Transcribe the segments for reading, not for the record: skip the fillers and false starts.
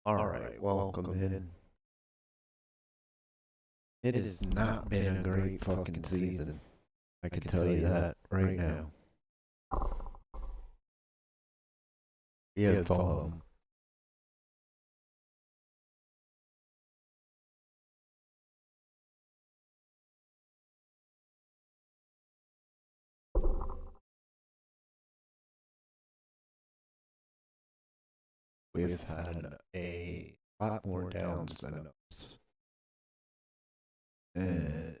Alright, welcome in. It has not been a great fucking season. I can tell you that right now. Yeah, we've had a lot more downs than ups. And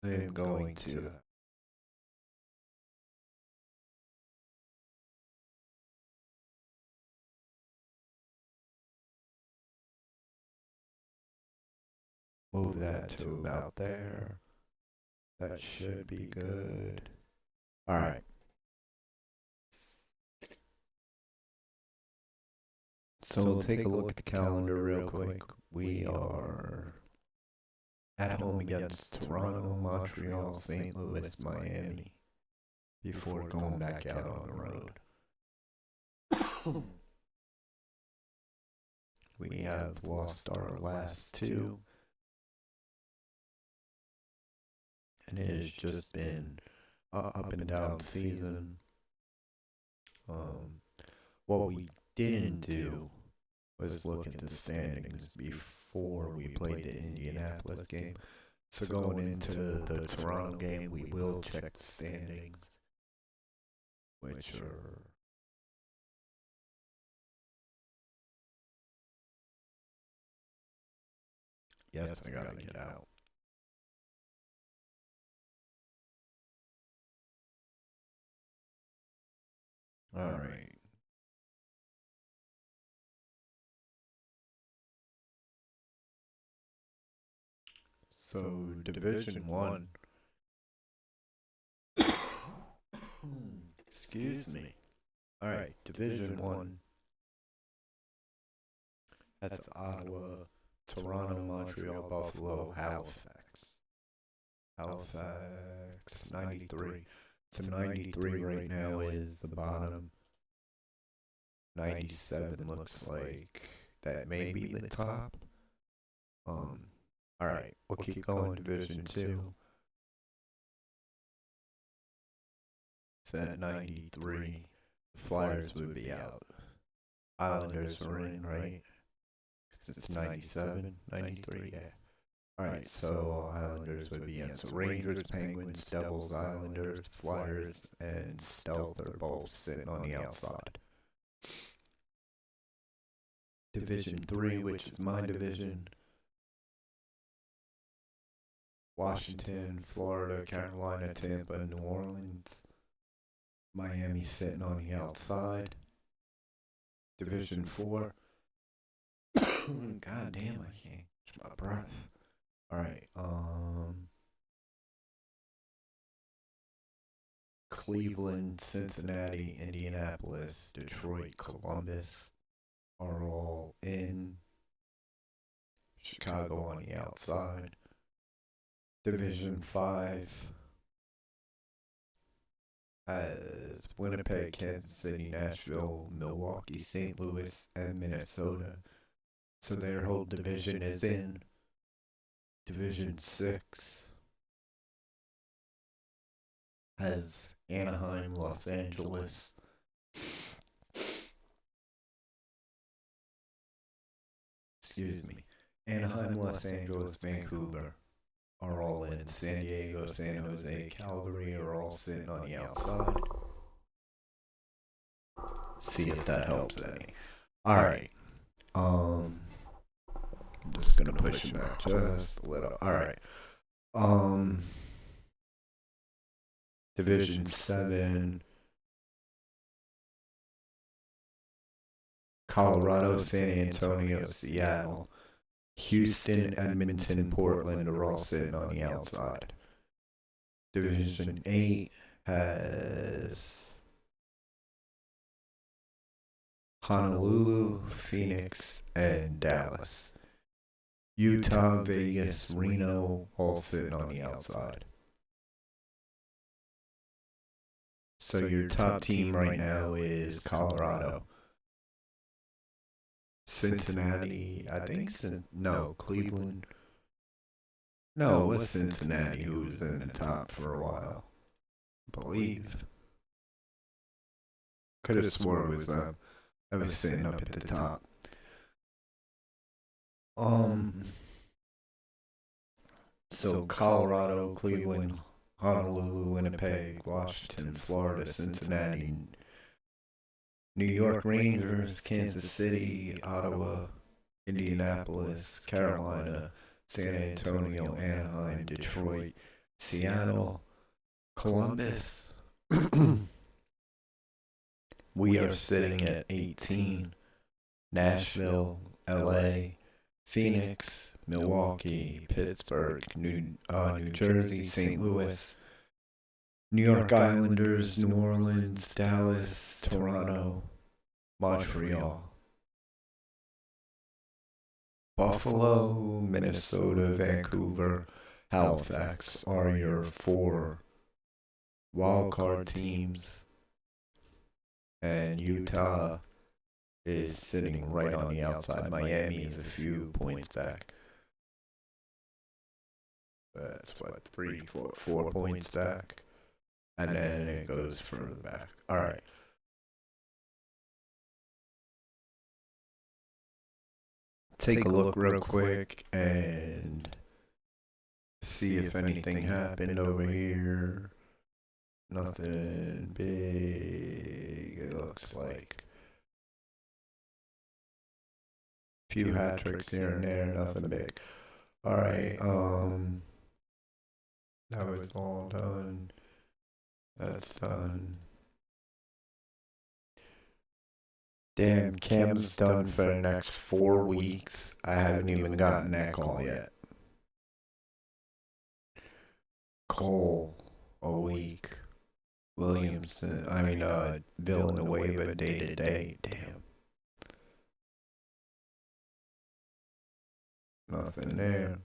I'm going to move that to about there. That should be good. Alright. So we'll take a look at the calendar real quick. We are at home against Toronto, Montreal, St. Louis, Miami, before going back out on the road. We have lost our last two, and it has just been up and down season. What we didn't do was look at the standings before we played the Indianapolis game. So going into the Toronto game, we will check the standings, which are yes, I gotta get out. Alright. So Division 1. Excuse me. Alright, Division 1. That's Ottawa, Toronto, Montreal, Buffalo, Halifax. Halifax, 93. So 93 right now is the bottom. 97 looks like that may be the top. Alright, we'll keep going. Division 2. It's at 93. The Flyers would be out. Islanders are in, right? Because it's 97, 93, yeah. Alright, so Islanders would be in. So Rangers, Penguins, Devils, Islanders, Flyers, and Stealth are both sitting on the outside. Division 3, which is my division. Washington, Florida, Carolina, Tampa, New Orleans. Miami sitting on the outside. Division 4. God damn, I can't catch my breath. Alright, Cleveland, Cincinnati, Indianapolis, Detroit, Columbus are all in. Chicago on the outside. Division 5 has Winnipeg, Kansas City, Nashville, Milwaukee, St. Louis, and Minnesota. So their whole division is in. Division 6 has Anaheim, Los Angeles. Excuse me. Anaheim, Los Angeles, Vancouver are all in. San Diego, San Jose, Calgary are all sitting on the outside. See if that helps any. Alright. I'm just gonna push it back just a little. Alright. Division 7. Colorado, San Antonio, Seattle, Houston, Edmonton, Portland are all sitting on the outside. Division 8 has Honolulu, Phoenix, and Dallas. Utah, Vegas, Reno, all sitting on the outside. So your top team right now is Colorado. Cincinnati, I think. No, Cleveland. No, it was Cincinnati who was in the top for a while. I believe. Could have swore it was them. I was sitting up at the top. So Colorado, Cleveland, Honolulu, Winnipeg, Washington, Florida, Cincinnati, New York Rangers, Kansas City, Ottawa, Indianapolis, Carolina, San Antonio, Anaheim, Detroit, Seattle, Columbus. We are sitting at 18. Nashville, LA, Phoenix, Milwaukee, Pittsburgh, New Jersey, St. Louis, New York Islanders, New Orleans, Dallas, Toronto, Montreal, Buffalo, Minnesota, Vancouver, Halifax are your 4 wildcard teams, and Utah is sitting right on the outside. Miami is a few points back. That's what, 3, 4 points back. And then it goes further back. All right. Take a look real quick and see if anything happened over here. Nothing big, it looks like. Few hat tricks here and there, nothing big. Alright, that was all done. That's done. Damn, Cam's done for the next 4 weeks. I haven't even gotten that call yet. Cole, a week. Williamson, Villanueva day to day. Damn. Nothing there.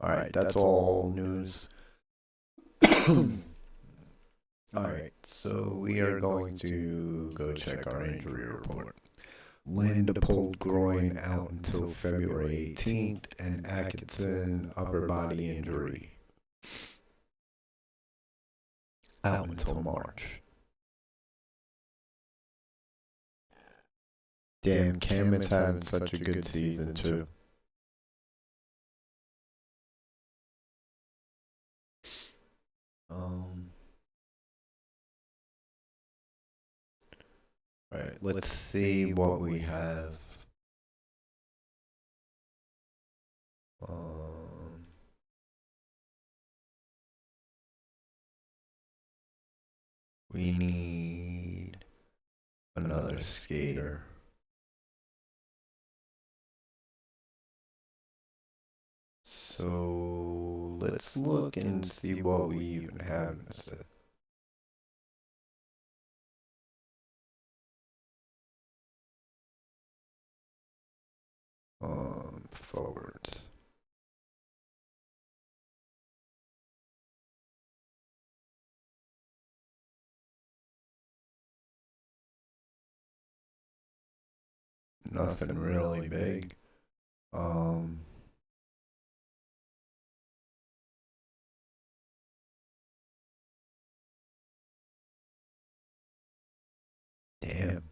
Alright, that's all news. Alright, so we are going to go check our injury report. Linda pulled groin out until February 18th, and Atkinson upper body injury out until March. Damn, Cam is having such a good season too. Alright, let's see what we have. We need another skater. So let's look and see what we even have instead. Forward. Nothing really big. Damn.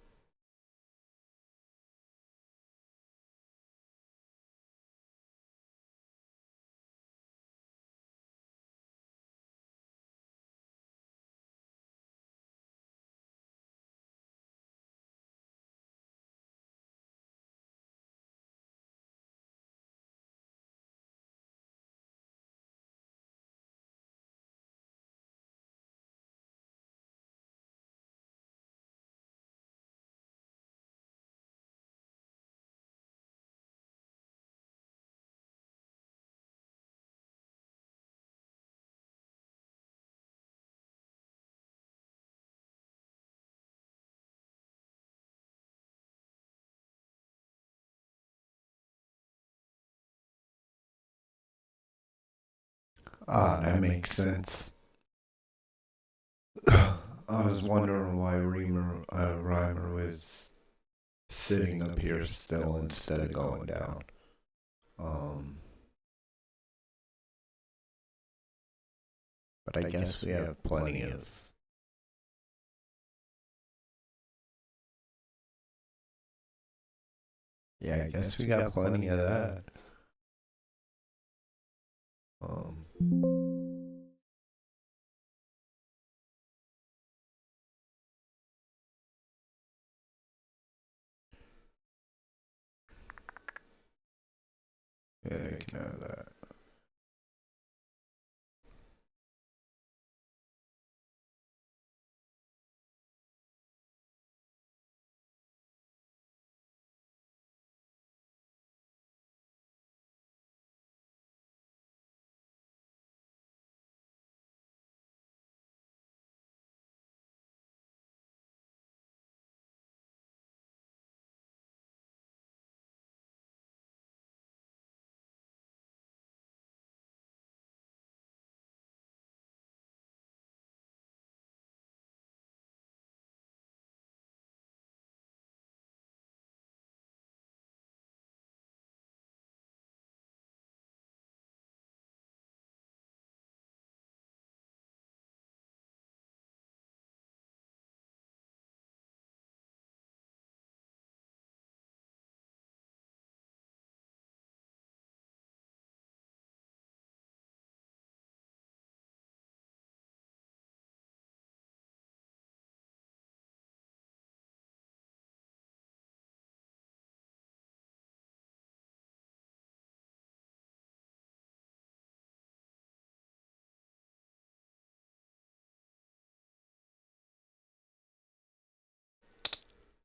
That makes sense. I was wondering why Reimer was sitting up here still instead of going down. But I guess we have plenty of. Yeah, I guess we got plenty of that. Yeah, they can have that.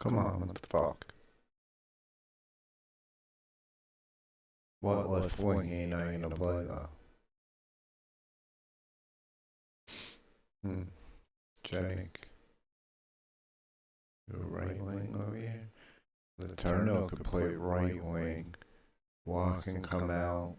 Come on, what the fuck? What left wing ain't I gonna play though? Janik. The right wing over here. The Turno could play right wing. Walk and come out.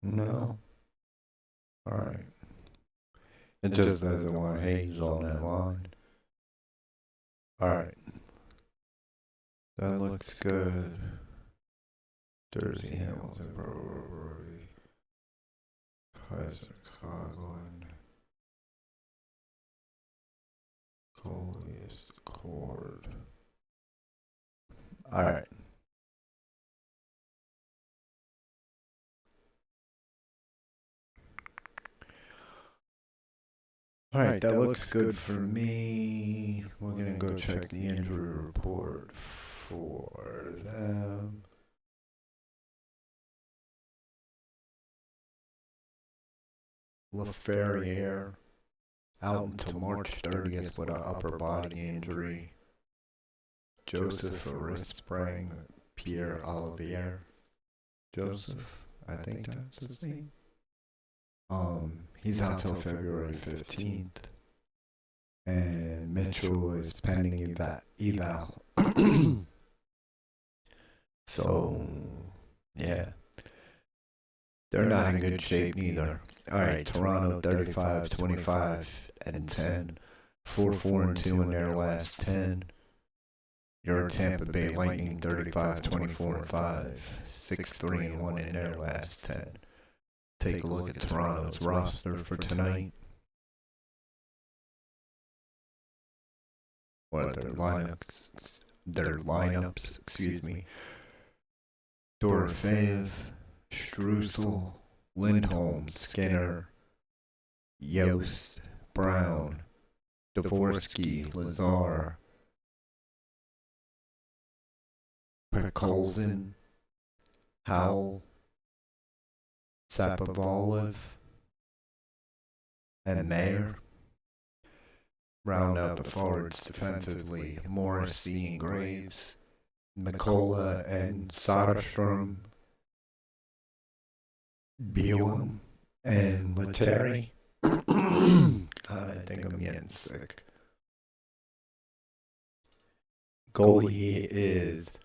No. Alright. It just doesn't want Hayes on that line. Alright. That looks good. Jersey Hamilton, Rory, Kaiser, Coughlin, Coleus, Cord. Alright. Alright, that looks good for me. We're gonna go check the injury report for them. LaFerriere out until March 30th with an upper body injury. Joseph, a wrist sprain. Pierre Olivier. Joseph, I think that's his name. He's out till February 15th. And Mitchell is pending eval. So, yeah. They're not in good shape neither. Alright, Toronto 35-25-10. 4-4-2 in their last 10. Your Tampa Bay Lightning 35-24-5. 6-3-1 in their last 10. take a look at Toronto's roster for tonight. What are their lineups? Excuse me. Dorofeev, Strusel, Lindholm, Skinner, Yost, Brown, Dvorsky, Lazar, Pekolzin, Howell, Sapovalev, and Mayer. Round out the forwards defensively, Morrissey and Graves, Mikola and Soderstrom, Bielem and Letteri. God, I think I'm getting sick. Goalie is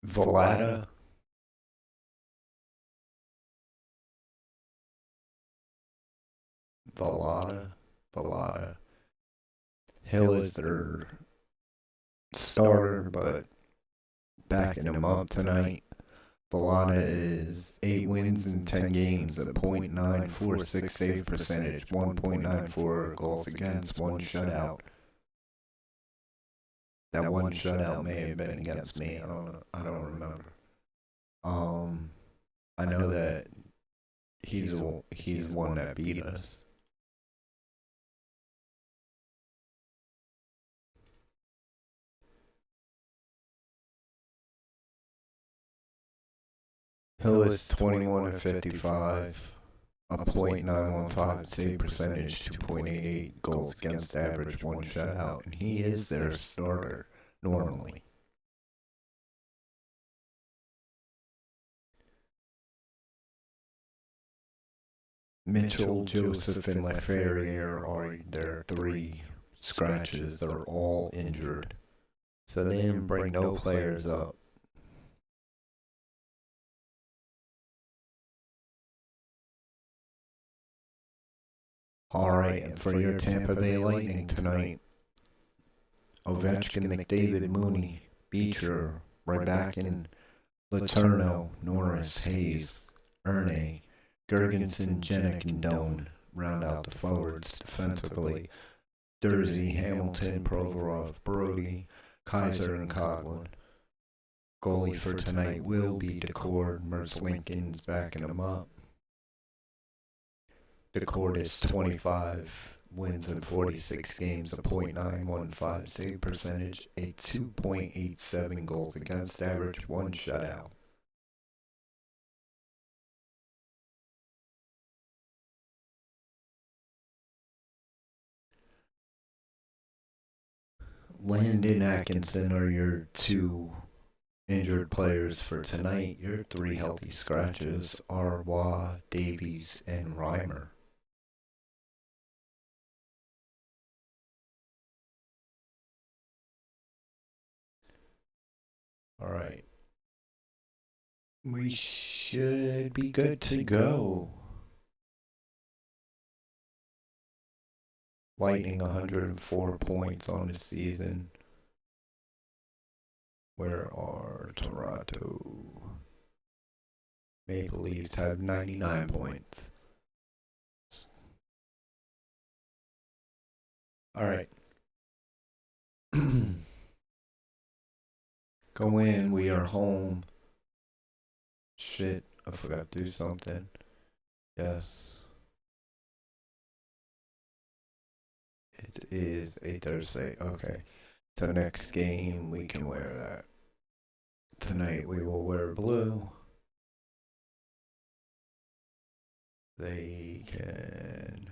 Valada. Hill is their starter, but backing him up tonight. Valada is 8 wins in 10 games, a .946 save percentage, 1.94 goals against, 1 shutout. That 1 shutout may have been against me. I don't remember. I know that he's one that beat us. Hill is 21 and 55, a .915 save percentage, 2.88 goals against average, 1 shutout, and he is their starter normally. Mitchell, Joseph, and Laferriere are their 3 scratches. They're all injured, so they didn't bring no players up. Alright, and for your Tampa Bay Lightning tonight, Ovechkin, McDavid, Mooney, Beecher, Rybakin, Letourneau, Norris, Hayes, Erne, Gergensen, Jenik, and Doan round out the forwards defensively. Dursey, Hamilton, Provorov, Brody, Kaiser, and Coghlan. Goalie for tonight will be Decord. Mertz Lincoln's backing him up. Decord is 25 wins in 46 games, a .915 save percentage, a 2.87 goals against average, 1 shutout. Landon Atkinson are your 2 injured players for tonight. Your 3 healthy scratches are Waugh, Davies, and Reimer. Alright. We should be good to go. Lightning 104 points on the season. Where are Toronto? Maple Leafs have 99 points. Alright. Go in, we are home. Shit, I forgot to do something. Yes. It is a Thursday. Okay. The next game, we can wear that. Tonight, we will wear blue. They can...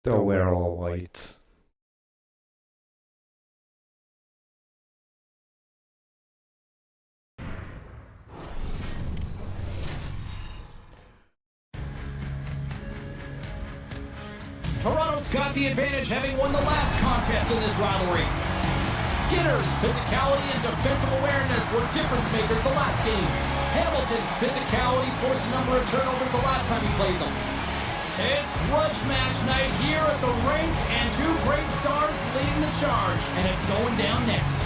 They'll wear all whites. Toronto's got the advantage, having won the last contest in this rivalry. Skinner's physicality and defensive awareness were difference makers the last game. Hamilton's physicality forced a number of turnovers the last time he played them. It's grudge match night here at the rink, and two great stars leading the charge, and it's going down next.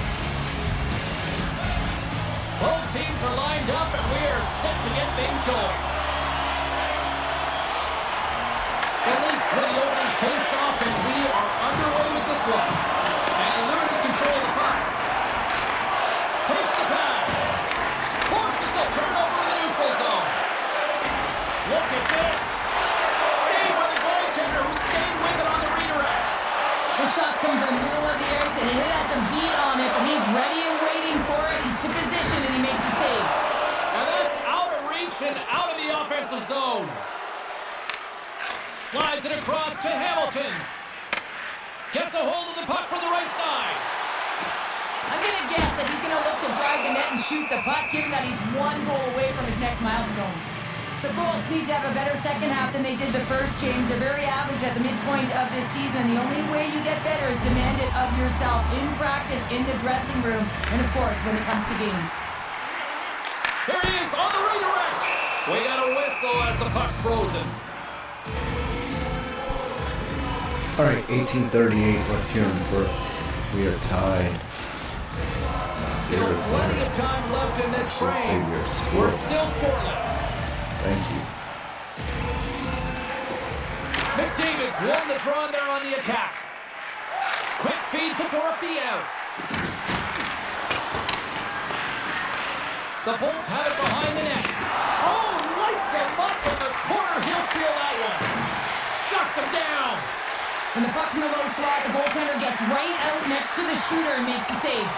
Both teams are lined up, and we are set to get things going. The Leafs win the opening face-off, and we are underway with this one. And he loses control of the puck. Takes the pass. Forces a turnover in the neutral zone. Look at this. Saved by the goaltender who stayed with it on the redirect. The shot's coming from the middle of the ice, and it has some heat on it, but he's ready and waiting for it. He's to position, and he makes the save. And that's out of reach and out of the offensive zone. Slides it across to Hamilton. Gets a hold of the puck from the right side. I'm going to guess that he's going to look to drive the net and shoot the puck, given that he's one goal away from his next milestone. The Bullets need to have a better second half than they did the first, James. They're very average at the midpoint of this season. The only way you get better is demand it of yourself in practice, in the dressing room, and of course, when it comes to games. Here he is on the redirect. We got a whistle as the puck's frozen. All right, 18:38 left here in the first. We are tied. Still plenty of time left in this frame. We're still scoreless. Thank you. McDavid's won the draw there on the attack. Quick feed to Dorofeev. The Bolts have it behind the net. Oh, lights him up in the corner. He'll feel that one. Shuts him down. When the puck's in the low slot, the goaltender gets right out next to the shooter and makes the save.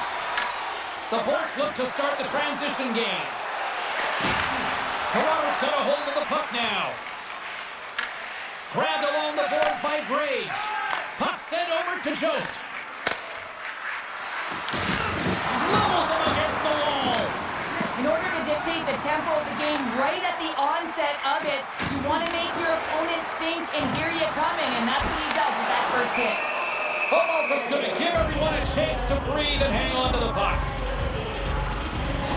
The Bolts look to start the transition game. Toronto's got a hold of the puck now. Grabbed along the boards by Graves. Puck sent over to Jost. Levels him against the wall. In order to dictate the tempo of the game right at the onset of it, you want to make your opponent think and hear you coming, and that's what he does with that first hit. Peralta's going to give everyone a chance to breathe and hang on to the puck.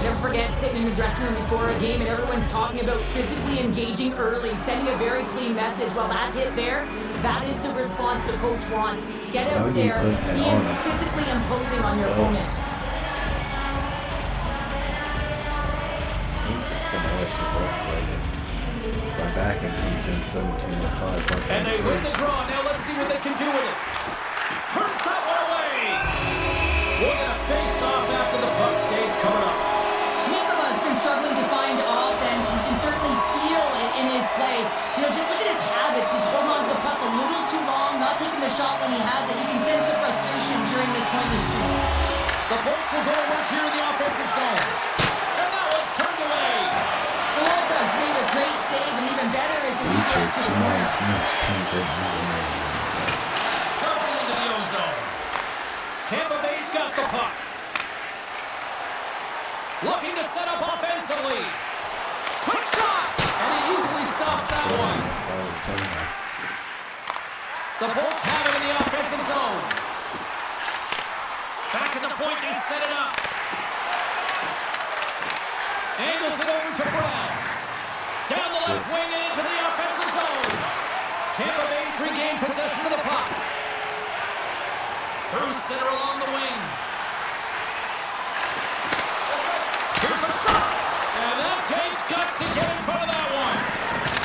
Never forget sitting in the dressing room before a game and everyone's talking about physically engaging early, sending a very clean message. Well, that hit there, that is the response the coach wants. Get out there, being physically imposing on your opponent. My back includes in 17.5. And they win the draw. Now let's see what they can do with it. Turns that one away. We're going to face off after the puck stays coming up. Nikola's been struggling to find offense. You can certainly feel it in his play. You know, just look at his habits. He's holding on to the puck a little too long, not taking the shot when he has it. You can sense the frustration during this pointless streak. The Bolts will go to work here in the offensive zone. And that one's turned away. Walker's made a great save, and even better is the reach to the corner. Thompson into the O-zone. Tampa Bay's got the puck. Looking to set up offensively. Quick shot! And he easily stops that one. The Bolts have it in the offensive zone. Back at the point, they set it up. Angles it over to Brown. Down the left wing and into the offensive zone. Tampa Bay's regained possession of the puck. Through center along the wing. Here's a shot. And that takes guts to get in front of that one.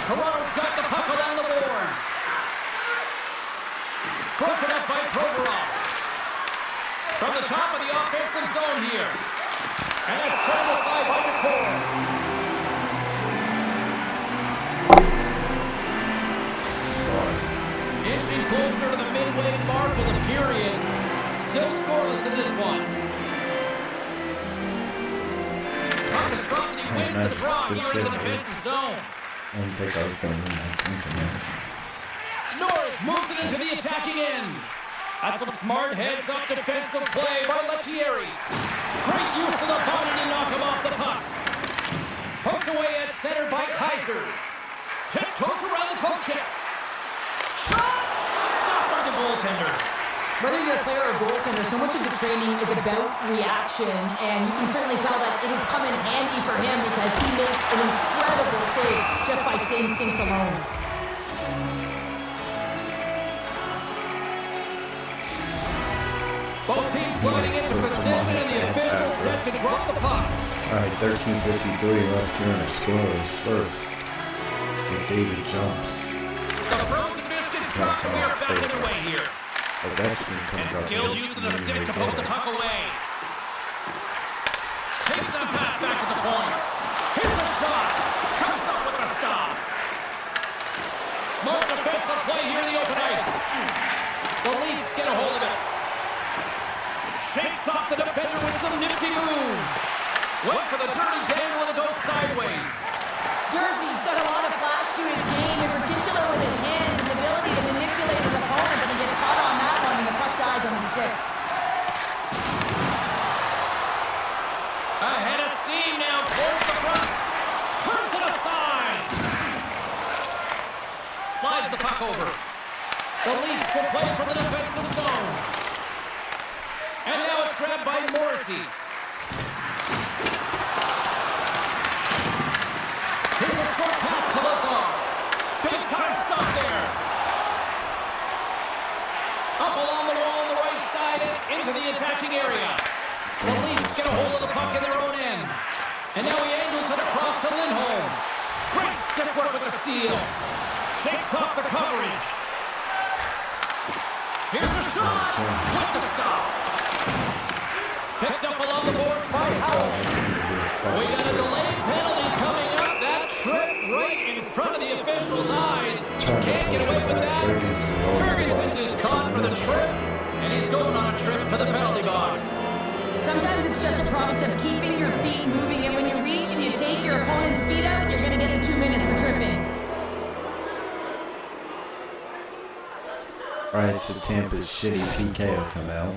Toronto's got the puck along the boards. Broken up by Provorov. From the top of the offensive zone here. And it's turned aside by Decor. Inching closer to the midway mark of the period. Still scoreless in this one. Puck is dropped and he wins the draw here in the defensive zone. I didn't think I was going to win that. Norris moves it into the attacking end. That's some smart heads-up defensive play by Lettieri. Great use of the body to knock him off the puck. Poked away at center by Kaiser. Tiptoes around the poke check. Shot! goaltender, so much of the training is about reaction, and you can certainly tell that it has come in handy for him because he makes an incredible save just by instincts alone. Both teams gliding into position, and the official set to drop the puck. All right, 13:53 left here in the scorers first. And David jumps. The frozen biscuits drop, and we are back underway here. Ovechkin And comes up. Skill using the stick to poke the puck away. Takes that pass back at the point. Here's a shot. Comes up with a stop. Smart defensive play here in the open ice. The Leafs get a hold of it. Shakes off the defender with some nifty moves. Went for the dirty dangle and it goes sideways. Jersey's got a lot of flash to his game, in particular with his hands and the ability to manipulate his opponent, but he gets caught on that one and the puck dies on the stick. Ahead of steam now towards the front. Turns it aside. Slides the puck over. The Leafs will play for the defensive zone. And now it's grabbed by Morrissey. Here's a short pass to Lazar. Big time stop there. Up along the wall on the right side and into the attacking area. The Leafs get a hold of the puck in their own end. And now he angles it across to Lindholm. Great stick work with the steal. Shakes off the coverage. Here's a shot with the stop. Picked up along the boards by Howell. We got a delayed penalty coming up. That trip right in front of the official's eyes. Can't get away with that. Ferguson's is caught for the trip, and he's going on a trip to the penalty box. Sometimes it's just a product of keeping your feet moving, and when you reach and you take your opponent's feet out, you're going to get the 2 minutes for tripping. Alright, so Tampa's shitty PK will come out.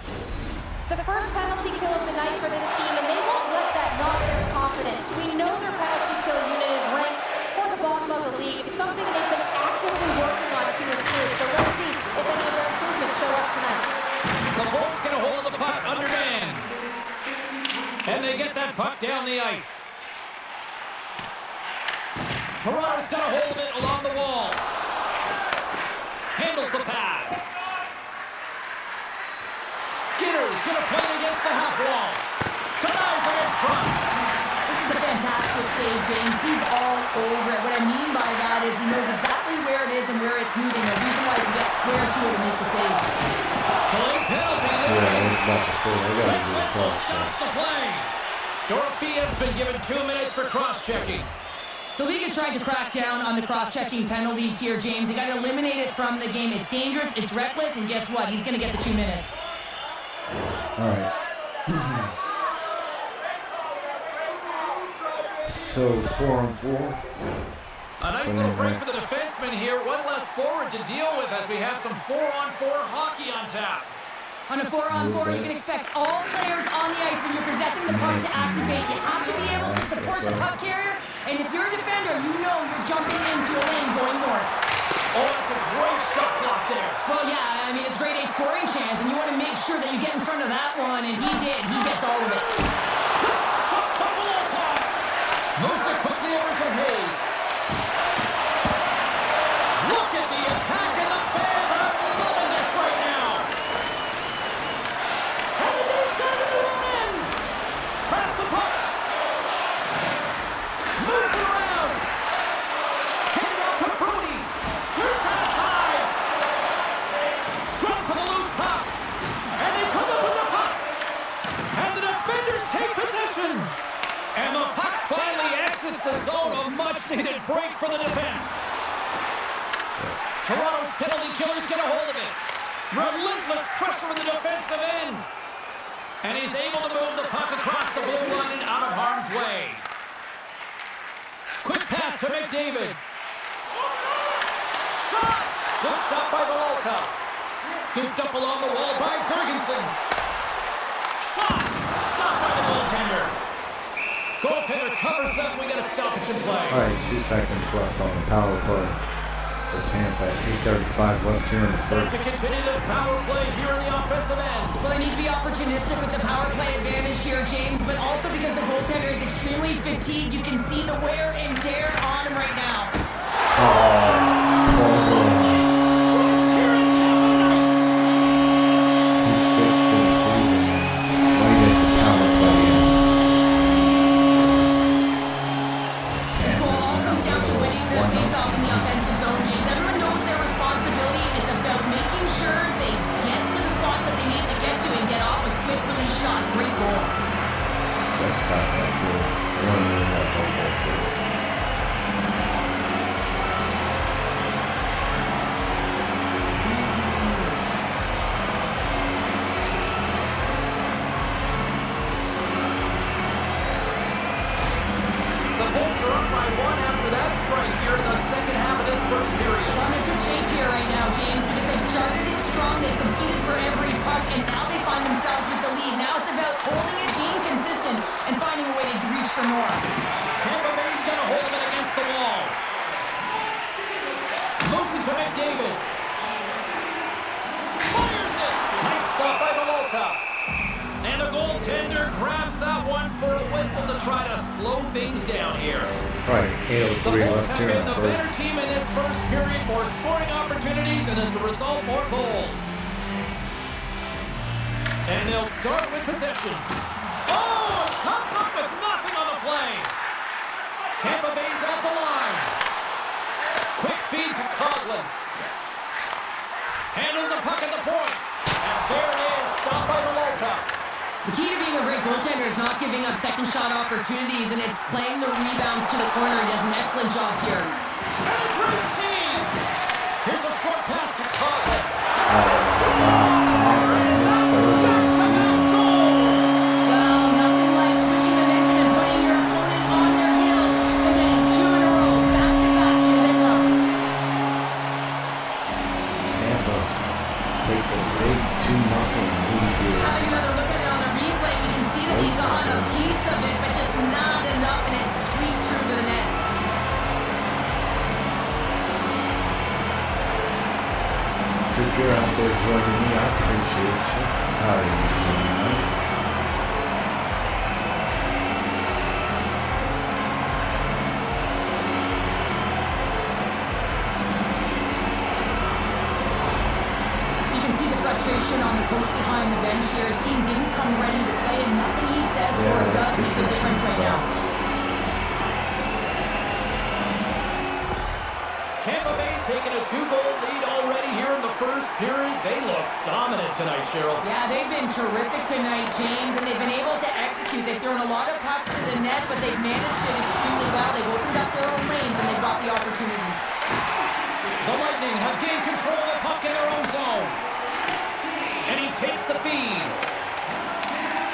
The first penalty kill of the night for this team, and they won't let that knock their confidence. We know their penalty kill unit is ranked toward the bottom of the league. It's something they've been actively working on to improve. So let's see if any of their improvements show up tonight. The Bolts get a hold of the puck underhand. And they get that puck down the ice. Toronto's got a hold of it along the wall. Handles the pass. Skinner's going to play it against the half wall. Denies it in front. This is a fantastic save, James. He's all over it. What I mean by that is he knows exactly where it is and where it's moving. The reason why he can get square to it and make the save. Delayed penalty. Yeah, I was about to say, I gotta do a cross Stops check. the play. Dorothea's been given 2 minutes for cross-checking. The league is trying to crack down on the cross-checking penalties here, James. They got to eliminate it from the game. It's dangerous, it's reckless, and guess what? He's going to get the 2 minutes. Alright. So, 4-on-4. A nice little break for the defenseman here. One less forward to deal with as we have some 4-on-4 hockey on tap. On a 4-on-4, you can expect all players on the ice when you're possessing the puck to activate. You have to be able to support the puck carrier, and if you're a defender, you know you're jumping into a lane going north. Oh, that's a great shot block there. Well, yeah, I mean, it's grade A scoring chance, and you want to make sure that you get in front of that one, and he did. He gets all of it. Stop by Walter. Moves it quickly over to Hayes. Look at the attack, and the fans are loving this right now. And the news starting to run in. Grabs the puck. Moves it around. Handed off to Brody. Turns that aside. Scrum for the loose puck. And they come up with the puck. And the defenders take possession. And the puck finally exits the zone. A much-needed break for the defense. Toronto's penalty killers get a hold of it. Relentless pressure in the defensive end. And he's able to move the puck across the blue line and out of harm's way. Quick pass to McDavid. Shot! Good stop by Villalta. Scooped up along the wall by Ferguson's. Shot! Stopped by the goaltender. Goaltender covers up. We got a stoppage in play. Alright, 2 seconds left on the power play. for Tampa. 8:35 left here in the Set first. to continue this power play here in the offensive end. Well, they need to be opportunistic with the power play advantage here, James, but also because the goaltender is extremely fatigued. You can see the wear and tear on him right now. He's 6th in the season. Way to get the power play in. This goal all comes down to winning the face-off in the offensive zone, James. Everyone knows their responsibility. It's about making sure they get to the spots that they need to get to and get off a quick release shot. Great goal. Let's stop that goal. We don't need that goal. The Bolts are up by 1 after that strike here in the second half of this first period. They're on a good shape here right now, James, because they've started it strong. They've competed for every puck, and now they find themselves with the lead. Now it's about holding it, being consistent, and finding a way to reach for more. Tampa Bay's got a hold of it against the wall. Moves it to McDavid. Fires it. Nice stop by Malota. And the goaltender grabs that one for a whistle to try to slow things down here. Right, The 8:03 Bolts left have here in been the the better first. team in this first period, more scoring opportunities, and as a result, more goals. And they'll start with possession. Oh, it comes up with nothing on the play. Tampa Bay's at the line. Quick feed to Coughlin. Handles the puck at the point. And there it is, stopped by Malota. The key to being a great goaltender is not giving up second shot opportunities, and it's playing the rebounds to the corner. He does an excellent job here. And a great save. Here's a short pass to Coughlin. Well, nothing like switching momentum and putting your opponent on their heels, and then 2 in a row, back to back, here they come. Tampa takes a big 2-0 lead here. Having another look at it on the replay, we can see that he got a piece of it, but just not enough, and it squeaks through to the net. If you're out there joining me, I appreciate you. How are you doing tonight? You can see the frustration on the coach behind the bench here. His team didn't come ready to play, and nothing he says or does makes a difference right now. Tampa Bay's taken a 2-goal lead already here in the first period. They look dominant tonight, Cheryl. Yeah, they've been terrific tonight, James, and they've been able to execute. They've thrown a lot of pucks to the net, but they've managed it extremely well. They've opened up their own lanes, and they've got the opportunities. The Lightning have gained control of the puck in their own zone. And he takes the feed.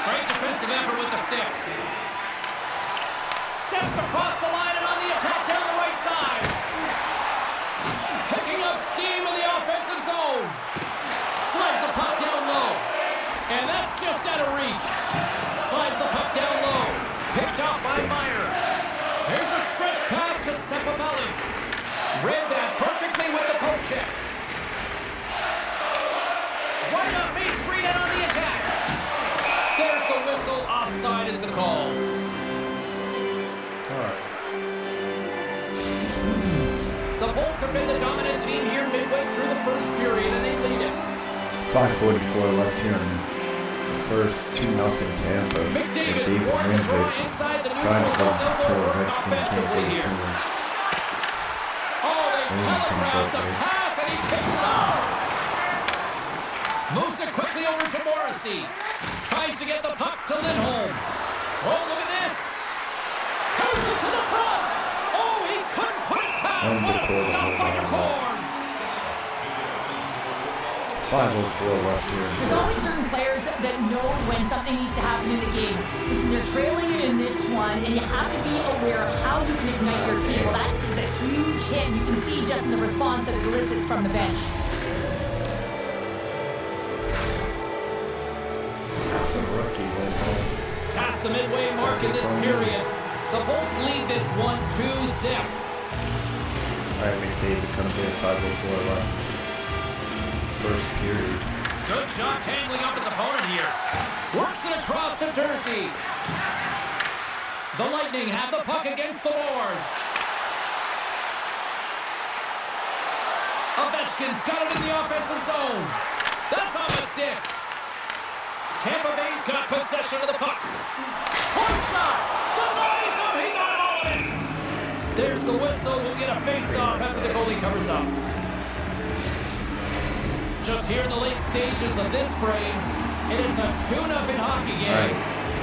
Great defensive effort with the stick. Steps across the line and on the attack down the right side. Picking up steam in the offensive zone. Slides the puck down low. And that's just out of reach. Slides the puck down low. Picked up by Meyer. Here's a stretch pass to Seppavelli. Read that perfectly with the poke check. Right up Main Street and on the attack. There's the whistle. Offside is the call. Alright. The Bolts have been the dominant team here midway through the first period, and they lead it. 5:44 left here in the first. 2-0 Tampa. McDavid David wants to draw inside the trying neutral to zone. hold They'll control. work Redskins can't offensively get it here. to him. Oh, they telegraphed the Right. pass, and he picks it up. Moves it quickly over to Morrissey. Tries to get the puck to Lindholm. Oh, look at this. Takes it to the front. Oh, he couldn't put it past. What a stop by McCorn. 5:04 left here. There's always certain players that know when something needs to happen in the game. Listen, they're trailing in this one, and you have to be aware of how you can ignite your team. Well, that is a huge hit. You can see just in the response that it elicits from the bench. That's a rookie Lindholm. Past the midway mark in this period. The Bolts lead this one 2-0. Alright, McDavid comes in, 5:04 left. First period. Good shot tangling up his opponent here. Works it across to Jersey. The Lightning have the puck against the boards. Ovechkin's got it in the offensive zone. That's on the stick. Tampa Bay's got possession of the puck. Point shot. Denies him. He got all of it. There's the whistle. We'll get a face-off after the goalie covers up. Just here in the late stages of this frame, and it's a 2-0 hockey game. Alright,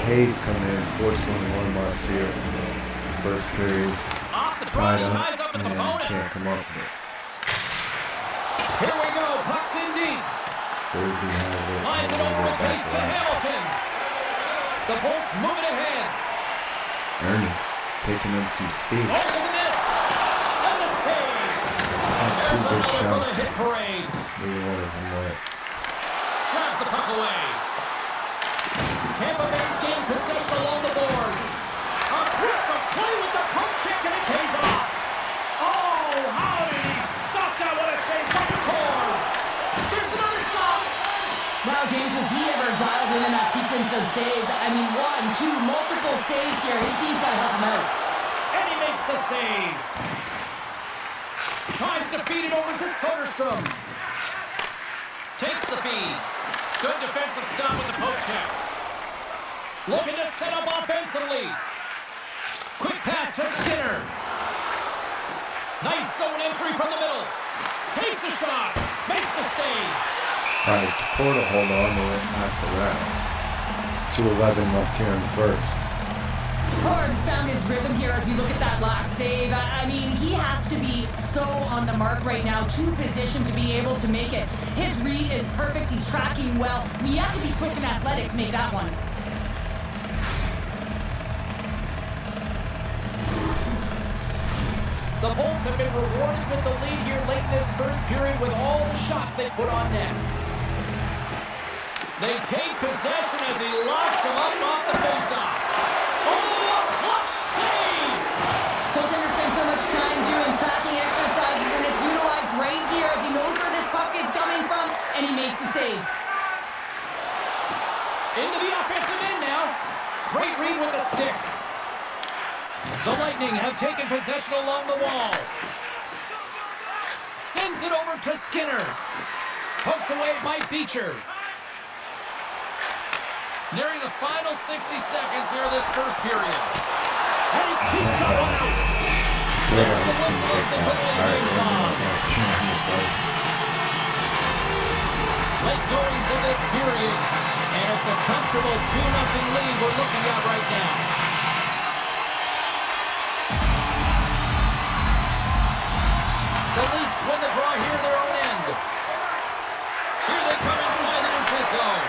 Hayes coming in, 4:21 left here in the first period. Off the draw, he Tied ties up his and opponent. can't come up with it. Here we go, puck's in deep. Jersey has it. Slides it over with pace to Hamilton. The Bolts move it ahead. Ernie picking up some speed. Over the miss. And the save. Two There's good another for the shots. hit parade. Neither one of them went. Drives the puck away. Tampa Bay's gained possession along the boards. Aggressive play with the poke check and it pays off. Oh, how did he stop that? What a save from the cord. There's another shot. Wow, James, was he ever dialed in that sequence of saves? I mean, 1, 2, multiple saves here. His D's got to help him out. And he makes the save. Tries to feed it over to Soderstrom. Takes the feed. Good defensive stop with the poke check. Looking to set up offensively. Quick pass to Skinner. Nice zone entry from the middle. Takes a shot. Makes the save. Alright, Porter hold on to it after that. 2:11 left here in the first. Horns found his rhythm here as we look at that last save. I mean, he has to be so on the mark right now, to position to be able to make it. His read is perfect. He's tracking well. I mean, you have to be quick and athletic to make that one. The Bolts have been rewarded with the lead here late in this first period with all the shots they put on net. They take possession as he locks him up off the faceoff. Oh, a clutch save! Goaltender spends so much time doing tracking exercises, and it's utilized right here as he knows where this puck is coming from, and he makes the save. Into the offensive end now. Great read with the stick. The Lightning have taken possession along the wall. Sends it over to Skinner. Poked away by Beecher. Nearing the final 60 seconds here of this first period. And he keeps that one out. There's the whistle as the penalty moves on. Late goings of this period. And it's a comfortable 2-0 lead we're looking at right now. The Leafs win the draw here in their own end. Here they come inside the neutral zone.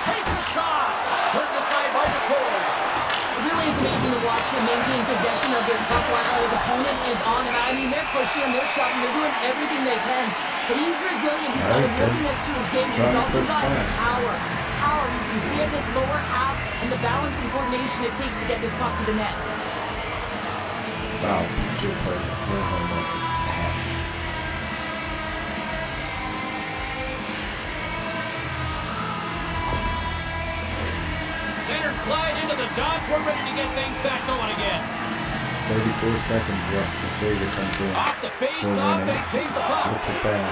Takes a shot. Turned aside by McCoy. It really is amazing to watch him maintain possession of this puck while his opponent is on him. I mean, they're pushing him, they're shoving, they're doing everything they can. But he's resilient. He's got a willingness to his game. He's also got power. Power. You can see in this lower half and the balance and coordination it takes to get this puck to the net. Wow, Beecher played really home runs. Centers glide into the dots. We're ready to get things back going again. 34 seconds left before they come through. Off the face-off, they take the puck. Puts it back.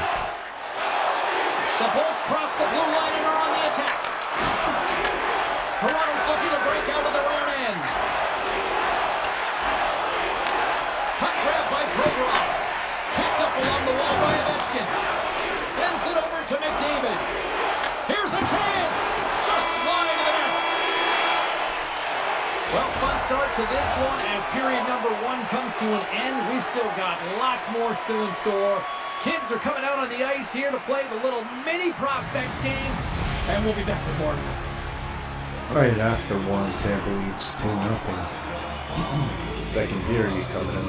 The Bolts cross the blue line and are on the attack. Toronto's looking to break out of their own end. Puck grab by Provorov. Picked up along the wall by Ovechkin. Sends it over to McDavid. Here's a chance. Just wide of the net. Well, fun start to this one as period number 1 comes to an end. We've still got lots more still in store. Kids are coming out on the ice here to play the little mini prospects game, and we'll be back with more. Right after one, Tampa leads 2-0. Second period coming in.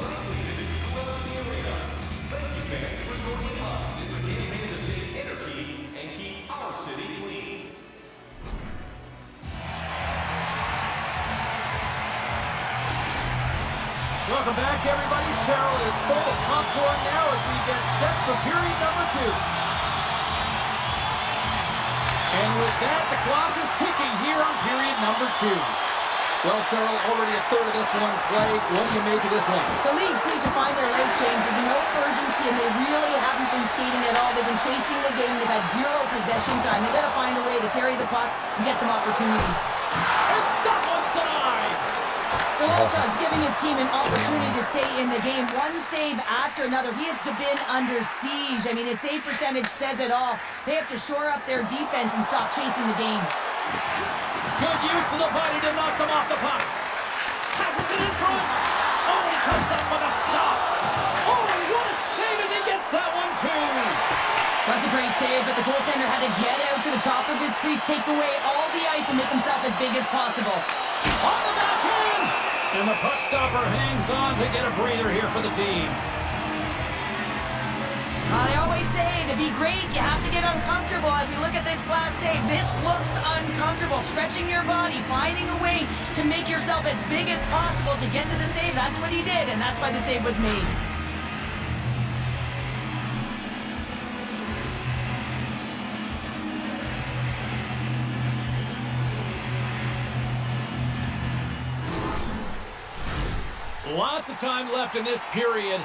Welcome back, everybody. Cheryl is full of popcorn now as we get set for period number 2. And with that, the clock is ticking here on period number 2. Well, Cheryl, already a third of this one played. What do you make of this one? The Leafs need to find their legs, James. There's no urgency, and they really haven't been skating at all. They've been chasing the game. They've had 0 possession time. They've got to find a way to carry the puck and get some opportunities. And that one's denied! Volka's giving his team an opportunity to stay in the game. One save after another. He has been under siege. I mean, his save percentage says it all. They have to shore up their defense and stop chasing the game. Good use of the body to knock them off the puck. Passes it in front. Oh, he comes up with a stop. Oh, and what a save as he gets that one, too. That's a great save, but the goaltender had to get out to the top of his crease, take away all the ice, and make himself as big as possible. On the backhand. And the puck stopper hangs on to get a breather here for the team. I always say, to be great, you have to get uncomfortable. As we look at this last save, this looks uncomfortable. Stretching your body, finding a way to make yourself as big as possible to get to the save. That's what he did, and that's why the save was made. Lots of time left in this period.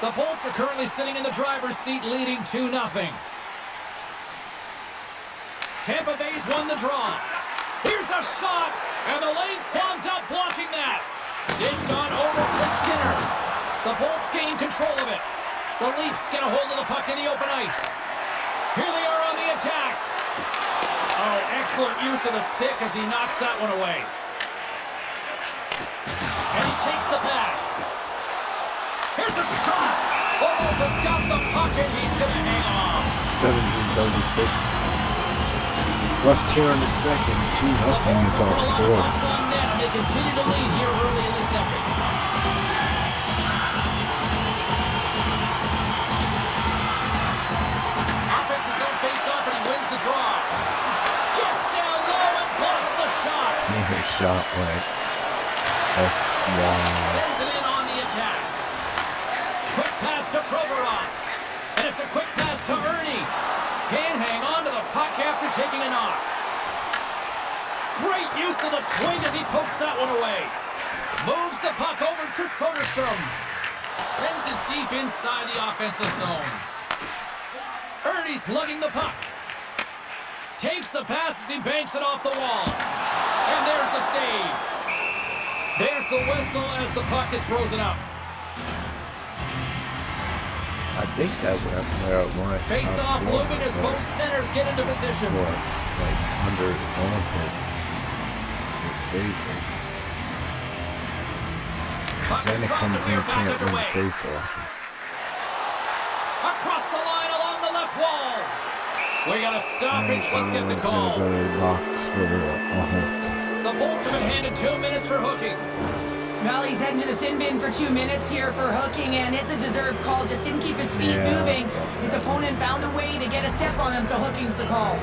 The Bolts are currently sitting in the driver's seat, leading 2-0. Tampa Bay's won the draw. Here's a shot, and the lane's clogged up, blocking that. Dished on over to Skinner. The Bolts gain control of it. The Leafs get a hold of the puck in the open ice. Here they are on the attack. Oh, excellent use of the stick as he knocks that one away. And he takes the pass. Here's a shot. Volka's got the puck and he's going to hang on. 17:36. Left here in the second. 2-0 is our score. They continue to lead here early in the second. Offense's own face-off and he wins the draw. Gets down low and blocks the shot. Another shot, right? Sends it in on the attack. Quick pass to Provorov. And it's a quick pass to Ernie. Can't hang on to the puck after taking a knock. Great use of the twig as he pokes that one away. Moves the puck over to Soderstrom. Sends it deep inside the offensive zone. Ernie's lugging the puck. Takes the pass as he banks it off the wall. And there's the save. There's the whistle as the puck is frozen up. I think that would have where I want. Face off looming as both centers get into position. Like under the armpit. The save. Then it comes in, can't win the face off. Across the line along the left wall. We got a stoppage. Let's get the call. Go to box for a hook. The Bolts have been handed 2 minutes for hooking. Well, he's heading to the sin bin for 2 minutes here for hooking, and it's a deserved call. Just didn't keep his feet moving. His opponent found a way to get a step on him, so hooking's the call.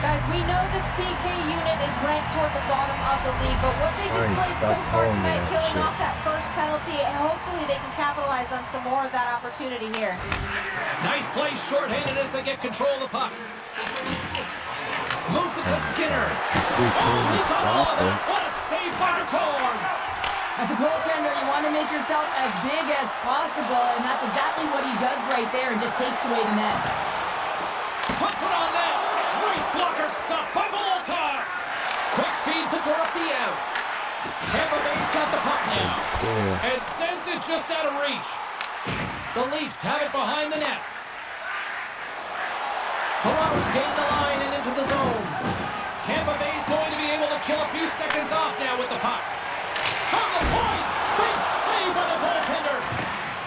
Guys, we know this PK unit is ranked toward the bottom of the league, but what they just played so far tonight, killing off that first penalty, and hopefully they can capitalize on some more of that opportunity here. Nice play, shorthanded as they get control of the puck. Moves it to Skinner. Oh, he's on all of it. What a save by Korn. As a goaltender, you want to make yourself as big as possible, and that's exactly what he does right there, and just takes away the net. Puts it on net. Great blocker stop by Volkar. Quick feed to Dorofiev. Tampa Bay's got the puck now. And sends it just out of reach. The Leafs have it behind the net. Toronto's gained the line and into the zone. Tampa Bay's going to be able to kill a few seconds off now with the puck. From the point, big save by the goaltender.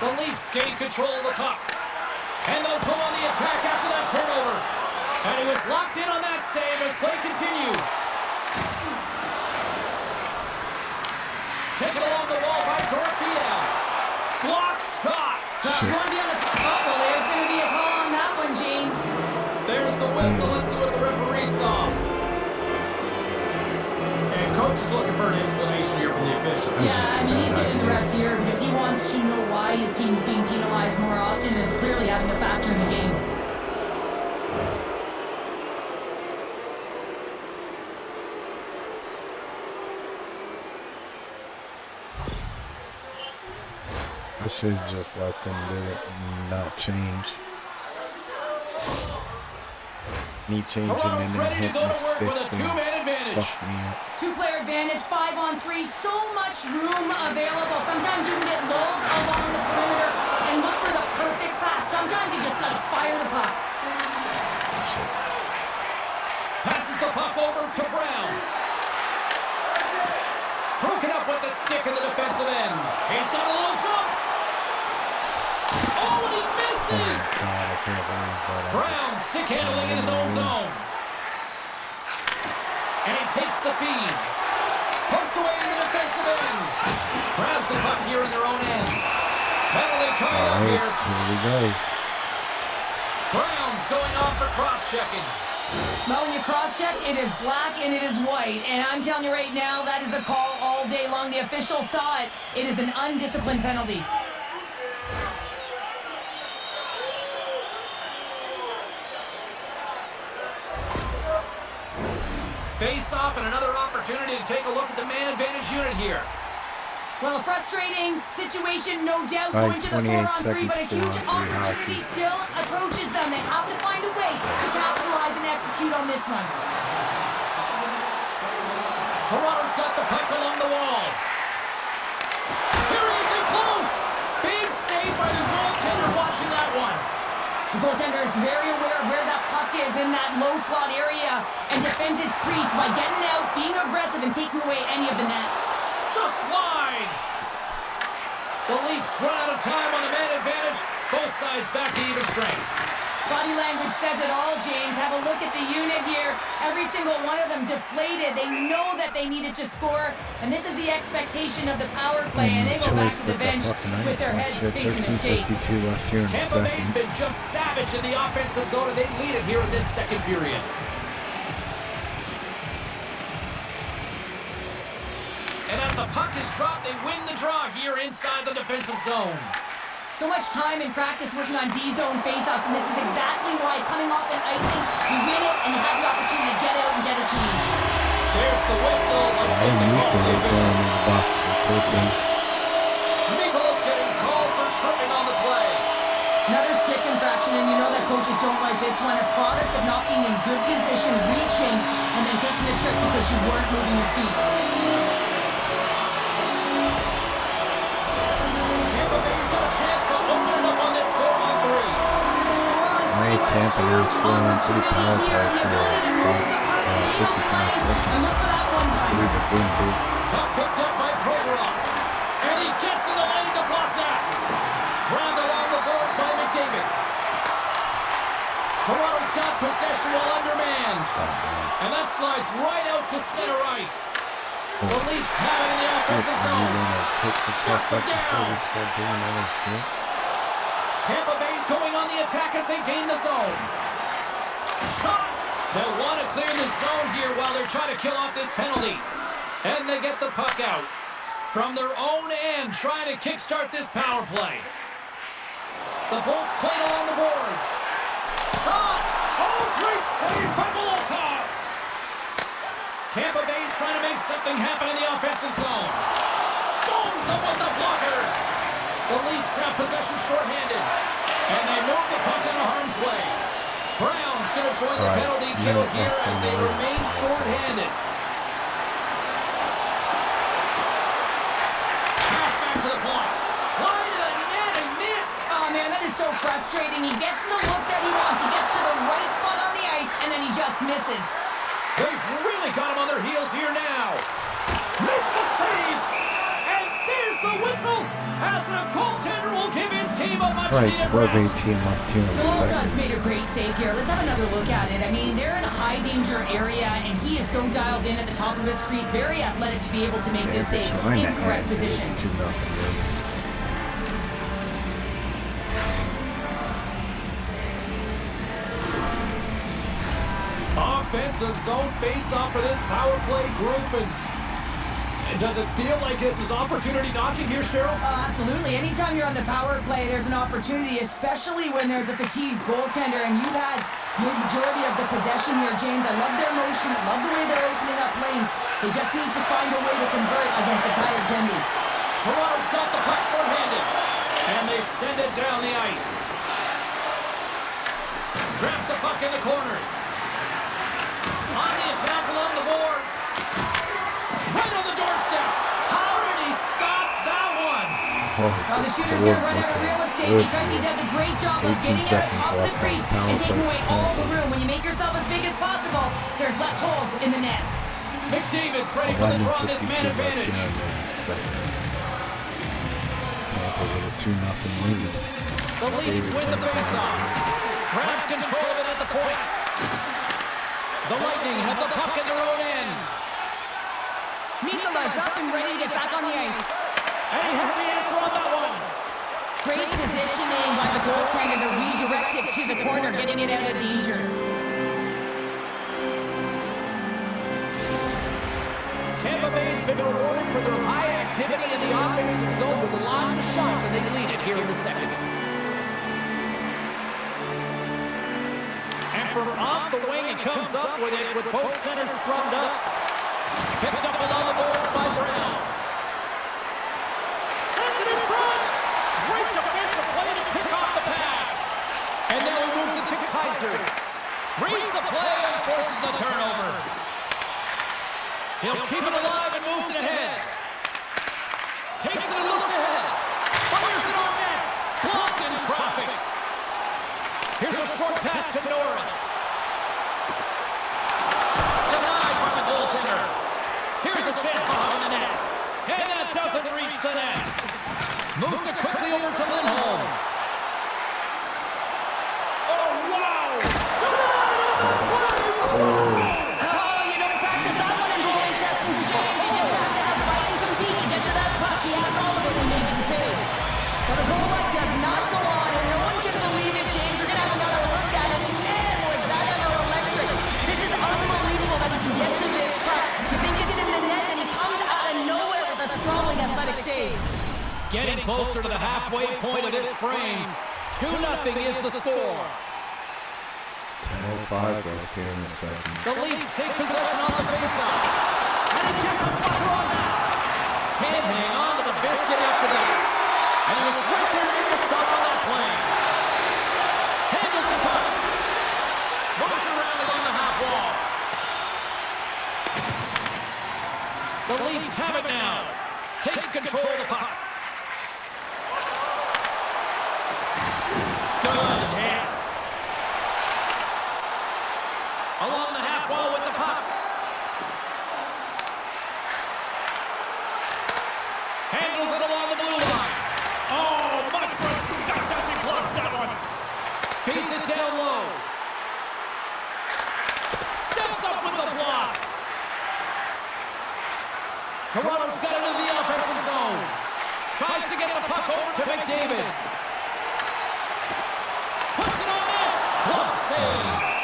The Leafs gain control of the puck. And they'll go on the attack after that turnover. And he was locked in on that save as play continues. Taken along the wall by Dorofiev. Block shot. Going to be on the... Oh, well, there's going to be a call on that one, James. There's the whistle. Let's see what the referee saw. coach is looking for an explanation here from the official. Yeah, I mean, he's getting the refs here because he wants to know why his team's being penalized more often, and it's clearly having a factor in the game. I should have just let them do it and not change. Me changing and then hitting the stick thing. Fuck me up. Two-player advantage, 5-on-3, so much room available. Sometimes you can get lulled along the perimeter and look for the perfect pass. Sometimes you just gotta fire the puck. Passes the puck over to Brown. Broken up with the stick in the defensive end. He's got a little jump. Oh, and he misses! Oh God, I can't believe that. Brown stick handling in his own zone. And he takes the feed. Poked away in the defensive end. Grabs the puck here in their own end. Penalty coming up here. Here we go. Brown's going on for cross-checking. Well, when you cross-check, it is black and it is white. And I'm telling you right now, that is a call all day long. The official saw it. It is an undisciplined penalty. Face-off and another opportunity to take a look at the man advantage unit here. Well, a frustrating situation, no doubt, Right, going to the 28 4-on-3, but a seconds, huge 4-on-3 opportunity hockey. still approaches them. They have to find a way to capitalize and execute on this one. Toronto's got the puck along the wall. Here he is in close. Big save by the goaltender watching that one. The goaltender is very aware of where that puck is in that low slot area and defends his crease by getting out, being aggressive, and taking away any of the net. Just wide. The Leafs run out of time on the man advantage. Both sides back to even strength. Body language says it all, James. Have a look at the unit here. Every single one of them deflated. They know that they needed to score, and this is the expectation of the power play, and they go back to the bench with their heads facing the skates. 13:52 left here in the Tampa Bay's second. been just savage in the offensive zone, and they lead it here in this second period. And as the puck is dropped, they win the draw here inside the defensive zone. So much time in practice working on D-zone faceoffs, and this is exactly why coming off an icing, you win it and you have the opportunity to get out and get a change. There's the whistle. Let's get the call for the officials. in the box for tripping. Mikola's getting called for tripping on the play. Another stick infraction, and you know that coaches don't like this one. A product of not being in good position, reaching, and then taking the trick because you weren't moving your feet. Tampa Bay's got a chance to open it up on this 4-on-3. Alright, Tampa now it's 4-on-3 power play for 55 seconds. And look for that one I believe time. it win too. Puck picked up by Provorov. And he gets in the lane to block that. Grabbed along the boards by McDavid. Toronto's got possession while undermanned. And that slides right out to center ice. The Leafs have it in the offensive zone. Shuts it down. Tampa Bay's going on the attack as they gain the zone. Shot. They'll want to clear the zone here while they're trying to kill off this penalty. And they get the puck out. From their own end, trying to kickstart this power play. The Bolts playing along the boards. Shot! Oh, great save by Molotov! Tampa Bay's trying to make something happen in the offensive zone. Stones him with the blocker. The Leafs have possession shorthanded. And they move the puck into harm's way. Brown's going to join the penalty kill here as they remain shorthanded. Pass back to the point. Wide of the net and missed. Oh, man, that is so frustrating. He gets the look that he wants. He gets to the right spot on the ice, and then he just misses. They've really got him on their heels here now. Makes the save. And there's the whistle as the goaltender will give his team a much Right, needed 12-18 rest. left here in the Molotov second. made a great save here. Let's have another look at it. I mean, they're in a high-danger area, and he is so dialed in at the top of his crease. Very athletic to be able to make this save Trying in to correct end it. position. It's 2-0 really. Offensive zone face-off for this power play group, and And does it feel like this is opportunity knocking here, Cheryl? Absolutely. Anytime you're on the power play, there's an opportunity, especially when there's a fatigued goaltender, and you've had the majority of the possession here, James. I love their motion. I love the way they're opening up lanes. They just need to find a way to convert against a tired Tendy. Toronto's got the puck short-handed, and they send it down the ice. Grabs the puck in the corner. On the attack along the boards. Right on the doorstep. How did he stop that one? Well, the shooter's going to run out of real estate because he does a great job of getting out top of the crease and taking away all the room. When you make yourself as big as possible, there's less holes in the net. McDavid's ready for the draw on this man advantage. With a 2-0 lead. The Leafs win the faceoff. Grabs control of it at the point. The Lightning have the puck in their own end. Mikola's up and ready to get back on the ice. And he had the answer on that one. Great positioning by the goaltender to redirect it to the corner, getting it out of danger. Tampa Bay's been rewarded for their high activity in the offensive zone with lots of shots as they lead it here in the second. And from off the wing, he comes up with it with both centers strummed up. Picked up along the boards by Brown. Sends it in front. Great defensive play to pick off the pass. And now he moves it to Kaiser. Reads the play and forces the turnover. He'll keep it alive and moves it ahead. Takes it and looks ahead. Fires it on net. Blocked in traffic. Here's a short pass to Norris. Denied by the goaltender. Here's a chance behind the net. And that doesn't reach the net. Moves it quickly over to Lindholm. Oh, wow! You don't practice that one in goalie sessions, James. You just have to have fight and compete to get to that puck. He has all of it he needs to save. But the goal line does not go on, and no one can believe it, James. We're going to have another look at it. Man, was that ever electric. This is unbelievable that he can get to this puck. You think it's in the net, and he comes out of nowhere with a strong athletic save. Getting closer to the halfway point of this frame. 2-0 is the score. 10:05 left here in the second. The Leafs take possession on the faceoff. And he gets a puck on. Can't hang on to the biscuit after that. And he was right there to make the stop on that play. Handles the puck. Moves around along the half wall. The Leafs have it now. Takes control of the puck. Good hit. Along the half wall with the puck. Handles it along the blue line. Oh, much respect as he blocks that one. Feeds it down low. Steps up with the block. Toronto's got it into the offensive zone. Tries to get the puck over to McDavid. Puts it on net. Glove save.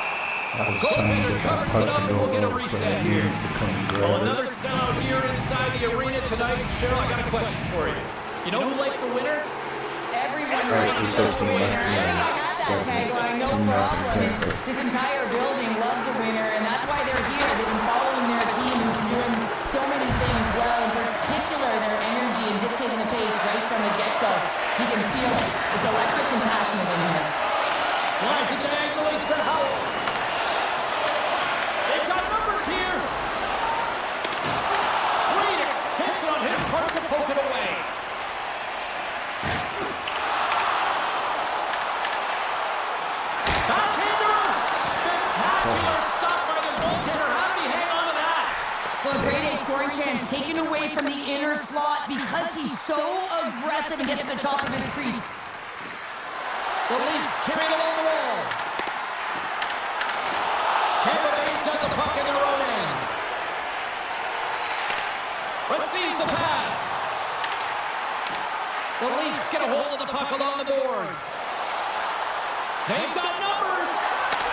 I was trying to get that puck to go over so here to come and Well, grab it. another sellout here inside the arena tonight. Cheryl, I got a question for you. You know who likes a winner? Everyone Right, likes with a 13 winner. left, Yeah, yeah. I got that Second. tagline, no 2-0 problem. Tampa. This entire building loves a winner, and that's why they're here. They've been following their team who've been doing so many things well, in particular their energy and dictating the pace right from the get-go. You can feel it. It's electric and passionate in here. Slides it diagonally to Howell. They've got numbers here. Great extension on his part to poke it away. Backhander! Spectacular stop by the goaltender. How did he hang on to that? Well, a great A scoring chance taken away from the inner slot because he's so aggressive and gets to the top of his crease. The Leafs carry it along the wall. Tampa Bay's got the puck in their own end. Receives the pass. The Leafs get a hold of the puck along the boards. They've got numbers.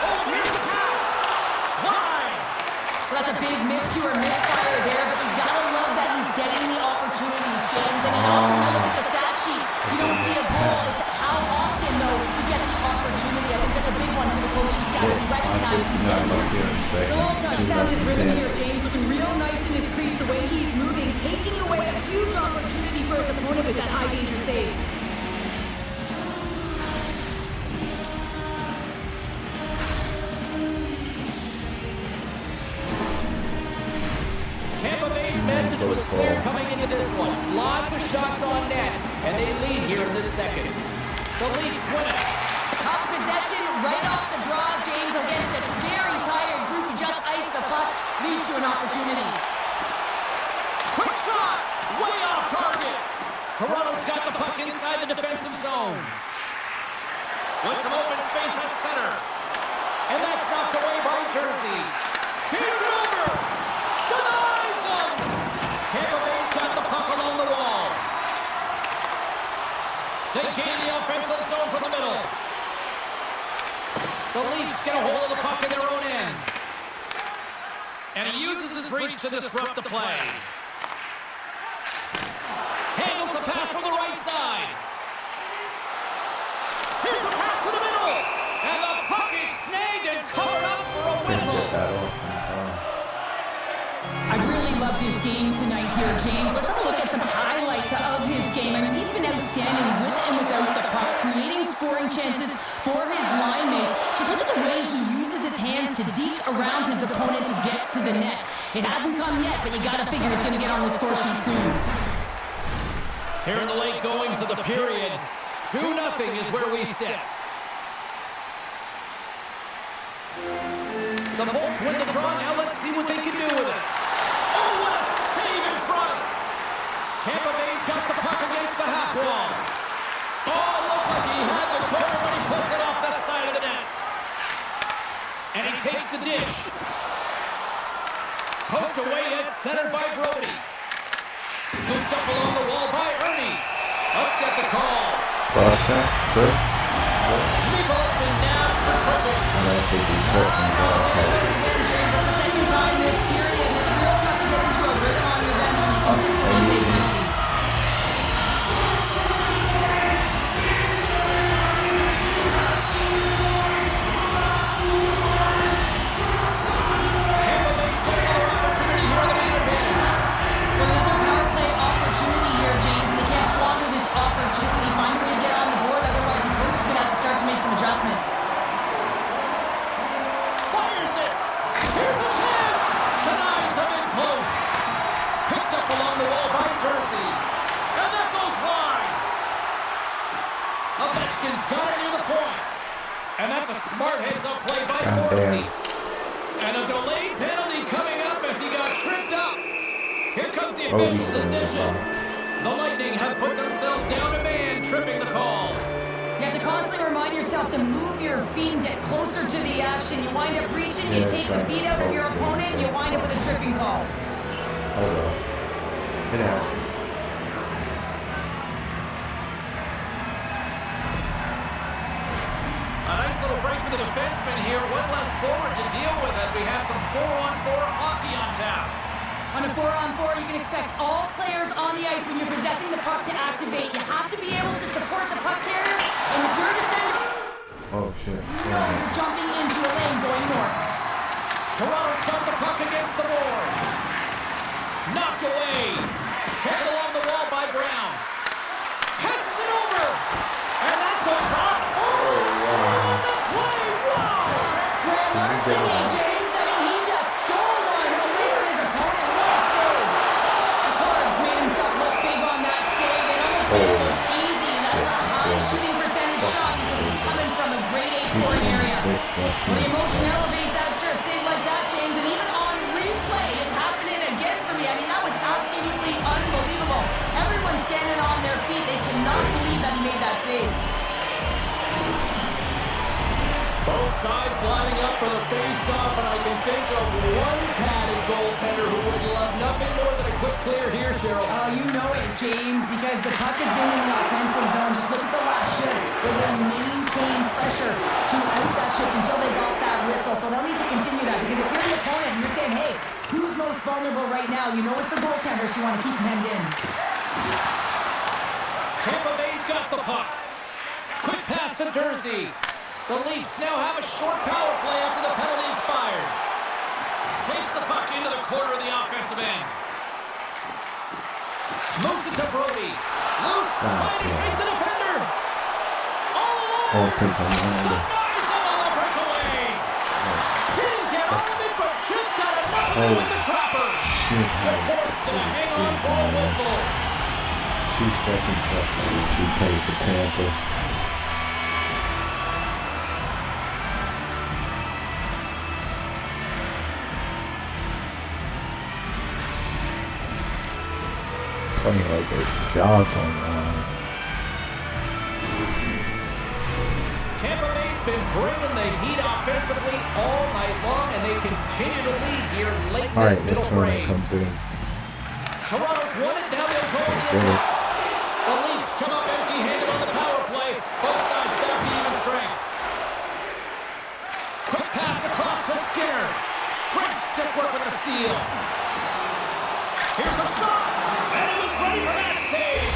Oh, here's the pass. Wide. Well, that's a big miscue or misfire there, but you gotta love that he's getting the opportunities, James. And you have to look at the stat sheet. You don't see a goal. It's how often, though, you get the opportunity. I think that's a big one for the coaching staff to recognize his depth. Goldnush found his rhythm here, James. Looking real nice in his crease, the way he's moving, taking away a huge opportunity for his opponent with that high danger save. Tampa Bay's message was clear coming into this one. Lots of shots on net, and they lead here in this second. The Leafs win it. Top possession right off the draw, James, against a very tired group who just iced the puck, leads to an opportunity. Quick shot! Way off target! Toronto's got the puck inside the defensive zone. With some open space at center. And that's knocked away by Jersey. Feeds it over! Denies him! Tampa Bay's got the puck along the wall. They gain the offensive zone from the middle. The Leafs get a hold of the puck in their own end. And he uses his reach to disrupt the play. Handles the pass from the right side. Here's a pass to the middle. And the puck is snagged and covered up for a whistle. I really loved his game tonight here, James. Let's have a look at some highlights of his game. I mean, he's been outstanding with and without the puck, creating scoring chances for his line mates. Just look at the way he uses his hands to deke around his opponent to get to the net. It hasn't come yet, but you got to figure he's going to get on the score sheet soon. Here in the late goings of the period, 2-0 is where we sit. The Bolts win the draw. Now let's see what they can do with it. Oh, what a save in front. Tampa Bay's got the puck against the half wall. Oh, looked like he had the corner when he puts it off the side of the net. And he takes the dish. Poked away at center by Brody. Scooped up along the wall by Ernie. Let's get the call. Nicholas been nabbed for tripping. That's the second time this period. It's real tough to get into a rhythm on your bench when you consistently take penalties. Tampa Bay's got another opportunity here on the main advantage. Well, there's their power play opportunity here, James. They can't squander this opportunity. Find a way to get on the board, otherwise the coach is going to have to start to make some adjustments. Fires it. Here's a chance. Denies him in close. Picked up along the wall by Jersey. And that goes wide. Ovechkin's got it near the point. And that's a smart heads-up play by Morrissey. And a delayed penalty coming up as he got tripped up. Here comes the official's decision. The Lightning have put themselves down a man, tripping the call. You have to constantly remind yourself to move your feet and get closer to the action. You wind up reaching, you take the beat out of your opponent, you wind up with a tripping call. Hold on. It happens. A nice little break for the defenseman here. One less forward to deal with as we have some 4-on-4 hockey on tap. On a 4-on-4, you can expect all players on the ice when you're possessing the puck to activate. You have to be able to support the puck carrier, and if you're a defender, Oh shit. you know you're jumping into a lane going north. Toronto's got the puck against the boards. Knocked away. Taken along the wall by Brown. Passes it over. And that goes off. Oh, the play. Wow. Oh, that's grand larceny, James. I mean, he just stole one away from his opponent. What a save. The Cards made himself look big on that save. It almost made it look easy. That's a high shooting percentage shot because he's coming from a grade A scoring area. Well, the emotion elevates after a save like that, James, and even on replay, it's happening again for me. I mean, that was absolutely unbelievable. Everyone's standing on their feet. They cannot believe that he made that save. Both sides lining up for the face-off, and I can think of one padded goaltender who would love nothing more than a quick clear here, Cheryl. Oh, you know it, James, because the puck has been in the offensive zone. Just look at the last shift where they maintained pressure throughout that shift until they got that whistle. So they'll need to continue that because if you're the opponent and you're saying, hey, who's most most vulnerable right now. You know it's the goaltenders you want to keep hemmed in. Tampa Bay's got the puck. Quick pass to Jersey. The Leafs now have a short power play after the penalty expired. Takes the puck into the corner of the offensive end. Moves it to Brody. Loose, trying to shake the defender. All alone. Denies him on the breakaway. Didn't get all of it, but just got enough of it with the trapper. The Port's going to hang on for a whistle. 2 seconds left on the 2 plays for Tampa. Playing like their jobs on Tampa Bay's been bringing the heat offensively all night long, and they continue to lead here late in this middle frame. Toronto's won it, now they'll go in the attack. The Leafs come up empty-handed on the power play. Both sides back to even strength. Quick pass across to Skinner. Great stick work with the steal. Here's a shot, and he was ready for that save.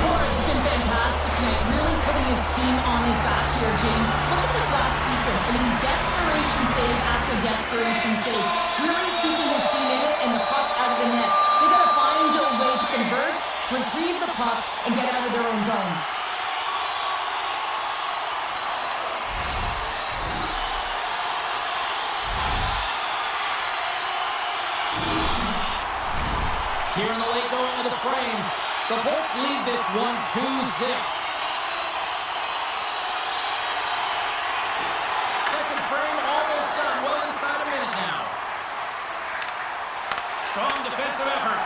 Ford's been fantastic tonight, really putting his team on his back here, James. Just look at this last sequence. I mean, desperation save after desperation save. Really keeping his team in it and the puck out of the net. They got to find a way to converge, retrieve the puck, and get out of their own zone. Here in the late going of the frame, the Bolts lead this one 2-0. Second frame almost done, well inside a minute now. Strong defensive effort.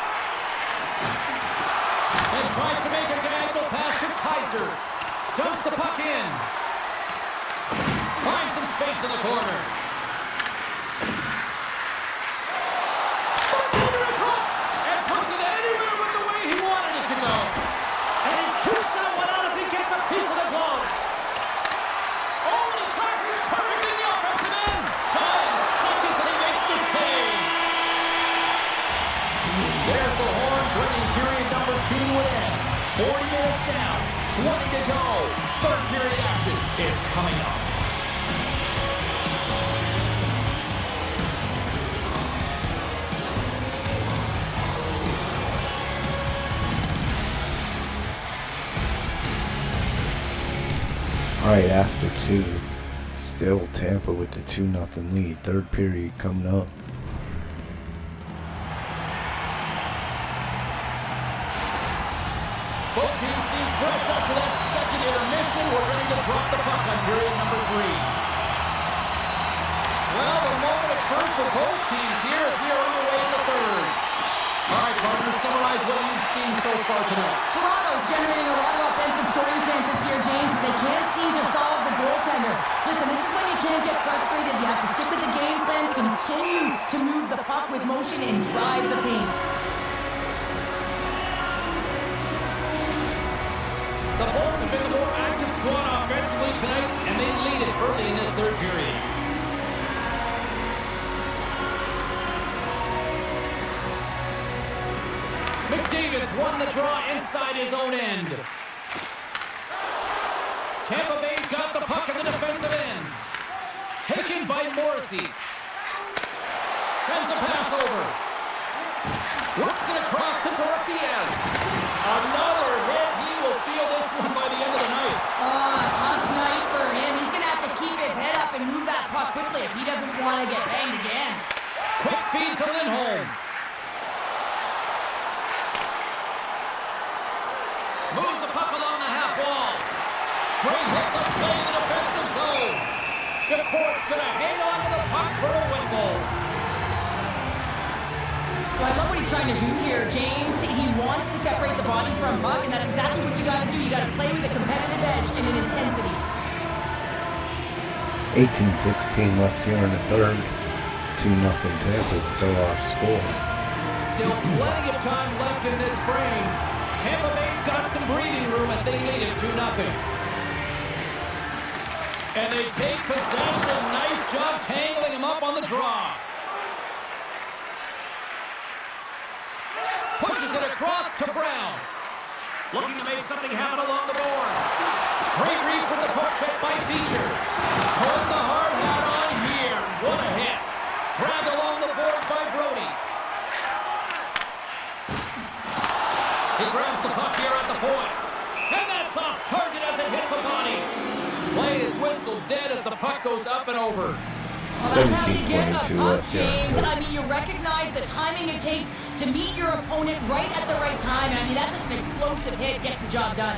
And tries to make a diagonal pass to Kaiser. Dumps the puck in. Finds some space in the corner. Piece of the glove. Oh, and he tracks it perfectly in the offensive end. 5 seconds and he makes the save. There's the horn, bringing period number 2 to an end. 40 minutes down, 20 to go. Third period action is coming up. Alright, after 2, still Tampa with the 2-0 lead. Third period coming up. Both teams seem fresh after that second intermission. We're ready to drop the puck on period number 3. Well, the moment of truth for both teams here as we are underway in the third. All right, partners, summarize what you've seen so far tonight. Toronto's generating a lot of offensive scoring chances here, James, but they can't seem to solve the goaltender. Listen, this is when you can't get frustrated. You have to stick with the game plan, continue to move the puck with motion, and drive the paint. The Bolts have been the more active squad offensively tonight, and they lead it early in this third period. McDavid's won the draw inside his own end. Tampa Bay's got the puck in the defensive end. Taken by Morrissey. Sends a pass over. Works it across to Dorofias. Another hit. He will feel this one by the end of the night. Tough night for him. He's going to have to keep his head up and move that puck quickly if he doesn't want to get banged again. Quick feed to Lindholm. Moves the puck along the half wall. Great hits up play in the defensive zone. DePort's going to hang on to the puck for a whistle. Well, I love what he's trying to do here, James. He wants to separate the body from puck, and that's exactly what you got to do. You got to play with a competitive edge and an intensity. 18-16 left here in the third. 2-0 Tampa still off score. Still plenty of time left in this frame. Tampa Bay's got some breathing room as they lead it 2-0. And they take possession. Nice job tangling him up on the draw. Pushes it across to Brown. Looking to make something happen along the boards. Great reach with the poke check by Feature. Put the hard hat on here. What a hit. Grabbed along the boards by Brody. He grabs the puck here at the point. And that's off target as it hits the body. Play is whistled dead as the puck goes up and over. Well, that's how you get a puck, James. I mean, you recognize the timing it takes to meet your opponent right at the right time. I mean, that's just an explosive hit. Gets the job done.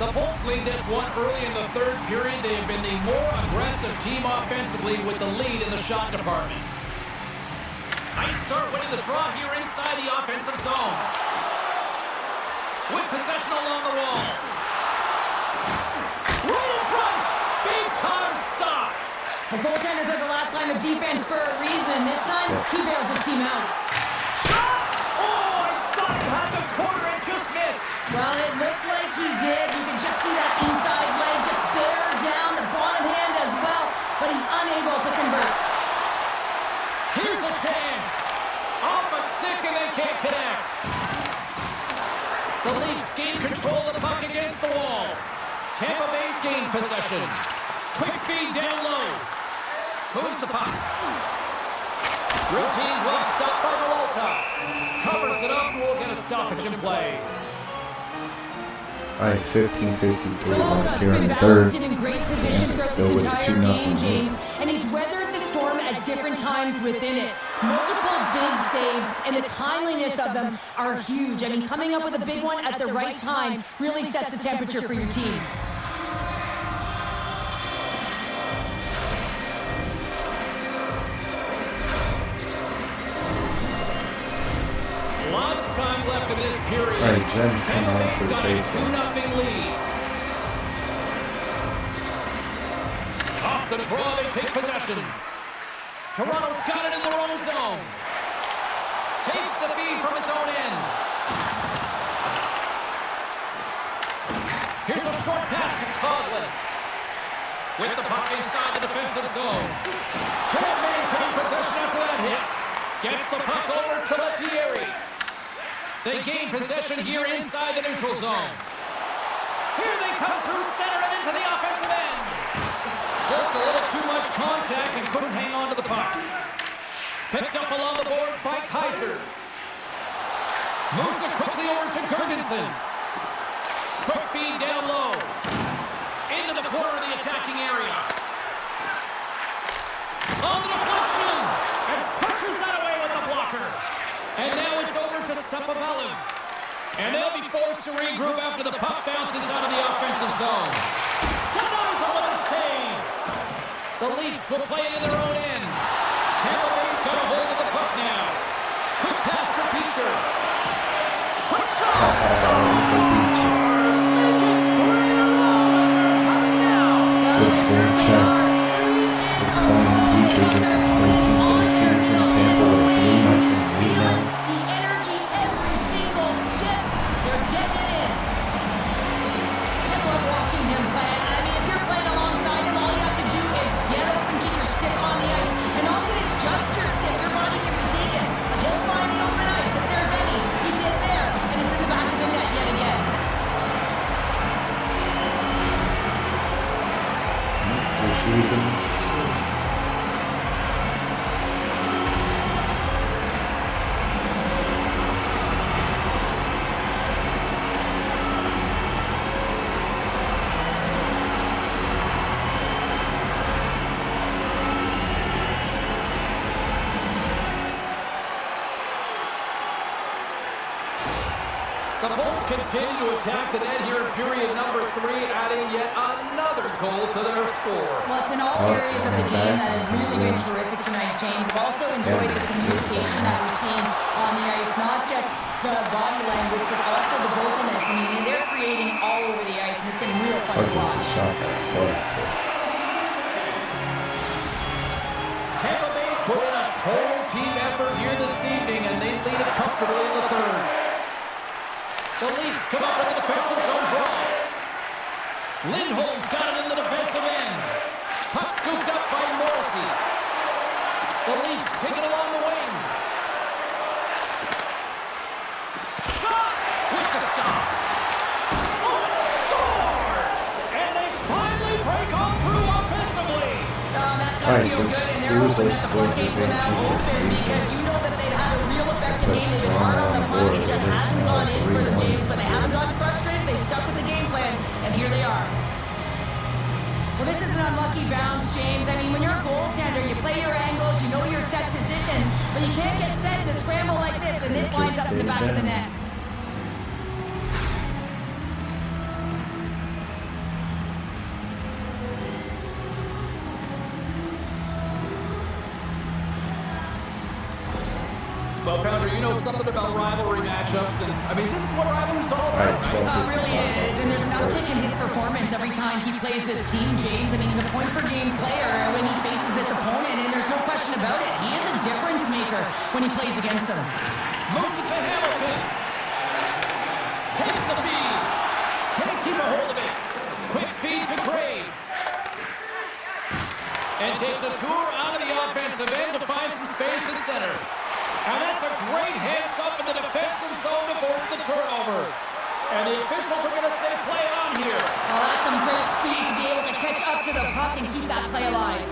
The Bolts lead this one early in the third period. They have been the more aggressive team offensively with the lead in the shot department. Nice start winning the draw here inside the offensive zone. With possession along the wall. Right in front! Big time stop! The goaltenders are the last line of defense for a reason. This time, he bails his team out. Shot! Oh, I thought he had the corner and just missed. Well, it looked like he did. You can just see that inside leg just bear down the bottom hand as well, but he's unable to convert. Here's a chance. Off a stick and they can't connect. The Leafs gain control of the puck against the wall. Tampa Bay's gained possession. Quick feed down low. Moves the puck. Routine glove stop by Malta. Covers it up and will get a stoppage in play. All right, 15:53 Malta's left here been in the third. balanced and in great position And throughout still this with a entire 2-0 game, lead. James, and he's weathered the storm at different times within it. Multiple big saves, and the timeliness of them are huge. I mean, coming up with a big one at the right time really sets the temperature for your team. Lots of time left in this period. All right, Jen, come Tampa on Bay's for the got a face. 2-0 lead. Off the draw, they take possession. Toronto's got it in their own zone. Takes the feed from his own end. Here's a short pass to Coughlin. With the puck inside the defensive zone. Can't maintain possession after that hit. Gets the puck over to Lettieri. They gain possession here inside the neutral zone. Here they come through center and into the offensive end. Just a little too much contact and couldn't hang on to the puck. Picked up along the boards by Kaiser. Moves it quickly over to Gergensons. Quick feed down low. Into the corner of the attacking area. On the deflection. And punches that away with the blocker. And now it's over to Sepavelev. And they'll be forced to regroup after the puck bounces out of the offensive zone. Denies him with a save. The Leafs will play it in their own end. Tampa Bay's got a hold of the puck now. Quick pass to Beecher. Quick shot. Scores! Make it 3-0. Coming now. Good forecheck. The corner Beecher gets his 13th of the season. Tampa with a 3-0 lead now. The energy every single shift. They're getting it in. I just love watching him play. I mean, if you're playing alongside him, all you have to do is get open, keep your stick on the ice. And often it's just your stick. Your body can be taken. But he'll find the open ice if there's any. He did there. And it's in the back of the net yet again. They're shooting. The Bolts continue to attack the net here in period number 3, adding yet another goal to their score. Well, it's been all areas of the game that have really been terrific tonight, James. I've also enjoyed the communication that we're seeing on the ice, not just the body language, but also the vocalness. I mean, they're creating all over the ice, and it's been real fun What's to it to watch. shot? Tampa Bay's put in a total team effort here this evening, and they lead it comfortably in the third. The Leafs come up with a defensive zone draw. Lindholm's got it in the defensive end. Puck scooped up by Morrissey. The Leafs take it along the wing. Shot with the stop. Oh, scores! And they finally break on through offensively. That's going to feel good in their hoping that the floodgates will now open because you know that they've had a real effective game. They've been hard on the puck. It just hasn't gone in for them, James, but they haven't gotten frustrated. They stuck with the game plan, and here they are. Well, this is an unlucky bounce, James. I mean, when you're a goaltender, you play your angles, you know your set positions, but you can't get set in a scramble like this, and it winds up in the back of the net. Well, Pounder, you know something about rivalry matchups, and I mean, this is what rivalry's all about. It really is, and there's an uptick in his performance every time he plays this team, James. I mean, he's a point-per-game player when he faces this opponent, and there's no question about it. He is a difference maker when he plays against them. Moves it to Hamilton. Takes the feed. Can't keep a hold of it. Quick feed to Graves. And takes a tour out of the offensive end to find some space at center. And that's a great heads up in the defensive zone to force the turnover. And the officials are going to say play on here. Well, that's some great speed to be able to catch up to the puck and keep that play alive.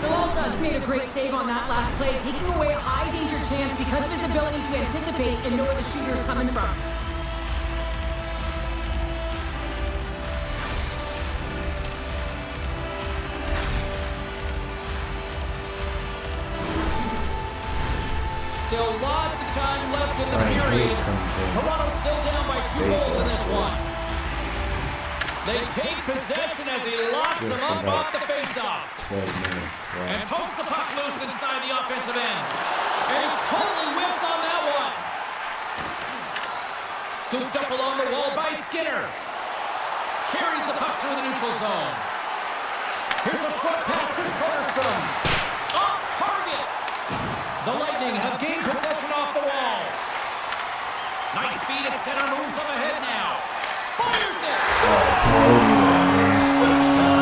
Salsa has made a great save on that last play, taking away a high danger chance because of his ability to anticipate and know where the shooter is coming from. Still lots of time left in the period. Toronto's still down by 2 goals in this one. They take possession as he locks them up off the faceoff. And pokes the puck loose inside the offensive end. And he totally whiffs on that one. Scooped up along the wall by Skinner. Carries the puck through the neutral zone. Here's a short pass to Soderstrom. Off target. The Lightning have gained possession off the wall. Nice feed at center, moves up ahead now. Fires it! Slips out!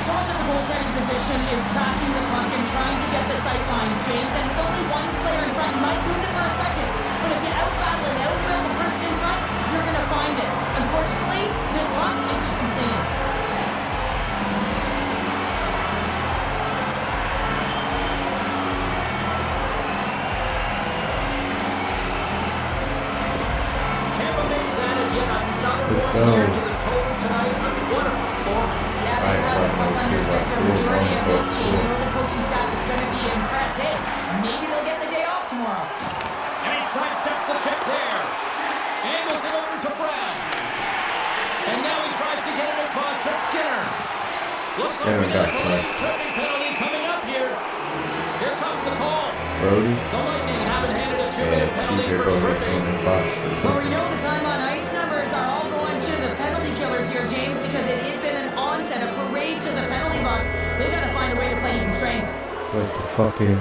So much of the goaltending position is tracking the puck and trying to get the sight lines, James. And with only one player in front, you might lose it for a second. But if you out-battle and out-will the person in front, you're going to find it. Unfortunately, this puck, it beats him clean. Tampa Bay's added yet another one here to the total tonight. What a performance. Yeah, they've had the puck under stick for a majority of this game. You know the coaching staff is going to be impressed. Hey, maybe they'll get the day off tomorrow. And he sidesteps the check there. Angles it over to Brown. And now he tries to get it across to Skinner. Looks like we got a tripping penalty coming up here. Here comes the call. Brody? The Lightning haven't handed a 2-minute penalty for tripping. But we know the time on ice numbers are all going to the penalty killers here, James, because it has been an onset, a parade to the penalty box. They've got to find a way to play even strength. Like the fucking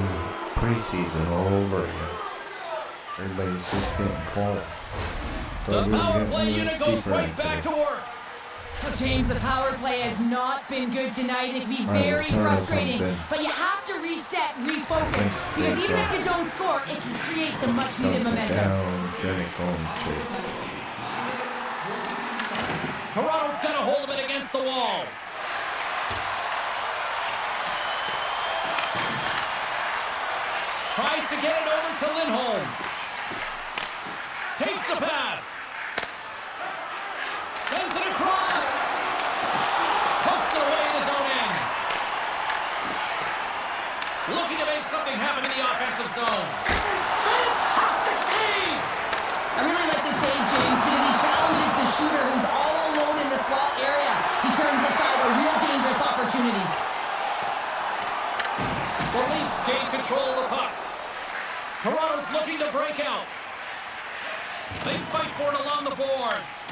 preseason all over again. Everybody's just getting calls. The power play unit goes right back to work. Well, James, the power play has not been good tonight. It can be very frustrating, but you have to reset and refocus because even if you don't score, it can create some much-needed momentum. Toronto's got a hold of it against the wall. Tries to get it over to Lindholm. Takes the pass. Sends it across. Pokes it away in his own end. Looking to make something happen in the offensive zone. Fantastic save! I really like this save, James, because he challenges the shooter who's all alone in the slot area. He turns aside a real dangerous opportunity. The Leafs gain control of the puck. Toronto's looking to break out. They fight for it along the boards.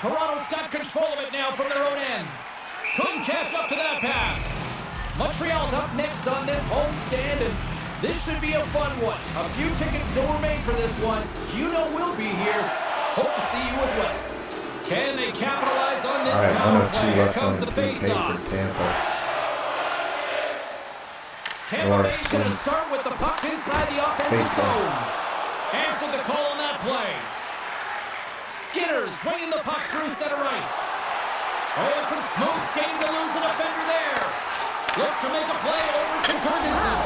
Toronto's got control of it now from their own end. Couldn't catch up to that pass. Montreal's up next on this homestand, and this should be a fun one. A few tickets still remain for this one. You know we'll be here. Hope to see you as well. Can they capitalize on this power play? Here comes the face-off. Tampa Bay's going to start with the puck inside the offensive zone. Answered the call on that play. Skinner swinging the puck through center ice. Oh, some smooth skating to lose a defender there. Looks to make a play over to Ferguson.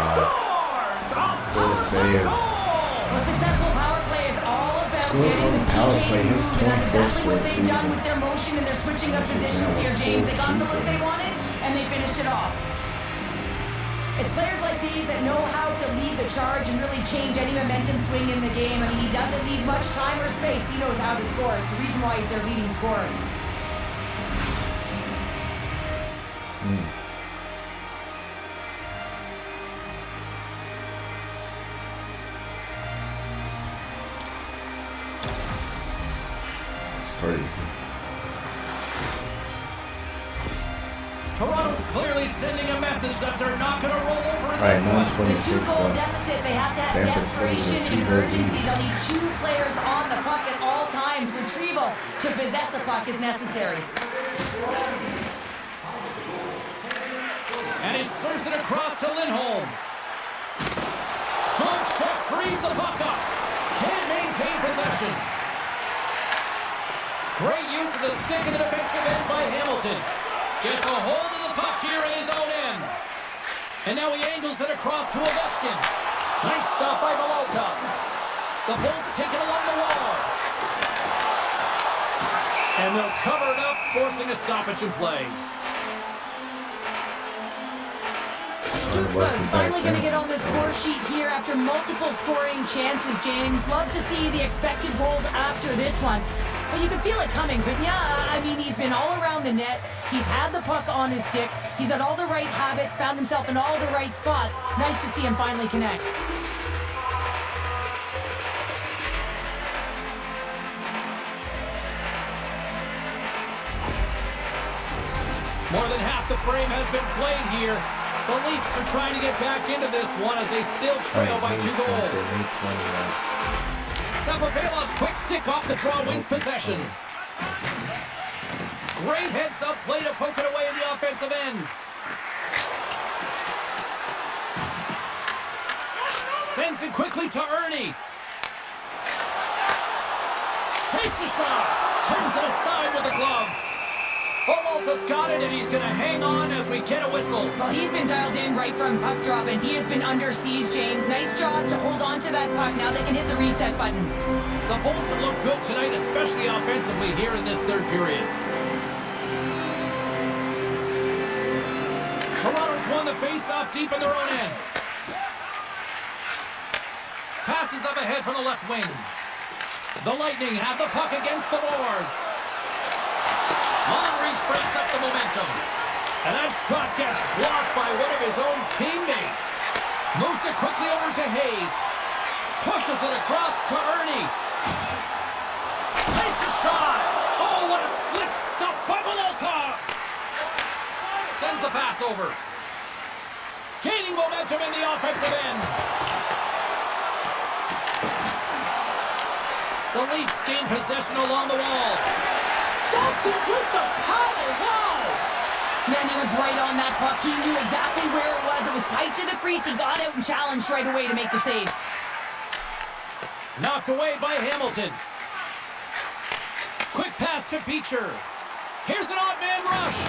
Scores! A power goal! A successful power play is all about Scoring on the power play, his and that's 21st exactly what this they've done season. with their motion and their switching up positions here, James. They got the look they wanted, and they finished it off. It's players like these that know how to lead the charge and really change any momentum swing in the game. I mean, he doesn't need much time or space. He knows how to score. It's the reason why he's their leading scorer. It's crazy. Toronto's clearly sending a message that they're not going to roll over in Right, this one. The 926 two-goal deficit, they have to have Tampa City desperation with a and two-goal urgency. lead. They'll need two players on the puck at all times. Retrieval to possess the puck is necessary. And he serves it across to Lindholm. Good check, frees the puck up. Can't maintain possession. Great use of the stick in the defensive end by Hamilton. Gets a hold of the puck here in his own end. And now he angles it across to Ovechkin. Nice stop by Malta. The Bolts take it along the wall. And they'll cover it up, forcing a stoppage in play. Stutzla's finally going to get on the score sheet here after multiple scoring chances, James. Love to see the expected goals after this one. But you could feel it coming. But yeah, I mean, he's been all around the net. He's had the puck on his stick. He's had all the right habits, found himself in all the right spots. Nice to see him finally connect. More than half the frame has been played here. The Leafs are trying to get back into this one as they still trail by 2 goals. Sapapelov's quick stick off the draw wins possession. Great heads-up play to poke it away in the offensive end. Sends it quickly to Ernie. Takes a shot. Turns it aside with a glove. Peralta's got it, and he's going to hang on as we get a whistle. Well, he's been dialed in right from puck drop, and he has been under siege, James. Nice job to hold on to that puck. Now they can hit the reset button. The Bolts have looked good tonight, especially offensively here in this third period. Toronto's won the face-off deep in their own end. Passes up ahead from the left wing. The Lightning have the puck against the boards. Long reach breaks up the momentum. And that shot gets blocked by one of his own teammates. Moves it quickly over to Hayes. Pushes it across to Ernie. Takes a shot. Oh, what a slick stop by Malta. Sends the pass over. Gaining momentum in the offensive end. The Leafs gain possession along the wall. Stopped it with the power. Wow! Man, he was right on that puck. He knew exactly where it was. It was tight to the crease. He got out and challenged right away to make the save. Knocked away by Hamilton. Quick pass to Beecher. Here's an odd man rush.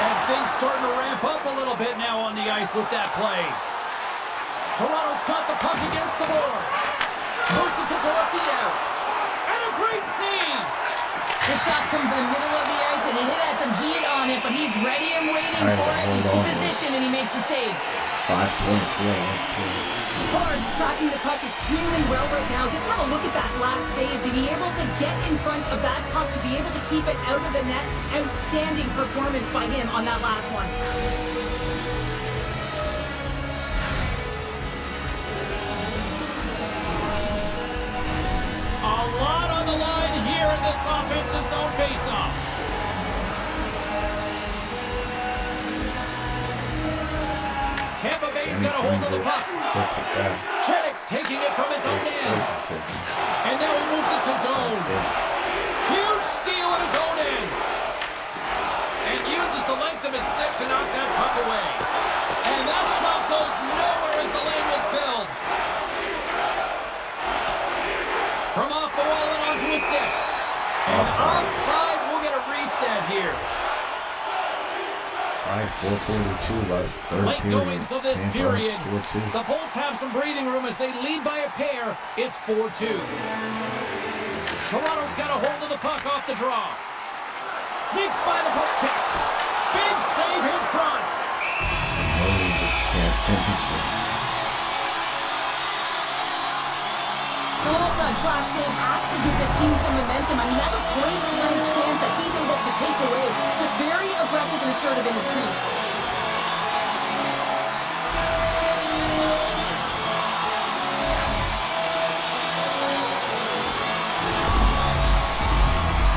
And things starting to ramp up a little bit now on the ice with that play. Toronto's got the puck against the boards. Moves it to Dorofiev. And a great save. The shot's come from the middle of the ice, and it has some heat on it, but he's ready and waiting for it. He's in position, and he makes the save. 5.4. Bard's tracking the puck extremely well right now. Just have a look at that last save. To be able to get in front of that puck, to be able to keep it out of the net, outstanding performance by him on that last one. A lot on the line here here in this offensive zone faceoff. Tampa Bay's got a hold of the puck. Chennick's taking it from his own end. And now he moves it to Doan. Huge steal at his own end. And uses the length of his stick to knock that puck away. And that shot goes nowhere as the lane was filled. From off the wall and onto his stick. And offside, we'll get a reset here. 4:42 left. Third Late period. goings of this Tampa, period. 4-2. The Bolts have some breathing room as they lead by a pair. It's 4-2. Toronto's got a hold of the puck off the draw. Sneaks by the poke check. Big save in front. Oh, he just can't finish it. That last save has to give this team some momentum. I mean, that's a point-blank chance that he's able to take away. Just very aggressive and assertive in his crease.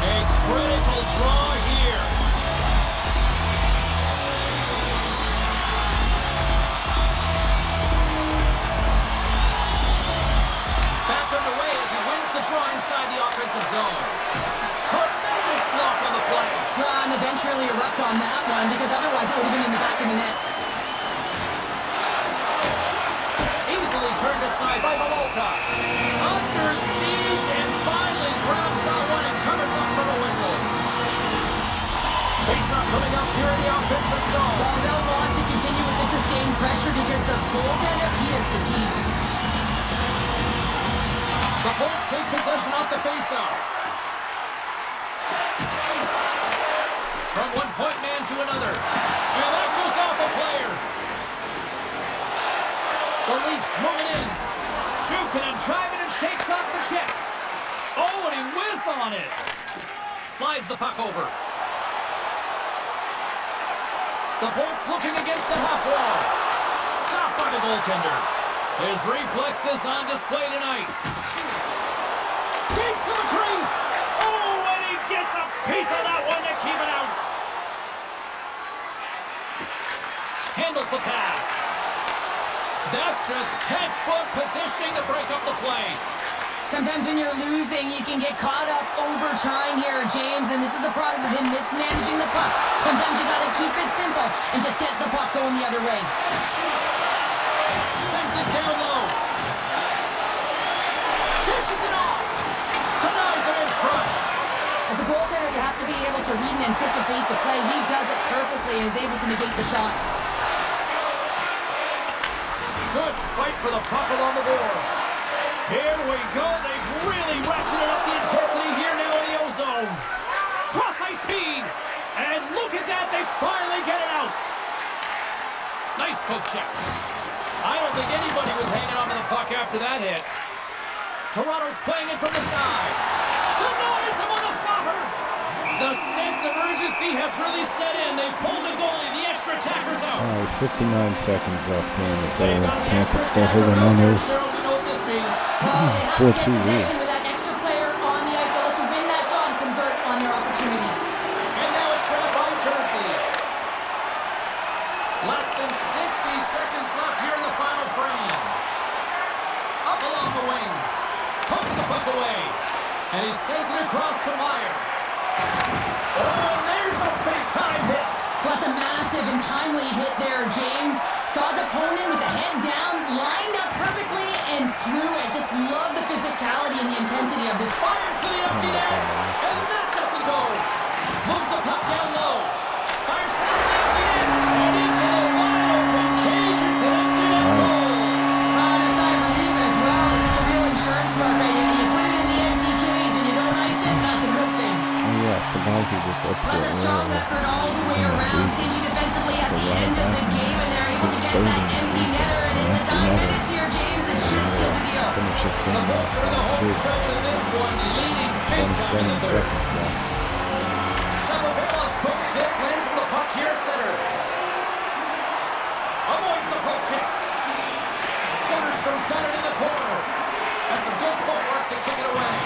A critical draw here. Back underway as he wins the draw inside the offensive zone. Tremendous block on the play. And the bench really erupts on that one because otherwise it would have been in the back of the net. Easily turned aside by Malota. Under siege and finally grabs that one and covers up for the whistle. Face-off coming up here in the offensive zone. Well, they'll want to continue with the sustained pressure because the goaltender, he is fatigued. The Bolts take possession off the face-off. From one point man to another. And that goes off a player. The Leafs move it in. Jukin and driving and shakes off the check. Oh, and he whiffs on it. Slides the puck over. The Bolts looking against the half wall. Stopped by the goaltender. His reflexes on display tonight. Skates to the crease. Oh, and he gets a piece of that one to keep it out. Handles the pass. That's just textbook positioning to break up the play. Sometimes when you're losing, you can get caught up over trying here, James, and this is a product of him mismanaging the puck. Sometimes you got to keep it simple and just get the puck going the other way. Sends it down low. Dishes it off. Denies it in front. As a goaltender, you have to be able to read and anticipate the play. He does it perfectly and is able to negate the shot. Good fight for the puck along the boards. Here we go. They've really ratcheted up the intensity here now in the O-zone. Cross-ice speed. And look at that. They finally get it out. Nice poke check. I don't think anybody was hanging on to the puck after that hit. Toronto's playing it from the side. Denies him on the slapper. The sense of urgency has really set in. They pulled the goalie. The extra attacker's out. All right, 59 seconds left here in the third. Tampa still holding on this. 4-2 lead. With that extra player on the ice, they'll look to win that draw and convert on their opportunity. And now it's grabbed by Jersey. Less than 60 seconds left here in the final frame. Up along the wing. Pumps the puck away. And he sends it across to Meyer. Oh, and there's a big-time hit. Plus a massive and timely hit there, James. Saw his opponent with the head down, lined up perfectly, and threw it. Just love the physicality and the intensity of this. Fires to the empty net. And that doesn't go. Moves the puck down low. Fires to the safety net. And into the wide open cage. It's an empty net goal. On a sigh of relief as well, as it's a real insurance mark right here. You put it in the empty cage and you don't ice it, that's a good thing. Oh yeah, I forgot he was up Plus a strong effort all the way around, stingy defensively at the end of the game, and they're able to get that empty netter, and in the dying minutes here, James, it should seal the deal. Finish this The game Bolts off are the home 2. stretch of this one, leading big time in the 27 third. seconds left. Sabavelos quick stick lands the puck here at center. Avoids the poke check. Soderstrom's got it in the corner. That's some good footwork to kick it away.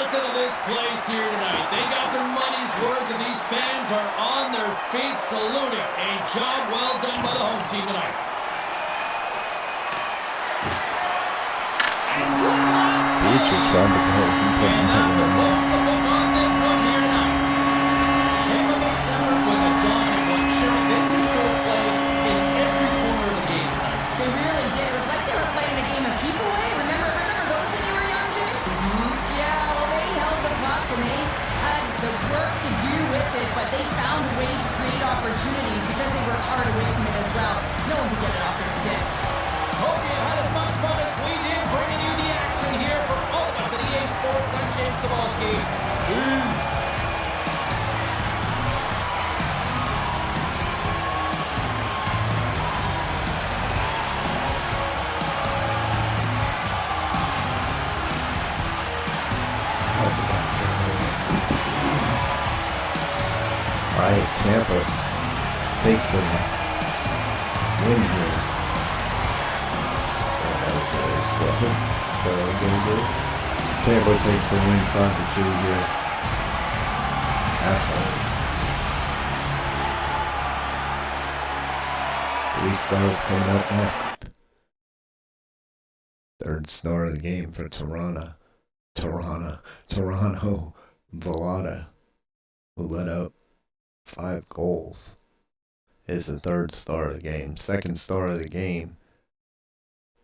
listen to this place here tonight. They got their money's worth, and these fans are on their feet saluting. A job well done by the home team tonight. Beecher trying to go. And that will close the book on this one here tonight. Tampa Bay's effort was a dominant one. Cheryl, they controlled play in every corner of the game tonight. They really did. It was like they were playing a game of keep away. Remember those when you were young, James? Yeah, well, they held the puck and they had the work to do with it, but they found a way to create opportunities because they worked hard away from it as well. No one could get it off their stick. Hope you had as much fun as we did bringing you the action here for all of us at EA Sports. I'm James Cebulski. Peace. Alright, Tampa takes the win here. That was very slow. Very good. So Tampa takes the win 5-2 here at home. 3 stars coming up next. Third star of the game for Toronto. Vallada, who led up 5 goals, is the third star of the game. Second star of the game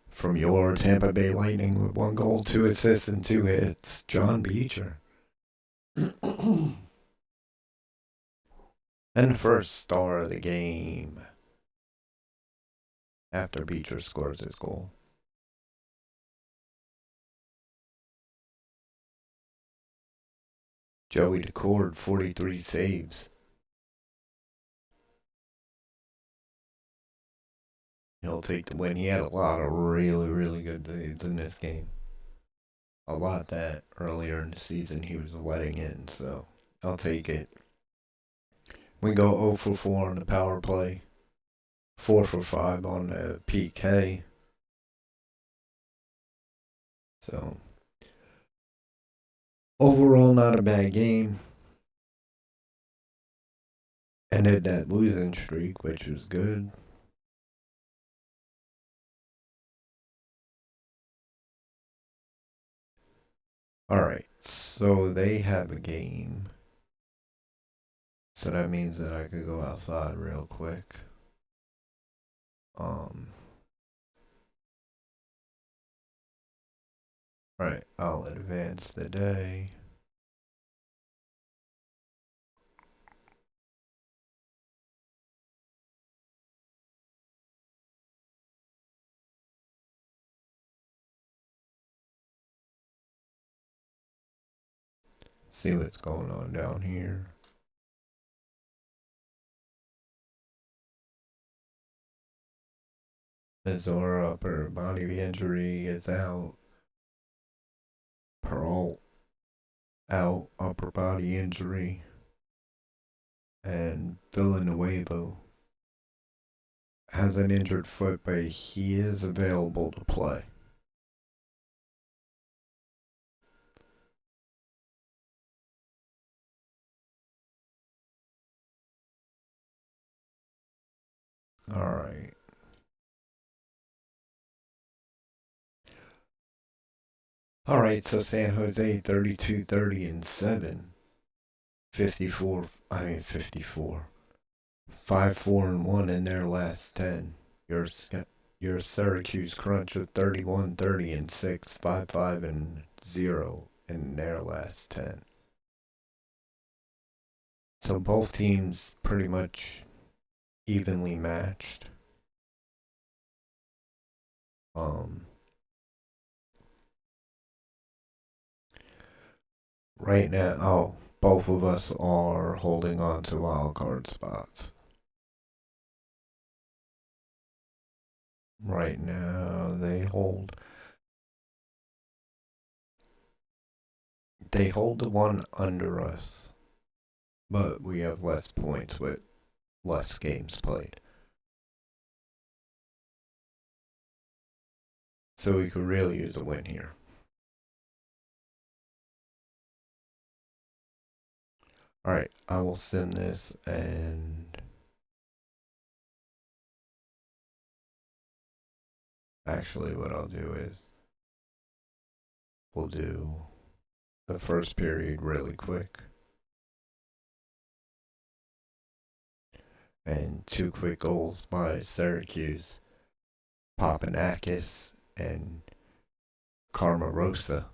from your Tampa Bay Lightning with 1 goal, 2 assists, and 2 hits, John Beecher. And the first star of the game after Beecher scores his goal. Joey Decord, 43 saves. He'll take the win. He had a lot of really good saves in this game. A lot that earlier in the season he was letting in, so I'll take it. We go 0 for 4 on the power play. 4 for 5 on the PK. So overall, not a bad game. Ended that losing streak, which was good. Alright, so they have a game. So that means that I could go outside real quick. Right, I'll advance the day. See what's going on down here. Azora upper body injury is out. Pearl out, upper body injury. And Villanueva has an injured foot, but he is available to play. Alright. Alright, so San Jose 32-30-7. 54. 5-4-1 in their last 10. Your Syracuse Crunch with 31-30-6. 5-5-0 in their last 10. So both teams pretty much evenly matched. Right now, both of us are holding on to wild card spots. Right now, they hold the one under us, but we have less points with less games played. So we could really use a win here. Alright, I will send this and actually what I'll do is we'll do the first period really quick. And 2 quick goals by Syracuse, Papanakis and Carmarosa.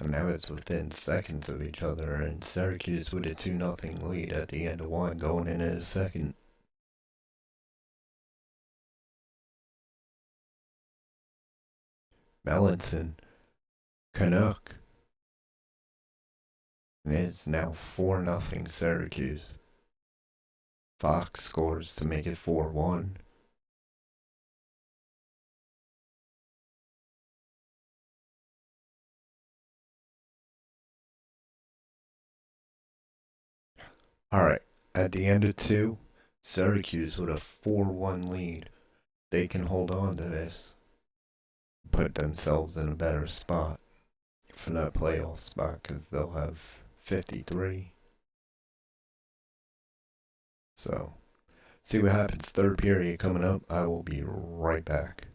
And now it's within seconds of each other, and Syracuse with a 2-0 lead at the end of one going into the second. Melanson, Canuck. And it's now 4-0 Syracuse. Fox scores to make it 4-1. Alright, at the end of 2, Syracuse with a 4-1 lead. They can hold on to this, put themselves in a better spot for that playoff spot because they'll have 53. So, see what happens. Third period coming up. I will be right back.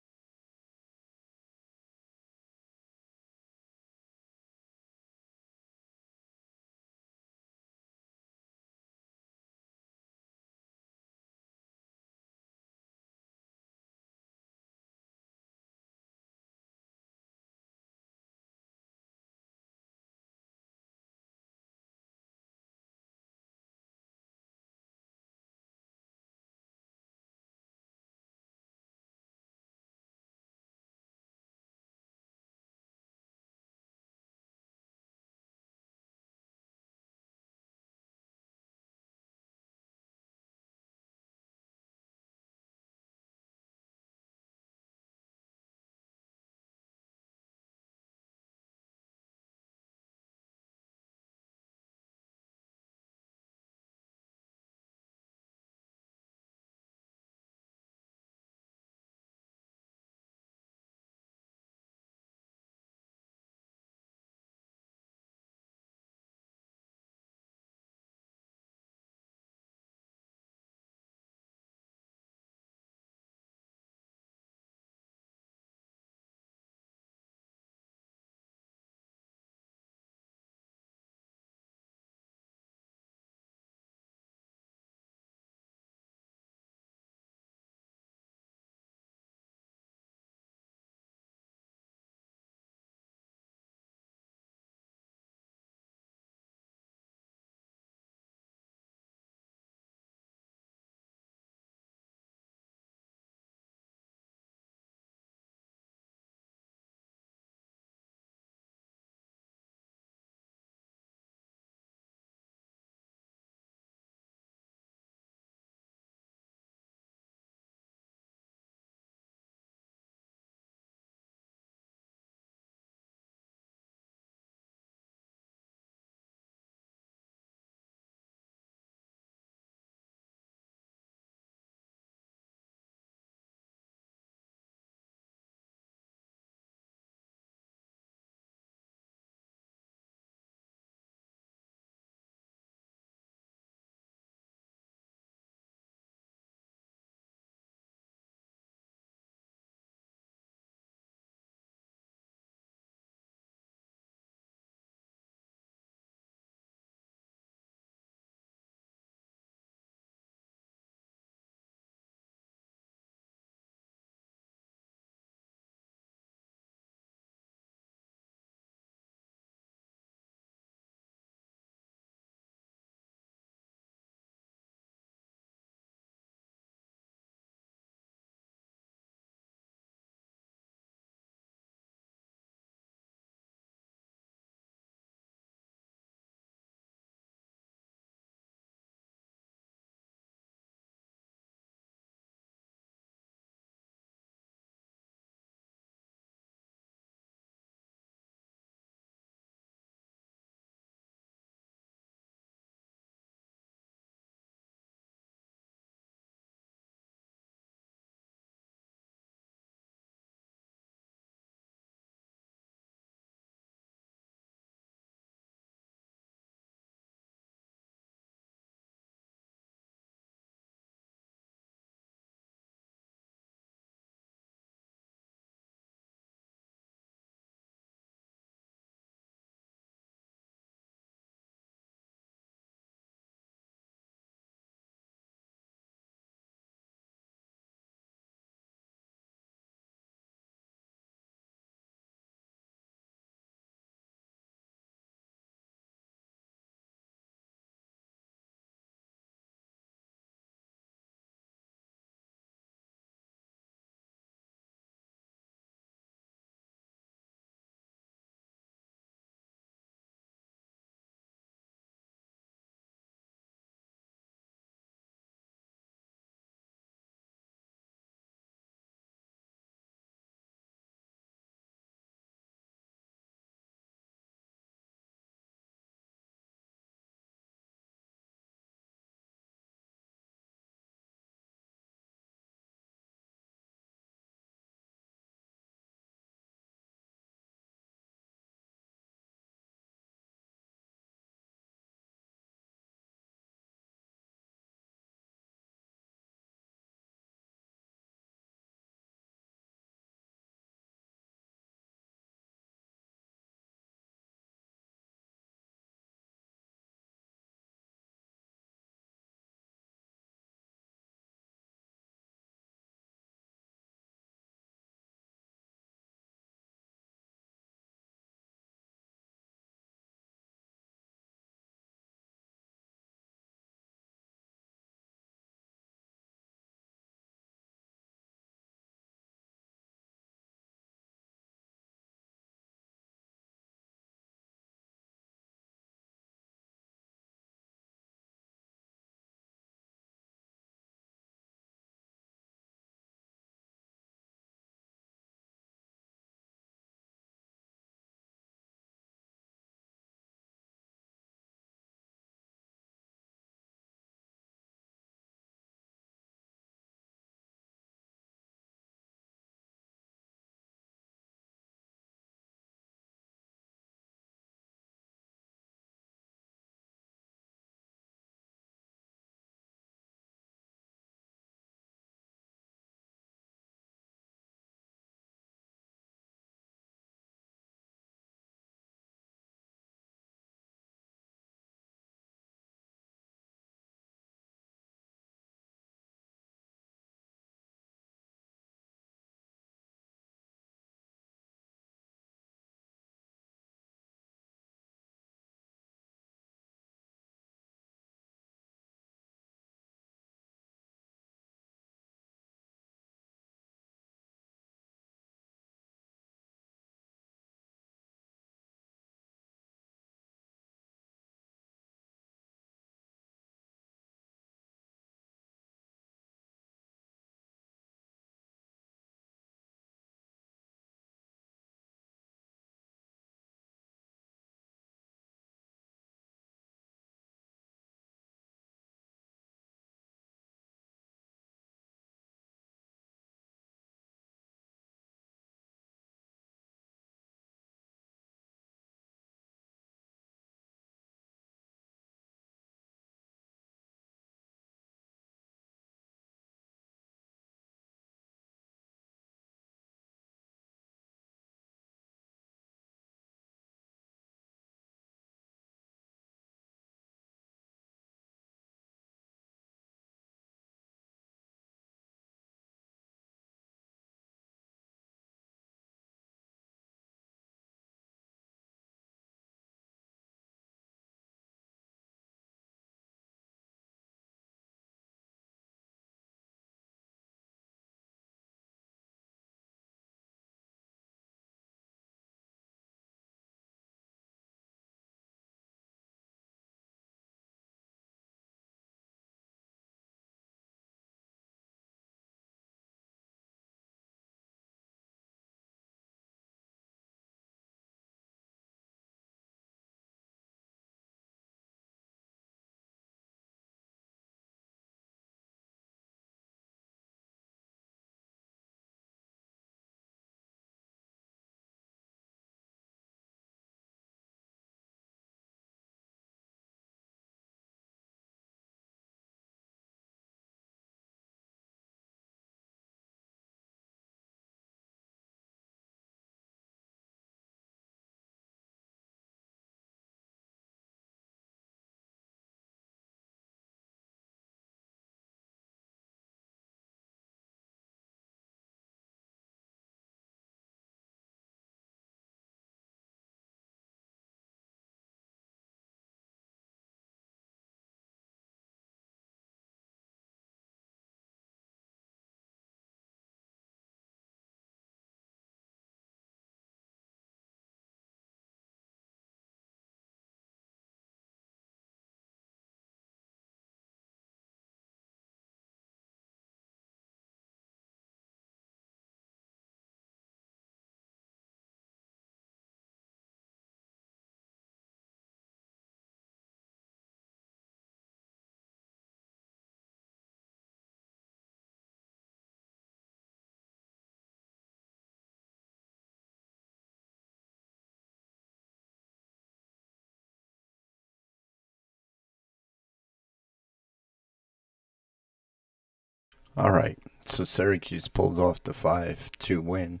Alright, so Syracuse pulled off the 5-2 win.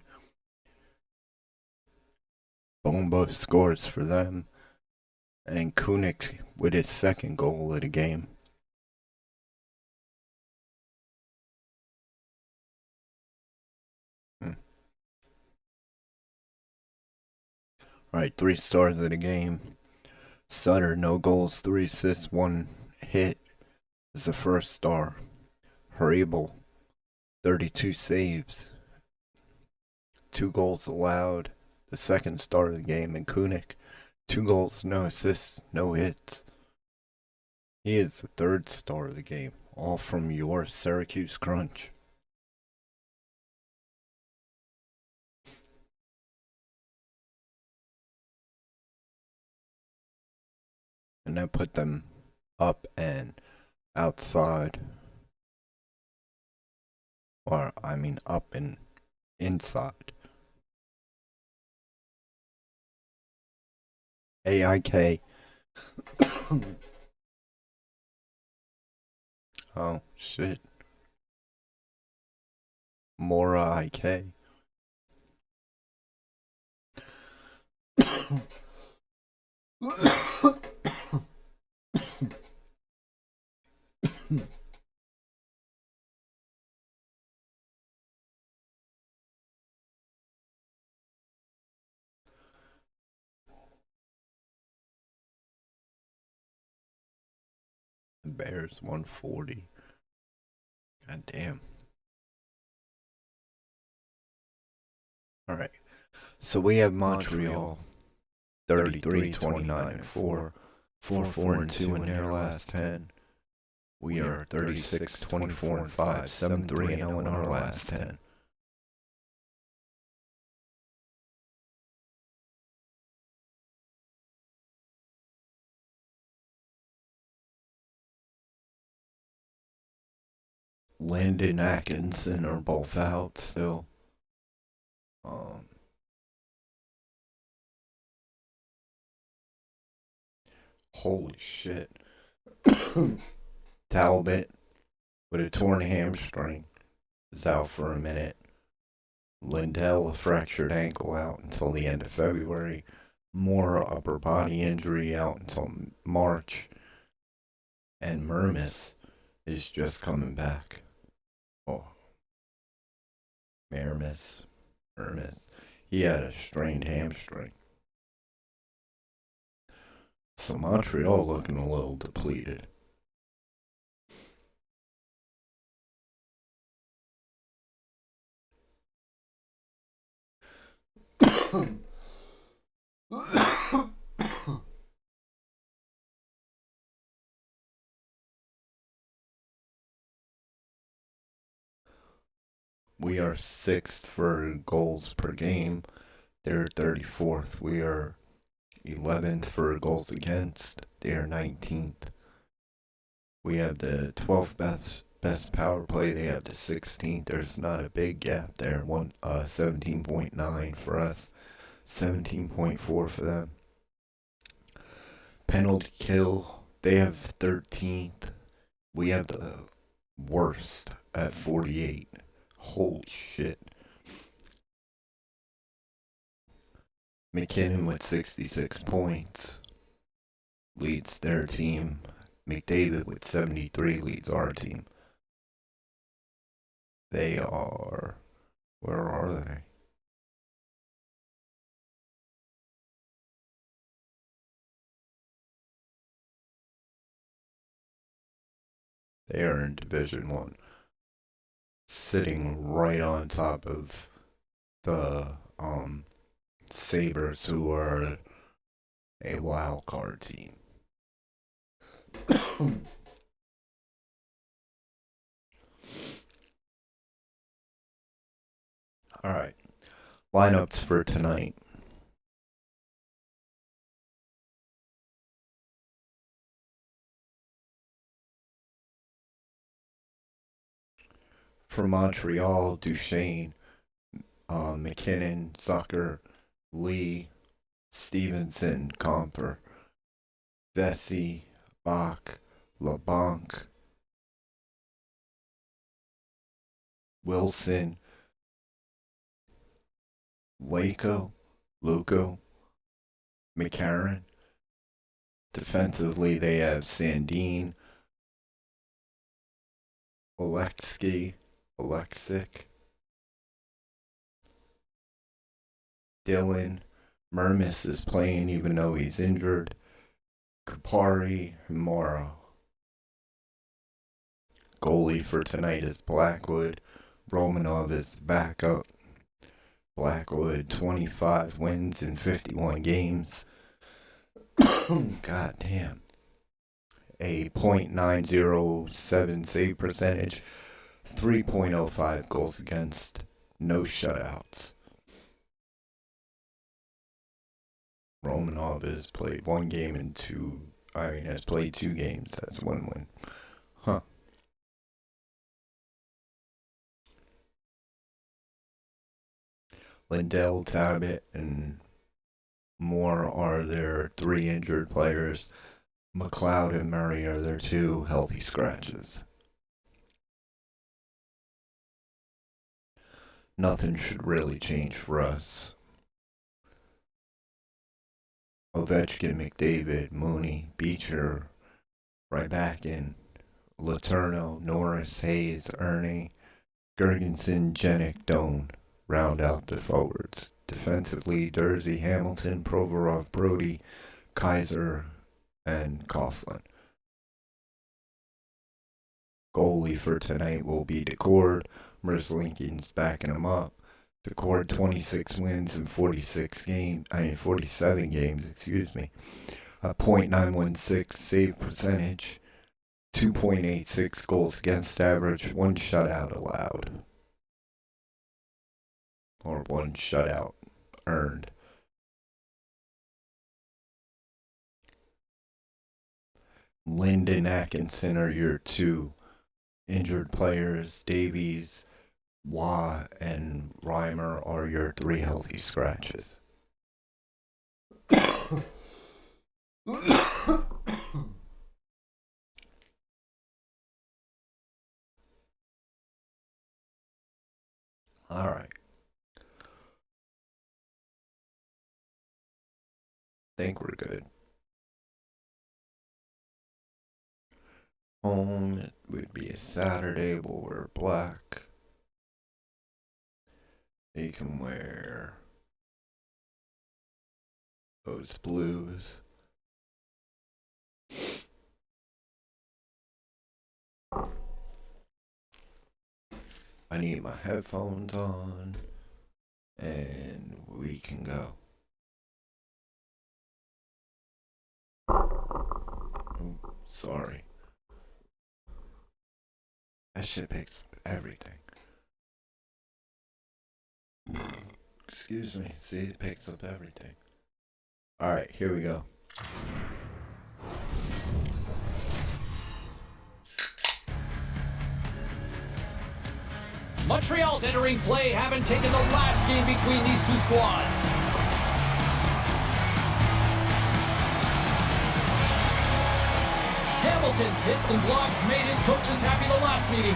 Bomba scores for them. And Kunik with his second goal of the game. Alright, 3 stars of the game. Sutter, no goals, 3 assists, 1 hit is the first star. Hurrible, 32 saves, 2 goals allowed, the second star of the game. And Kunik, 2 goals, no assists, no hits. He is the third star of the game, all from your Syracuse Crunch. And that put them up and outside. Or, I mean, up and inside. AIK. Oh, shit. Mora IK. Bears 140. God damn. Alright. So we have Montreal 33-29-4. 4-4-2 in their last 10. We are 36-24-5. 7-3-0 in our last 10. Landon Atkinson are both out still. Holy shit. Talbot with a torn hamstring is out for a minute. Lindell, a fractured ankle, out until the end of February. More upper body injury out until March. And Mermis is just coming back. Oh. Mermis. He had a strained hamstring. So Montreal looking a little depleted. We are 6th for goals per game. They're 34th. We are 11th for goals against. They are 19th. We have the 12th best power play. They have the 16th. There's not a big gap there. 17.9 for us, 17.4 for them. Penalty kill, they have 13th. We have the worst at 48. Holy shit. McKinnon with 66 points leads their team. McDavid with 73 leads our team. They are... Where are they? They are in Division 1. Sitting right on top of the Sabres, who are a wild card team. Alright. Lineups for tonight. For Montreal, Duchesne, McKinnon, Zucker, Lee, Stevenson, Comper, Vesey, Bach, LeBlanc, Wilson, Luco, McCarron. Defensively, they have Sandin, Alexic, Dylan. Mermis is playing even though he's injured. Kupari, Morrow. Goalie for tonight is Blackwood. Romanov is backup. Blackwood, 25 wins in 51 games. God damn. A .907 save percentage. 3.05 goals against. No shutouts. Romanov has played has played 2 games. That's 1 win. Huh. Lindell, Talbot, and Moore are their 3 injured players. McLeod and Murray are their 2 healthy scratches. Nothing should really change for us. Ovechkin, McDavid, Mooney, Beecher, right back in. Letourneau, Norris, Hayes, Ernie, Gergensen, Jenik, Doan round out the forwards. Defensively, Dursey, Hamilton, Provorov, Brody, Kaiser, and Coughlin. Goalie for tonight will be Decord. Merzlikins backing him up. Decord 26 wins in 47 games, a .916 save percentage, 2.86 goals against average, 1 shutout allowed. Or 1 shutout earned. Lyndon Atkinson are your 2 injured players. Davies, Waugh, and Reimer are your 3 healthy scratches. All right. Think we're good. Home, it would be a Saturday. We'll wear black. They can wear those blues. I need my headphones on, and we can go. Oh, sorry. That shit picks up everything. Excuse me. See, it picks up everything. Alright, here we go. Montreal's entering play, having taken the last game between these 2 squads. Hamilton's hits and blocks made his coaches happy the last meeting.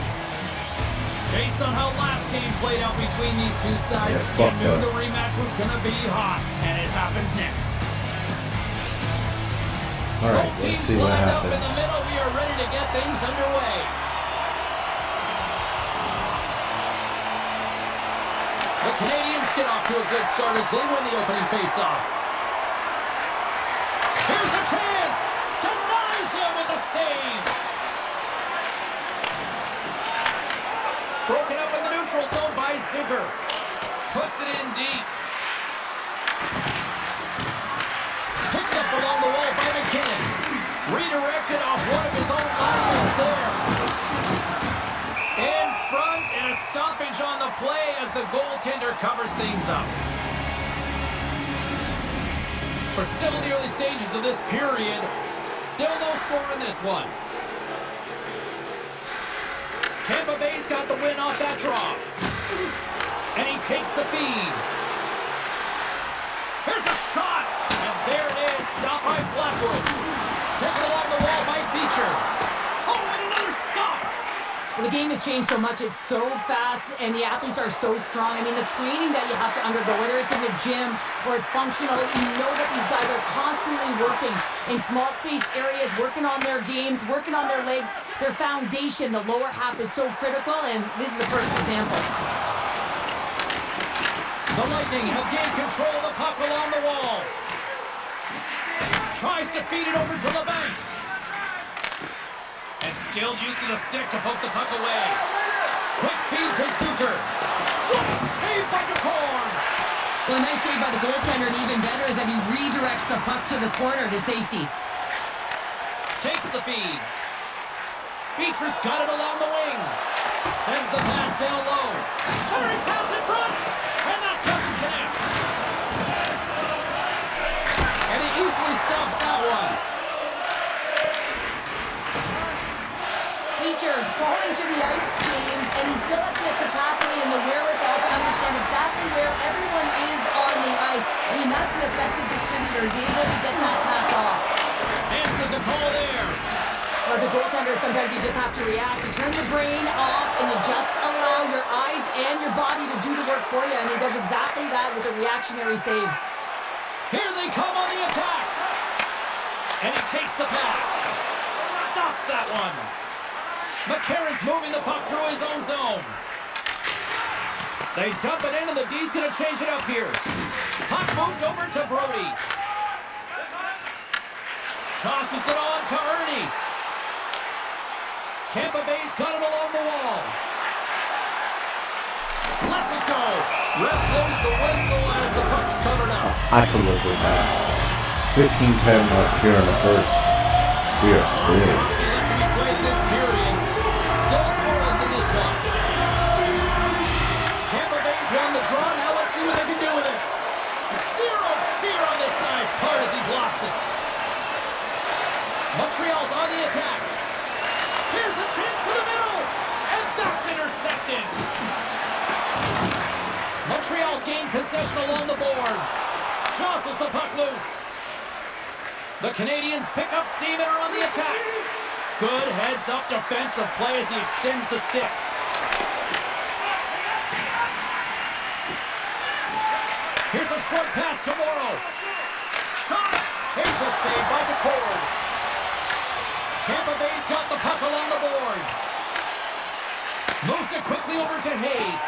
Based on how last game played out between these 2 sides, you knew the rematch was going to be hot, and it happens next. All right, let's see what happens. Up in the middle, we are ready to get things underway. The Canadians get off to a good start as they win the opening faceoff. Here's a chance! Denies him with a save! Broken up in the neutral zone by Zucker. Puts it in deep. Picked up along the wall by McKinnon. Redirected off one of his own linemen there. In front, and a stoppage on the play as the goaltender covers things up. We're still in the early stages of this period. Still no score in this one. Tampa Bay's got the win off that draw. And he takes the feed. Here's a shot. And there it is. Stop by Blackwood. Taken along the wall by Beecher. Oh, and another stop. Well, the game has changed so much. It's so fast, and the athletes are so strong. I mean, the training that you have to undergo, whether it's in the gym or it's functional, you know that these guys are constantly working in small space areas, working on their games, working on their legs. Their foundation, the lower half, is so critical, and this is a perfect example. The Lightning have gained control of the puck along the wall. Tries to feed it over to the bank. And skilled use of the stick to poke the puck away. Quick feed to Suter. What a save by McCorn! Well, a nice save by the goaltender, and even better is that he redirects the puck to the corner to safety. Takes the feed. Beatrice got it along the wing. Sends the pass down low. Centering pass in front. And that doesn't connect. And he easily stops that one. Beecher's falling to the ice, James, and he still has the capacity and the wherewithal to understand exactly where everyone is on the ice. I mean, that's an effective distributor, being able to get that pass off. Answered the call there. As a goaltender, sometimes you just have to react. You turn your brain off, and you just allow your eyes and your body to do the work for you, and he does exactly that with a reactionary save. Here they come on the attack. And he takes the pass. Stops that one. McCarron's moving the puck through his own zone. They dump it in, and the D's going to change it up here. Puck moved over to Brody. Tosses it on to Ernie. Tampa Bay's got it along the wall. Let's it go. Ref blows the whistle as the puck's covered up. I can live with that. 15-10 left here in the first. We are screwed. Left to be played in this period. Still scoreless in this one. Tampa Bay's won the draw. Now let's see what they can do with it. Zero fear on this guy's part as he blocks it. Montreal's on the attack. Here's a chance to the middle. And that's intercepted. Montreal's gained possession along the boards. Jostles the puck loose. The Canadians pick up steam and are on the attack. Good heads-up defensive play as he extends the stick. Here's a short pass to Morrow. Shot! Here's a save by McCord. Tampa Bay's got the puck along the boards. Moves it quickly over to Hayes.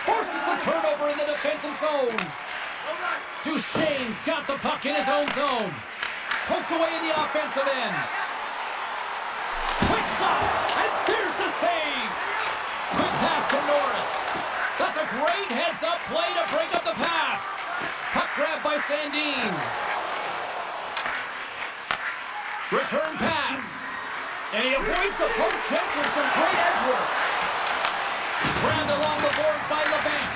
Forces the turnover in the defensive zone. Duchesne's got the puck in his own zone. Poked away in the offensive end. Quick shot, and there's the save. Quick pass to Norris. That's a great heads-up play to break up the pass. Puck grab by Sandin. Return pass. And he avoids the poke check with some great edge work. Grabbed along the boards by LeBanc.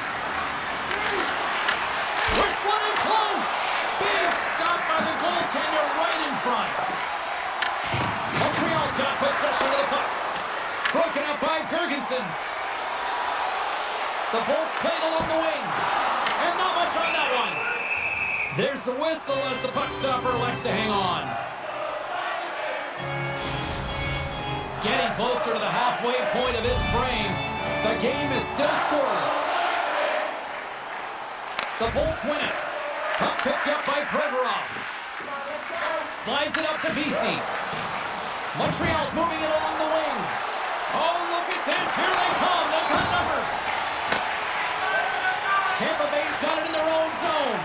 Whistling in close. Big stop by the goaltender right in front. Montreal's got possession of the puck. Broken up by Gergensons. The Bolts played along the wing. And not much on that one. There's the whistle as the puck stopper elects to hang on. Getting closer to the halfway point of this frame. The game is still scoreless. The Bolts win it. Puck picked up by Provorov. Slides it up to Vesey. Montreal's moving it along the wing. Oh, look at this. Here they come. They've got numbers. Tampa Bay's got it in their own zone.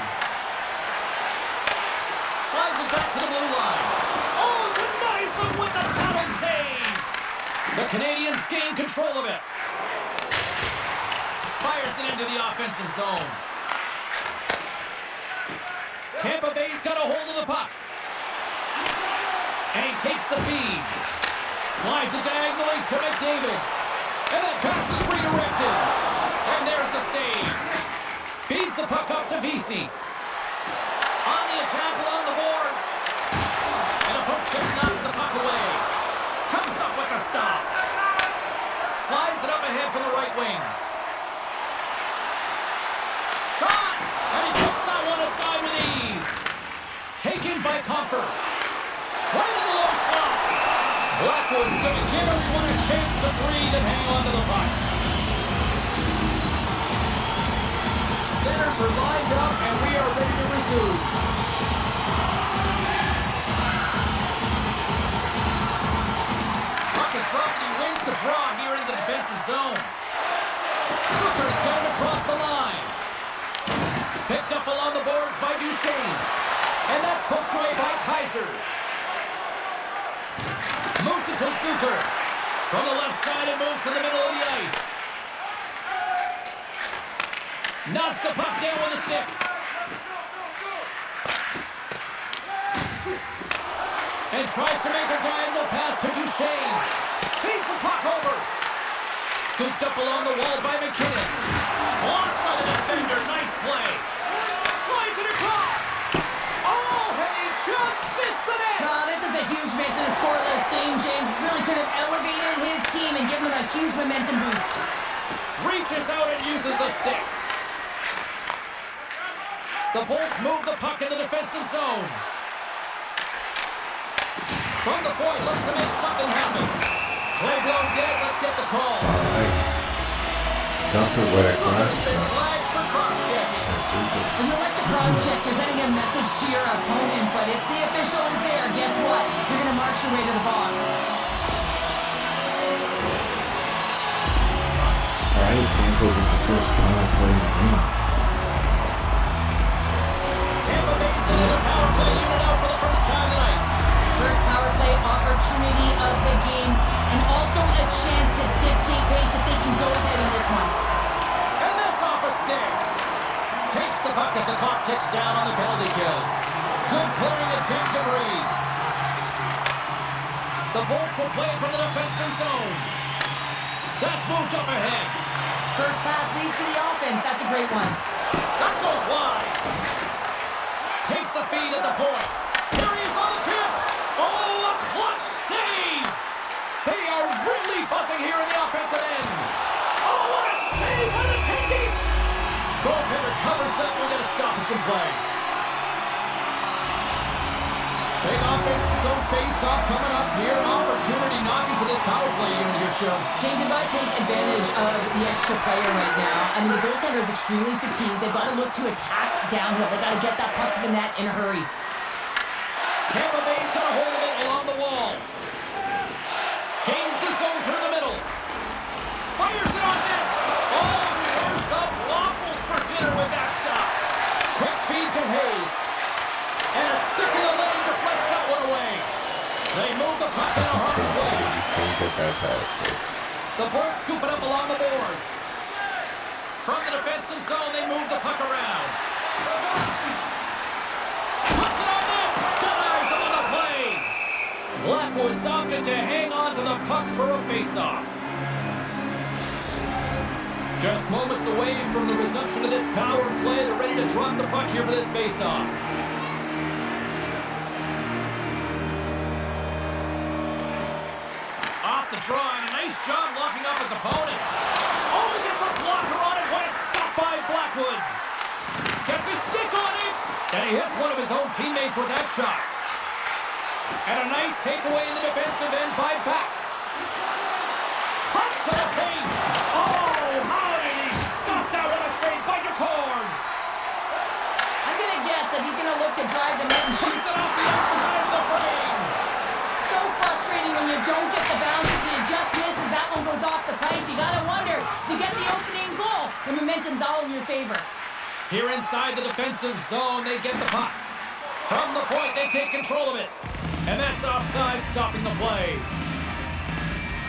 Slides it back to the blue line. Oh, denies them with the paddle save. The Canadians gain control of it. Fires it into the offensive zone. Tampa Bay's got a hold of the puck. And he takes the feed. Slides it diagonally to McDavid. And that pass is redirected. And there's the save. Feeds the puck up to Vesey. On the attack along the boards. And a poke check knocks the puck away. Comes up with a stop. Slides it up ahead from the right wing. Shot! And he puts that one aside with ease. Taken by Comfort. Right in the low slot. Blackwood's going to give everyone a chance to breathe and hang on to the puck. Centers are lined up, and we are ready to resume. Puck is dropped, and he wins the draw here in the defensive zone. Zucker's got it across the line. Picked up along the boards by Duchesne. And that's poked away by Kaiser. Moves it to Zucker. From the left side, it moves to the middle of the ice. Knocks the puck down with a stick. And tries to make a diagonal pass to Duchesne. Feeds the puck over. Scooped up along the wall by McKinnon. Blocked by the defender. Nice play. Slides it across. Oh, and he just missed the net. Oh, this is a huge miss in a scoreless game, James. This really could have elevated his team and given them a huge momentum boost. Reaches out and uses the stick. The Bolts move the puck in the defensive zone. From the point, looks to make something happen. Play blown dead, let's get the call. Something with a Zucker's been flagged for cross-checking. When you elect to cross-check, you're sending a message to your opponent, but if the official is there, guess what? You're going to march your way to the box. Alright, Tampa with the first power play of the game. Tampa Bay sending a power play unit out for the first time tonight. First power play opportunity of the game, and also a chance to dictate pace if they can go ahead in this one. And that's off a stick. Takes the puck as the clock ticks down on the penalty kill. Good clearing attempt to breathe. The Bolts will play it from the defensive zone. That's moved up ahead. First pass leads to the offense. That's a great one. That goes wide. Takes the feed at the point. Here he is on the tip. Oh, a clutch save. They are really buzzing here in the offensive end. Oh, what a save by the technique. Goaltender covers up. We got a stoppage in play. Big offensive zone face-off coming up here. Opportunity knocking for this power play unit here, Show. James, they've got to take advantage of the extra player right now. I mean, the goaltender is extremely fatigued. They've got to look to attack downhill. They've got to get that puck to the net in a hurry. Tampa Bay's got a hold of it along the wall. Gains the zone through the middle. Fires it on net. Oh, serves up waffles for dinner with that stop. Quick feed to Hayes. And a stick in the lane deflects that one away. They move the puck in a harm's way. The Bolts scoop it up along the boards. From the defensive zone, they move the puck around. Puts it on net. Denies him on the play. Blackwood's opted to hang on to the puck for a face-off. Just moments away from the resumption of this power play. They're ready to drop the puck here for this face-off. Off the draw, and a nice job locking up his opponent. Oh, he gets a blocker on it. What a stop by Blackwood. Gets his stick on it. And he hits one of his own teammates with that shot. And a nice takeaway in the defensive end by Back. Cuts to the paint. Oh, how did he stop that? What a save by Decorn. I'm going to guess that he's going to look to drive the net and shoot. Puts it off the outside of the frame. So frustrating when you don't get the bounces and it just misses. That one goes off the pipe. You got to wonder, you get the opening goal, the momentum's all in your favor. Here inside the defensive zone, they get the puck. From the point, they take control of it. And that's offside, stopping the play.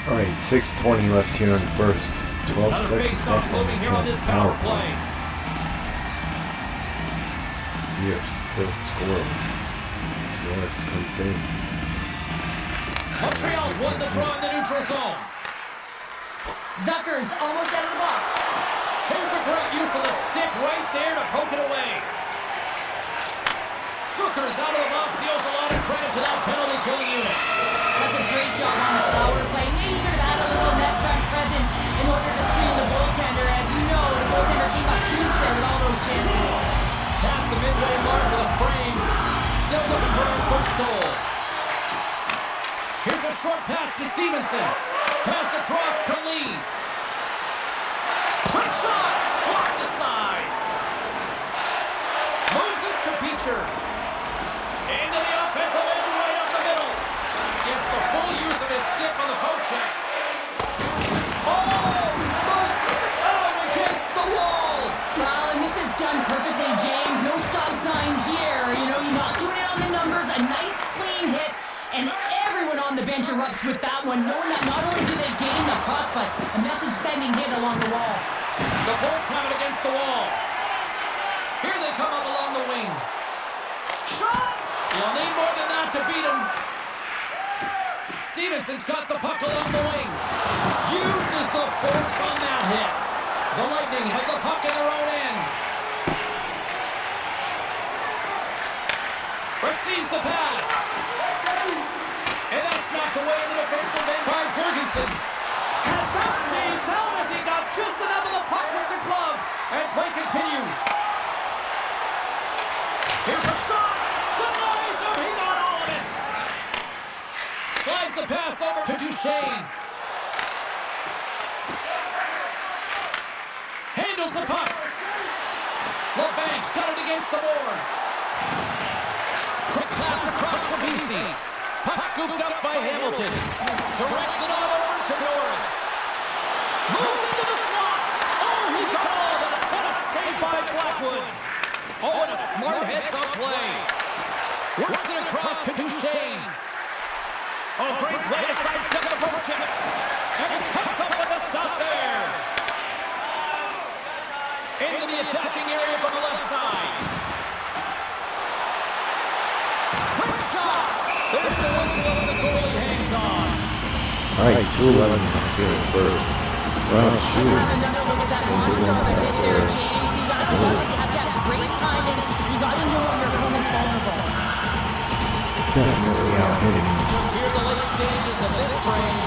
All right, 6:20 left here in the first. 12 Another seconds face-off left on moving the here on this power play. We are still scoreless. Scoreless comes in. Montreal's won the draw in the neutral zone. Zucker's almost out of the box. Here's a great use of the stick right there to poke it away. Zucker's out of the box. He owes a lot of credit to that penalty-killing unit. That's a great job on the power play. Maybe you could have had a little net front presence in order to screen the goaltender. As you know, the goaltender came up huge there with all those chances. Past the midway mark of the frame. Still looking for our first goal. Here's a short pass Stevenson. Pass across to Lee. Quick shot. Blocked aside. Moves it to Beecher. Into the offensive end, right up the middle. Gets the full use of his stick on the poke check. Oh, look! Oh, against the wall! Well, and this is done perfectly, James. No stop sign here. You know, you're not doing it on the numbers. A nice, clean hit. And everyone on the bench erupts with that one, knowing that not only do they gain the puck, but a message-sending hit along the wall. The Bolts have it against the wall. Here they come up along the wing. Shot! You'll need more than that to beat him. Stevenson's got the puck along the wing. Uses the force on that hit. The Lightning have the puck in their own end. Receives the pass. And that's knocked away in the defensive end by Jurgensen's. And that stays held as he got just enough of the puck with the glove. And play continues. Here's a shot. Denies him. He got all of it. Slides the pass over to Duchesne. Handles the puck. LeBank's got it against the boards. Quick pass across to BC. Puck scooped up by Hamilton. Directs it on over to Norris. Moves into the slot. Oh, he got all of it. What a save by Blackwood. Oh, what a smart heads-up play. Works it across to Duchesne. Oh, great play to sidestep the poke check. And he cuts up with the stop there. Into the attacking area from the left side. Quick shot. There's the whistle as the goalie hangs on. All right, 2-11 here in first. Well, shoot. Another look at that monster on the hit there, James. You gotta love it. You have to have great timing. You gotta know when your opponent's vulnerable. Definitely out hitting. Just here the late stages of this frame.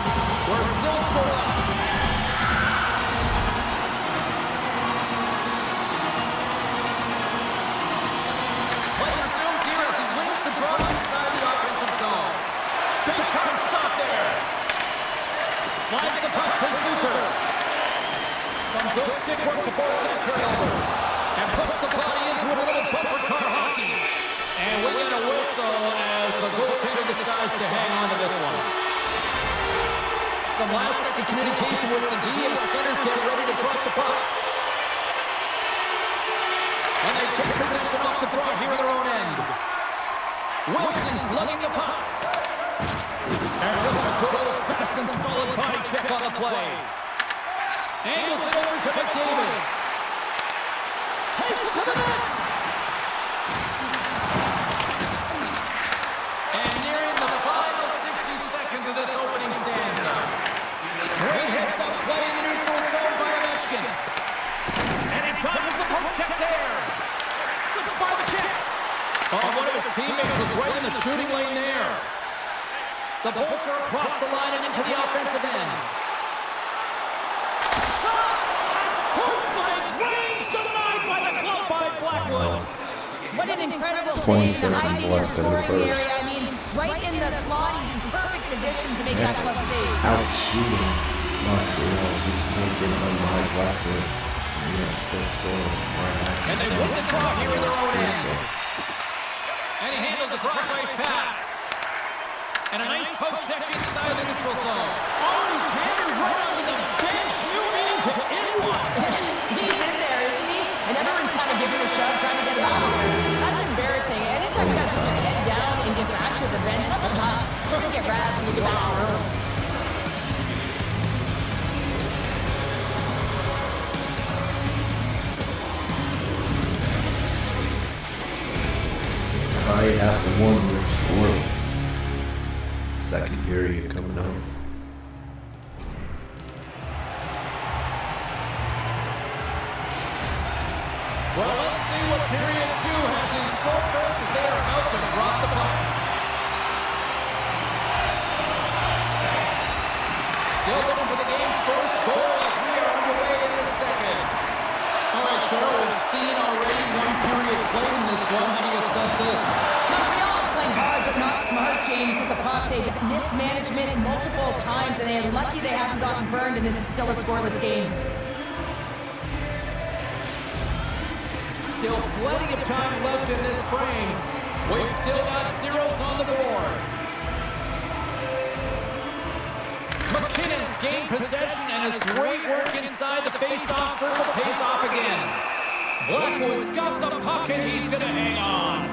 We're still scoreless. Play resumes here as he wins the draw inside the offensive zone. Big time stop there. Slides the puck to Zucker. Some good stick work to force that turnover. And puts the body into a little bumper car hockey. And we get a whistle as the goaltender decides to hang on to this one. Some last-second communication with the D as centers get ready to drop the puck. And they take possession off the draw here at their own end. Wilson's lugging the puck. And just a good old-fashioned and solid body check on the play. Angles it over to McDavid. Takes it to the net. And nearing the final 60 seconds of this opening stanza. Great heads-up play in the neutral zone by Ovechkin. And he dodges the poke check there. Slips by the check. Oh, one of his teammates is right in the shooting lane there. The Bolts are across the line and into the offensive end. Shot! Point blank range denied by the glove by Blackwood. What an incredible save. 20 The high seconds danger left in the scoring first. area. I mean, right in the slot. He's in perfect position to make that glove save. Out shooting Montreal. He's making on my Blackwood. Still scoreless. And they win the draw here in their own end. And he handles a cross-ice pass. And a nice poke check inside the neutral zone. Oh, he's handed right onto the bench. You mean to anyone? He's in there, isn't he? And everyone's kind of giving a shove, trying to get him out of there. That's embarrassing. Anytime you got to put your head down and get back to the bench, that's tough. You're going to get razzed when you get back to your room. Right after 1 year scoreless. Second period coming up. Well, let's see what period 2 has in store for us as they are about to drop the puck. Still looking for the game's first goal as we are underway in the second. All right, Cheryl, we've seen already one period played in this one. How do you assess this? Montreal is playing hard, but not smart, James, with the puck. They've mismanagement multiple times, and they're lucky they haven't gotten burned, and this is still a scoreless game. Still plenty of time left in this frame. We've still got zeros on the board. McKinnon's gained possession and his great work inside the face-off circle pays off again. Blackwood's got the puck and he's going to hang on.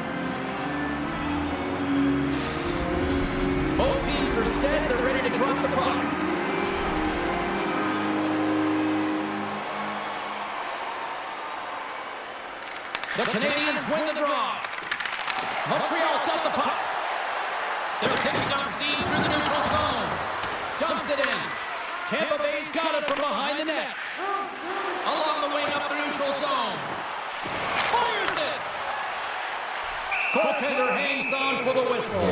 Both teams are set. They're ready to drop the puck. The Canadians win the draw. Montreal's got the puck. They're picking up steam through the neutral zone. Dumps it in. Tampa Bay's got it from behind the net. Along the wing up the neutral zone. Fires it. Goaltender hangs on for the whistle.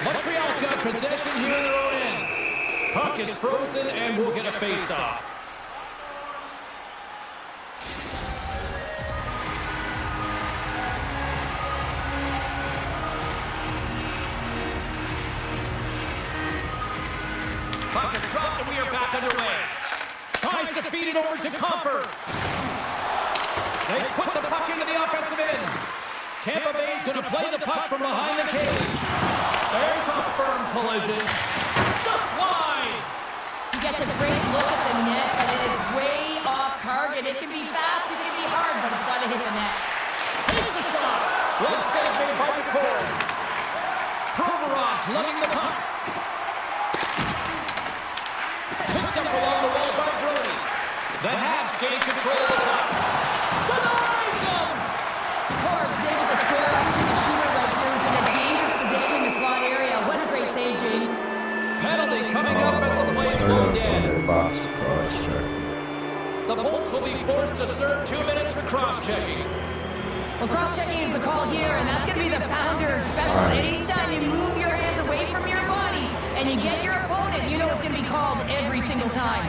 Montreal's got possession here in their own end. Puck is frozen and we'll get a face-off. Puck is dropped and we are back underway. Tries to feed it over to Comfort. They put the puck into the offensive end. Tampa Bay's going to play the puck from behind the cage. There's a firm collision. Just wide. He gets a great look at the net, but it is way off target. It can be fast, it can be hard, but it's got to hit the net. Takes the shot. Well save made by McCord. Provorov's lugging the puck. Picked up along the wall by Brody. The Habs gain control of the puck. Denies him. Corb's able to square up to the shooter like he was in a dangerous position in the slot area. What a great save, James. Penalty coming up as the play's pulled in. The Bolts will be forced to serve 2 minutes for cross-checking. Well, cross-checking is the call here, and that's going to be the Pounder special. Anytime you move your hands away from your body and you get your opponent, you know it's going to be called every single time.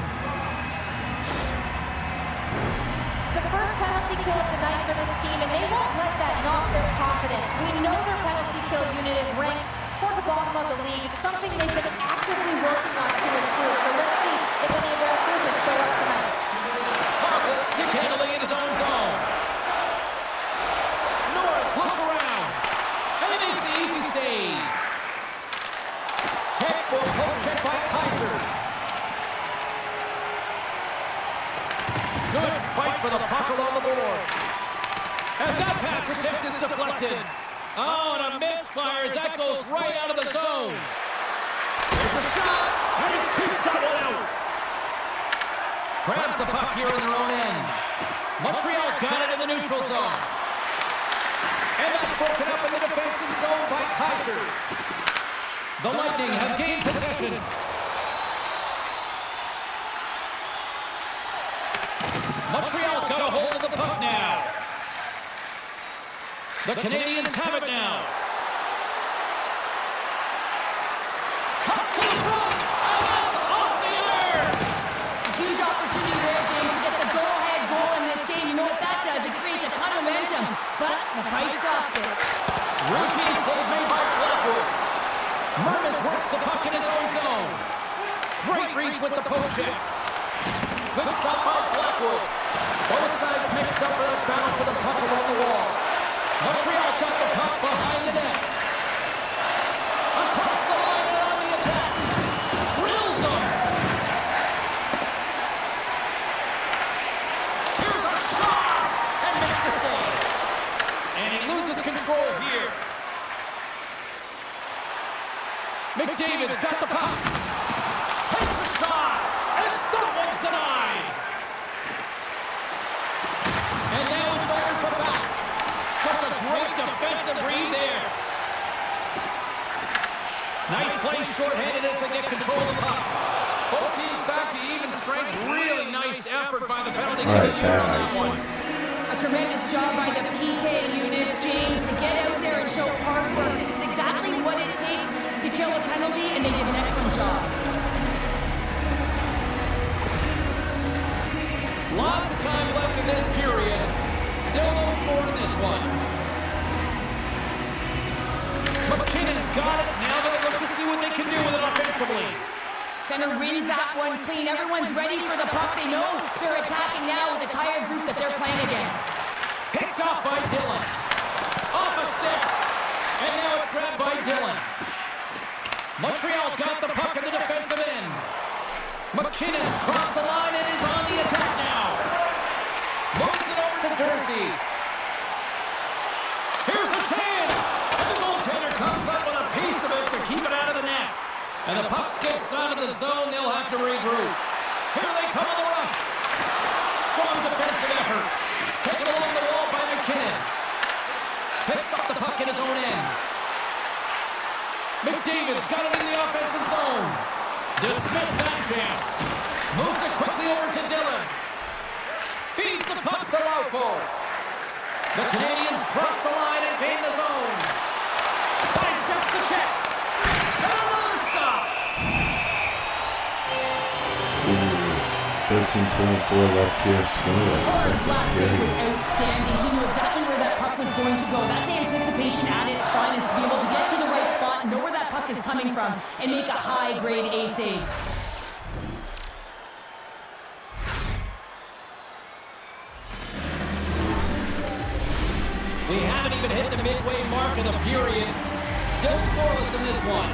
The first penalty kill of the night for this team, and they won't let that knock their confidence. We know their penalty kill unit is ranked toward the bottom of the league. It's something they've been actively working on to improve. So let's see if any of their improvements show up tonight. Hartlett's stick handling in his own zone. Norris looks around. And he makes the easy save. Textbook poke check by Kaiser. Good fight for the puck along the boards. And that pass attempt is deflected. Oh, and a misfire as that goes right out of the zone. There's a shot, and he keeps that one out. Grabs the puck here in their own end. Montreal's got it in the neutral zone. And that's broken up in the defensive zone by Kaiser. The Lightning have gained possession. Montreal's got a hold of the puck now. The Canadians have it now. Cuts to the front, and that's off the iron. A huge opportunity there, James, to get the go-ahead goal in this game. You know what that does? It creates a ton of momentum, but the pipe stops it. Routine save made by Blackwood. Mermis works the puck in his own zone. Great reach with the poke check. Good stop by Blackwood. Both sides mixed up for that battle for the puck along the wall. Montreal's got the puck behind the net. Across the line and on the attack. Drills them. Here's a shot and makes the save. And he loses control here. McDavid's got the puck. Takes a shot. And that one's denied. And now it's Iron for back. Just a great defensive read there. Nice play shorthanded as they get control of the puck. Both teams back to even strength. Really nice effort by the penalty kill unit on that one. A tremendous job by the PK units, James, to get out there and show hard work. This is exactly what it takes to kill a penalty, and they did an excellent job. Lots of time left in this period. Still no score in this one. McKinnon's got it. Now they'll look to see what they can do with it offensively. Center wins that one clean. Everyone's ready for the puck. They know they're attacking now with the tired group that they're playing against. Picked off by Dillon. Off a stick. And now it's grabbed by Dillon. Montreal's got the puck in the defensive end. McKinnon's crossed the line and is on the attack now. Moves it over to Jersey. Here's a chance. And the goaltender comes up with a piece of it to keep it out of the net. And the puck skips out of the zone. They'll have to regroup. Here they come on the rush. Strong defensive effort. Taken along the wall by McKinnon. Picks up the puck in his own end. McDavid's got it in the offensive zone. Dismissed that chance. Moves it quickly over to Dillon. Feeds the puck to Lauko. The Canadians cross the line and gain the zone. Sidesteps the check. And another stop. 13:24 left here. Scoreless. Torrance last year was outstanding. He knew exactly where that puck was going to go. That's anticipation at its finest. To be able to get to the right spot, know where that puck is coming from, and make a high-grade A save. We haven't even hit the midway mark of the period. Still scoreless in this one.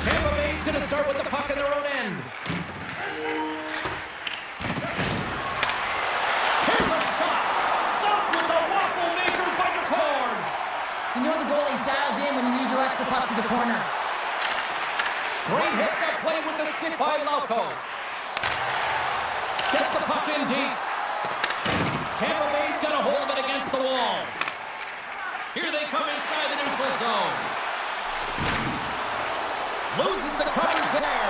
Tampa Bay's going to start with the puck in their own end. Here's a shot. Stopped with the waffle maker by the cord. You know the goalie's dialed in when he redirects the puck to the corner. Great hits that play with the stick by Lauko. Gets the puck in deep. Tampa Bay's got a hold of it against the wall. Here they come inside the neutral zone. Loses the coverage there.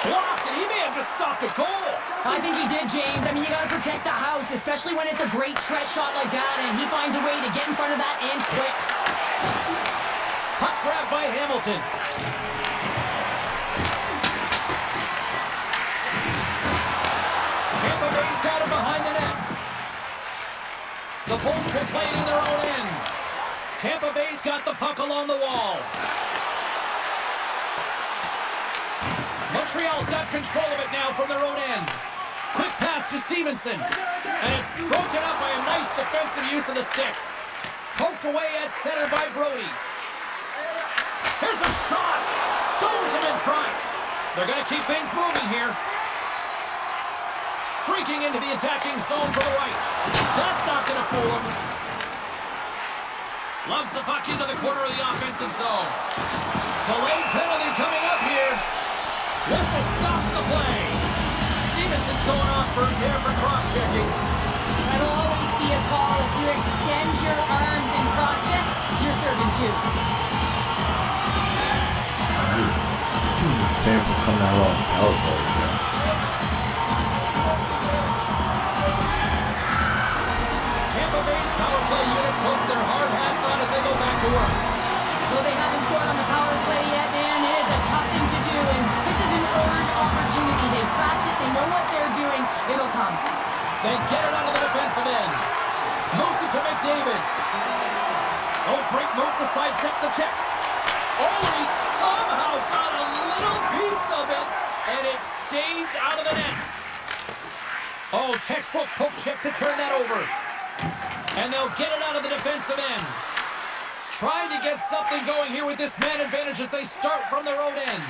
Blocked, and he may have just stopped a goal. I think he did, James. I mean, you got to protect the house, especially when it's a great stretch shot like that, and he finds a way to get in front of that and quick. Puck grab by Hamilton. Tampa Bay's got him behind the net. The Bolts will play it in their own end. Tampa Bay's got the puck along the wall. Montreal's got control of it now from their own end. Quick pass to Stevenson. And it's broken up by a nice defensive use of the stick. Poked away at center by Brody. Here's a shot. Stones him in front. They're going to keep things moving here. Streaking into the attacking zone for the right. That's not going to fool him. Lugs the puck into the corner of the offensive zone. Delayed penalty coming up here. Whistle stops the play. Stevenson's going off for cross-checking. That'll always be a call. If you extend your arms and cross-check, you're serving two. Tampa coming out on power play. Tampa Bay's power play unit puts their hard hats on as they go back to work. Though they haven't scored on the power play yet, man, it is a tough thing to do, and this is an earned opportunity. They practice, they know what they're doing. It'll come. They get it out of the defensive end. Moves it to McDavid. Oh, great move to sidestep the check. Oh, he somehow got a little piece of it, and it stays out of the net. Oh, textbook poke check to turn that over. And they'll get it out of the defensive end. Trying to get something going here with this man advantage as they start from their own end.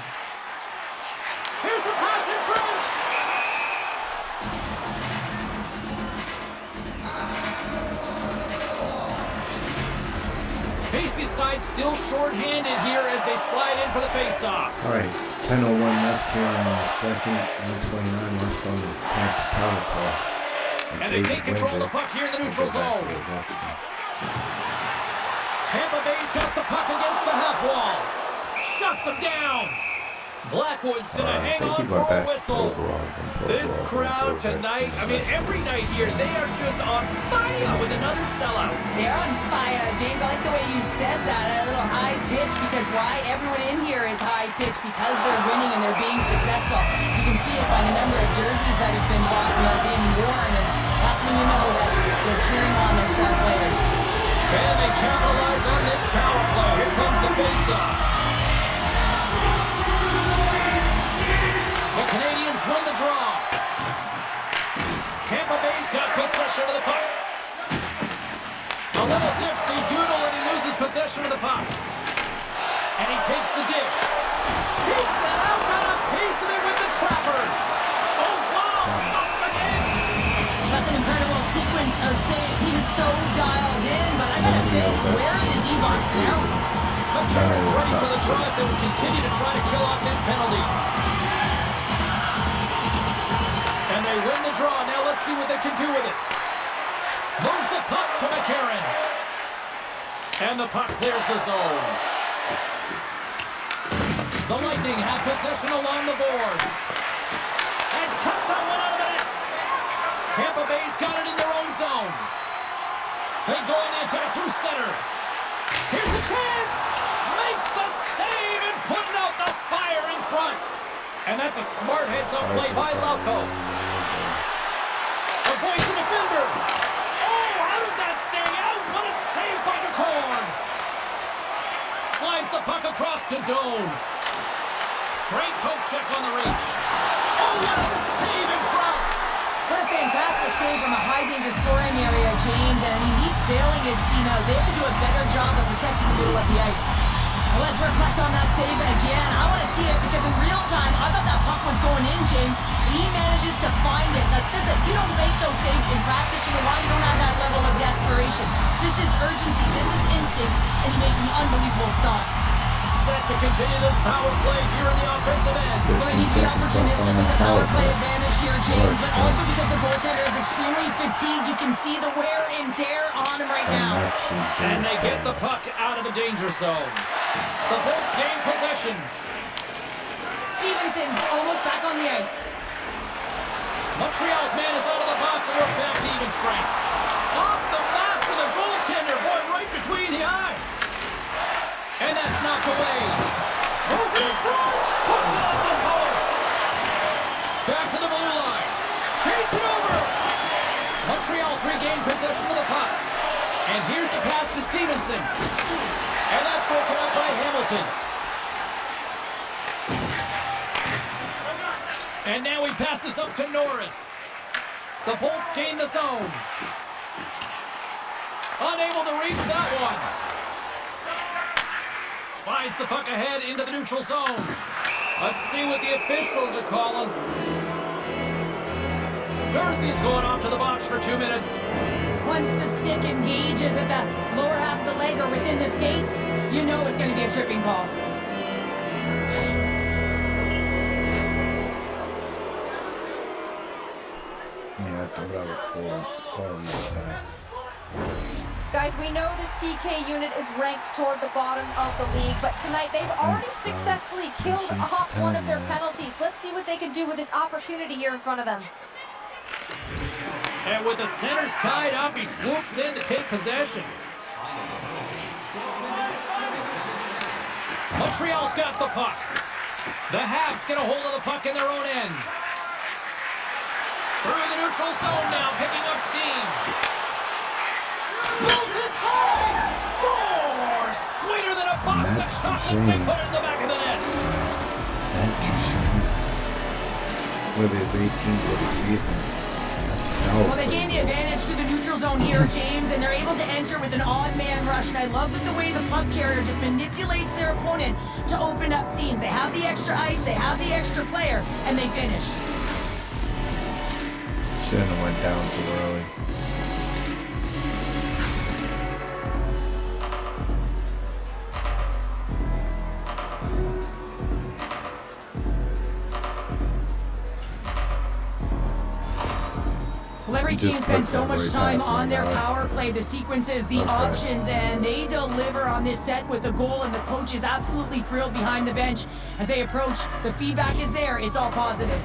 Here's a pass in front. Casey's side still short-handed here as they slide in for the face-off. All right, 10:01 left here on the second, 1:29 left on the power play. And they take control of the puck here in the neutral zone. Tampa Bay's got the puck against the half wall. Shuts them down. Blackwood's going to hang Thank on you, for my a back. whistle. This crowd tonight, I mean, every night here, they are just on fire with another sellout. They're on fire. James, I like the way you said that. A little high pitch, because why? Everyone in here is high pitch because they're winning and they're being successful. You can see it by the number of jerseys that have been bought and are being worn, and that's when you know that they're cheering on their star players. Can they capitalize on this power play? Here comes the faceoff. The Canadians win the draw. Tampa Bay's got possession of the puck. A little dipsy doodle and he loses possession of the puck. And he takes the dish. Keeps that out, got a piece of it with the trapper. Oh, wow, stuffs again. That's an incredible sequence of saves. He is so dialed in, but I gotta say, where are the D-box now? McCarron's ready for the tries. They will continue to try to kill off this penalty. And they win the draw. Now let's see what they can do with it. Moves the puck to McCarron. And the puck clears the zone. The Lightning have possession along the boards. And cut that one out of the net. Tampa Bay's got it in their own zone. They go on the attack through center. Here's a chance. Makes the save and putting out the fire in front. And that's a smart heads-up play by Lauko. Avoids the defender. Oh, how did that stay out? What a save by McCorn. Slides the puck across to Doan. Great poke check on the reach. Oh, what a save in front. What a fantastic save from a high-danger scoring area, James. And I mean, he's bailing his team out. They have to do a better job of protecting the middle of the ice. Well, let's reflect on that save again. I want to see it because in real time, I thought that puck was going in, James. He manages to find it. Now, listen, you don't make those saves in practice. You know why? You don't have that level of desperation. This is urgency. This is instincts. And he makes an unbelievable stop. Set to continue this power play here in the offensive end. Well, they need to be opportunistic with the power play advantage here, James, but also because the goaltender is extremely fatigued. You can see the wear and tear on him right now. And they get the puck out of the danger zone. The Bolts gain possession. Stevenson's almost back on the ice. Montreal's man is out of the box and we're back to even strength. Off the mask of the goaltender, boy, right between the eyes. And that's knocked away. Moves it in front. Puts it off the post. Back to the blue line. Paints it over. Montreal's regained possession of the puck. And here's the pass to Stevenson. And that's broken up by Hamilton. And now he passes up to Norris. The Bolts gain the zone. Unable to reach that one. Slides the puck ahead into the neutral zone. Let's see what the officials are calling. Jersey's going off to the box for 2 minutes. Once the stick engages at the lower half of the leg or within the skates, you know it's going to be a tripping call. Yeah, I thought that was cool. Guys, we know this PK unit is ranked toward the bottom of the league, but tonight they've already successfully killed off one of their penalties. Let's see what they can do with this opportunity here in front of them. And with the centers tied up, he swoops in to take possession. Montreal's got the puck. The Habs get a hold of the puck in their own end. Through the neutral zone now, picking up steam. Moves inside! Scores! Sweeter than a box of chocolates. They put it in the back of the net. Not too soon. Whether it's 18 for the season. That's power. Well, they gain the advantage through the neutral zone here, James, and they're able to enter with an odd man rush. And I love the way the puck carrier just manipulates their opponent to open up seams. They have the extra ice, they have the extra player, and they finish. Shouldn't have went down too early. Well, every team spends so much time on their power play, the sequences, the options, and they deliver on this set with a goal, and the coach is absolutely thrilled behind the bench as they approach. The feedback is there. It's all positive.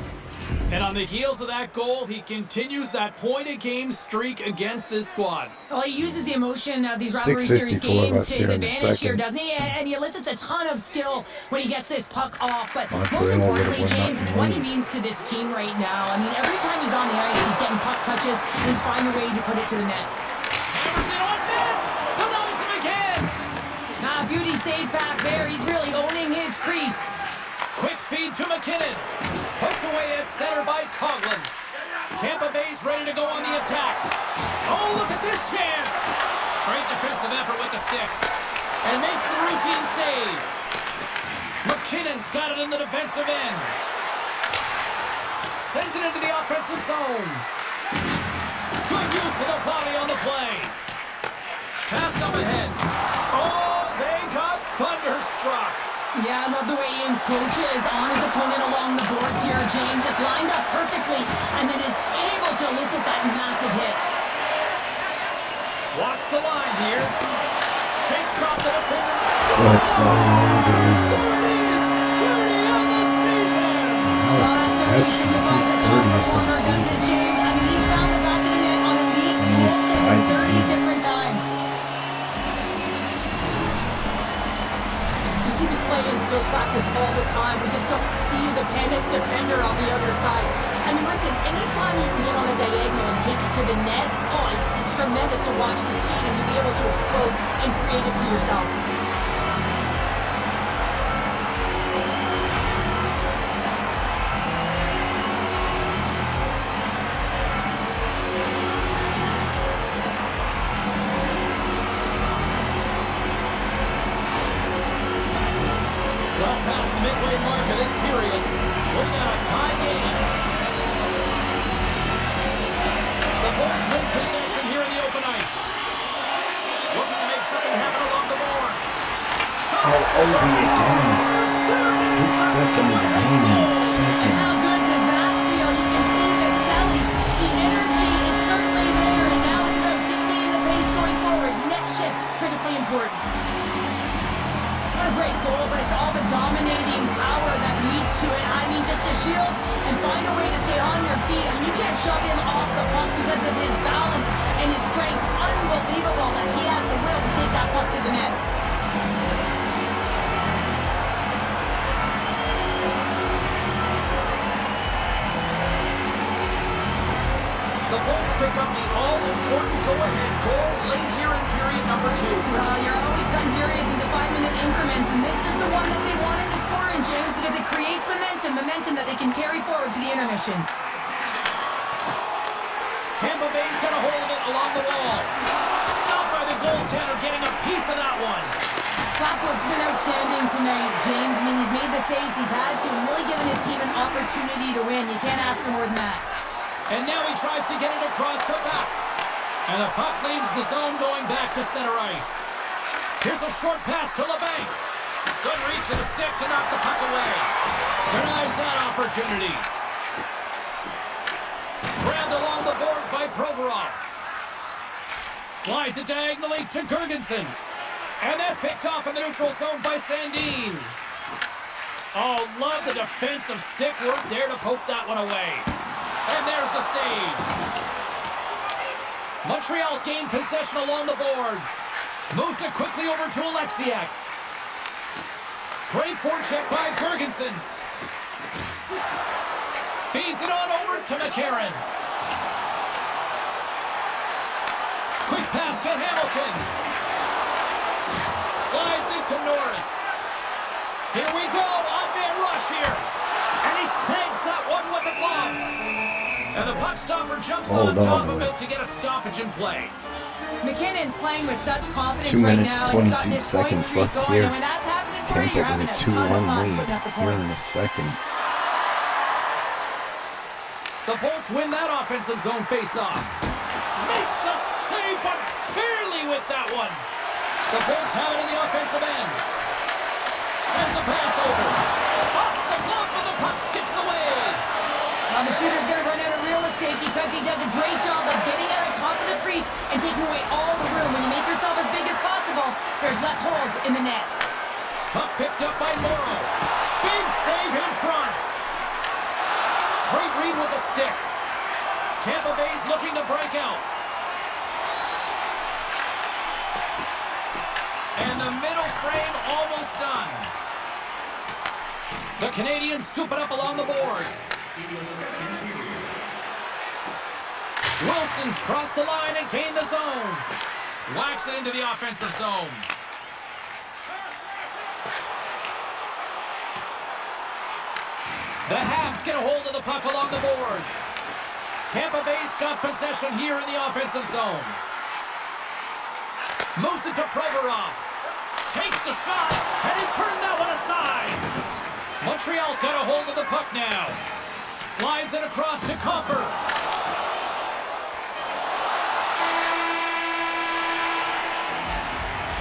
And on the heels of that goal, he continues that point-a-game streak against this squad. Well, he uses the emotion of these rivalry series games to his advantage here, doesn't he? And he elicits a ton of skill when he gets this puck off. But most importantly, James, is what he means to this team right now. I mean, every time he's on the ice, he's getting puck touches, and he's finding a way to put it to the net. Hammers it on net! Denies him again! Beauty save back there. He's really owning his crease. Quick feed to McKinnon. Poked away at center by Coughlin. Tampa Bay's ready to go on the attack. Oh, look at this chance! Great defensive effort with the stick. And makes the routine save. McKinnon's got it in the defensive end. Sends it into the offensive zone. Good use of the body on the play. Pass up ahead. Oh, they got thunderstruck. Yeah, I love the way he encroaches on his opponent along the boards here. James just lined up perfectly and then is able to elicit that massive hit. Watch the line here. Shakes off the defender. What's going on, James? 30 is 30 on the season. That signifies a top performer, doesn't it, James? I mean, he's found the back of the net on a league goal 30 different times. See this play in skills practice all the time. We just don't see the panic defender on the other side. I mean, listen, anytime you can get on a diagonal and take it to the net, it's tremendous to watch the skate and to be able to explode and create it for yourself. Midway mark of this period. We got a tie game. The Bulls win possession here in the open ice. Looking to make something happen along the boards. Over again. He's second again. Second. How good does that feel? You can see the selling. The energy is certainly there, and now it's about dictating the pace going forward. Next shift, critically important. What a great goal, but it's all the dominating power that leads to it. I mean, just to shield and find a way to stay on your feet. I mean, you can't shove him off the puck because of his balance and his strength. Unbelievable that he has the will to take that puck to the net. The Bulls pick up the all-important go-ahead goal late here in period number 2. Well, you're always cutting periods into 5-minute increments, and this is the one that they wanted to score in, James, because it creates momentum that they can carry forward to the intermission. Tampa Bay's got a hold of it along the wall. Stopped by the goaltender, getting a piece of that one. Blackwood's been outstanding tonight, James. I mean, he's made the saves he's had to, and really given his team an opportunity to win. You can't ask for more than that. And now he tries to get it across to back. And the puck leaves the zone going back to center ice. Here's a short pass to LeBanc. Good reach of the stick to knock the puck away. Denies that opportunity. Grabbed along the boards by Provorov. Slides it diagonally to Girgensons. And that's picked off in the neutral zone by Sandin. Oh, love the defensive stick work there to poke that one away. And there's the save. Montreal's gained possession along the boards. Moves it quickly over to Alexiak. Great forecheck by Girgensons. Feeds it on over to McCarron. Quick pass to Hamilton. Slides it to Norris. Here we go, on-man rush here. And he snags that one with the glove. And the puck stopper jumps on top of it to get a stoppage in play. McKinnon's playing with such confidence 2 right minutes, now. 22 seconds left here. And when that's happening for you, you're Tampa having with a a ton of 2-1 fun lead putting up the here in points. the second. The Bolts win that offensive zone face-off. Makes the save, but barely with that one. The Bolts have it in the offensive end. Sends a pass over. Off the glove, and the puck skips away. Now the shooter's going to run out of real estate. mistake because he does a great job of getting out on top of the crease and taking away all the room. When you make yourself as big as possible, there's less holes in the net. Puck picked up by Morrow. Big save in front. Great read with the stick. Tampa Bay's looking to break out. And the middle frame almost done. The Canadians scoop it up along the boards. Wilson's crossed the line and gained the zone. Whacks it into the offensive zone. The Habs get a hold of the puck along the boards. Tampa Bay's got possession here in the offensive zone. Moves it to Provorov. Takes the shot, and he turned that one aside. Montreal's got a hold of the puck now. Slides it across to Comfort.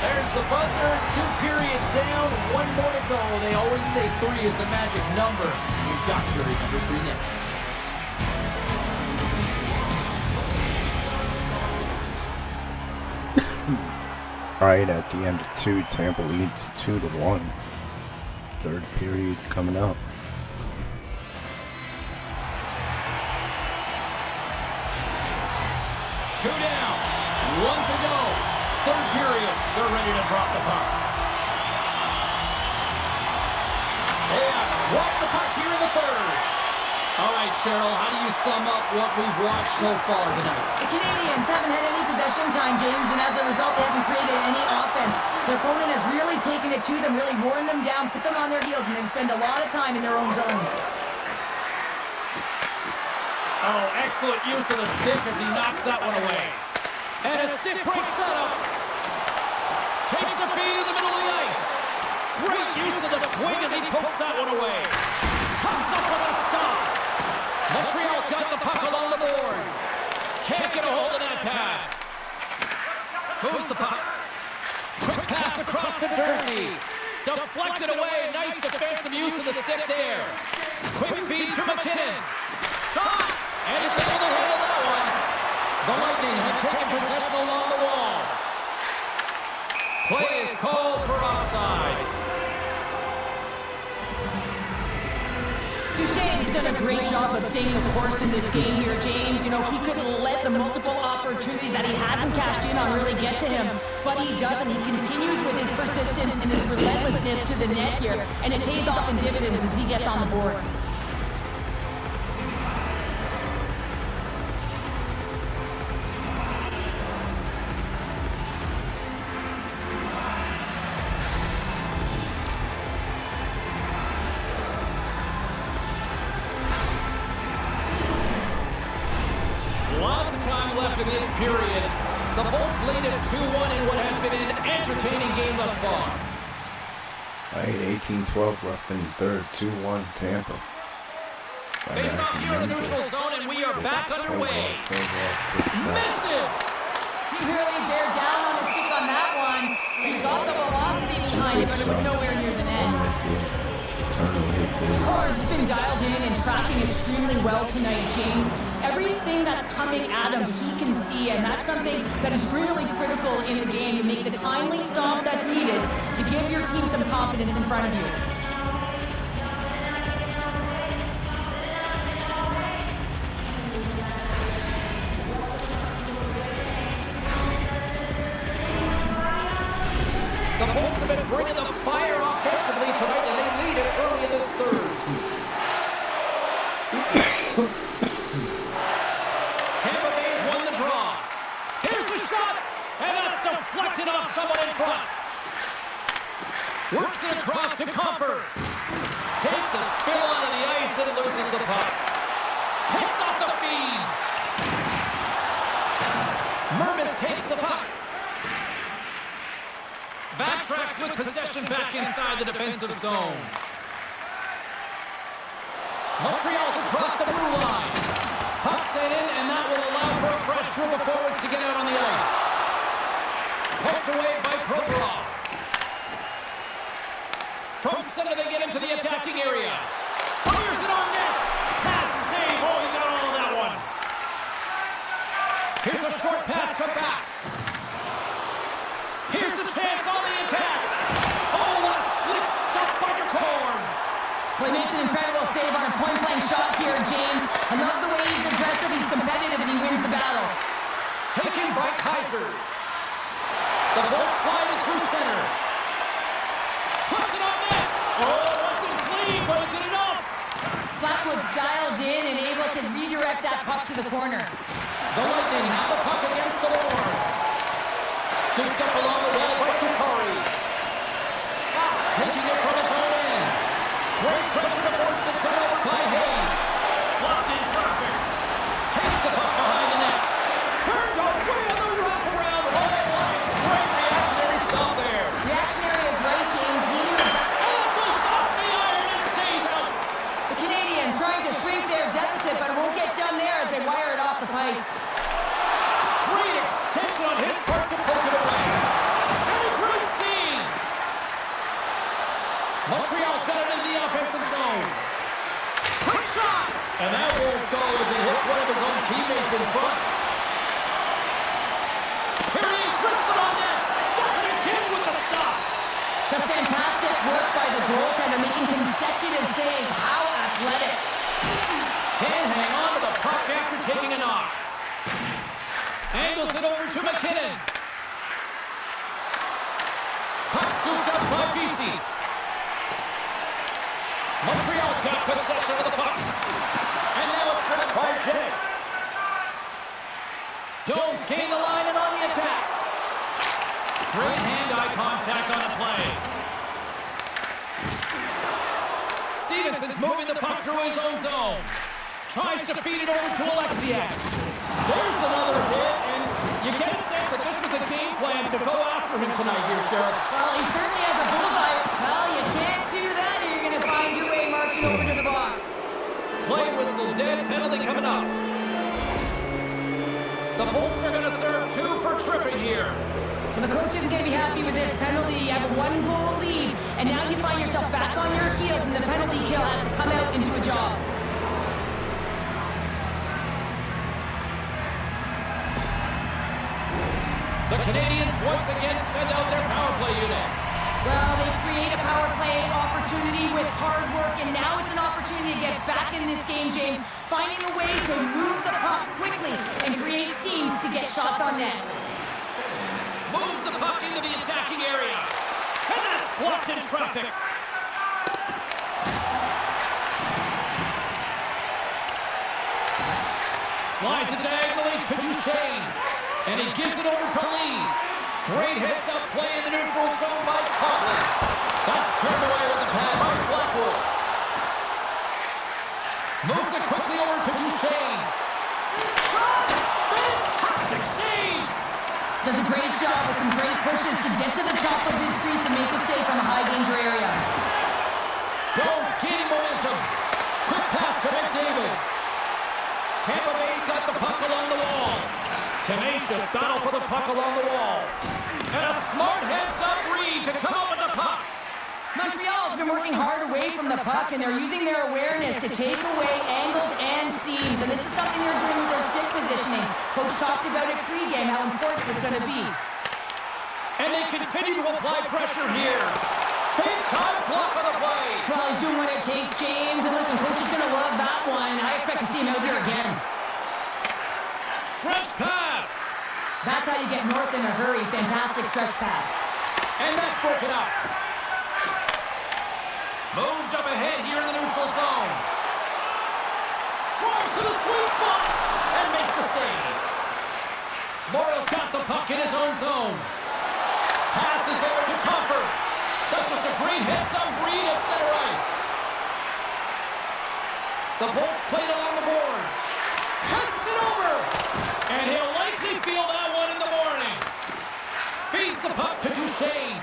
There's the buzzer. 2 periods down, 1 more to go. They always say 3 is the magic number. We've got period number 3 next. Right at the end of 2, Tampa leads 2-1. Third period coming up. Two down, 1 to go. Third period, they're ready to drop the puck. They have dropped the puck here in the third. All right, Cheryl, how do you sum up what we've watched so far tonight? The Canadians haven't had any possession time, James, and as a result, they haven't created any offense. Their opponent has really taken it to them, really worn them down, put them on their heels, and they've spent a lot of time in their own zone. Oh, excellent use of the stick as he knocks that one away. And a stick break setup. Takes the feed in the middle of the ice. Great use of the twig as he pokes that one away. Comes up with a stop. Montreal's got the puck along the boards. Can't get a hold of that pass. Moves the puck. Quick pass across to Jersey. Deflected away. Nice defensive use of the stick there. Quick feed to McKinnon. Shot. And he's able to handle that one. The Lightning have taken possession along the wall. Play is called for offside. Duchesne's done a great job of staying the course in this game here, James. You know, he could let the multiple opportunities that he hasn't cashed in on really get to him, but he doesn't. He continues with his persistence and his relentlessness to the net here, and it pays off in dividends as he gets on the board. Lots of time left in this period. The Bolts lead at 2-1 in what has been an entertaining game thus far. Right, 18-12 left in the third, 2-1 Tampa. Face off here in the neutral zone, and we are back underway. Misses! He really bear down on his stick on that one. He got the velocity behind it, but it was nowhere near the net. Card's been dialed in and tracking extremely well tonight, James. Everything that's coming at him, he can see, and that's something that is really critical in the game to make the timely stop that's needed to give your team some confidence in front of you. The Bolts have been bringing the fire offensively tonight, and they lead it early in this third. Tampa Bay's won the draw. Here's the shot, and that's deflected off someone in front. Works it across to Comfort. Takes a spill onto the ice and loses the puck. Picks off the feed. Mermis takes the puck. Backtracks with possession back inside the defensive zone. Montreal's across the blue line. Puck sent in, and that will allow for a fresh group of forwards to get out on the ice. Poked away by Provorov. From center, they get into the attacking area. Fires it on net. Pass save. Oh, he got all of that one. deflect that puck to the corner. The Lightning have the puck against the Lords. Scooped up along the wall by Kukari. Fox taking it from his own end. Great pressure to force the turnover by Hayes. Blocked in traffic. Takes the puck behind the net. Turned away on the wraparound. Oh, what a great reactionary stop there. Reactionary is right, James. He knew exactly. Oh, it goes off the iron and stays out. The Canadians trying to shrink their deficit, but it won't get done there as they wire it off the pipe. Great extension on his part to poke it away. And a great save. Montreal's got it into the offensive zone. Quick shot. And that won't go as it hits one of his own teammates in front. Here he is, wristed on net. Does it again with the stop. Just fantastic work by the goaltender, making consecutive saves. How athletic. Can't hang on to the puck after taking a knock. Angles it over to McKinnon. Puck scooped up by Vesey. Montreal's got possession of the puck. And now it's driven by Jake. Domes gain the line and on the attack. Great hand-eye contact on the play. Stevenson's moving the puck through his own zone. Tries to feed it over to Alexiak. There's another hit, and you get a sense that this was a game plan to go after him tonight here, Cheryl. Well, he certainly has a bullseye. Well, you can't do that or you're going to find your way marching over to the box. Play whistle dead, penalty coming up. The Bolts are going to serve 2 for tripping here. Well, the coach isn't going to be happy with this penalty. You have a 1-goal lead, and now you find yourself back on your heels, and the penalty kill has to come out and do a job. The Canadians once again send out their power play unit. Well, they create a power play opportunity with hard work, and now it's an opportunity to get back in this game, James, finding a way to move the puck quickly and create seams to get shots on net. Moves the puck into the attacking area. And that's blocked in traffic. Slides it diagonally to Duchesne. And he gives it over to Lee. Great heads-up play in the neutral zone by Copley. That's turned away with the pad by Blackwood. Moves it quickly over to Duchesne. Shot! Fantastic save! Does a great job with some great pushes to get to the top of his crease and make the save from a high-danger area. Domes gaining momentum. Quick pass to McDavid. Tampa Bay's got the puck along the wall. Tenacious battle for the puck along the wall. And a smart heads-up read to come up with the puck. Montreal's been working hard away from the puck, and they're using their awareness to take away angles and seams. And this is something they're doing with their stick positioning. Coach talked about it pregame, how important it's going to be. And they continue to apply pressure here. Big-time block on the play. Well, he's doing what it takes, James. And listen, Coach is going to love that one. I expect to see him out here again. Stretch pass. That's how you get north in a hurry. Fantastic stretch pass. And that's broken up. Moved up ahead here in the neutral zone. Drives to the sweet spot and makes the save. Morrow's got the puck in his own zone. Passes over to Comfort. That's just a great heads-up read at center ice. The Bolts played along the boards. Passes it over. And he'll likely feel that one in the morning. Feeds the puck to Duchesne.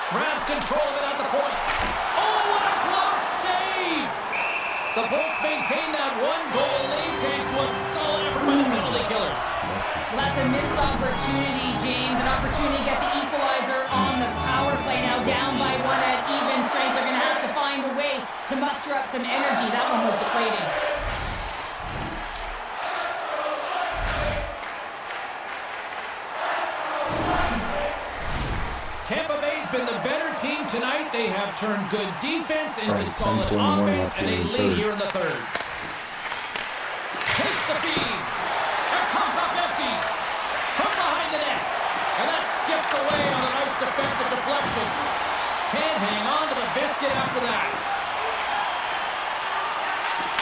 Grabs control of it at the point. Oh, what a glove save! The Bolts maintain that 1-goal lead thanks to a solid effort by the penalty killers. Well, that's a missed opportunity, James. An opportunity to get the equalizer on the power play. Now down by 1 at even strength. They're going to have to find a way to muster up some energy. That one was deflating. Tampa Bay's been the better team tonight. They have turned good defense into solid offense and a lead here in the third. Takes the feed. And comes up empty. From behind the net. And that skips away on a nice defensive deflection. Can't hang on to the biscuit after that.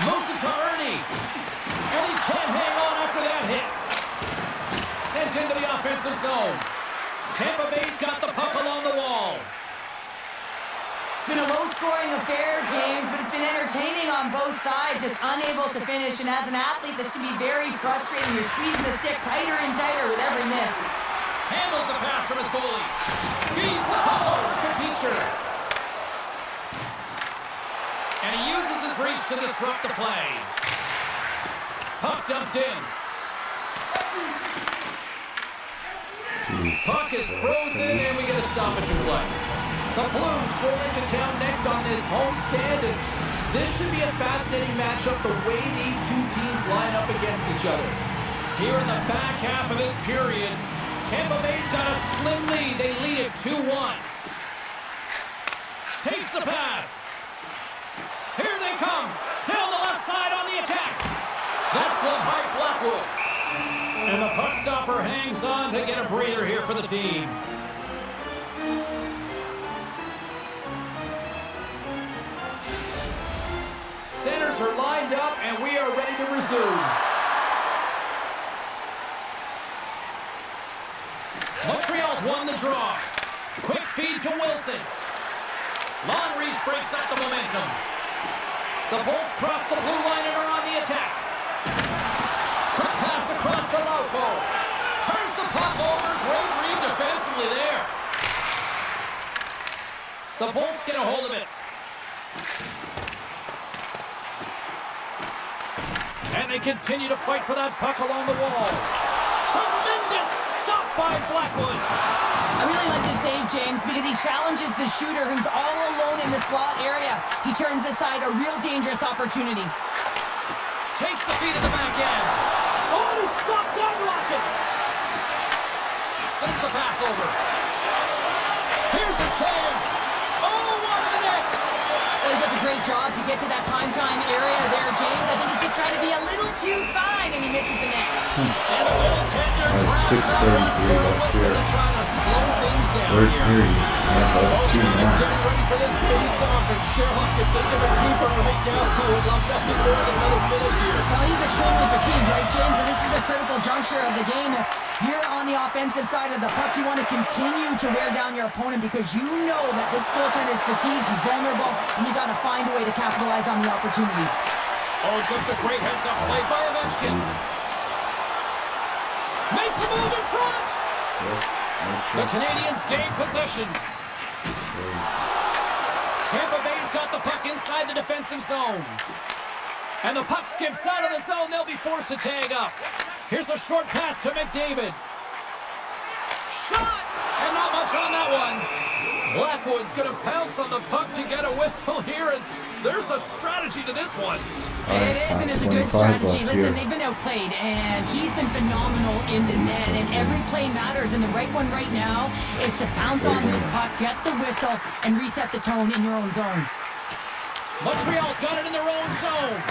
Moves it to Ernie. And he can't hang on after that hit. Sent into the offensive zone. Tampa Bay's got the puck along the wall. It's been a low-scoring affair, James, but it's been entertaining on both sides, just unable to finish. And as an athlete, this can be very frustrating. You're squeezing the stick tighter and tighter with every miss. Handles the pass from his goalie. Feeds the puck over to Beecher. And he uses his reach to disrupt the play. Puck dumped in. Puck is frozen, and we get a stoppage in play. The Blues roll into town next on this homestand, and this should be a fascinating matchup the way these two teams line up against each other. Here in the back half of this period, Tampa Bay's got a slim lead. They lead it 2-1. Takes the pass. Here they come. Down the left side on the attack. That's gloved by Blackwood. And the puck stopper hangs on to get a breather here for the team. Centers are lined up, and we are ready to resume. Montreal's won the draw. Quick feed to Wilson. Long reach breaks up the momentum. The Bolts cross the blue line and are on the attack. Quick pass across to Lauko. Turns the puck over. Great read defensively there. The Bolts get a hold of it. And they continue to fight for that puck along the wall. Tremendous stop by Blackwood. I really like the save, James, because he challenges the shooter who's all alone in the slot area. He turns aside a real dangerous opportunity. Takes the feed at the back end. Oh, he stopped that rocket. Sends the pass over. Here's the chance. Oh, one to the net. Well, he does a great job to get to that prime time area there, James. I think he's just trying to be a little too fine, and he misses the net. And a little tender Alright, grabs that one 6:33 for a left whistle here. to try to slow things down Third here. period. Tampa Both sides 2-1. getting ready for this face-off, and Sherlock can think of a keeper right now who would love nothing more than another minute here. Well, he's extremely fatigued, right, James? So this is a critical juncture of the game. If you're on the offensive side of the puck, you want to continue to wear down your opponent because you know that this goaltender is fatigued, he's vulnerable, and you got to find a way to capitalize on the opportunity. Oh, just a great heads-up play by Ovechkin. Makes a move in front. The Canadians gain possession. Tampa Bay's got the puck inside the defensive zone. And the puck skips out of the zone. They'll be forced to tag up. Here's a short pass to McDavid. Shot! And not much on that one. Blackwood's going to pounce on the puck to get a whistle here, and there's a strategy to this one. It is, and it's a good strategy. Listen, they've been outplayed, and he's been phenomenal in the net, and every play matters, and the right one right now is to pounce on this puck, get the whistle, and reset the tone in your own zone. Montreal's got it in their own zone.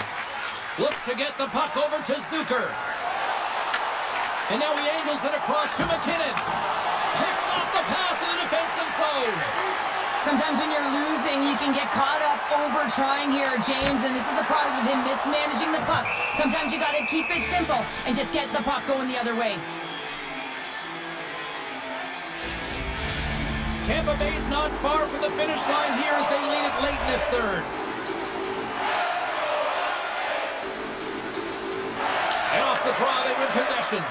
Looks to get the puck over to Zucker. And now he angles it across to McKinnon. Picks off the pass in the defensive zone. Sometimes when you're losing, you can get caught up over trying here, James, and this is a product of him mismanaging the puck. Sometimes you got to keep it simple and just get the puck going the other way. Tampa Bay's not far from the finish line here as they lead it late in this third. And off the draw, they win possession.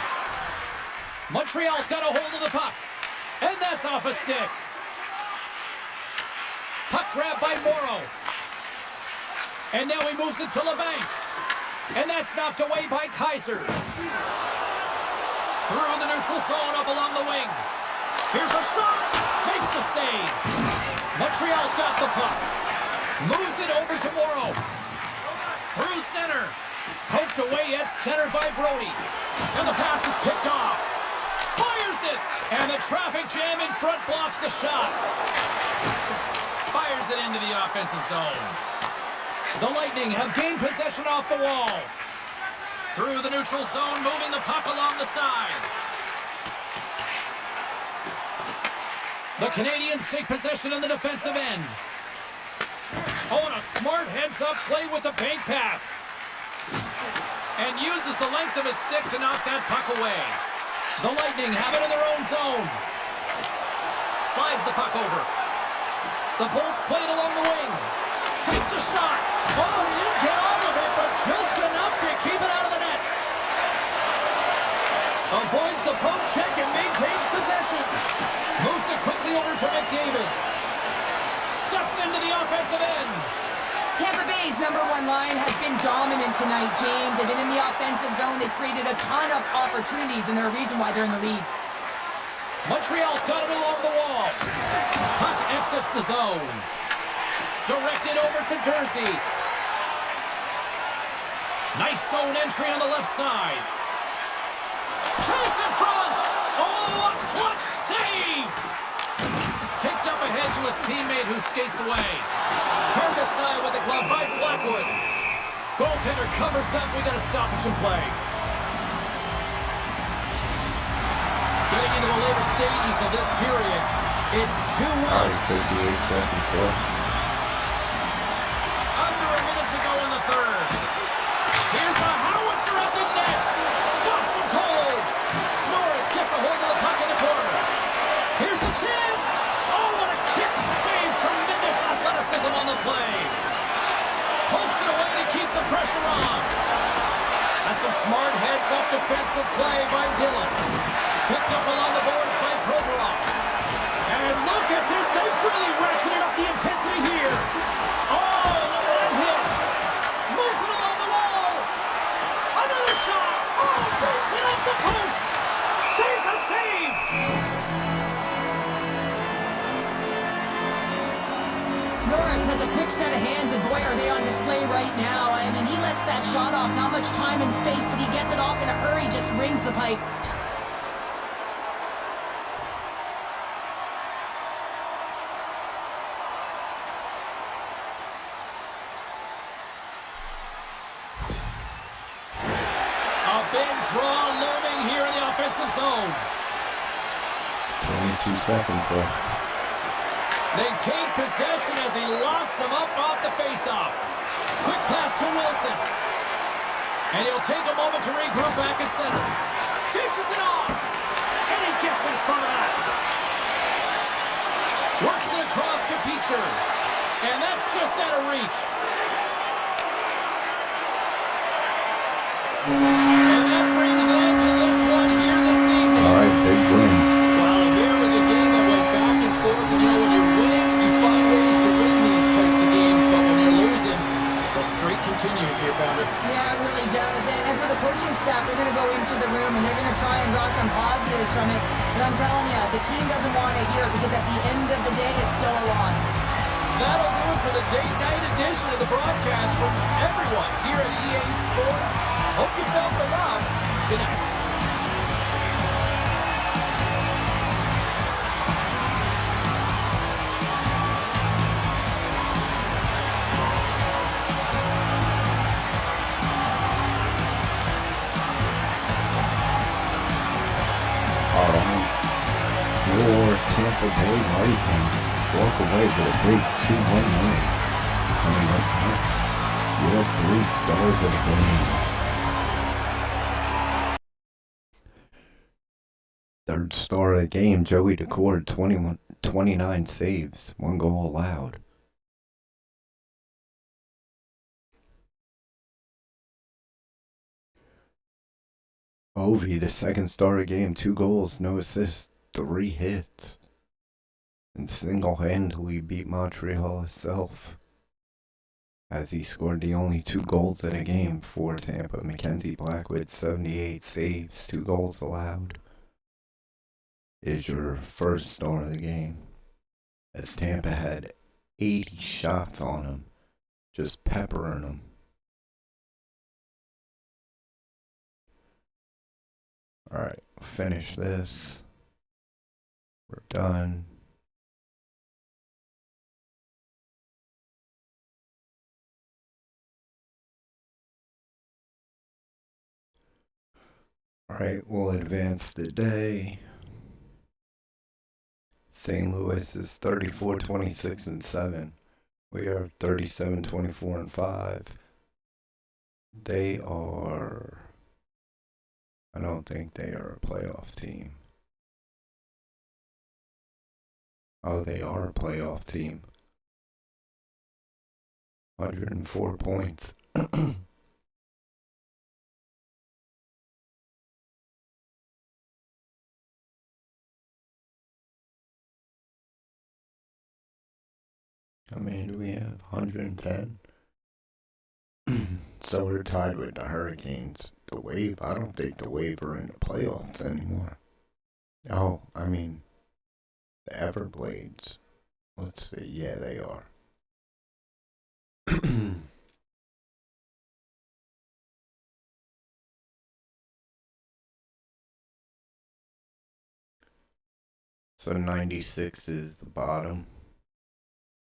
Montreal's got a hold of the puck. And that's off a stick. Puck grab by Morrow. And now he moves it to LeBanc. And that's knocked away by Kaiser. Through the neutral zone up along the wing. Here's a shot. Makes the save. Montreal's got the puck. Moves it over to Morrow. Through center. Poked away at center by Brody. And the pass is picked off. Fires it. And the traffic jam in front blocks the shot. Fires it into the offensive zone. The Lightning have gained possession off the wall. Through the neutral zone, moving the puck along the side. The Canadians take possession in the defensive end. Oh, and a smart heads-up play with the bank pass. and uses the length of his stick to knock that puck away. The Lightning have it in their own zone. Slides the puck over. The Bolts play it along the wing. Takes a shot. Oh, he didn't get all of it, but just enough to keep it out of the net. Avoids the poke check and maintains possession. Moves it quickly over to McDavid. Steps into the offensive end. Tampa Bay's number one line has been dominant tonight, James. They've been in the offensive zone. They've created a ton of opportunities, and they're a reason why they're in the lead. Montreal's got it along the wall. Puck exits the zone. Directed over to Jersey. Nice zone entry on the left side. Chase in front. Oh, a clutch save. Kicked up ahead to his teammate who skates away. Turned aside with the glove by Blackwood. Goaltender covers up. We got a stoppage in play. Getting into the later stages of this period, it's 2-1. 58 seconds left. Under a minute to go in the third. Here's a howitzer at the net. Stops him cold. Norris gets a hold of the puck in the corner. Here's a chance. Oh, what a kick save. Tremendous athleticism on the play. Pokes it away to keep the pressure on. That's some smart heads-up defensive play by Dillon. Picked up along the boards by Provorov. And look at this. They've really ratcheted up the intensity here. Oh, look at that hit. Moves it along the wall. Another shot. Oh, brings it off the post. There's a save. Norris has a quick set of hands, and boy, are they on display right now. I mean, he lets that shot off. Not much time and space, but he gets it off in a hurry, just rings the pipe. Big draw looming here in the offensive zone. 22 seconds left. They take possession as he locks him up off the faceoff. Quick pass to Wilson. And he'll take a moment to regroup back at center. Dishes it off. And he gets in front of that. Works it across to Beecher. And that's just out of reach. And that brings an end to this one here this evening. All right, big win. Well, here was a game that went back and forth. And you know, when you're winning, you find ways to win these types of games. But when you're losing, the streak continues here, Pounder. Yeah, it really does. And for the coaching staff, they're going to go into the room and they're going to try and draw some positives from it. But I'm telling you, the team doesn't want to hear it because at the end of the day, it's still a loss. That'll do it for the date night edition of the broadcast from everyone here at EA Sports. Hope you felt the love. Good night. All right. Your Tampa Bay Lightning walk away with a big 2-1 win. Coming up next, your 3 stars of the game. Third star of the game, Joey Daccord, 29 saves, 1 goal allowed. Ovi, the second star of the game, 2 goals, no assists, 3 hits. And single-handedly beat Montreal itself, as he scored the only 2 goals in the game for Tampa. Mackenzie Blackwood, 78 saves, 2 goals allowed, is your first star of the game, as Tampa had 80 shots on him, just peppering him. Alright, finish this. We're done. Alright, we'll advance the day. St. Louis is 34, 26, and 7. We are 37, 24, and 5. They are I don't think they are a playoff team. Oh, they are a playoff team. 104 points. How many do we have? 110? So we're tied with the Hurricanes. The Wave, I don't think the Wave are in the playoffs anymore. Oh, I mean, the Everblades. Let's see. Yeah, they are. So 96 is the bottom.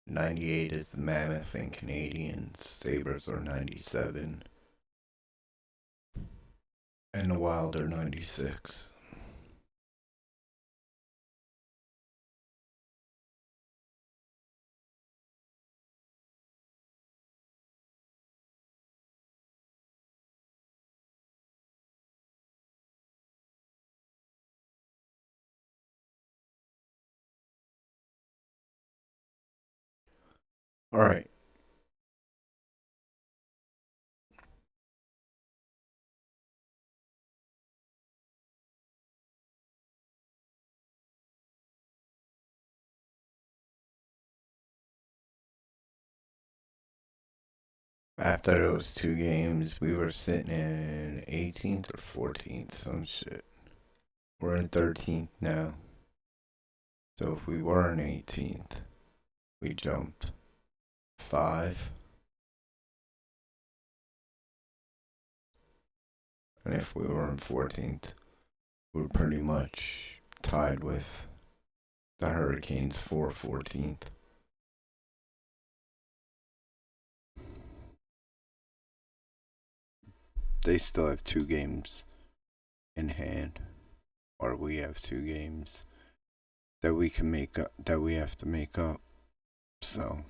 98 is the Mammoth and Canadians. Sabres are 97. And the Wild are 96. All right. After those two games, we were sitting in 18th or 14th, some shit. We're in 13th now. So if we were in 18th, we jumped 5. And if we were in 14th, we're pretty much tied with the Hurricanes for 14th. They still have 2 games in hand, or we have 2 games that we can make up, that we have to make up. So,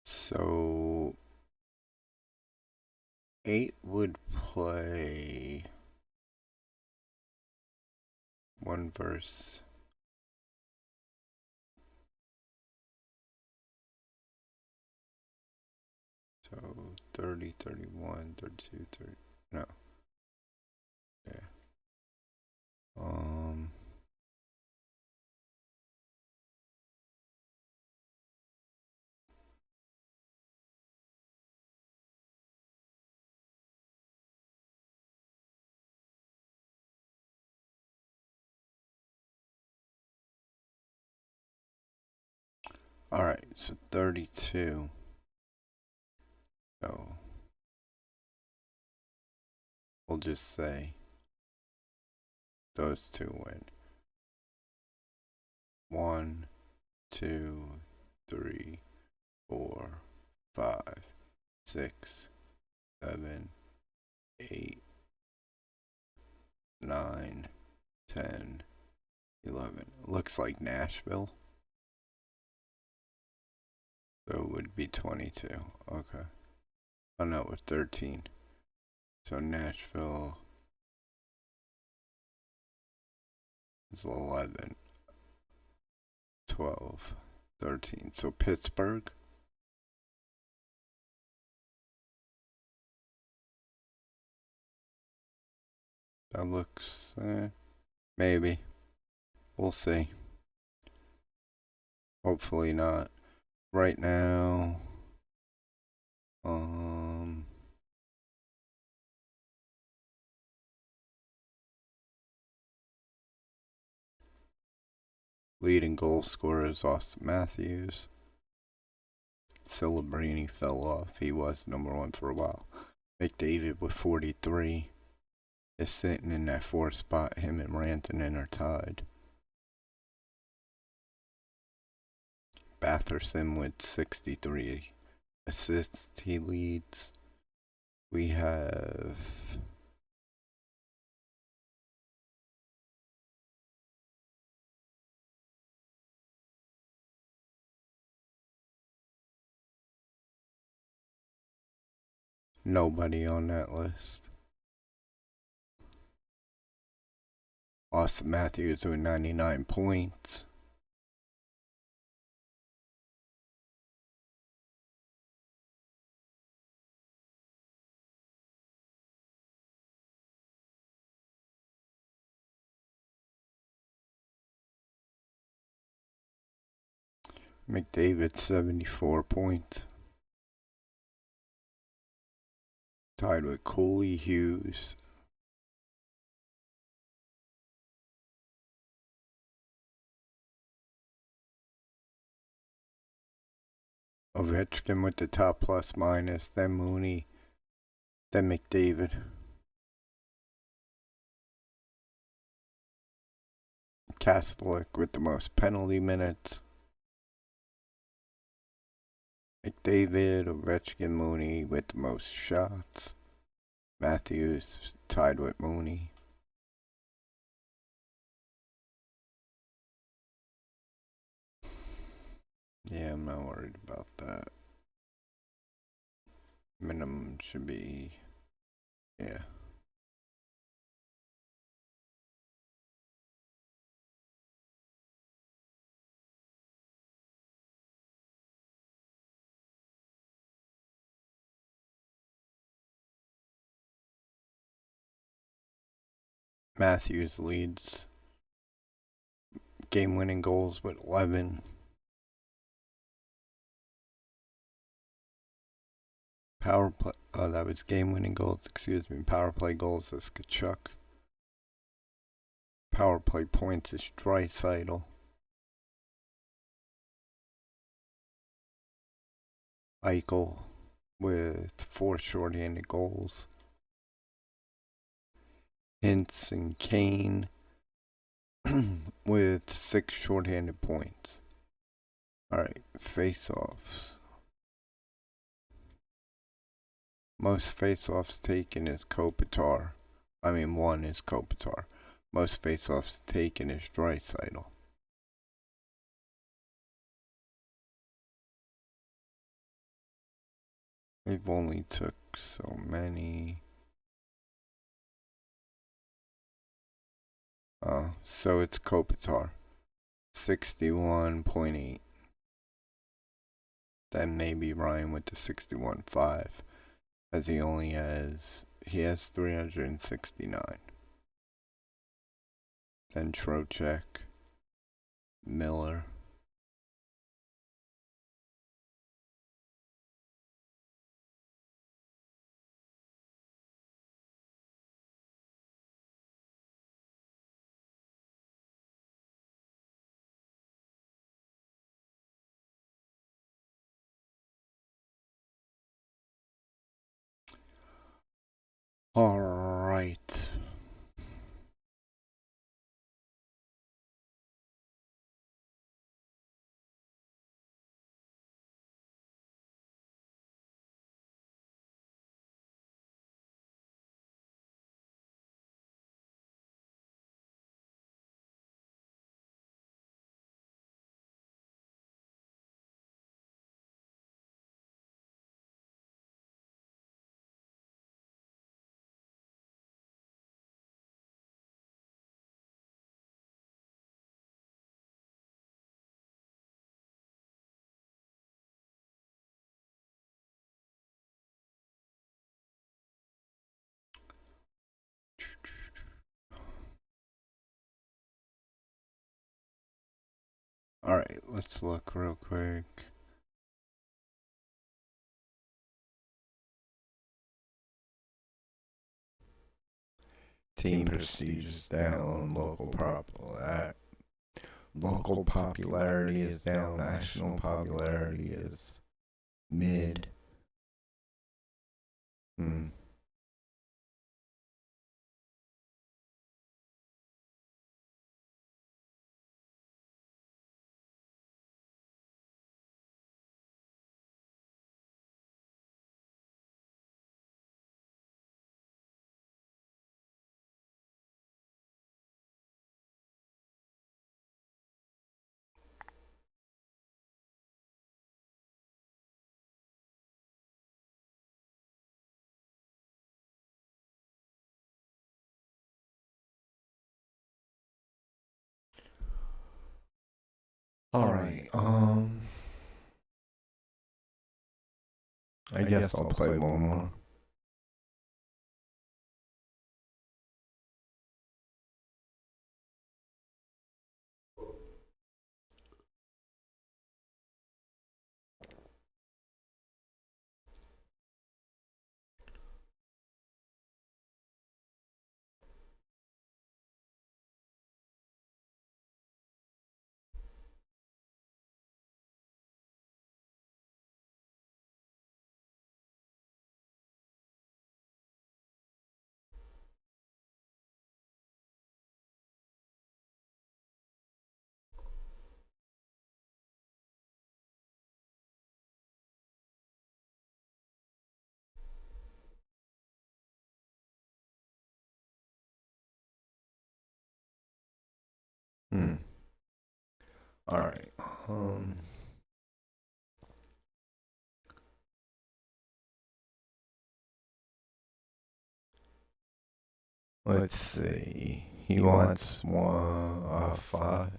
so 8 would play 1 verse. So 30, 31, 32, 30. No. Yeah. All right. So 32. So we'll just say those 2 win. 1, 2, 3, 4, 5, 6, 7, 8, 9, 10, 11. Looks like Nashville. So it would be 22. Okay. Oh no, it was 13. So Nashville is 11, 12, 13. So Pittsburgh. That looks, maybe. We'll see. Hopefully not. Right now, leading goal scorer is Austin Matthews. Celebrini fell off. He was number 1 for a while. McDavid with 43 is sitting in that 4th spot. Him and Rantanen are tied. Batherson with 63 assists. He leads. We have Nobody on that list. Austin Matthews with 99 points. McDavid 74 points. Tied with Cooley, Hughes. Ovechkin with the top plus minus, then Mooney, then McDavid. Kastelic with the most penalty minutes. McDavid, Ovechkin, Mooney with the most shots. Matthews tied with Mooney. Yeah, I'm not worried about that. Minimum should be, yeah. Matthews leads game-winning goals with 11. Power play, that was game-winning goals, excuse me. Power play goals is Tkachuk. Power play points is Draisaitl. Eichel with 4 shorthanded goals. Hintz and Kane with 6 shorthanded points. Alright, face-offs. Most face-offs taken is Kopitar. One is Kopitar. Most face-offs taken is Draisaitl. They've only took so many. So it's Kopitar. 61.8. Then maybe Ryan with the 61.5. As he has 369. Then Trocheck, Miller. All right. Alright, let's look real quick. Team prestige is down, local popularity is down, national popularity is mid. Alright, I guess I'll play one more. Alright, let's see. He wants 5.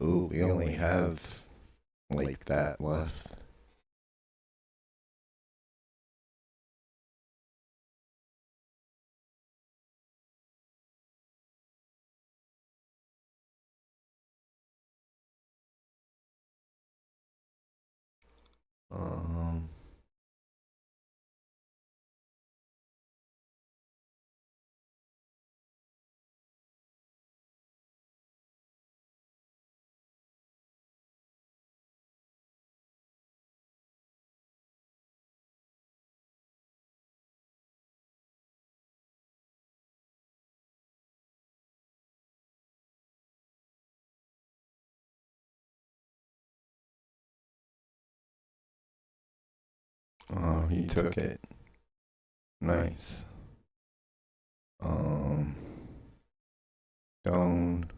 Ooh, we only have like that left. Um, oh, he took it. Nice. Stone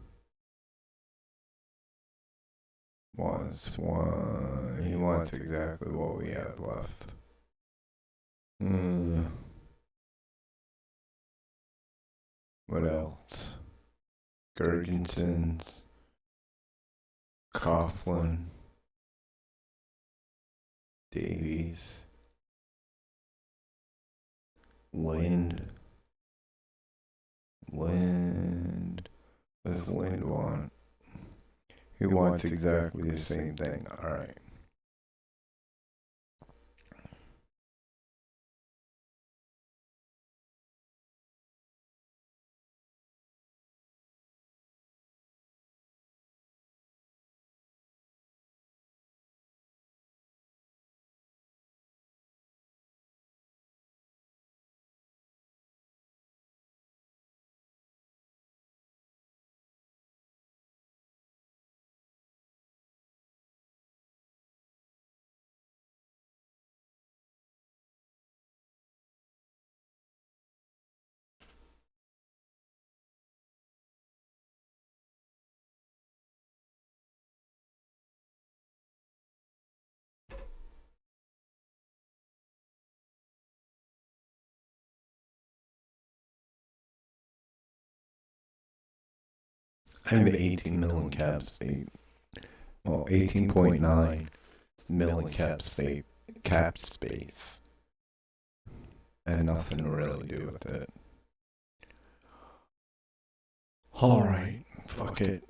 was 1. He wants exactly what we have left. What else? Gergensons, Coughlin, Davies, Lind. What does Lind want? He wants exactly the same thing. Alright. I have 18 million cap space. Well, 18.9 million cap space. And nothing to really do with it. Alright, fuck it.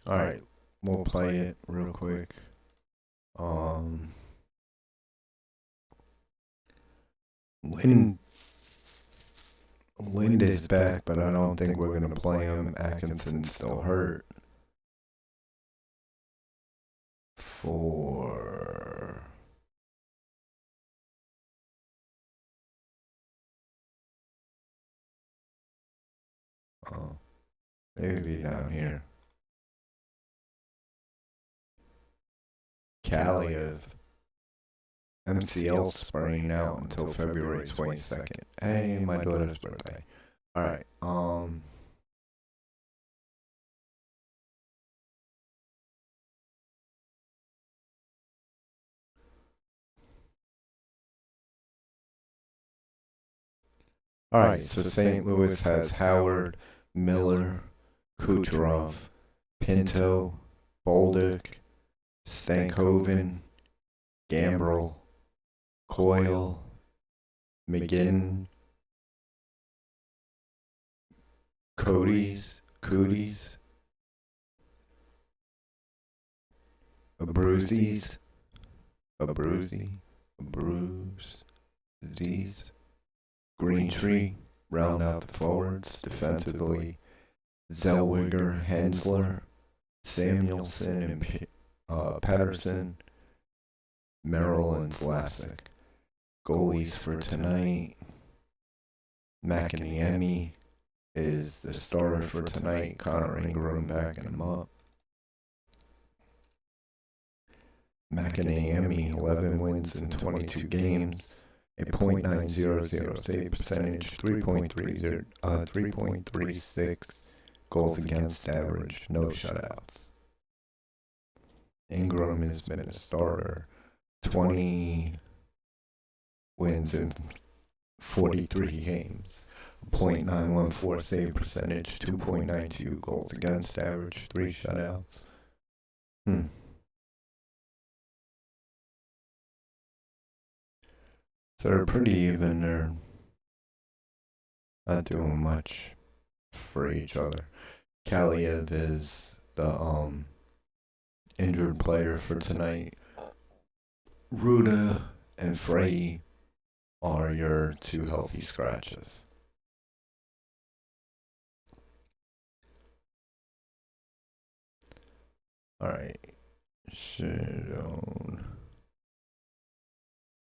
Alright, we'll play it real quick. Lind is back, but I don't think we're gonna play him. Atkinson's still hurt. For maybe down here. Kaliev. MCL sprain out until February 22nd. Hey, my daughter's birthday. Alright, Alright, so St. Louis has Howard, Miller, Kucherov, Pinto, Bolduc, Stankoven, Gambrel, Coyle, McGinn, Cooties, Abruzes, Greentree, round out the forwards. Defensively, Zellweger, Hensler, Samuelson, and Patterson, Merrill, and Vlasic. Goalies for tonight, McInerney is the starter for tonight. Connor Ingram backing him up. McInerney, 11 wins in 22 games, a .900 save percentage, 3.36 goals against average, no shutouts. Ingram has been a starter, 20 wins in 43 games, .914 save percentage, 2.92 goals against average, 3 shutouts. So they're pretty even. They're not doing much for each other. Kaliev is the injured player for tonight. Ruda and Frey are your 2 healthy scratches. Alright. Shadone.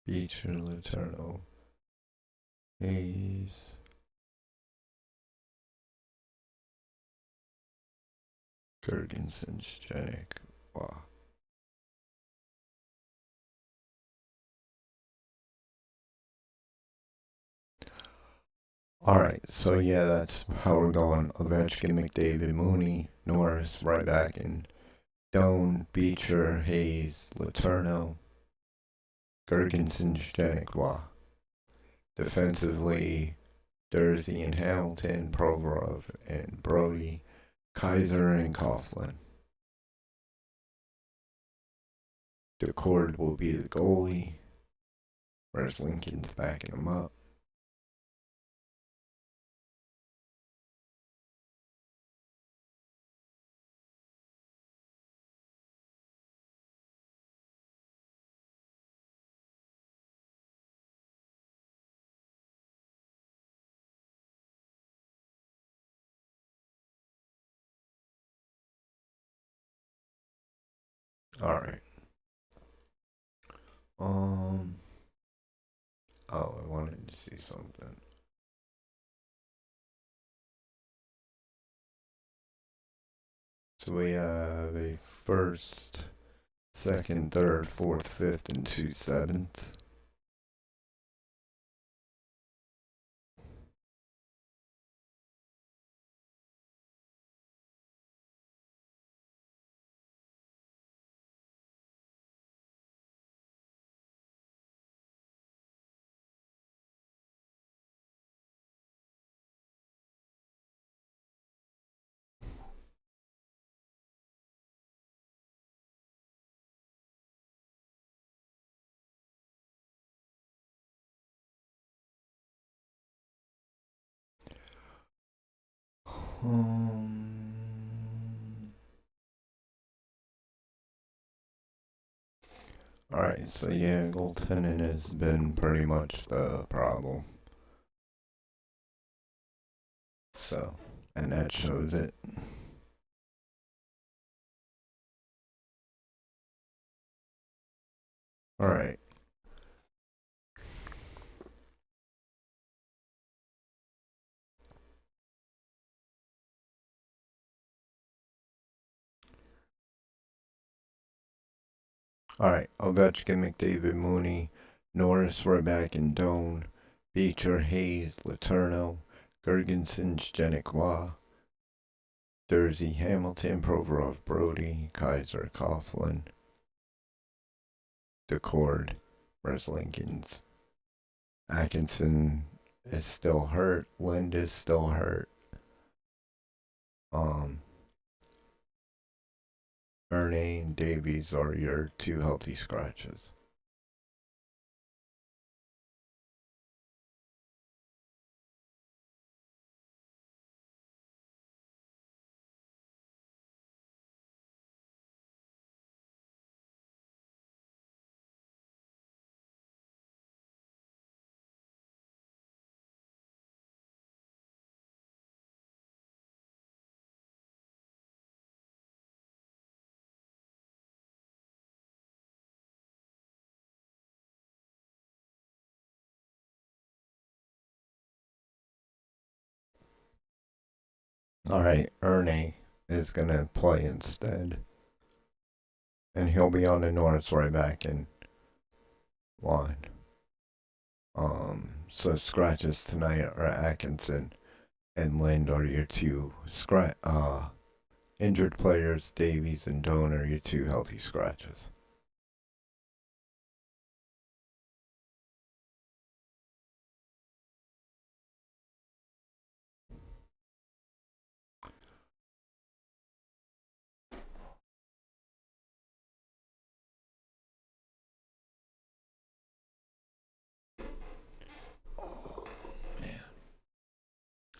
Beecher, Letourneau, Hayes, Gergensen, Janik, wow. Alright, so yeah, that's how we're going. Ovechkin, McDavid, Mooney, Norris, right back in Doan, Beecher, Hayes, Letourneau, Gergensen, Janik. Defensively, Dursey and Hamilton, Provorov and Brody, Kaiser and Coughlin. DeCord will be the goalie. Whereas Lincoln's backing him up. Alright. Oh, I wanted to see something. So we have a first, second, third, fourth, fifth, and 2 seventh. Alright, so yeah, goaltending has been pretty much the problem. So, and that shows it. Alright. Alright, Ovechkin, McDavid, Mooney, Norris, Ryback, and Doan, Beecher, Hayes, Letourneau, Gergensen, Janik, Dursey, Hamilton, Provorov, Brody, Kaiser, Coughlin, DeCord, where's Lincoln's? Atkinson is still hurt. Lind is still hurt. Ernie and Davies are your two healthy scratches. Alright, Ernie is going to play instead. And he'll be on the Norris right back in line. So scratches tonight are Atkinson and Lind are your two injured players. Davies and Doan are your two healthy scratches.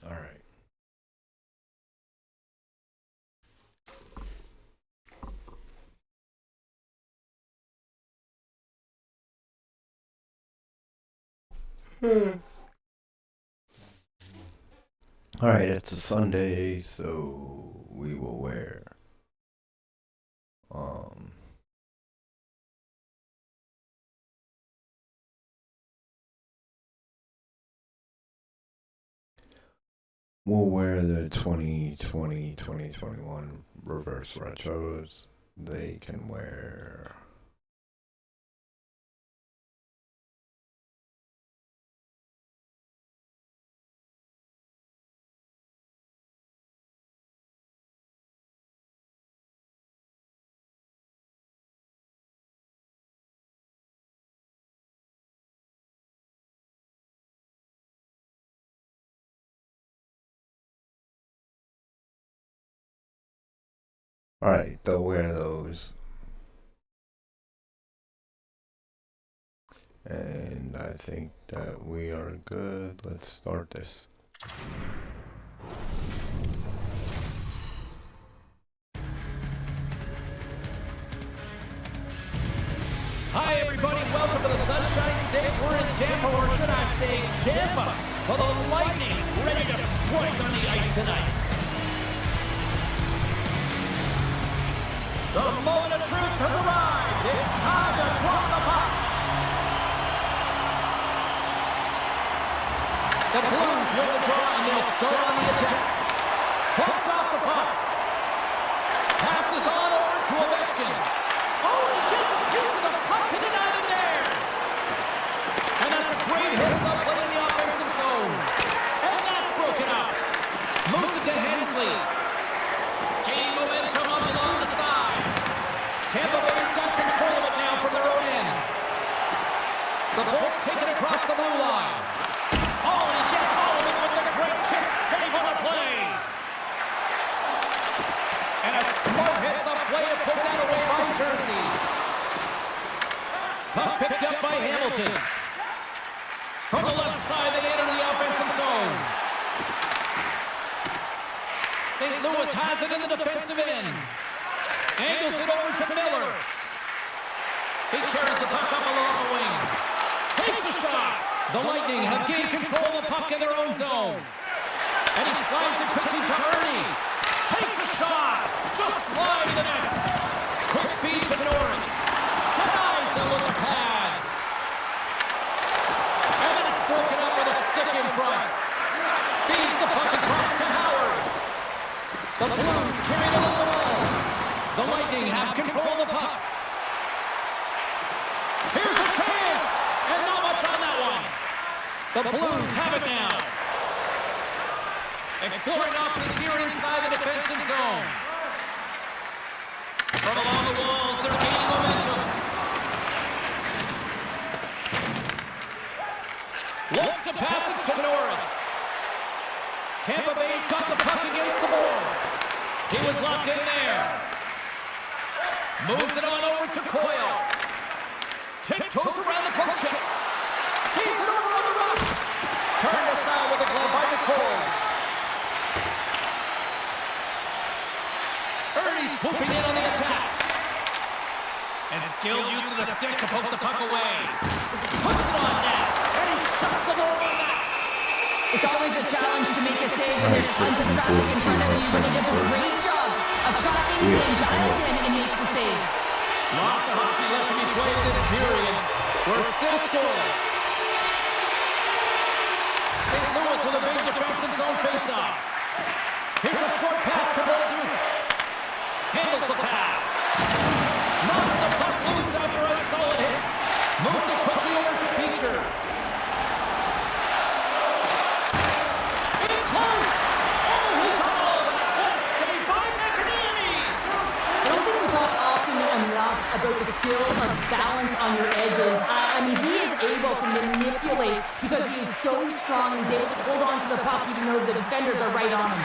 All right. All right, it's a Sunday, so we will wear we'll wear the 2020-2021 reverse retros. They can wear Alright, they'll wear those. And I think that we are good. Let's start this. Hi, everybody. Welcome to the Sunshine State. We're in Tampa, or should I say Tampa, for the Lightning, ready to strike on the ice tonight. The moment of truth has arrived. It's time to drop the puck. The Blues win the draw, and they'll start on the attack. Pumped off the puck. Passes on over to Ovechkin. Oh, he gets a piece of the puck to deny them there. And that's a great hit-up play in the offensive zone. And that's broken up. Moves it to Hensley. Gaining momentum on along the side. Tampa Bay's got control of it now from their own end. The Bolts take it across the blue line. Oh, and he gets Sullivan with the great kick save on the play. And a smart hits-up play to put that away by Jersey. Puck picked up by Hamilton. From the left side, they enter the offensive zone. St. Louis has it in the defensive end. Angles it over to Miller. He carries the puck up along the wing. Takes the shot. The Lightning have gained control of the puck in their own zone. And he slides it quickly to Ernie. Takes the shot. Just slide the net. Quick feed to Norris. Denies him with a pad. And then it's broken up with a stick in front. Feeds the puck across to Howard. The Blues carry it along the wall. The Lightning have control of the puck. Here's a chance. And not much on that one. The Blues have it now. Exploring options here inside the defensive zone. From along the walls, they're gaining momentum. Looks to pass it to Norris. Tampa Bay's got the puck against the boards. He was locked in there. Moves it on over to Coyle. Tiptoes around the poke check. Keeps it over on the rock. Turned aside with a glove by Nicole. Ernie swooping in on the attack. And still using the stick to poke the puck away. Puts it on net. And he shuts the door on that. It's always a challenge to make a save when there's tons of traffic in front of you, but he does a great job of tracking, staying dialed in, and makes the save. Lots of hockey left to be played in this period. We're still scoreless. St. Louis with a big defensive zone faceoff. Here's a short pass to Bolduc. Handles the pass. Knocks the puck loose after a solid hit. Moves it quickly over to Beecher. In close. Oh, he called. That's saved by McNeely. I don't think we talk often enough about the skill of balance on your edges. I mean, he is able to manipulate because he is so strong. He's able to hold on to the puck even though the defenders are right on him.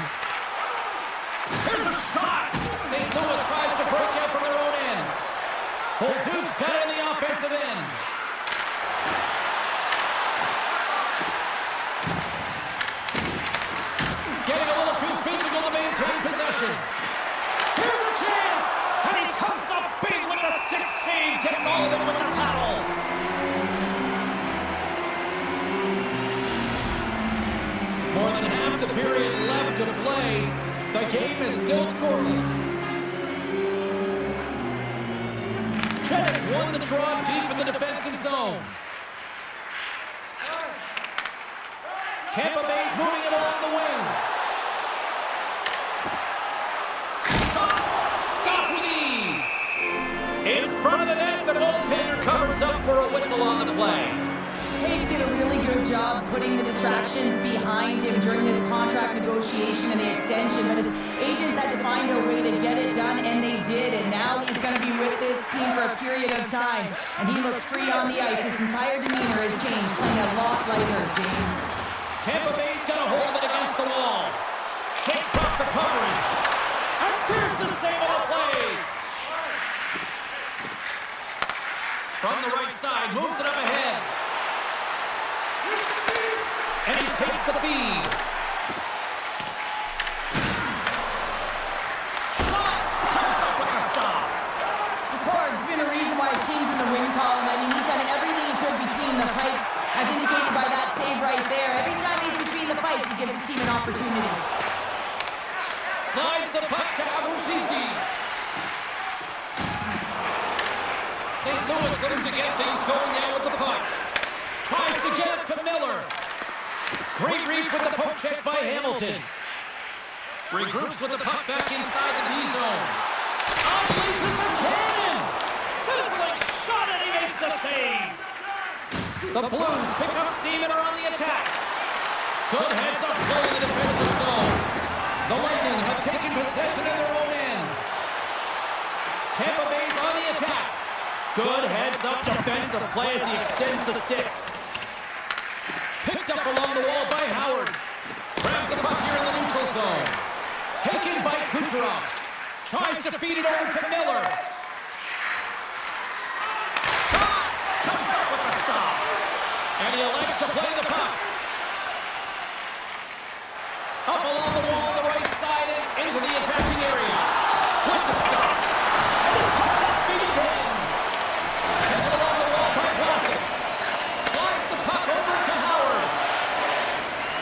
Here's a shot. St. Louis tries to break out from their own end. Bolduc's got it in the offensive end. Getting a little too physical to maintain possession. Here's a chance. And he comes up big with the stick save. Getting all of it with the paddle. More than half the period left to play. The game is still scoreless. Jets won the draw deep in the defensive zone. Tampa Bay's moving it along the wing. Stop with ease. In front of the net, the goaltender covers up for a whistle on the play. Hayes did a really good job putting the distractions behind him during this contract negotiation and the extension, but his agents had to find a way to get it done, and they did, and now he's going to be with this team for a period of time, and he looks free on the ice. His entire demeanor has changed, playing a lot lighter, James. Tampa Bay's got a hold of it against the wall. Shakes off the coverage. And there's the save on the play. From the right side, moves it up ahead. And he takes the feed. Shot! Comes up with the stop. Picard's been a reason why his team's in the win column. I mean, he's done everything he could between the pipes, as indicated by that save right there. Every time he's between the pipes, he gives his team an opportunity. Slides the puck to Abruzzese. St. Louis looks to get things going now with the puck. Tries to get it to Miller. Great reach with the poke check by Hamilton. Regroups with the puck back inside the D-zone. Unleashes a cannon! Sizzling shot and he makes the save! The Blues pick up steam and are on the attack. Good heads-up play in the defensive zone. The Lightning have taken possession of their own end. Tampa Bay's on the attack. Good heads-up defensive play as he extends the stick. Picked up along the wall by Howard. Grabs the puck here in the neutral zone. Taken by Kucherov. Tries to feed it over to Miller. Shot! Comes up with the stop. And he elects to play the puck. Up along the wall on the right side and into the attacking area. With the stop. And he cuts up big again. Sends it along the wall by Vlasic. Slides the puck over to Howard.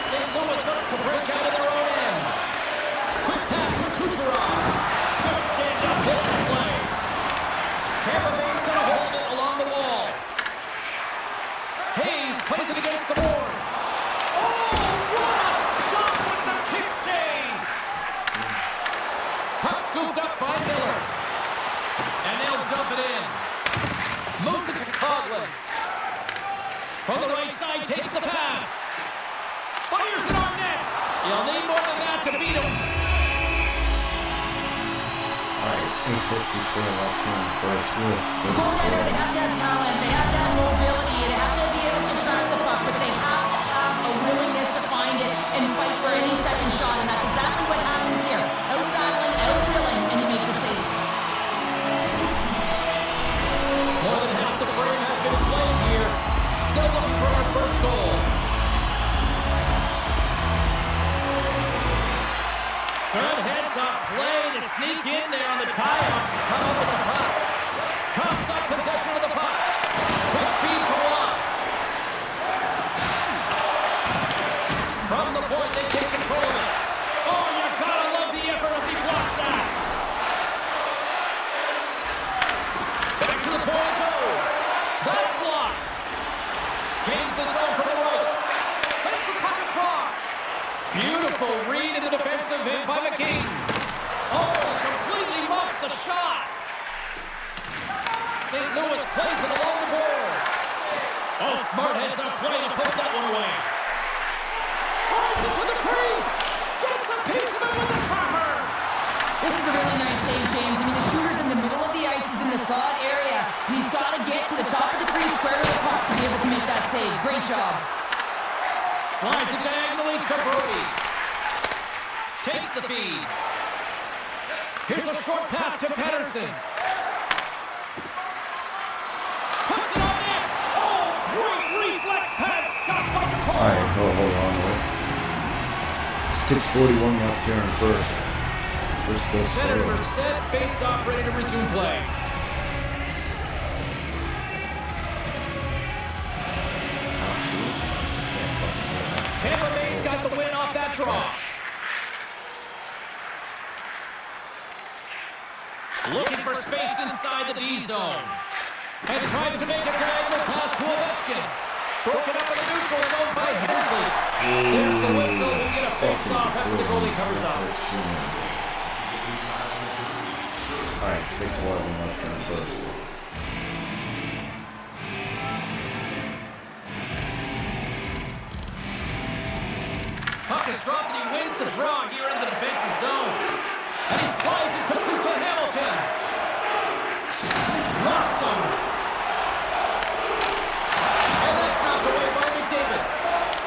St. Louis looks to break out of their own end. Quick pass to Kucherov. Good stand-up hit and play. Tampa Bay's got a hold of it along the wall. Hayes plays it against the boards. Oh, what a stop with the kick save! Puck scooped up by Miller. And they'll dump it in. Moves it to Coughlin. From the right side, takes the pass. Fires it on net. You'll need more than that to beat him. Alright, 8:54 left in the first. Goaltender, they have to have talent, they have to have mobility, they have to be able to track the puck, but they have to have a willingness to find it and fight for any second shot, and that's exactly what happens here. Out-battling, out-willing, and you make the save. up play to sneak in there on the tie-up. Come up with the puck. Cuffs up possession of the puck. Quick feed to Watt. From the point, they take control of it. Oh, you gotta love the effort as he blocks that. Back to the point it goes. That's blocked. Gains the zone from the right. Sends the puck across. Beautiful read in the defensive end by McKean. Oh, completely muffs the shot. St. Louis plays it along the boards. Oh, smart heads-up play to put that one away. Tries it to the crease. Gets a piece of it with the trapper. This is a really nice save, James. I mean, the shooter's in the middle of the ice. He's in the slot area. And he's got to get to the top of the crease square to the puck to be able to make that save. Great job. Slides it diagonally to Brody. Takes the feed. Here's a short pass to Pettersson. Puts it on net. Oh, great reflex pass. Stopped by the All call. right, hold on. Wait. 6:41 left here in first. We're still Centers slow. are set. Face off, ready to resume play. Oh, shoot. Can't fucking do that. Tampa Bay's got the win off that draw. Looking for space inside the D zone. And tries to make a diagonal pass to Ovechkin. Broken up in the neutral zone by Hensley. There's the whistle. We'll get a face-off after the goalie covers up. All right, 6:11 left in first. Puck is dropped and he wins the draw here in the defensive zone. And he slides it quickly to Hamilton. Rocks him. And that's knocked away by McDavid.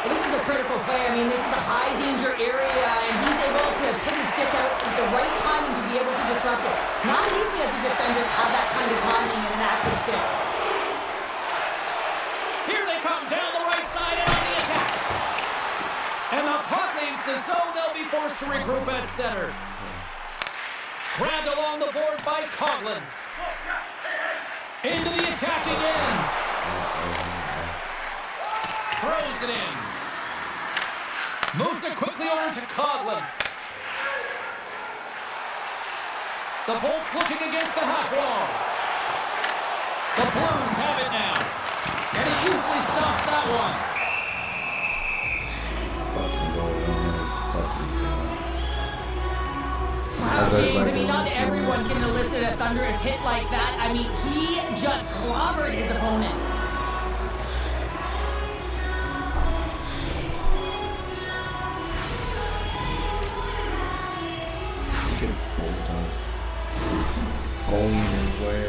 Well, this is a critical play. I mean, this is a high-danger area, and he's able to put his stick out at the right time to be able to disrupt it. Not easy as a defender to have that kind of timing and an active stick. Here they come down the right side and on the attack. And the puck leaves the zone. They'll be forced to regroup at center. Grabbed along the board by Coughlin. Into the attacking end. Throws it in. Moves it quickly over to Coughlin. The Bolts looking against the half wall. The Blues have it now. And he easily stops that one. Fucking goal on there. Wow, James, I mean, not everyone can elicit a thunderous hit like that. I mean, he just clobbered his opponent.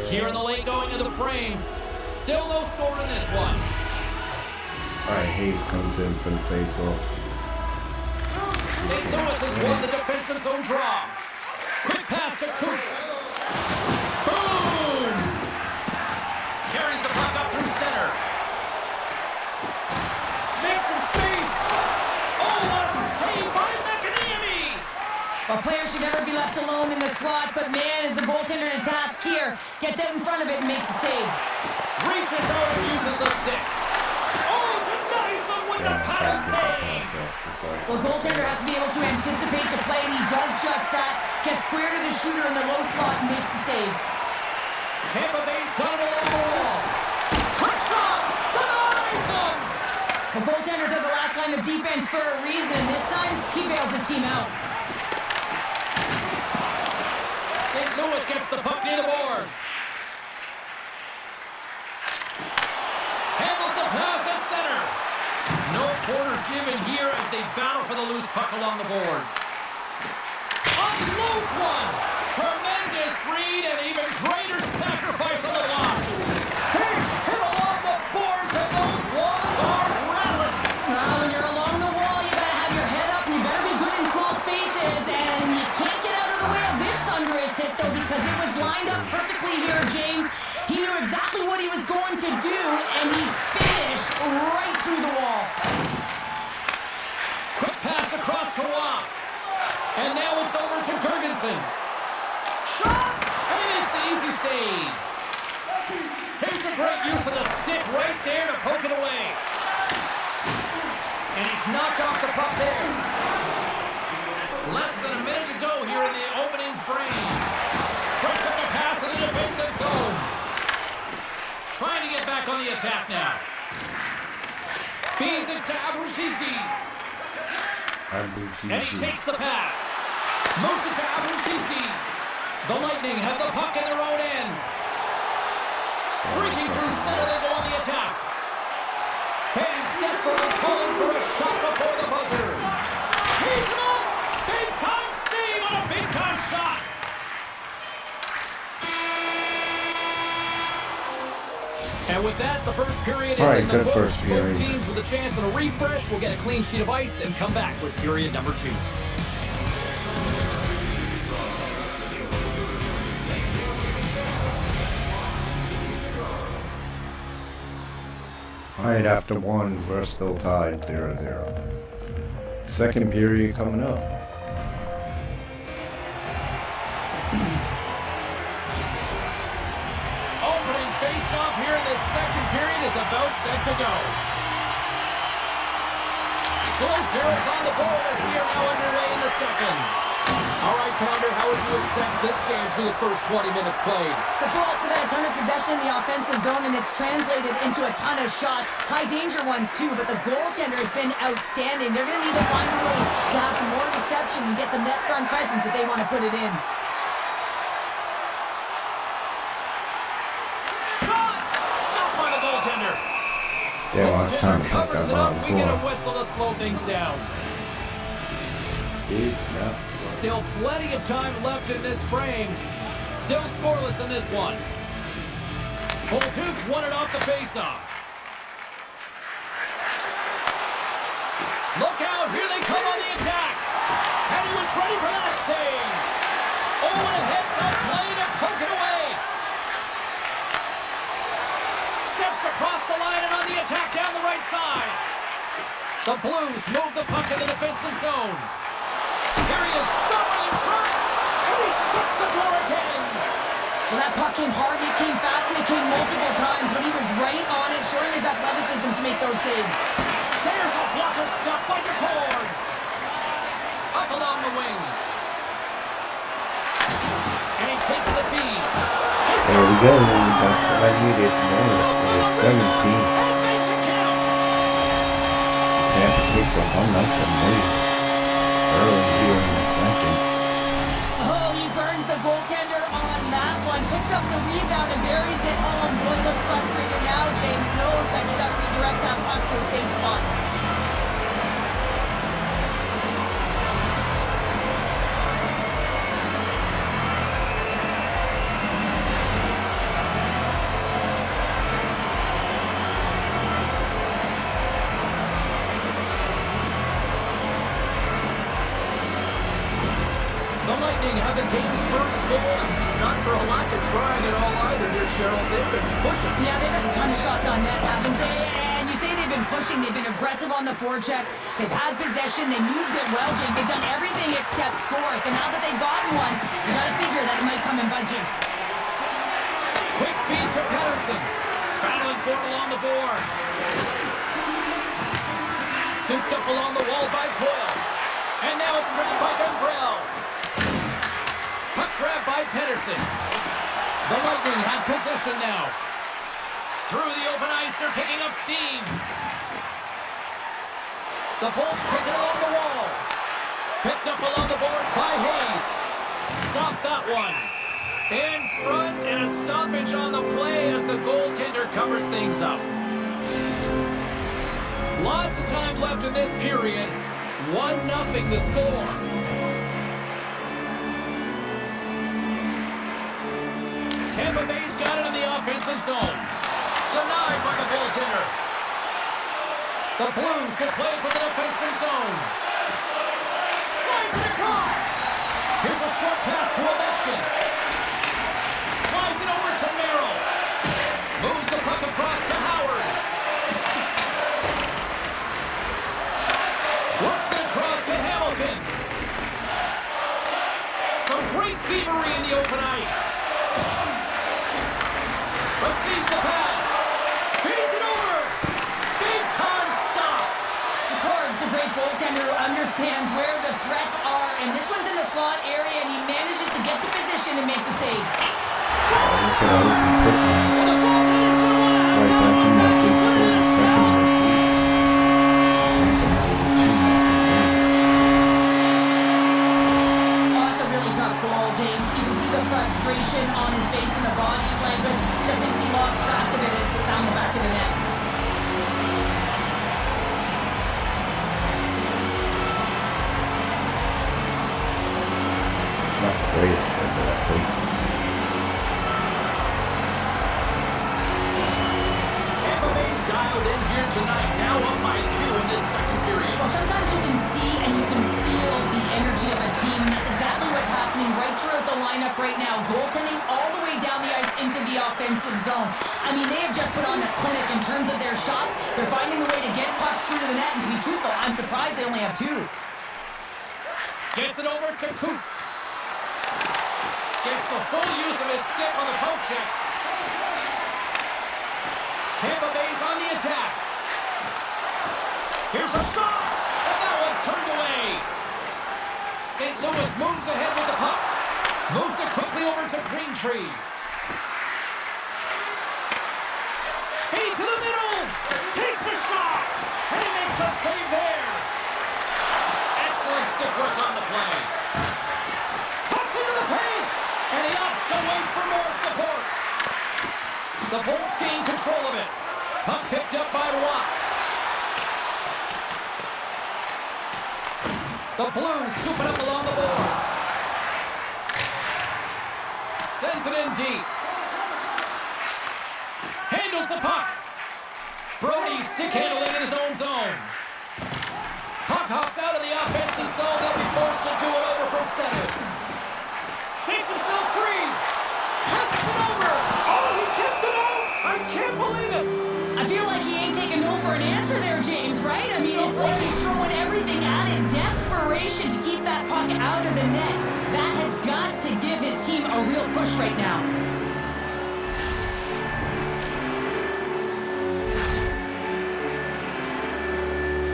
Here in the late going to the frame. Still no score in this one. Alright, Hayes comes in for the face-off. St. Louis has won the defensive zone draw. Quick pass to Coots. Boom! Carries the puck up through center. Makes some space. Oh, a save by McAnamy! A player should never be left alone in the slot, but man, is the goaltender in a task here. Gets out in front of it and makes a save. Reaches out and uses the stick. Oh, denies him with the paddle save. Well, goaltender has to be able to anticipate the play, and he does just that. Gets square to the shooter in the low slot and makes the save. Tampa Bay's got it along the wall. Quick shot! Denies him! The goaltenders are the last line of defense for a reason. This time, he bails his team out. St. Louis gets the puck near the boards. Handles the pass at center. No quarter given here as they battle for the loose puck along the boards. Unloads one. Tremendous read and even greater sacrifice on the line. He hit along the boards and those walls are rattling. Well, when you're along the wall, you gotta have your head up and you better be good in small spaces. And you can't get out of the way of this thunderous hit, though, because it was lined up perfectly here, James. He knew exactly what he was going to do, and he finished right through the wall. Quick pass across to Watt. And now it's over to Gergensen. Pedersen's. Shot! And it's the easy save. Here's a great use of the stick right there to poke it away. And he's knocked off the puck there. Less than a minute to go here in the opening frame. Puts up the pass in the defensive zone. Trying to get back on the attack now. Feeds it to Abruzzese. And he takes the pass. Moves it to Abruzzese. The Lightning have the puck in their own end. Streaking through center, they go on the attack. Fans desperately calling for a shot before the buzzer. He's up! Big time save on a big time shot. And with that, the first period is in the books. Both teams with a chance at a refresh will get a clean sheet of ice and come back with period number 2. Right after one, we're still tied 0-0. Second period coming up. Opening face-off here in the second period is about set to go. Still zeros on the board as we are now underway in the second. All right, Pounder, how would you assess this game through the first 20 minutes played? The Bolts have had a ton of possession in the offensive zone, and it's translated into a ton of shots. High-danger ones, too, but the goaltender has been outstanding. They're going to need to find a way to have some more deception and get some net front presence if they want to put it in. Shot! Stop by the goaltender. Yeah, I was trying to cut that bottom We get a corner. whistle to slow things down. Still plenty of time left in this frame. Still scoreless in this one. Holtooks won it off the faceoff. Look out, here they come on the attack. And he was ready for that save. Oh, and a heads-up play to poke it away. Steps across the line and on the attack down the right side. The Blues move the puck in the defensive zone. Here he is, shot in front, and he shuts the door again. Well, that puck came hard, it came fast, and it came multiple times, but he was right on it, showing his athleticism to make those saves. There's a blocker stop by McCord. Up along the wing. And he takes the feed. There we go. That's what I needed. Bonus for 17. And makes it count. Tampa takes a 1-0 lead early here in the second. Oh, he burns the goaltender on that one, picks up the rebound and buries it. Oh, boy, looks frustrated now. James knows that you got to redirect that puck to a safe spot. The Lightning have the game's first goal. It's not for a lack of trying at all either here, Cheryl. They've been pushing. Yeah, they've had a ton of shots on net, haven't they? And you say they've been pushing, they've been aggressive on the forecheck. They've had possession, they moved it well, James. They've done everything except score. So now that they've gotten one, you gotta figure that it might come in bunches. Quick feed to Pedersen. Battling for it along the boards. Scooped up along the wall by Coyle. And now it's grabbed by Gambrell. Puck grab by Pedersen. The Lightning have possession now. Through the open ice, they're picking up steam. The Bolts take it along the wall. Picked up along the boards by Hayes. Stop that one. In front, and a stoppage on the play as the goaltender covers things up. Lots of time left in this period. 1-0 the score. Tampa Bay's got it in the offensive zone. Denied by the goaltender. The Blues will play for the defensive zone. Slides it across. Here's a short pass to Ovechkin. Slides it over to Merrill. Moves the puck across to Howard. Works it across to Hamilton. Some thievery in the open ice. Receives the pass. Feeds it over. Big time stop. Picard's a great goaltender who understands where the threats are, and this one's in the slot area, and he manages to get to position and make the save. Look at how he put me right back in that they scored the second one. Oh, that's a really tough goal, James. You can see the frustration on his face and the body language. Just thinks he lost track of it as it found the back of the net. Not the greatest, but I think. Tampa Bay's dialed in here tonight, now up by 2 in this second period. Well, sometimes you can see and you can feel the energy of a team, and that's exactly what's happening right throughout the lineup right now. Goaltending all the way down the ice into the offensive zone. I mean, they have just put on a clinic in terms of their shots. They're finding a way to get pucks through to the net, and to be truthful, I'm surprised they only have 2. Gets it over to Coots. Gets the full use of his stick on the poke check. Tampa Bay's on the attack. Here's a shot, and that one's turned away. St. Louis moves ahead with the puck. Moves it quickly over to Greentree. Feed to the middle. Takes a shot, and he makes a save there. Excellent stick work on the play. Cuts into the paint, and he opts to wait for more support. The Bolts gain control of it. Puck picked up by Watt. The Blues scoop it up along the boards. Sends it in deep. Handles the puck. Brody stick handling in his own zone. Puck hops out of the offensive zone. They'll be forced to do it over from center. Shakes himself free. Passes it over. Oh, he kept it out. I can't believe it. I feel like he ain't taking no for an answer there, James, right? I mean, it's like he's throwing everything at it. Desperation to keep that puck out of the net. That has got to give his team a real push right now.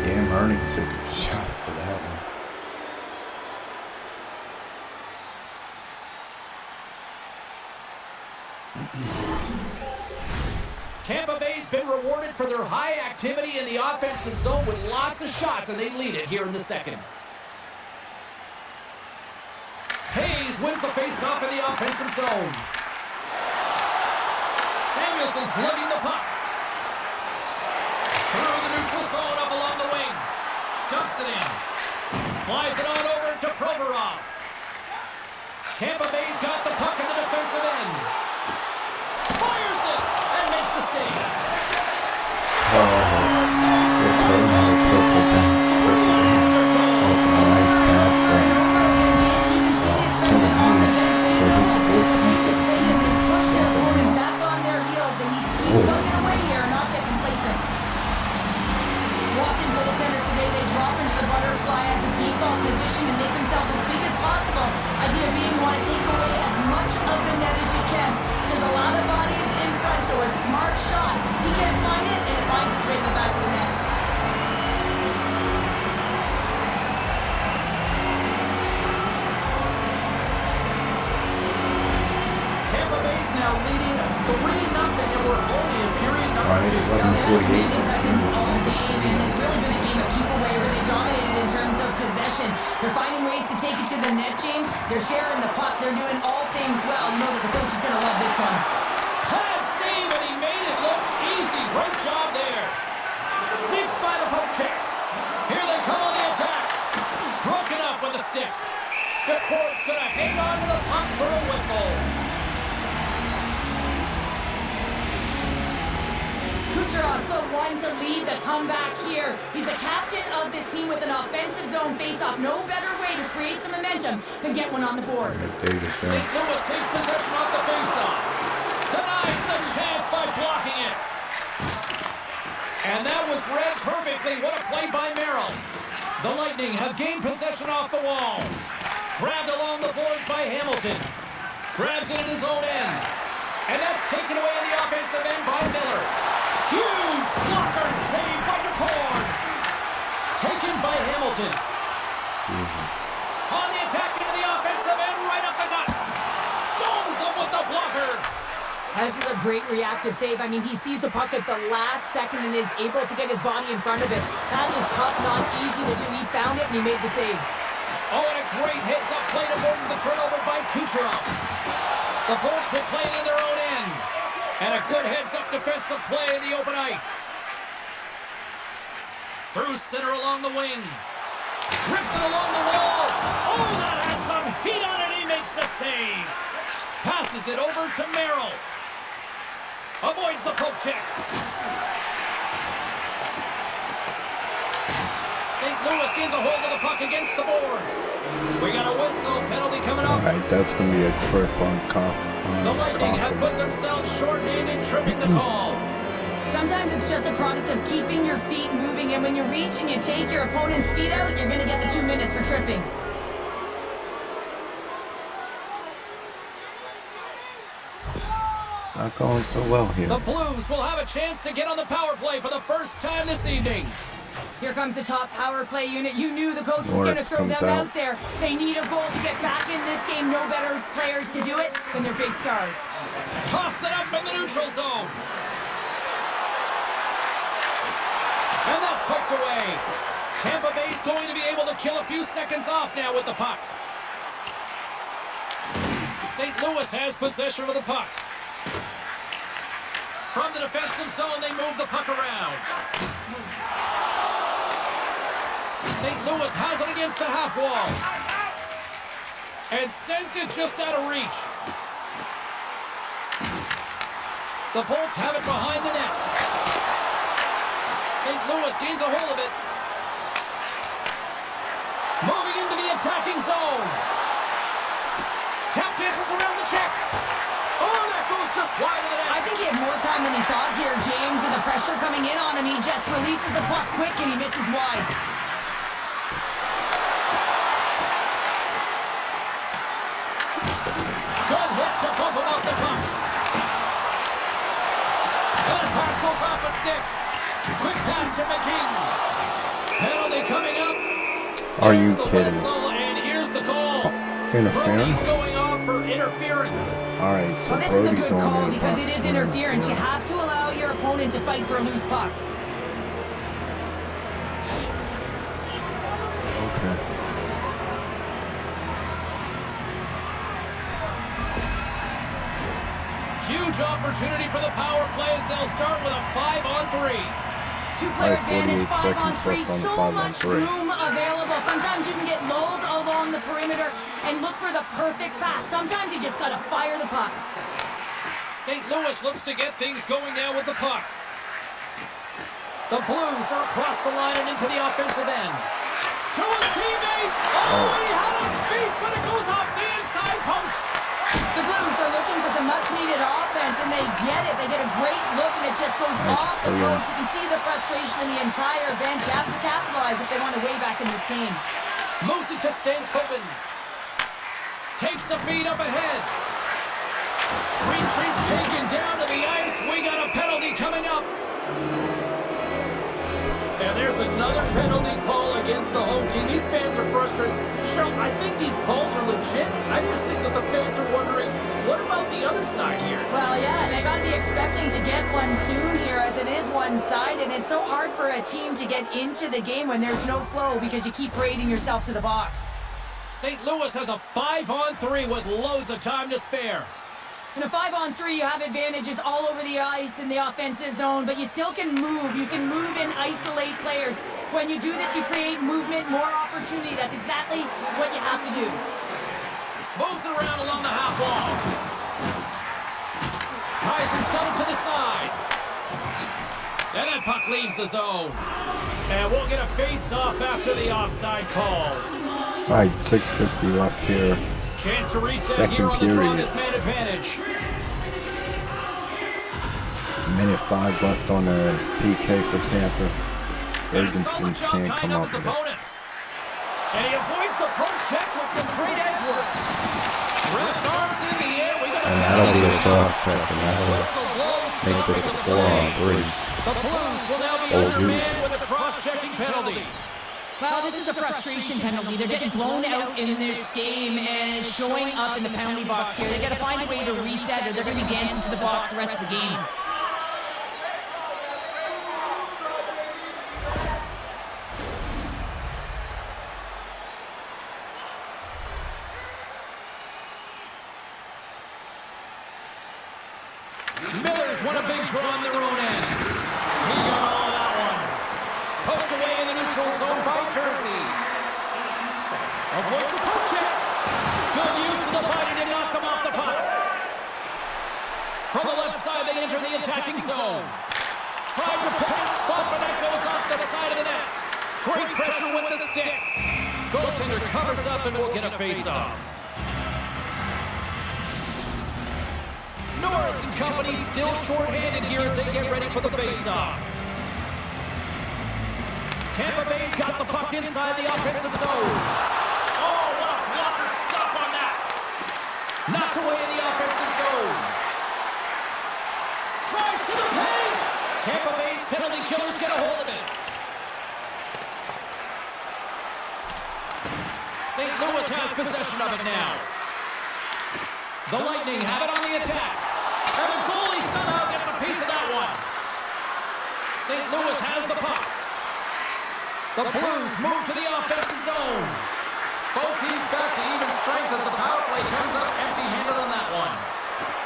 Damn, Ernie took a shot for that one. Tampa Bay's been rewarded for their high activity in the offensive zone with lots of shots, and they lead it here in the second. Hayes wins the faceoff in the offensive zone. Samuelson's lugging the puck. Through the neutral zone, up along the wing. Dumps it in. Slides it on over to Provorov. Tampa Bay's got the puck in the defensive end. Fires it and makes the save. Goaltenders today, they drop into the butterfly as a default position and make themselves as big as possible. Idea being you want to take away as much of the net as you can. There's a lot of bodies in front, so a smart shot. He can't find it, and it finds its way to the back of the net. Tampa Bay's now leading 3-0, and we're only in period number 2. Now, they had a commanding presence all game, and it's really been a game of keep away where they dominated in terms of possession. They're finding ways to take it to the net, James. They're sharing the puck. They're doing all things well. You know that the coach is going to love this one. Pad save, and he made it look easy. Great job there. Sneaks by the poke check. Here they come on the attack. Broken up with a stick. The court's going to hang on to the puck for a whistle. Kucherov's the one to lead the comeback here. He's the captain of this team with an offensive zone face-off. No better way to create some momentum than get one on the board. St. Louis takes possession off the face-off. Denies the chance by blocking it. And that was read perfectly. What a play by Merrill. The Lightning have gained possession off the wall. Grabbed along the boards by Hamilton. Grabs it in his own end. And that's taken away in the offensive end by Miller. Huge blocker saved by McCord. Taken by Hamilton. On the attack into the offensive end, right up the gut. Stones him with the blocker. This is a great reactive save. I mean, he sees the puck at the last second and is able to get his body in front of it. That is tough, not easy to do. He found it and he made the save. Oh, and a great heads-up play to force the turnover by Kucherov. The Bolts will play it in their own end. And a good heads-up defensive play in the open ice. Through center along the wing. Rips it along the wall. Oh, that has some heat on it. He makes the save. Passes it over to Merrill. Avoids the poke check. St. Louis gains a hold of the puck against the boards. We got a whistle penalty coming up. All right, that's going to be a trip on The Lightning have put themselves shorthanded, tripping the call. Sometimes it's just a product of keeping your feet moving, and when you reach and you take your opponent's feet out, you're going to get the 2 minutes for tripping. Not going so well here. The Blues will have a chance to get on the power play for the first time this evening. Here comes the top power play unit. You knew the coach was going to throw them out there. They need a goal to get back in this game. No better players to do it than their big stars. Toss it up in the neutral zone. And that's poked away. Tampa Bay's going to be able to kill a few seconds off now with the puck. St. Louis has possession of the puck. From the defensive zone, they move the puck around. St. Louis has it against the half wall. And sends it just out of reach. The Bolts have it behind the net. St. Louis gains a hold of it. Moving into the attacking zone. Tap dances around the check. Oh, that goes just wide of the net. I think he had more time than he thought here, James. With the pressure coming in on him, he just releases the puck quick and he misses wide. Good hit to bump him off the puck. And pass goes off a stick. Quick pass to McKing. Penalty coming up. Are you the kidding? Whistle, and here's the call. Interference? Brody's going off for interference. All right, so Well, this is a Brody's good going call in the because box it is for interference. You have to allow your opponent to fight for a loose puck. Okay. Huge opportunity for the power play as they'll start with a 5-on-3. Two-player advantage, 48 5-on-3, seconds left on the so 5-on-3. much room available. Sometimes you can get lulled along the perimeter and look for the perfect pass. Sometimes you just got to fire the puck. St. Louis looks to get things going now with the puck. The Blues are across the line and into the offensive end. To his teammate! Oh, he had him beat, but it goes off the inside post. The Blues are looking for some much-needed offense, and they get it. They get a great look, and it just goes off the post. You can see the frustration in the entire bench. You have to capitalize if they want to way back in this game. Moves it to Stankoven. Takes the feed up ahead. Retreat's taken down to the ice. We got a penalty coming up. And there's another penalty call against the home team. These fans are frustrated. Cheryl, I think these calls are legit. I just think that the fans are wondering, what about the other side here? Well, yeah, they got to be expecting to get one soon here, as it is one-sided, and it's so hard for a team to get into the game when there's no flow because you keep parading yourself to the box. St. Louis has a 5-on-3 with loads of time to spare. In a 5-on-3, you have advantages all over the ice in the offensive zone, but you still can move. You can move and isolate players. When you do this, you create movement, more opportunity. That's exactly what you have to do. Moves it around along the half wall. Kaiser's got it to the side. And that puck leaves the zone. And we'll get a face-off after the offside call. All right, 6:50 left here. Chance to reset Second here on the period. strongest man advantage. Minute 5 left on the PK for Tampa. Urgensons can't come up with it. And he avoids the poke check with some great edge work. Ref's arms in the air. And that'll be a cross check, and that'll make this a 4-on-3. The Blues will now be undermanned with a cross-checking penalty. Well, this is a frustration penalty. They're getting blown out in this game and showing up in the penalty box here. They got to find a way to reset, or they're going to be dancing to the box the rest of the game. Miller's won a big draw on their own end. He got all of that one. Poked away in the neutral zone by Jersey. Avoids the poke check. Good use of the body to knock them off the puck. From the left side, they enter the attacking zone. Tried to pick a spot, but that goes off the side of the net. Great pressure with the stick. Goaltender covers up and will get a face-off. Norris and company still short-handed here as they get ready for the face-off. Tampa Bay's got the puck inside the offensive zone. Oh, what a blocker stop on that. Knocked away in the offensive zone. Drives to the paint. Tampa Bay's penalty killers get a hold of it. St. Louis has possession of it now. The Lightning have it on the attack. And the goalie somehow gets a piece of that one. St. Louis has the puck. The Blues move to the offensive zone. Both teams back to even strength as the power play comes up empty-handed on that one.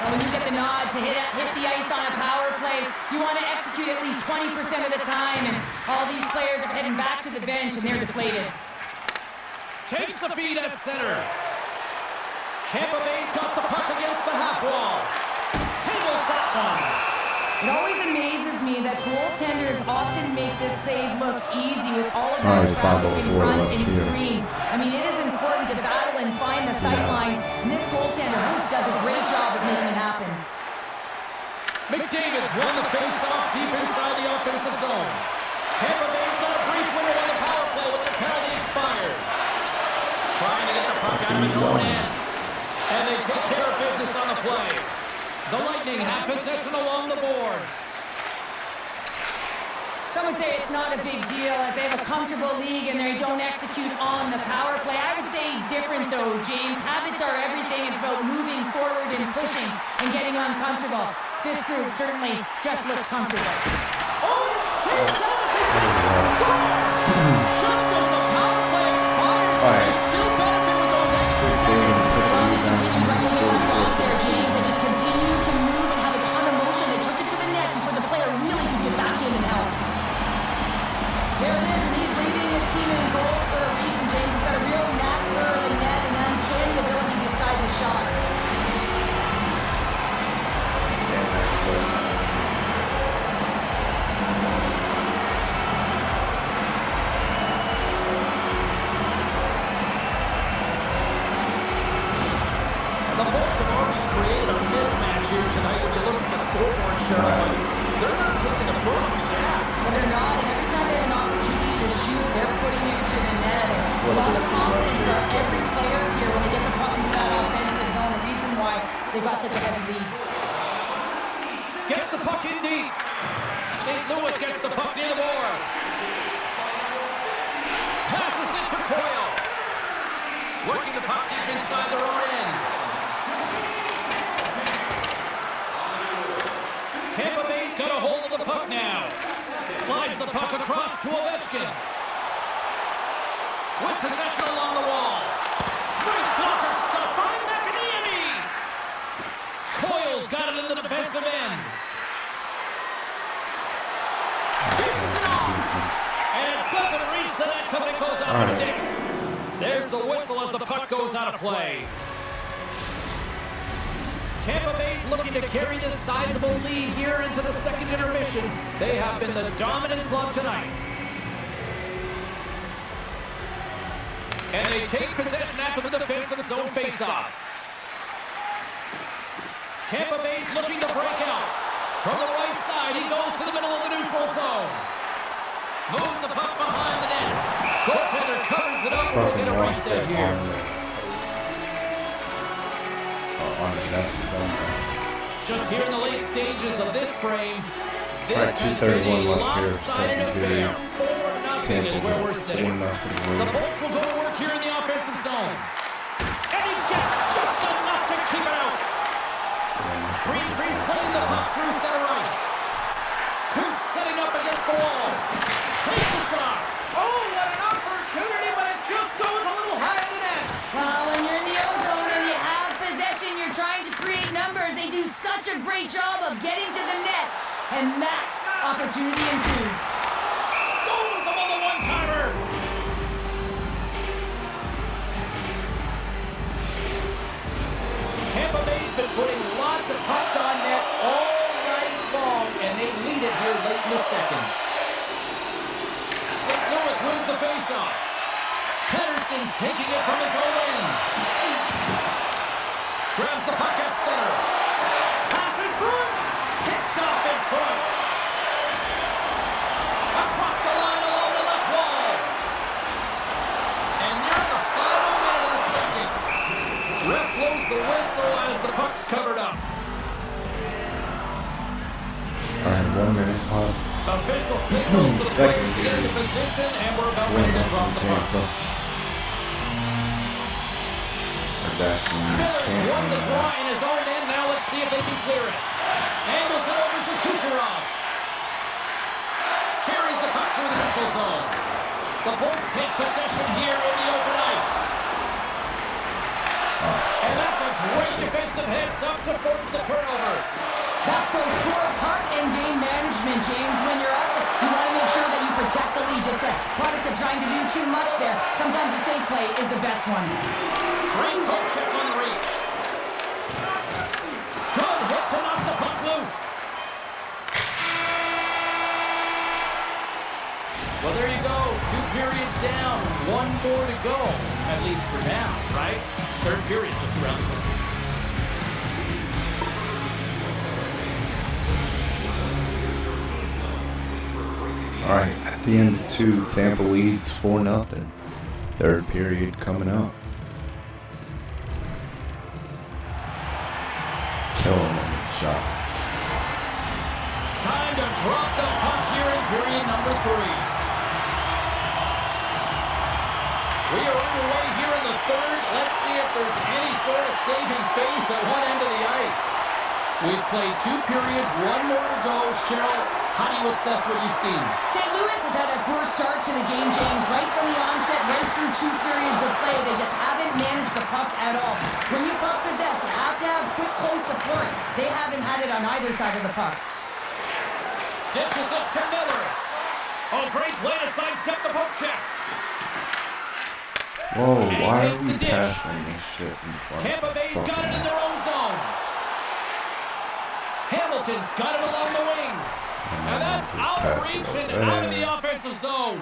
And when you get the nod to hit the ice on a power play, you want to execute at least 20% of the time, and all these players are heading back to the bench and they're deflated. Takes the feed at center. Tampa Bay's got the puck against the half wall. Handles that one. It always amazes me that goaltenders often make this save look easy with all of that traffic in front and screen. I mean, it is important to battle and find the sight lines, and this goaltender does a great job of making it happen. McDavid's won the face-off deep inside the offensive zone. Tampa Bay's got a brief window on the power play with the penalty expired. Trying to get the puck out of his own end. And they take care of business on the play. The Lightning have possession along the boards. Some would say it's not a big deal as they have a comfortable league and they don't execute on the power play. I would say different though, James. Habits are everything. It's about moving forward and pushing and getting uncomfortable. This group certainly just looks comfortable. Oh, it stays out as he gets it and scores! Just as the power play expires, they still benefit with those extra seconds. Well, they continue right where they left off there, James. They just continue to move and have a ton of motion. They took it to the net before the player really could get back in and help. There it is, and he's leading his team in goals for a reason, James. He's got a real knack for the net and an uncanny ability to disguise a shot. The Bucks have already created a mismatch here tonight when you look at the scoreboard, Cheryl. They're not taking the foot off the gas. Well, they're not, and every time they have an opportunity to shoot, they're putting it to the net. And a lot of confidence for every player here when they get the puck into that offensive zone. The reason why they've got such a heavy lead. Gets the puck in deep. St. Louis gets the puck near the boards. Passes it to Coyle. Working the puck deep inside their own end. Tampa Bay's got a hold of the puck now. Slides the puck across to Ovechkin. With possession along the wall. Great blocker stop by McEnany. Coyle's got it in the defensive end. Dishes it off. And it doesn't reach the net because it goes out of stick. There's the whistle as the puck goes out of play. Tampa Bay's looking to carry this sizable lead here into the second intermission. They have been the dominant club tonight. And they take possession after the defensive zone faceoff. Tampa Bay's looking to break out. From the right side, he goes to the middle of the neutral zone. Moves the puck behind the net. Goaltender covers it up we'll fucking get a lost reset it here. on the left somewhere. Just here in the late stages of this frame, this Alright, has been 2:31 a left here, lopsided second affair. period. 4-0 is where we're sitting. 4-0 The lead. Bolts will go to work here in the offensive zone. And he gets just enough to keep it out. Green Tree sliding the puck through center ice. Coots setting up against the wall. Takes a shot. Oh, what an opportunity, but it just goes a little high to the net. Well, when you're in the O-zone and you have possession, you're trying to create numbers. They do such a great job of getting to the net. And that opportunity ensues. Stones him on the one-timer. Tampa Bay's been putting lots of pucks on net all night long, and they lead it here late in the second. St. Louis wins the faceoff. Pedersen's taking it from his own end. Grabs the puck at center. Pass in front. Picked off in front. Across the line along the left wall. And near the final minute of the second. Ref blows the whistle as the puck's covered up. Alright, 1 minute pod. Official signals the Second players get into period. position, and we're about Win ready to this drop from the puck. Tampa. We're back in Miller's won the Tampa. draw in his own end. Now let's see if they can clear it. Angles it over to Kucherov. Carries the puck through the neutral zone. The Bolts take possession here in the open ice. And that's a great defensive heads-up to force the turnover. That's both poor puck and game management, James. When you're up, you want to make sure that you protect the lead. Just a product of trying to do too much there. Sometimes a safe play is the best one. Great poke check on the reach. Good hit to knock the puck loose. Well, there you go. 2 periods down. 1 more to go. At least for now, right? Third period just around the corner. Alright, at the end of 2, Tampa leads 4-0. Third period coming up. Killing them with shots. Time to drop the puck here in period number 3. We are underway here in the third. Let's see if there's any sort of saving face at one end of the ice. We've played 2 periods, 1 more to go. Cheryl, how do you assess what you've seen? St. Louis has had a poor start to the game, James. Right from the onset, right through 2 periods of play, they just haven't managed the puck at all. When you puck possess, you have to have quick, close support. They haven't had it on either side of the puck. Dishes it to Miller. Oh, great play to sidestep the poke check. Whoa, And he why takes are the we dish. passing this shit in front Tampa of the Bay's got it in fucking their own zone. Hamilton's got it along the wing. And that's out of reach and out of the offensive zone.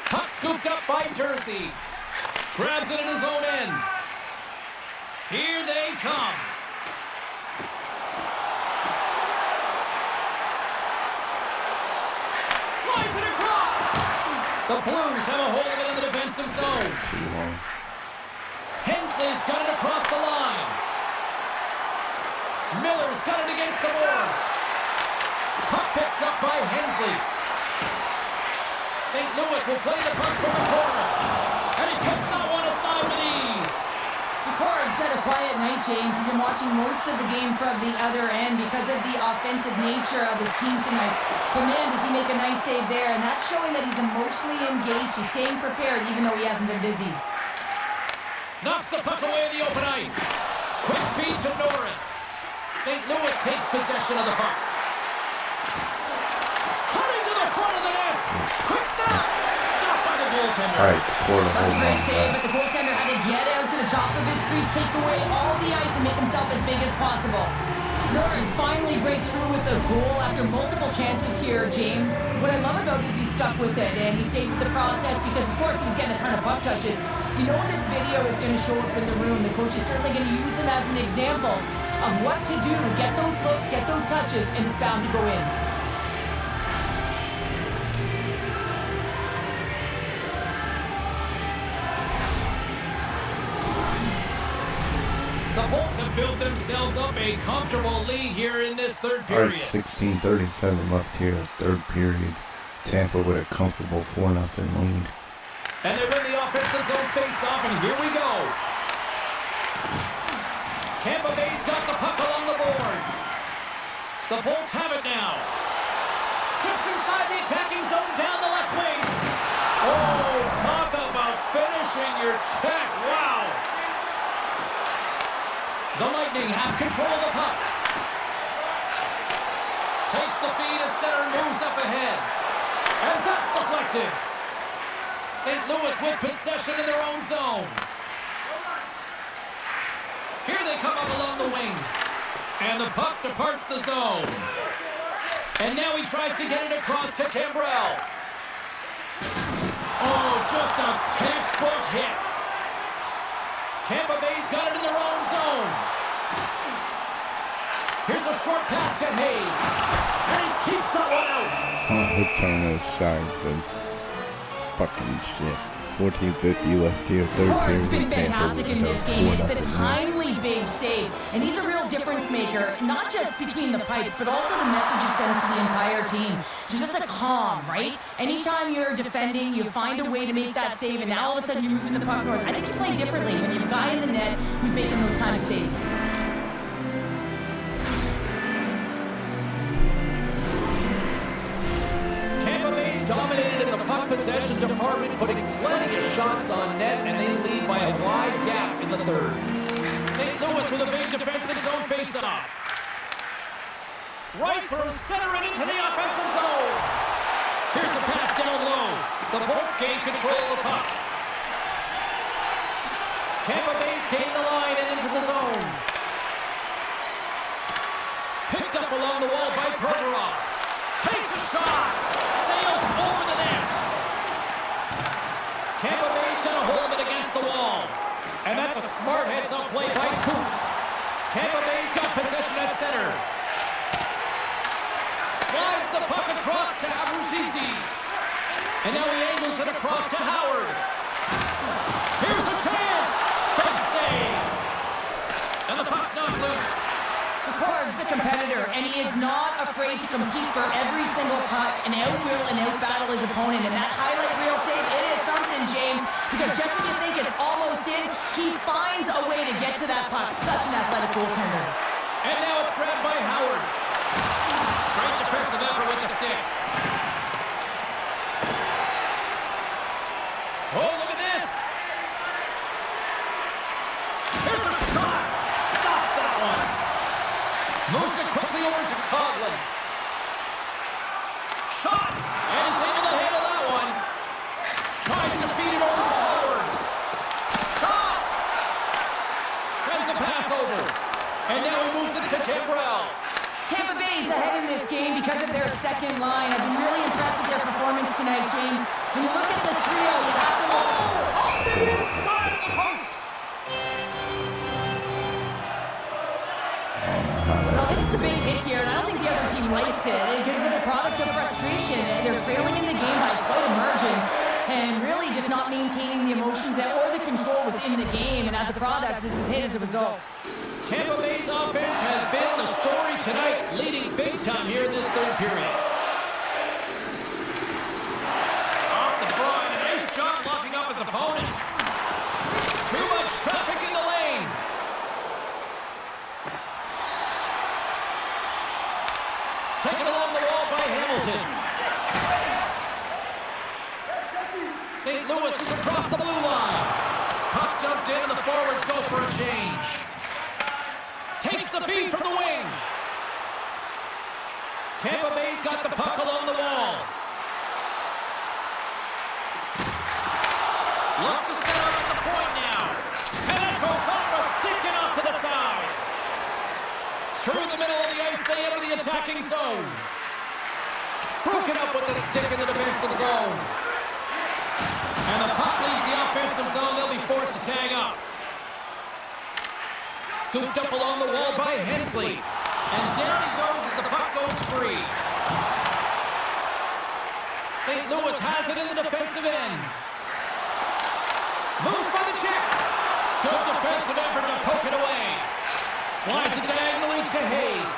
Puck scooped up by Jersey. Grabs it in his own end. Here they come. Slides it across. The Blues have a hold of it in the defensive zone. too long. Hensley's got it across the line. Miller's got it against the boards. Puck picked up by Hensley. St. Louis will play the puck from the corner. And he puts that one aside with ease. The Cards had a quiet night, James. You've been watching most of the game from the other end because of the offensive nature of his team tonight. But man, does he make a nice save there. And that's showing that he's emotionally engaged. He's staying prepared even though he hasn't been busy. Knocks the puck away in the open ice. Quick feed to Norris. St. Louis takes possession of the puck. Cutting to the front of the net. Quick stop. Stopped by the goaltender. Alright, quarter That's a hold great on save, that. but the goaltender had to get out to the top of his crease, take away all the ice, and make himself as big as possible. Norris finally breaks through with a goal after multiple chances here, James. What I love about it is he stuck with it, and he stayed with the process because, of course, he was getting a ton of puck touches. You know this video is going to show up in the room. The coach is certainly going to use him as an example of what to do. Get those looks, get those touches, and it's bound to go in. Bolts have built themselves up a comfortable lead here in this third All right, period. 16:37 left here, third period. Tampa with a comfortable 4-0 lead. And they win the offensive zone face-off, and here we go. Tampa Bay's got the puck along the boards. The Bolts have it now. Strips inside the attacking zone down the left wing. Oh, talk about finishing your check. Wow. The Lightning have control of the puck. Takes the feed and center and moves up ahead. And that's deflected. St. Louis with possession in their own zone. Here they come up along the wing. And the puck departs the zone. And now he tries to get it across to Cambrell. Oh, just a textbook hit. Tampa Bay's got it in their own zone. Here's a short pass to Hayes. And he keeps that one out. The turnover side was fucking shit. 14:50 left here, third period. It's been fantastic in this game. It's the 4-0 lead. timely big save. And he's a real difference maker, not just between the pipes, but also the message it sends to the entire team. Just a calm, right? Anytime you're defending, you find a way to make that save, and now all of a sudden you're moving the puck north. I think you play differently when you have a guy in the net who's making those kind of saves. Dominated in the puck possession department, putting plenty of shots on net, and they lead by a wide gap in the third. St. Louis with a big defensive zone face-off. Right through center and into the offensive zone. Here's a pass down low. The Bolts gain control of the puck. Tampa Bay's gain the line and into the zone. Picked up along the wall by Provorov. Takes a shot. Sails over the net. Tampa Bay's got a hold of it against the wall. And that's a smart heads-up play by Coots. Tampa Bay's got possession at center. Slides the puck across to Abruzzese. And now he angles it across to Howard. Here's a chance. Big save. And the puck's not loose. Picard's the competitor, and he is not afraid to compete for every single puck and out-will and out-battle his opponent. And that highlight reel save, it is something, James, because just when you think it's almost in, he finds a way to get to that puck. Such an athletic goaltender. And now it's grabbed by Howard. Great defensive effort with the stick. Oh, look at this. Here's a shot. Stops that one. Moves it quickly over to Coughlin. Shot! And is able to handle that one. Tries to feed it over to Howard. Shot! Sends a pass over. And now he moves it to Cambrell. Tampa Bay's ahead in this game because of their second line. I've been really impressed with their performance tonight, James. When you look at the trio, you have to look. Off the inside of the post. Well, this is a big hit here, and I don't think the other team likes it. It gives us a product of frustration. They're trailing in the game by quite a margin, and really just not maintaining the emotions or the control within the game. And as a product, this is hit as a result. Tampa Bay's offense has been the story tonight, leading big time here in this third period. Off the draw, and a nice shot locking up his opponent. Too much traffic in the lane. Taken along the wall by Hamilton. St. Louis is across the blue line. Puck dumped in and the forwards go for a change. Takes the feed from the wing. Tampa Bay's got the puck along the wall. Looks to set up at the point now. And that goes off a stick and off to the side. Through the middle of the ice, they enter the attacking zone. Broken up with the stick in the defensive zone. And the puck leaves the offensive zone. They'll be forced to tag up. Scooped up along the wall by Hensley. And down he goes as the puck goes free. St. Louis has it in the defensive end. Moves by the check. Good defensive effort to poke it away. Slides it diagonally to Hayes.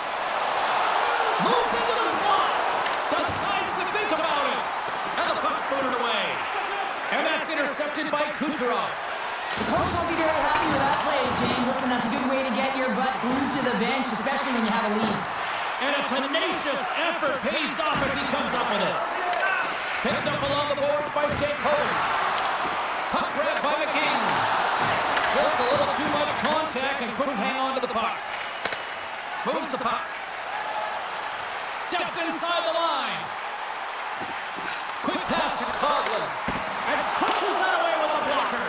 Moves into the slot. Decides to think about it. And the puck's booted away. And that's intercepted by Kucherov. The coach won't be very happy with that play, James. Listen, that's a good way to get your butt glued to the bench, especially when you have a lead. And a tenacious effort pays off as he comes up with it. Picked up along the boards by Stankoven. Puck grabbed by McKing. Just a little too much contact and couldn't hang on to the puck. Moves the puck. Steps inside the line. Quick pass to Coughlin. And punches that away with a blocker.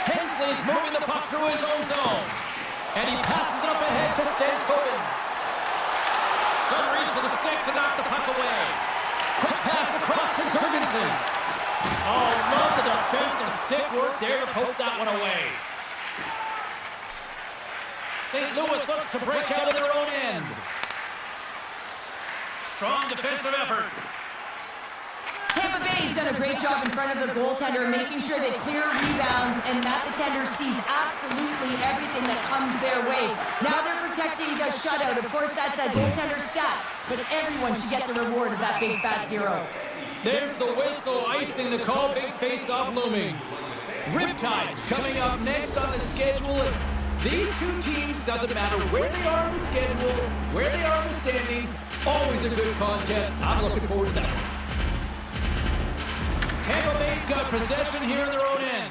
Hensley's moving the puck through his own zone. And he passes it up ahead to Stankoven. Good reach to the stick to knock the puck away. Quick pass across to Gergensen. Oh, love the defensive stick work there to poke that one away. St. Louis looks to break out of their own end. Strong defensive effort. Tampa Bay's done a great job in front of the goaltender, making sure they clear rebounds and that the tender sees absolutely everything that comes their way. Now they're protecting the shutout. Of course, that's a goaltender stat, but everyone should get the reward of that big fat zero. There's the whistle, icing the call, big face-off looming. Riptides coming up next on the schedule. And these two teams, doesn't matter where they are in the schedule, where they are in the standings, always a good contest. I'm looking forward to that one. Tampa Bay's got possession here in their own end.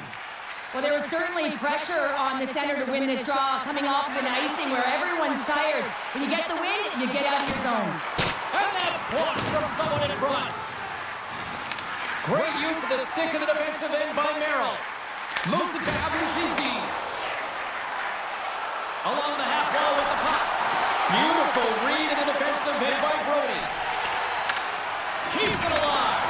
Well, there was certainly pressure on the center to win this draw, coming off of an icing where everyone's tired. When you get the win, you get out of your zone. And that's blocked from someone in front. Great use of the stick in the defensive end by Merrill. Moves it to Abruzzese. Along the half wall with the puck. Beautiful read in the defensive end by Brody. Keeps it alive.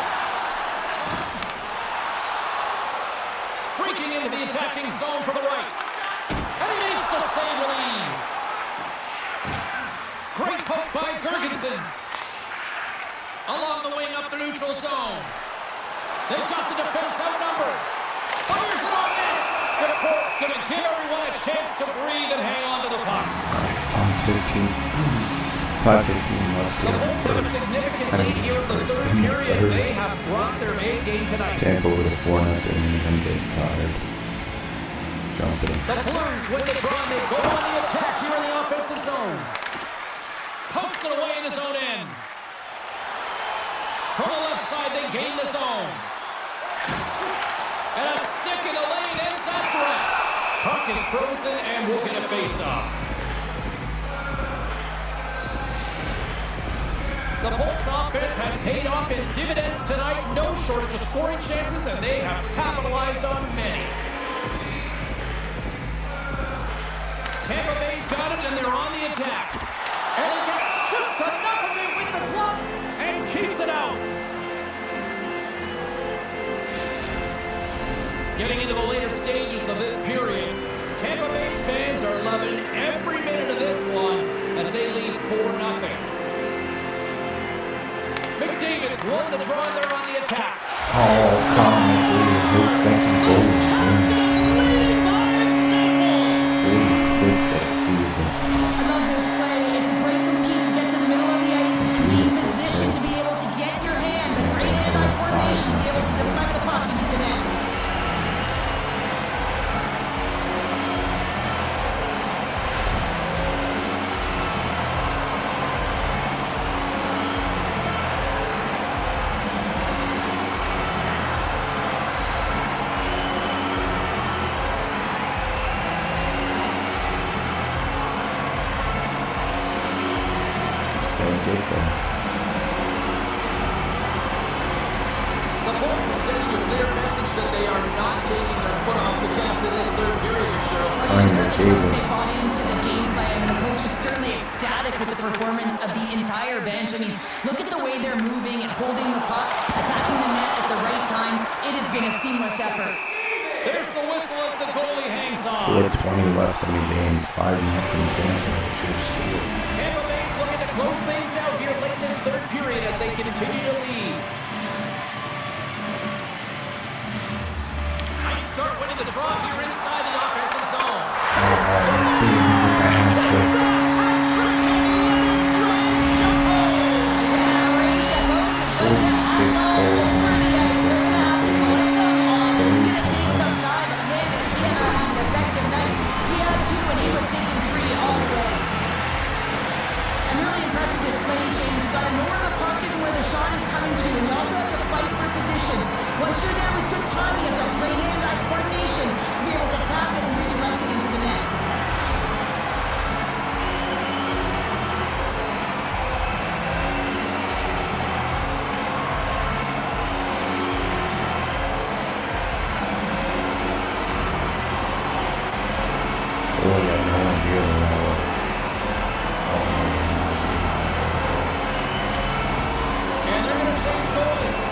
Streaking into the attacking zone from the right. And he makes the save with ease. Great poke by Gergensen. Along the wing up the neutral zone. They've got the defense outnumbered. Fires it on net. The Cork's going to give everyone a chance to breathe and hang on to the puck. 5:15 left The here. Bolts have a significant lead here in the third period. They have brought their A game tonight. Tampa with a 4-0. I'm getting tired. Jumping. The Blues win the draw and they go on the attack here in the offensive zone. Pumps it away in his own end. From the left side, they gain the zone. And a stick in the lane ends that threat. Puck is frozen and we'll get a face-off. The Bolts offense has paid off in dividends tonight. No shortage of scoring chances, and they have capitalized on many. Tampa Bay's got it, and they're on the attack. And he gets just enough of it with the glove and keeps it out. Getting into the later stages of this period, Tampa Bay's fans are loving every minute of this one as they lead 4-0. McDavid's won the draw, and they're on the attack. Oh, come on, his second goal. I love this play. It's a great compete to get to the middle of the ice and be in position to be able to get your hands, a great hand-eye formation, to be able to deflect the puck into the net. The Bolts are sending a clear message that they are not taking their foot off the gas in this third period, Cheryl. Well, you certainly hope they bought into the game plan, and the coach is certainly ecstatic with the performance of the entire bench. I mean, look at the way they're moving and holding the puck, attacking the net at the right times. It has been a seamless effort. There's the whistle as the goalie hangs on. 4:20 left in the game. 5-0 Tampa. Tampa Bay's looking to close things out here late in this third period as they continue to lead. Nice start winning the draw here inside the offensive zone. he was thinking 3 all the way. I'm really impressed with this play, James. You've got to know where the puck is and where the shot is coming to, and you also have to fight for position. Once you're there with good timing, you have to have great hand-eye coordination to be able to tap it and redirect it into the net. Oh, yeah, no idea what And they're going to change goalies.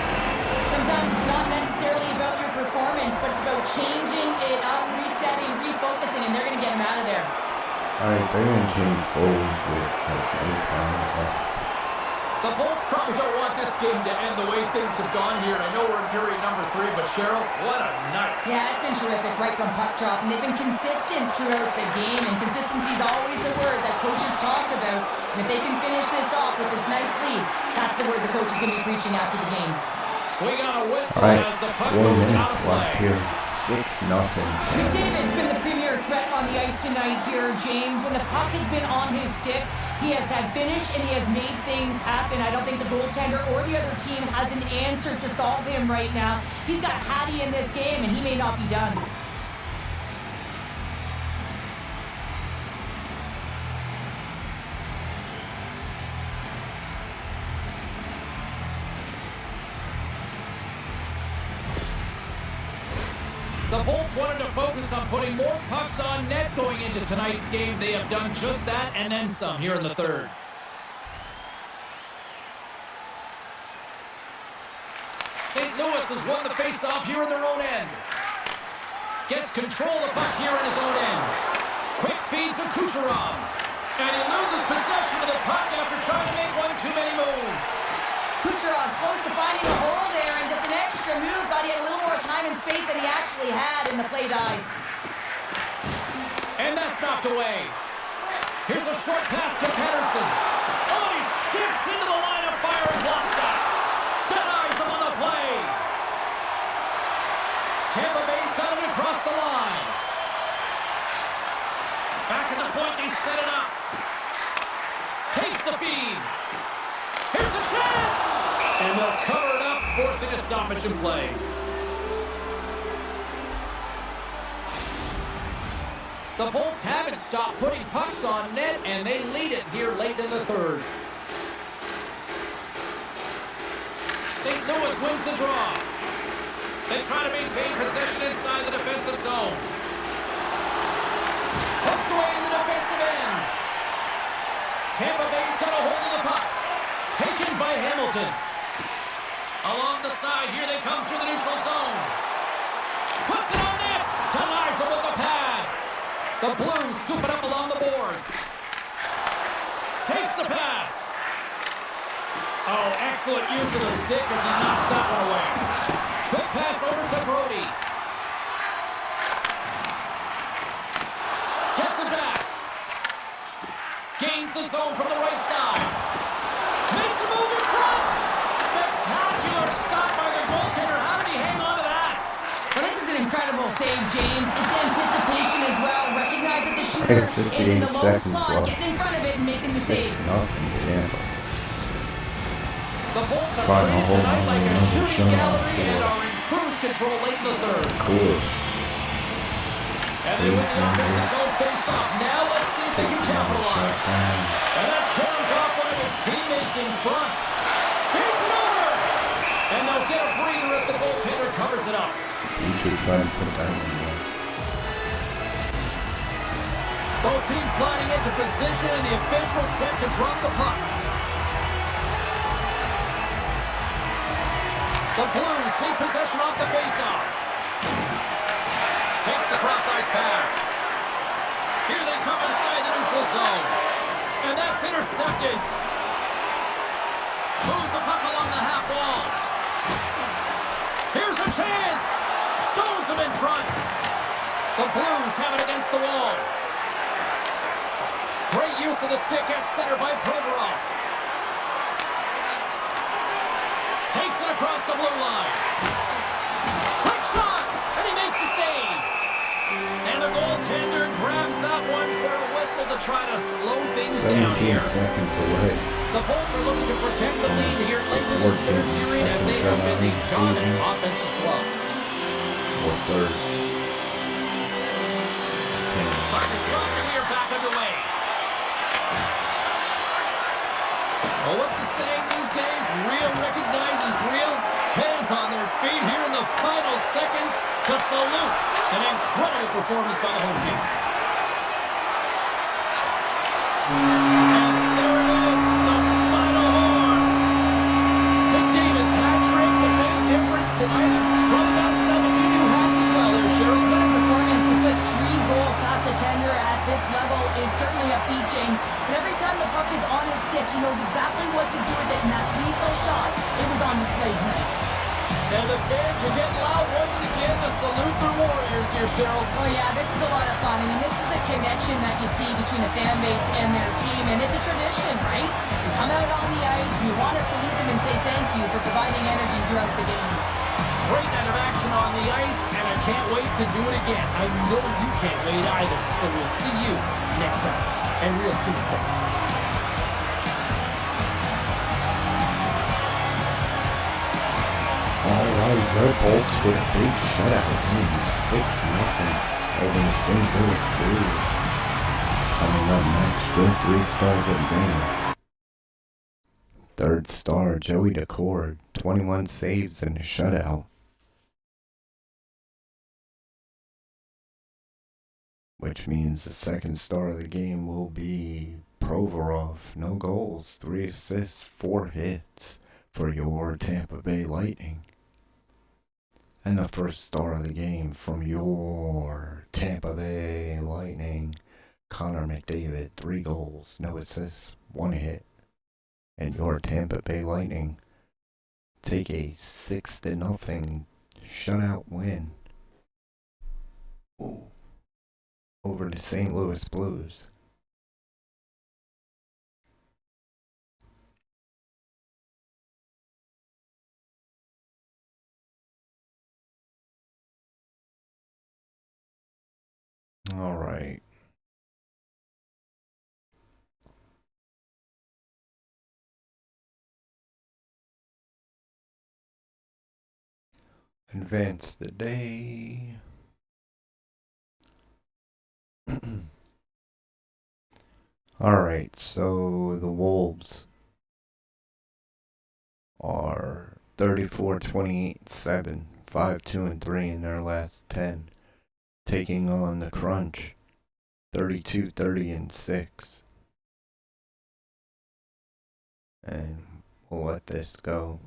Sometimes it's not necessarily about your performance, but it's about changing it up, resetting, refocusing, and they're going to get him out of there. Alright, they're gonna change goals with like any time left. The Bolts probably don't want this game to end the way things have gone here. I know we're in period number 3, but Cheryl, what a night. Yeah, it's been terrific right from puck drop, and they've been consistent throughout the game, and consistency is always a word that coaches talk about. And if they can finish this off with this nice lead, that's the word the coach is going to be preaching after the game. We got a whistle Alright, as the puck 4 goes out minutes of left play. here. 6-0. McDavid's been the premier threat on the ice tonight here, James. When the puck has been on his stick, he has had finish and he has made things happen. I don't think the goaltender or the other team has an answer to solve him right now. He's got Hattie in this game, and he may not be done. The Bolts wanted to focus on putting more pucks on net going into tonight's game. They have done just that and then some here in the third. St. Louis has won the faceoff here in their own end. Gets control of the puck here in his own end. Quick feed to Kucherov. And he loses possession of the puck after trying to make one too many moves. Kucherov's close to finding a hole there, and just an extra move. Thought he had a little more time and space than he actually had, and the play dies. And that's knocked away. Here's a short pass to Pettersson. Oh, he skips into the line of fire and blocks that. Denies him on the play. Tampa Bay's got it across the line. Back at the point, they set it up. Takes the feed. Here's a chance! And they'll cover it up, forcing a stoppage in play. The Bolts haven't stopped putting pucks on net, and they lead it here late in the third. St. Louis wins the draw. They try to maintain possession inside the defensive zone. Hooked away in the defensive end. Tampa Bay's got a hold of the puck. Taken by Hamilton. Along the side, here they come through the neutral zone. Puts it on net. Denies him with the pad. The Blues scoop it up along the boards. Takes the pass. Oh, excellent use of the stick as he knocks that one away. Quick pass over to Brody. Gets it back. Gains the zone from the right side. Makes a move in front. Spectacular stop by the goaltender. How did he hang on to that? Well, this is an incredible save, James. It's anticipation as well. Recognize that the shooter It's just is in the 8 low seconds slot, left. getting in front of it and making the save. 6-0, yeah. The Bolts are Trying to treated hold tonight on like a another shooting shot. gallery and are in cruise control late in the third. Cool. And they win the offensive zone face-off. Now let's see if they can capitalize. And that carries off one of his teammates in front. Feeds it over. And they'll get a breather as the goaltender covers it up. You should try and put that one there. Both teams gliding into position and the official set to drop the puck. The Blues take possession off the face-off. Takes the cross-ice pass. Here they come inside the neutral zone. And that's intercepted. Moves the puck along the half wall. Here's a chance. Stones him in front. The Blues have it against the wall. Great use of the stick at center by Provorov. Takes it across the blue line. Quick shot, and he makes the save. And the goaltender grabs that one for whistle to try to slow things 17 down here. seconds away. The Bolts are looking to protect the lead here late in this third period as they have been the dominant offensive club. Or third. Marcus dropped and we are back underway. Well, what's the saying these days? Real recognizes real. Fans on their feet here in the final seconds to salute an incredible performance by the home team. And there it is, the final horn. McDavid's hat trick, the big difference tonight. Probably got himself a few new hats as well there, Sheriff. What a performance to put 3 goals past the tender at this level is certainly a feat, James. But every time the puck is on his stick, he knows exactly what to do with it, and that lethal shot, it was on display tonight. And the fans are getting loud once again to salute the Warriors here, Cheryl. Oh yeah, this is a lot of fun. I mean, this is the connection that you see between a fan base and their team, and it's a tradition, right? You come out on the ice, and you want to salute them and say thank you for providing energy throughout the game. Great night of action on the ice, and I can't wait to do it again. I know you can't wait either, so we'll see you next time, and real soon. Alright, Red Bolts with a big shutout, winning 6-0 over the St. Louis Blues. Coming up next, your 3 stars of the game. Third star, Joey Decord, 21 saves in a shutout. Which means the second star of the game will be Provorov, no goals, 3 assists, 4 hits for your Tampa Bay Lightning. And the first star of the game from your Tampa Bay Lightning, Connor McDavid, 3 goals, no assists, 1 hit. And your Tampa Bay Lightning take a 6-0 shutout win over the St. Louis Blues. All right. Advance the day. Alright, so the Wolves are 34-28-7, 5-2-3 in their last 10, taking on the Crunch 32-30-6. And we'll let this go.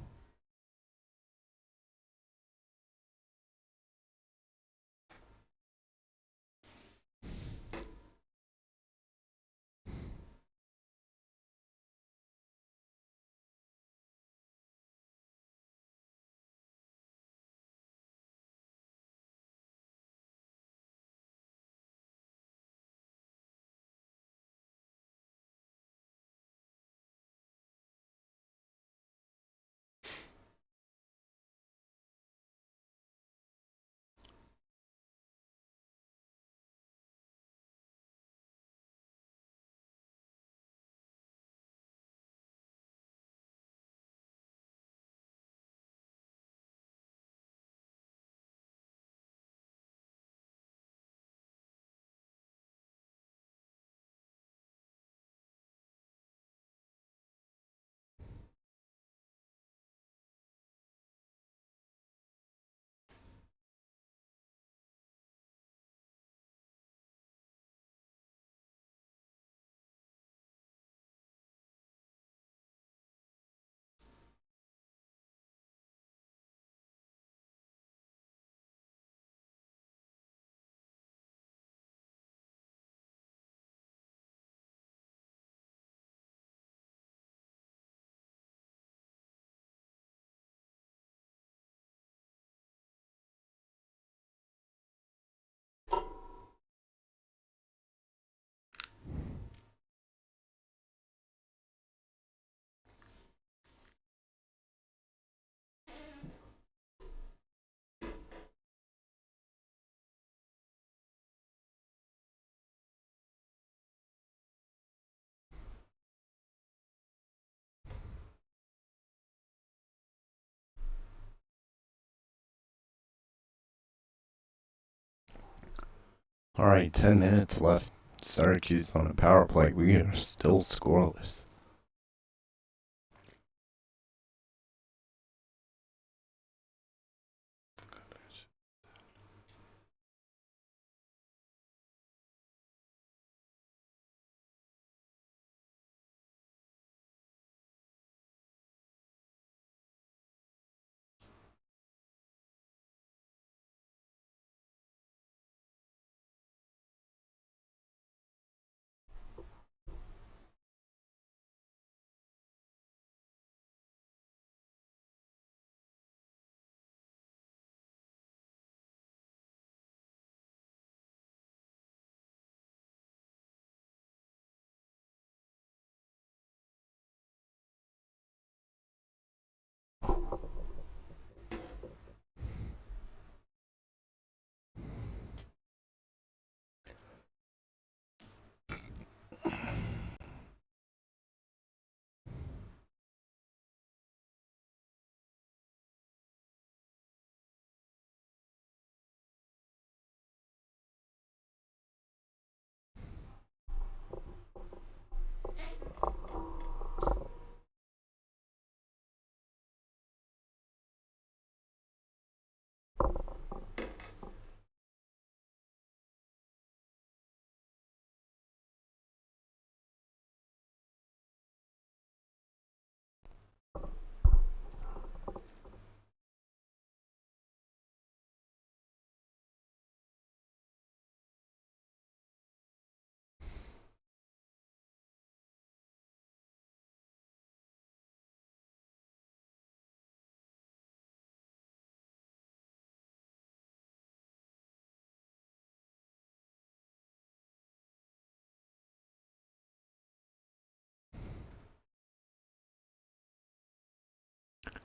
Alright, 10 minutes left. Syracuse on a power play. We are still scoreless.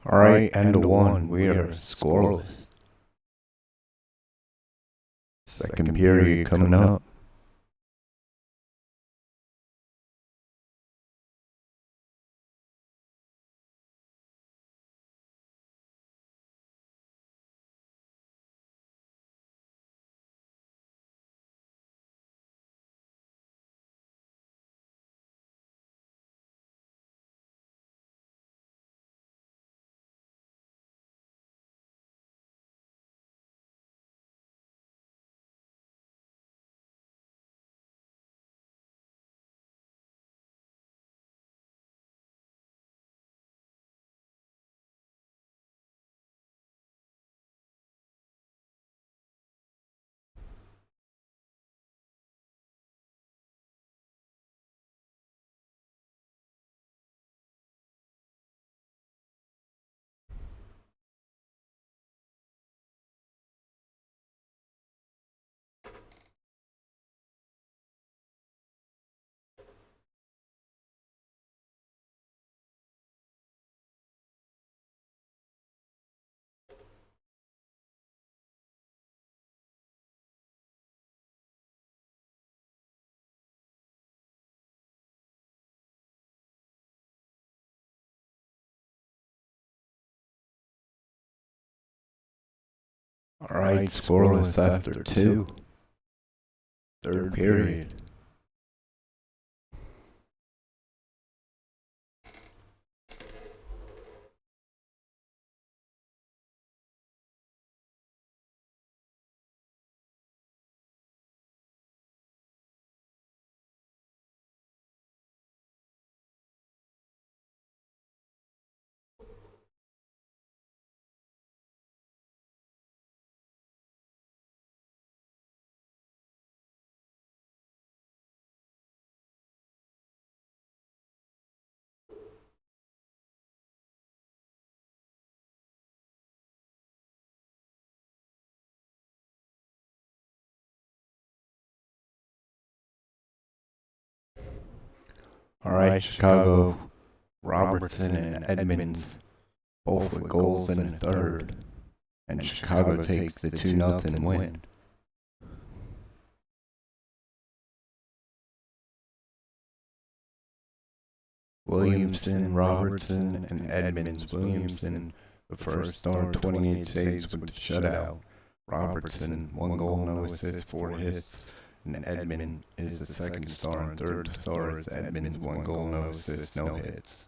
Alright, end of one. We are scoreless. Second period coming up. Alright, scoreless after two. Third period. Alright, Chicago, Robertson and Edmonds, both with goals in the third. And Chicago takes the 2-0 win. Williamson, Robertson, and Edmonds. Williamson, the first star, 28 saves with the shutout. Robertson, 1 goal, no assists, 4 hits. And Edmund is the second star, and third star is Edmund's 1 goal, no assists, no hits.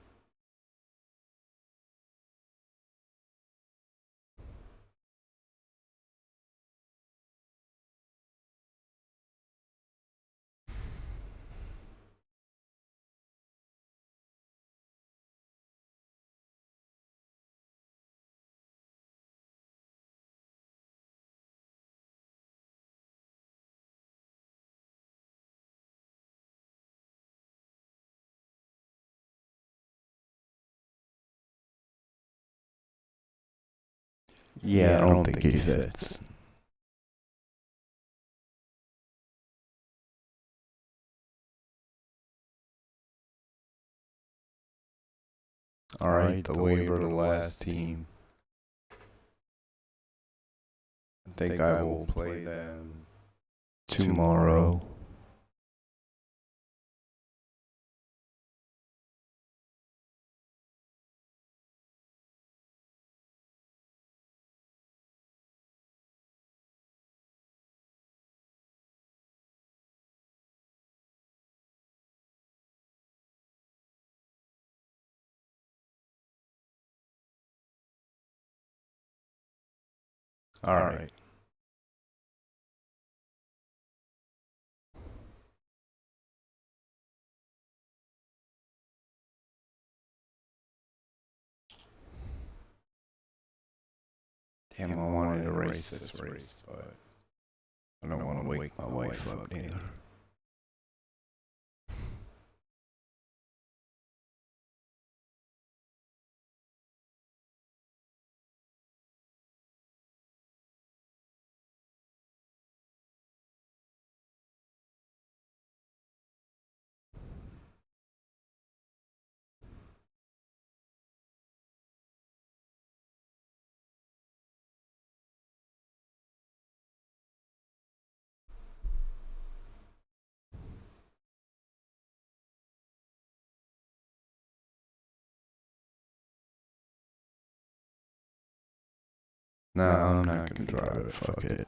Yeah, I don't think he fits. Alright, the waiver, the last team. I think I will play them tomorrow. Alright. Damn, I wanted to erase this race, but I don't want to wake my wife up either. Nah, I'm not gonna drive it, fuck it.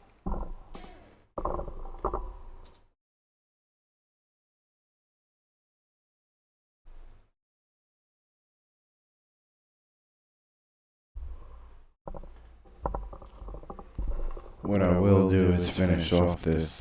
What I will do is finish off this,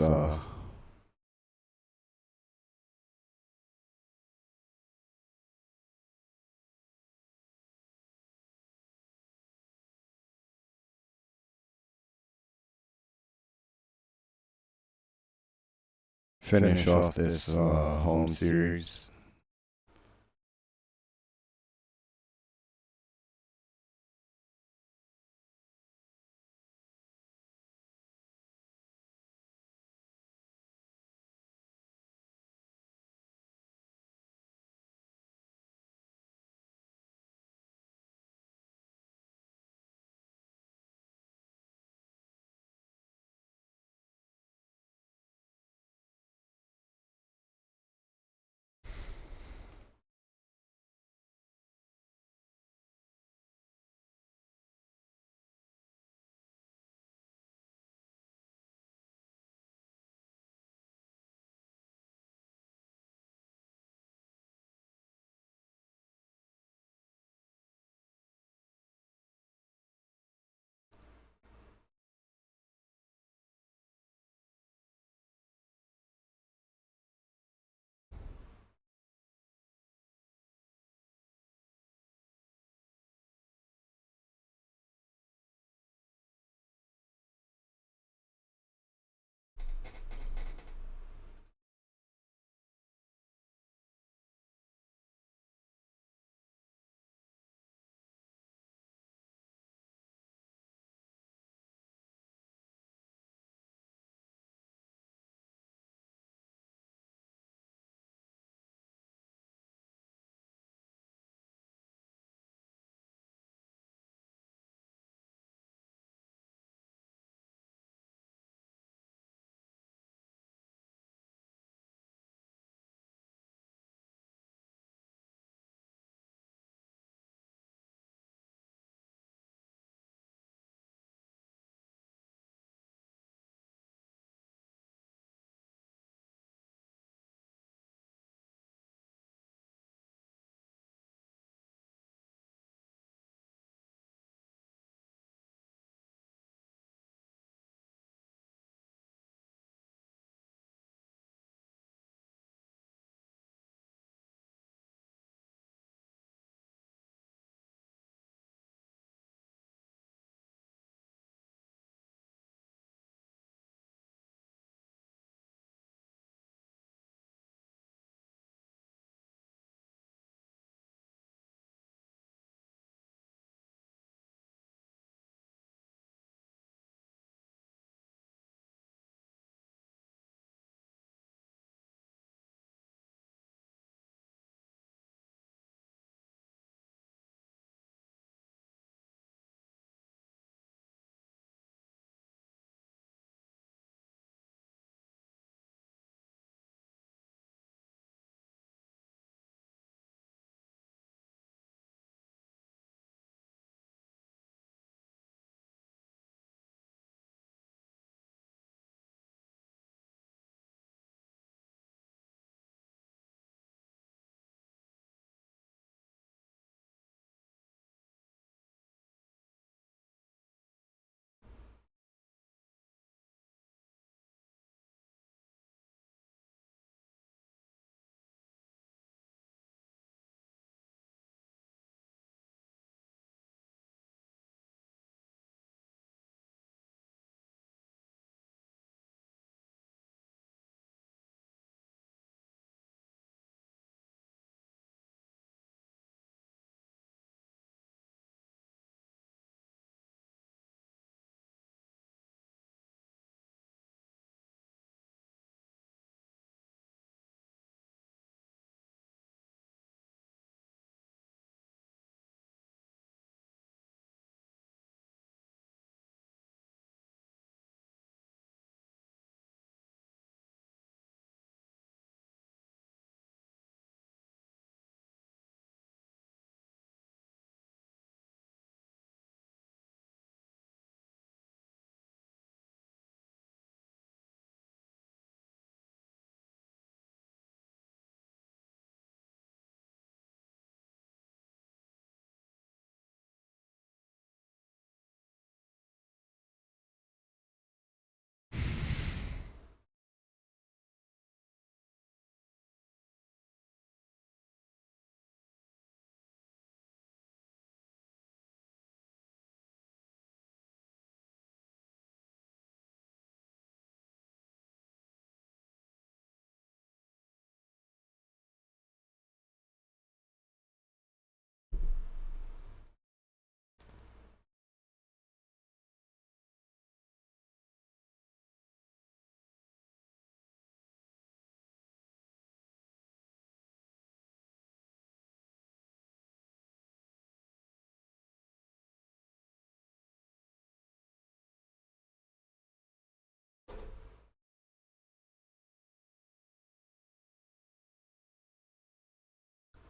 home series.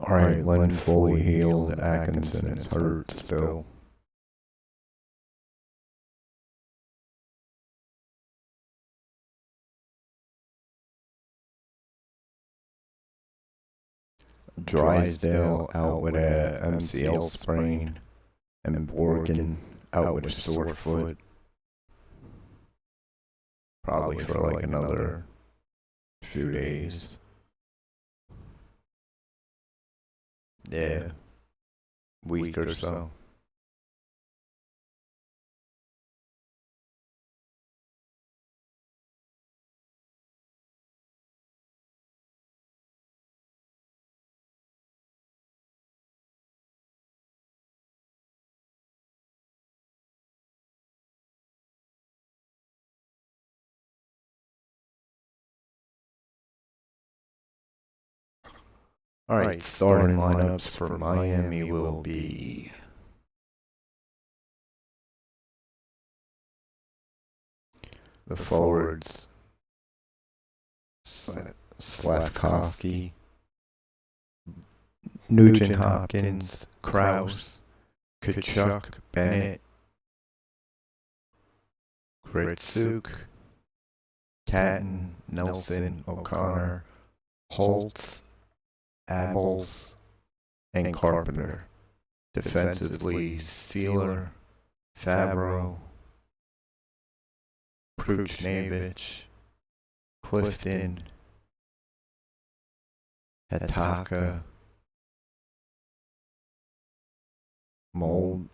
Alright, Len fully healed. Atkinson is hurt still. Drysdale out with a MCL sprain, and Borgen out with a sore foot. Probably for like another few days. Yeah, week or so. Alright, starting lineups for Miami will be the forwards, Slavkovsky, Nugent Hopkins, Krause, Kachuk, Bennett, Gritsuk, Catton, Nelson, O'Connor, Holtz, Abels, and Carpenter. Defensively, Sealer, Fabro, Pruchnevich, Clifton, Hataka, Moldenick.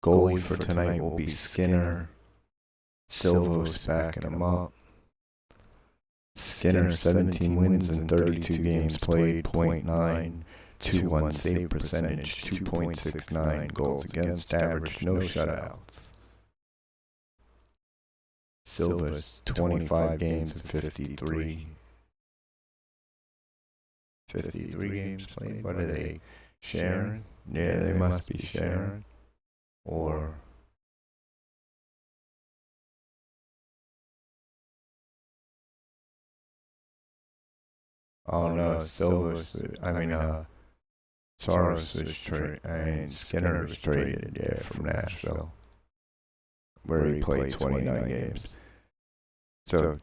Goalie for tonight will be Skinner. Silva's backing him up. Skinner, 17 wins in 32 games played, .921 save percentage, 2.69 goals against average, no shutouts. Silva's 25 games in 53 games played. What are they sharing? Yeah, they must be sharing. Or oh no, Silva. Soros was traded. Skinner was traded, yeah, from Nashville, where he played 29 games. So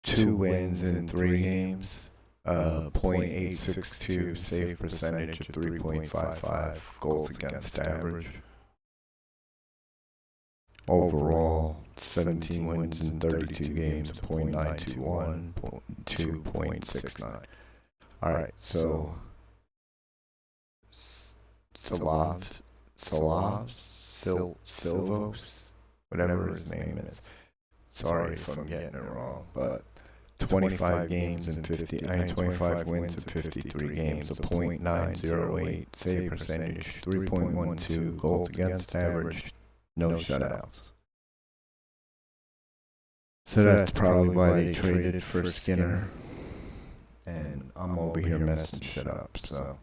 2 wins in 3 games, .862 save percentage of 3.55 goals against average. Overall, 17 wins in 32 games, .921, 2.69. Alright, so Silvos, whatever his name is. Sorry if I'm getting it wrong, but 25 games and 25 wins in 53 games, a .908 save percentage, 3.12 goals against average, no shutouts. So that's probably why they traded for Skinner. And I'm over here messing shit up, so.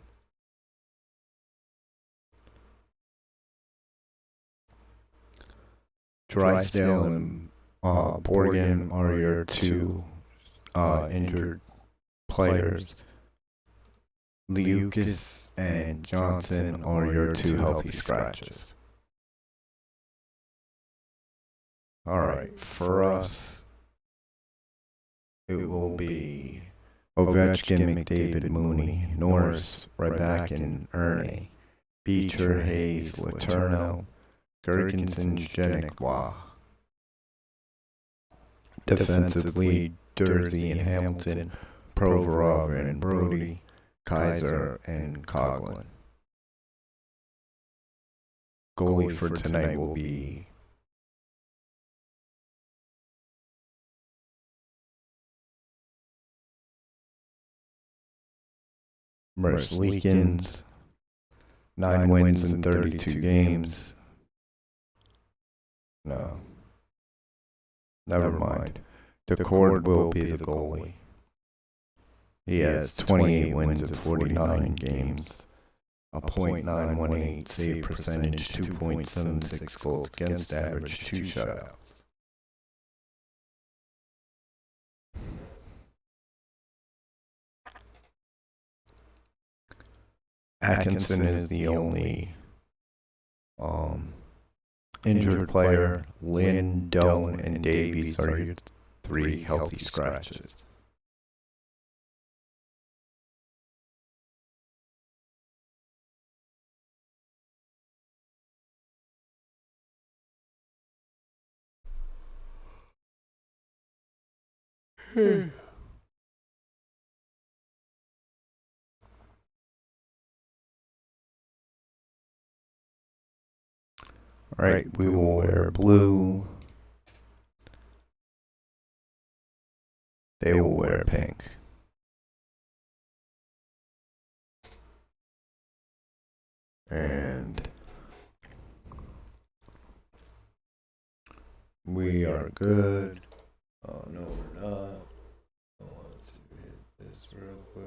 Drysdale and Borgen are your 2 injured players. Liukas and Johnson are your 2 healthy scratches. Alright, for us, it will be Ovechkin, McDavid, Mooney, Norris, Ryback, Ernie, Beecher, Hayes, Letourneau, Gergensen, Jenik, defensively, Dursey and Hamilton, Provorov and Brody, Kaiser and Coughlin. Goalie for tonight will be Merzlikins, 9 wins in 32 games. No. Never mind. DeCord will be the goalie. He has 28 wins in 49 games. A .918 save percentage, 2.76 goals against average, 2 shutouts. Atkinson is the only injured player. Lynn, Doan, and Davies are your 3 healthy scratches. Alright, we will wear blue. They will wear pink. And we are good. Oh, no, we're not. Let's hit this real quick.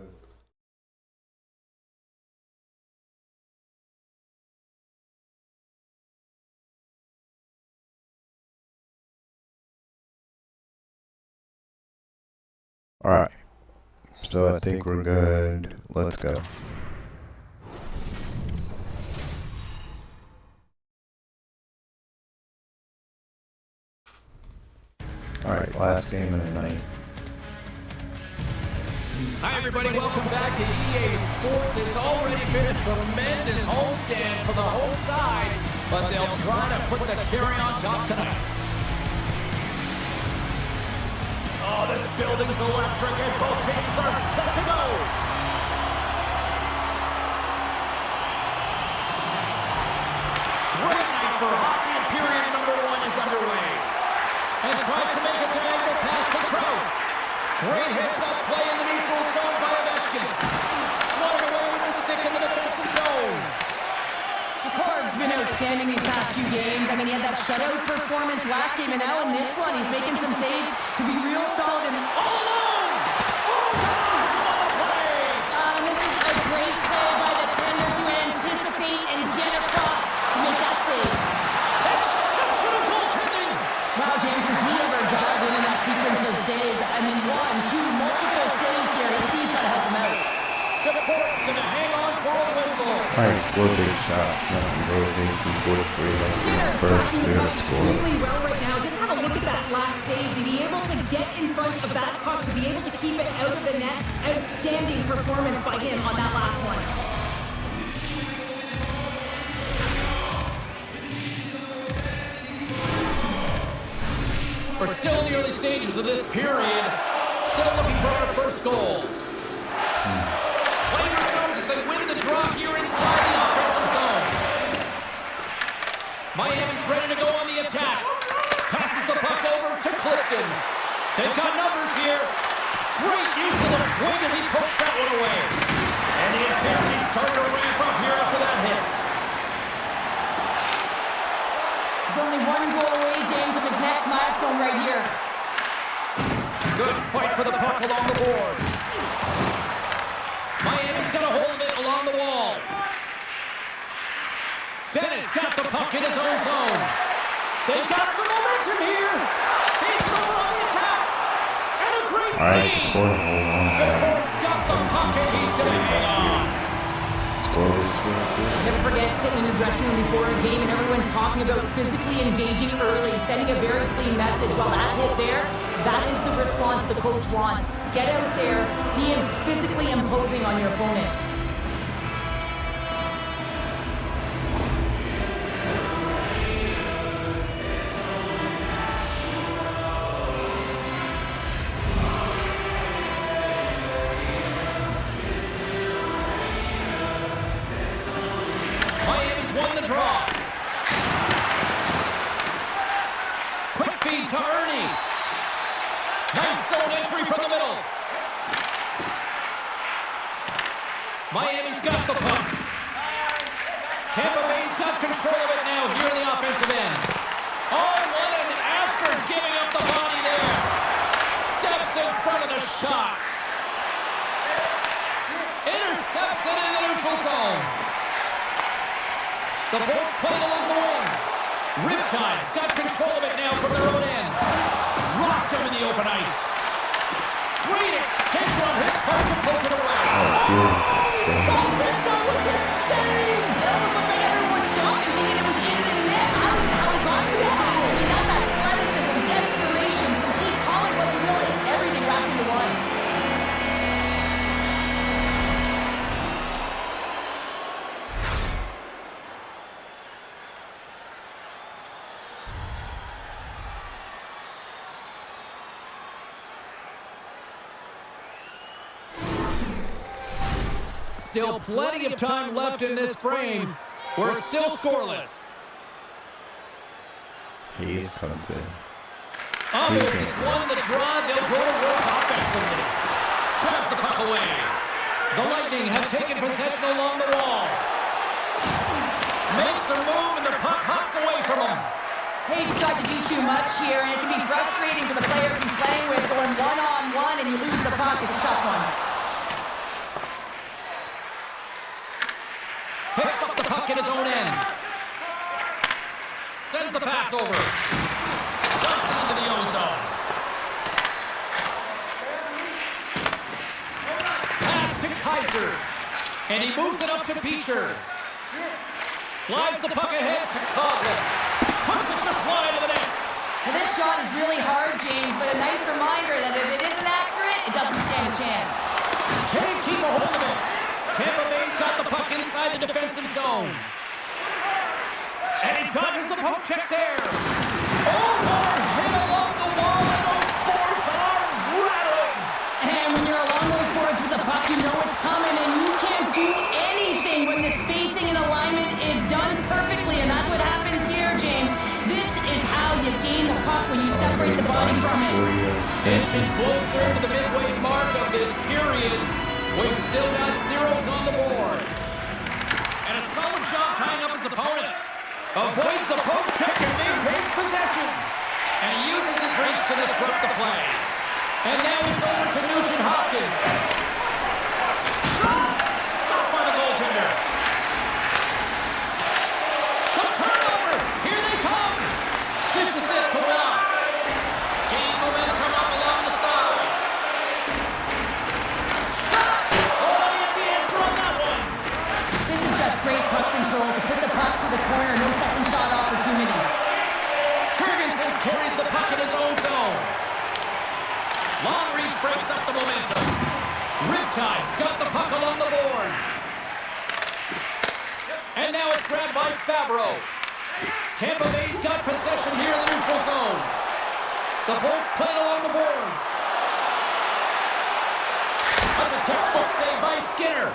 Alright, so I think we're good. Let's go. Alright, last game of the night. Hi everybody, welcome back to EA Sports. It's already been a tremendous homestand for the home side, but they'll try to put the cherry on top tonight. Oh, this building's electric and both teams are set to go. Great night for hockey, and period number 1 is underway. And tries to make a diagonal pass to Krause. Great heads-up play in the neutral zone by Ovechkin. Swung away with the stick in the defensive zone. Picard's been outstanding these past 2 games. I mean, he had that shutout performance last game, and now in this one, he's making some saves to be real solid. And All alone! Oh, God! On the play! this is a great play by the tender to anticipate and get across to make that save. Exceptional goaltending! Wow, James, was he ever dialed in that sequence of saves? I mean, 1, 2, multiple saves here. He's got to help him out. The Port's going to hang on for a whistle. Alright, 4 big shots. Nothing really big. 43. Let's get the first to score. Extremely well right now. Just have a look at that last save. To be able to get in front of that puck, to be able to keep it out of the net. Outstanding performance by him on that last one. We're still in the early stages of this period. Still looking for our first goal. Playing ourselves as they win the draw here inside the offensive zone. Miami's ready to go on the attack. Passes the puck over to Clifton. They've got numbers here. Great use of the twig as he pokes that one away. And the intensity's starting to ramp up here after that hit. He's only 1 goal away, James, of his next milestone right here. Good fight for the puck along the boards. Miami's got a hold of it along the wall. Bennett's got the puck in his own zone. They've got some momentum here. He's over on the attack. And a great feed. The Port's got the puck and he's going to hang on. Never forget sitting in the dressing room before a game and everyone's talking about physically engaging early, sending a very clean message. Well, that hit there, that is the response the coach wants. Get out there, be physically imposing on your opponent. Miami's won the draw. Quick feed to Ernie. Nice zone entry from the middle. Miami's got the puck. Tampa Bay's got control of it now here in the offensive end. Oh, what an effort giving up the body there. Steps in front of the shot. Intercepts it in the neutral zone. The Bolts playing along the wing. Riptide's got control of it now from their own end. Rocked him in the open ice. Great extension on his part to poke it away. Oh, beautiful. Stop it! That was Still plenty of time left in this frame. We're still scoreless. He is confident. Almost has won the draw. They'll go to work offensively. Traps the puck away. The Lightning have taken possession along the wall. Makes a move and the puck hops away from him. He's got to do too much here, and it can be frustrating for the players he's playing with, going one-on-one and you lose the puck. It's a tough one. Picks up the puck in his own end. Sends the pass over. Dumps it into the O-zone. Pass to Kaiser. And he moves it up to Beecher. Slides the puck ahead to Coughlin. Puts it just wide of the net. Well, this shot is really hard, James, but a nice reminder that if it isn't accurate, it doesn't stand a chance. Can't keep a hold of it. Tampa Bay's got the puck inside the defensive zone. And he dodges the poke check there. Oh, what a hit along the wall, and those boards are rattling. And when you're along those boards with the puck, you know it's coming, and you can't do anything when the spacing and alignment is done perfectly, and that's what happens here, James. This is how you gain the puck when you separate the body from it. Inching closer to the midway mark of this period. We've still got zeros on the board. And a solid job tying up his opponent. Avoids the poke check and maintains possession. And he uses his reach to disrupt the play. And now it's over to Nugent Hopkins. Shot! Stopped by the goaltender. The turnover! Here they come! Dishes it to Watt. Gain momentum up along the side. Shot! Oh, he had the answer on that one. This is just great puck control to put the puck to the corner, no second shot opportunity. Ferguson carries the puck in his own zone. Long reach breaks up the momentum. Riptide's got the puck along the boards. And now it's grabbed by Fabro. Tampa Bay's got possession here in the neutral zone. The Bolts playing along the boards. That's a textbook save by Skinner.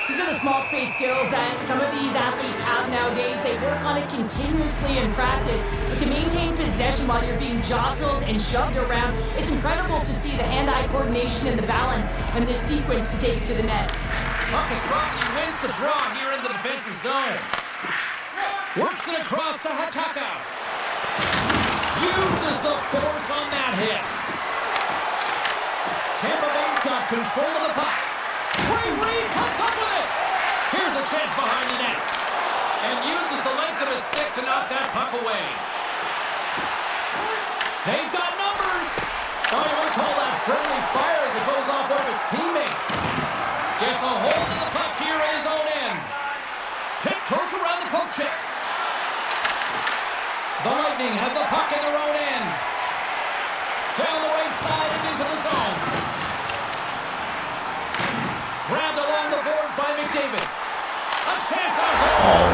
These are the small space skills that some of these athletes have nowadays. They work on it continuously in practice. But to maintain possession while you're being jostled and shoved around, it's incredible to see the hand-eye coordination and the balance and the sequence to take it to the net. Puck is dropped and he wins the draw here in the defensive zone. Works it across to Hataka. Uses the force on that hit. Tampa Bay's got control of the puck. Reed comes up with it. Here's a chance behind the net. And uses the length of his stick to knock that puck away. They've got numbers. Oh, you want to call that friendly fire as it goes off one of his teammates. Gets a hold of the puck here at his own end. Tiptoes around the poke check. The Lightning have the puck in their own end. Down the right side and into the zone. Grabbed along the boards by McDavid. A chance out goal.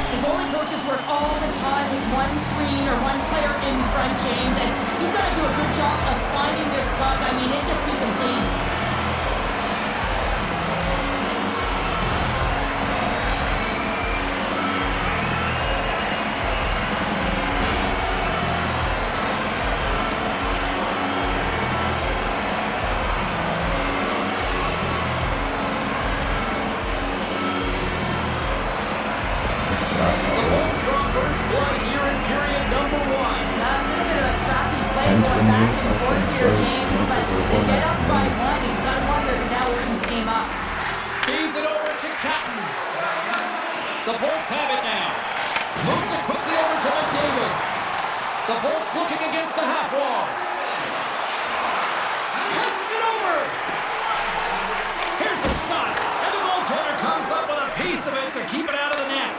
The goalie coaches work all the time with one screen or one player in front, James, and he's got to do a good job of finding this puck. I mean, it just beats him clean. The Bolts have it now. Moves it quickly over to McDavid. The Bolts looking against the half wall. Passes it over. Here's a shot. And the goaltender comes up with a piece of it to keep it out of the net.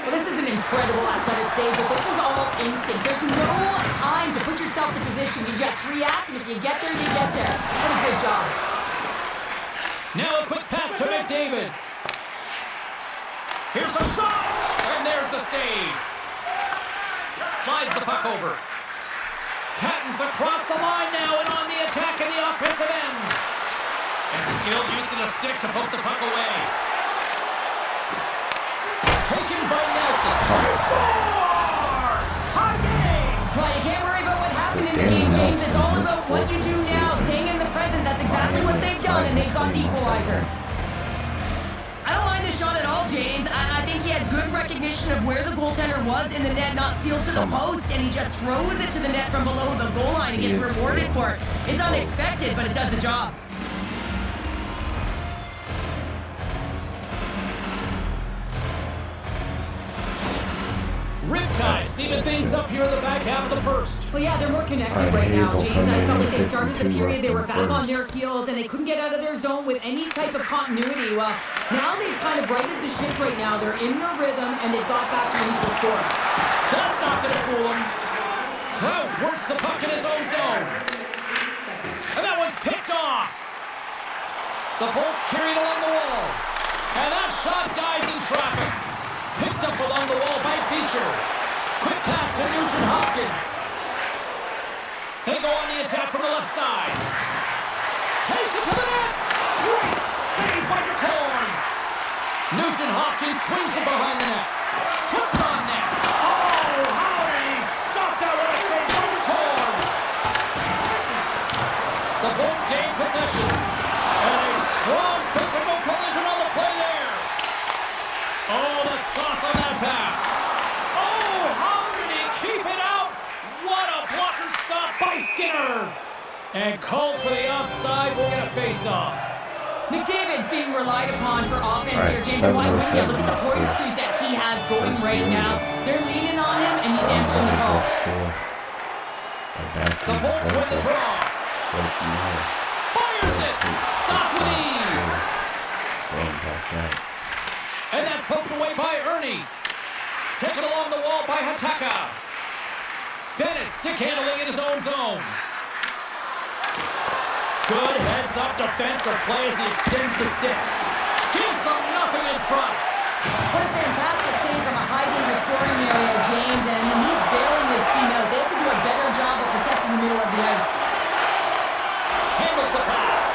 Well, this is an incredible athletic save, but this is all instinct. There's no time to put yourself in position. You just react, and if you get there, you get there. What a great job. Now a quick pass to McDavid. Here's a shot, and there's the save. Slides the puck over. Catton's across the line now and on the attack in the offensive end. And skilled use of the stick to poke the puck away. Taken by Nelson. He scores! Tie game! Well, you can't worry about what happened in the game, James. It's all about what you do now, staying in the present. That's exactly what they've done, and they've got the equalizer. I don't mind the shot at all, James. I think he had good recognition of where the goaltender was in the net, not sealed to the post, and he just throws it to the net from below the goal line and gets rewarded for it. It's unexpected, but it does the job. Riptide even things up here in the back half of the first. Well, yeah, they're more connected right now, James. I felt like they started the period, they were back on their heels, and they couldn't get out of their zone with any type of continuity. Well, now they've kind of righted the ship right now. They're in their rhythm, and they've got back to an equal score. That's not going to fool him. Krause works the puck in his own zone. And that one's picked off. The Bolts carried along the wall. And that shot dies in traffic. Picked up along the wall by Beecher. Quick pass to Nugent Hopkins. They go on the attack from the left side. Takes it to the net. Great save by McCorn. Nugent Hopkins swings it behind the net. Puts it on net. Oh, how did he stop that with a save by McCorn? The Bolts gain possession. And a strong physical collision on the play there. Oh, the sauce on that pass. Oh, how did he keep it out? What a blocker stop by Skinner. And called for the offside. We'll get a face-off. McDavid's being relied upon for offense here, James. Why wouldn't you? Look at the point streak that he has going right now. They're leaning on him, and he's answering the call. The Bolts win the draw. Fires it. Stop with ease. And that's poked away by Ernie. Taken along the wall by Hataka. Bennett stick handling in his own zone. Good heads-up defensive play as he extends the stick. Gives them nothing in front. What a fantastic save from a high-danger scoring area, James. And he's bailing his team out. They have to do a better job of protecting the middle of the ice. Handles the pass.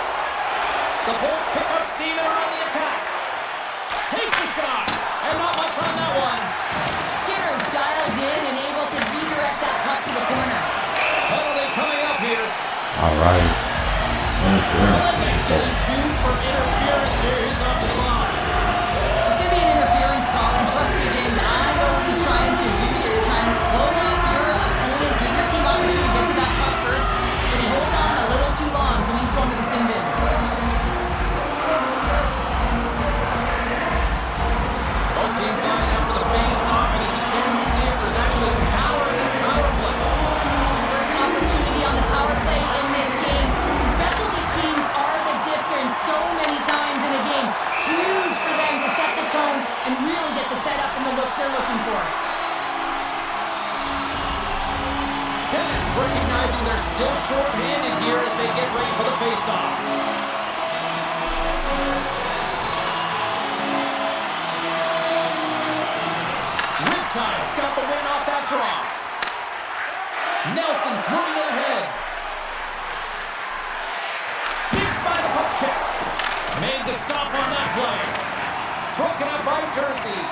The Bolts pick up steam and are on the attack. Takes the shot. And not much on that one. Skinner's dialed in and able to redirect that puck to the corner. Penalty coming up here. All right. Next getting 2 for interference here. He's off to the box. It's going to be an interference call, and trust me, James, I know what he's trying to do here. They're trying to slow up your opponent, give your team opportunity to get to that puck first, and he holds on a little too long, so he's going to the sin bin. Both teams lining up for the face-off, and it's a chance to see if there's actually some power in this power play. First opportunity on the power play in this game. Specialty teams are the difference so many times in a game. Huge for them to set the tone and really get the setup and the looks they're looking for. Bennett's recognizing they're still short-handed here as they get ready for the face-off. Riptide's got the win off that draw. Nelson's moving it ahead. Sneaks by the puck check. Made the stop on that play. Broken up by Jersey.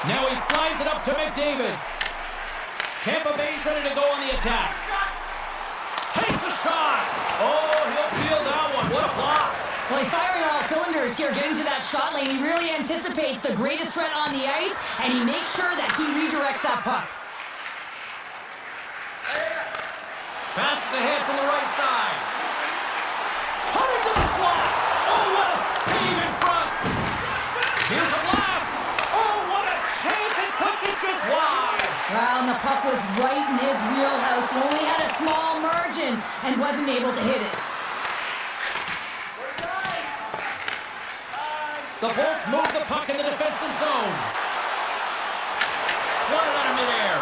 Now he slides it up to McDavid. Tampa Bay's ready to go on the attack. Takes a shot. Oh, he'll feel that one. What a block. Well, he's firing all cylinders here, getting to that shot lane. He really anticipates the greatest threat on the ice, and he makes sure that he redirects that puck. Passes ahead from the right side. Cut into the slot. Oh, what a save in front. Here's a blast. Oh, what a chance. It puts it just wide. Well, and the puck was right in his wheelhouse. He only had a small margin and wasn't able to hit it. The Bolts move the puck in the defensive zone. Swatted out of midair.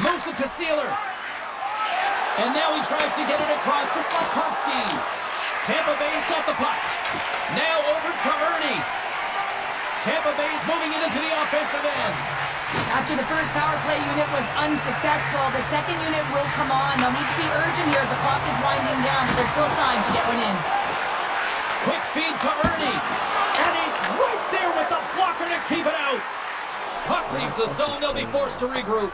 Moves it to Sealer. And now he tries to get it across to Slavkovsky. Tampa Bay's got the puck. Now over to Ernie. Tampa Bay's moving it into the offensive end. After the first power play unit was unsuccessful, the second unit will come on. They'll need to be urgent here as the clock is winding down, but there's still time to get one in. Quick feed to Ernie. And he's right there with the blocker to keep it out. Puck leaves the zone. They'll be forced to regroup.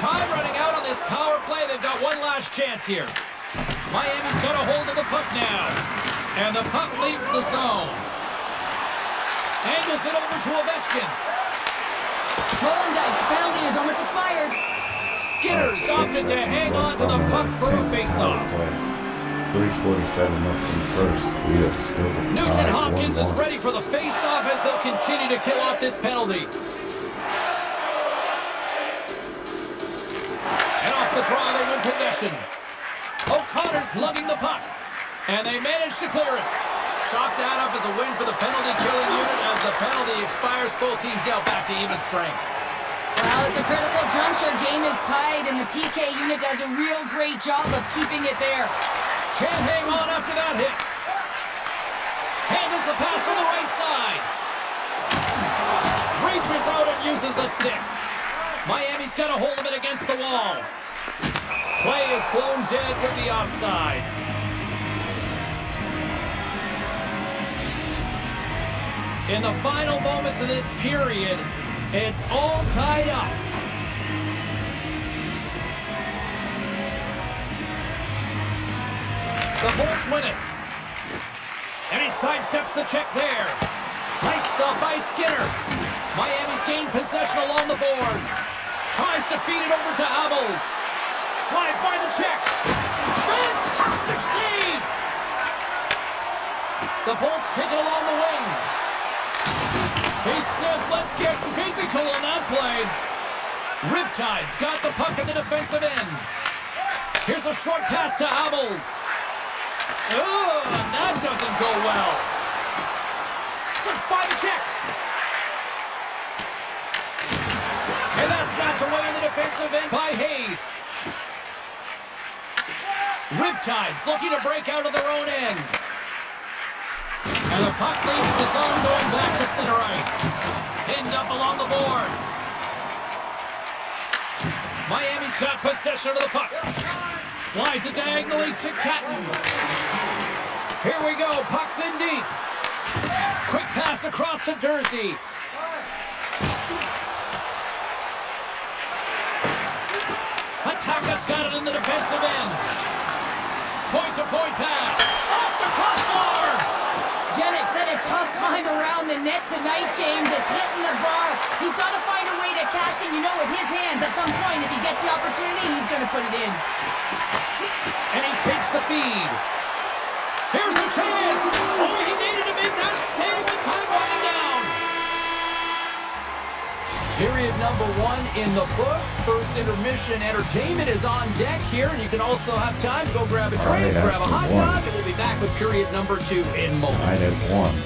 Time running out on this power play. They've got one last chance here. Miami's got a hold of the puck now. And the puck leaves the zone. Angles it over to Ovechkin. Molendyk's penalty is almost expired. Skinner's opted to hang on to the puck for a face-off. 3:47 left in the first. We are still Nugent tied Hopkins is 1-1. ready for the face-off as they'll continue to kill off this penalty. And off the draw, they win possession. O'Connor's lugging the puck. And they manage to clear it. Chalk that up as a win for the penalty-killing unit as the penalty expires. Both teams now back to even strength. Well, it's a critical juncture. Game is tied, and the PK unit does a real great job of keeping it there. Can't hang on after that hit. Handles the pass from the right side. Reaches out and uses the stick. Miami's got a hold of it against the wall. Play is blown dead with the offside. In the final moments of this period, it's all tied up. The Bolts win it. And he sidesteps the check there. Nice stop by Skinner. Miami's gained possession along the boards. Tries to feed it over to Abels. Slides by the check. Fantastic save! The Bolts take it along the wing. He says, let's get physical on that play. Riptide's got the puck in the defensive end. Here's a short pass to Abels. Oh, that doesn't go well. Slips by the check. And that's knocked away in the defensive end by Hayes. Riptide's looking to break out of their own end. And the puck leaves the zone going back to center ice. Pinned up along the boards. Miami's got possession of the puck. Slides it diagonally to Catton. Here we go, puck's in deep. Quick pass across to Dursey. Hataka's got it in the defensive end. Point-to-point pass. Off the crossbar. Jennings had a tough time around the net tonight, James. It's hitting the bar. He's got to find a way to cash in, with his hands. At some point, if he gets the opportunity, he's going to put it in. And he takes the feed. Here's a chance. Oh, he needed to make that save with time running down. Period number 1 in the books. First intermission entertainment is on deck here, and you can also have time to go grab a drink, grab a hot dog, and we'll be back with period number 2 in moments. Tied at 1.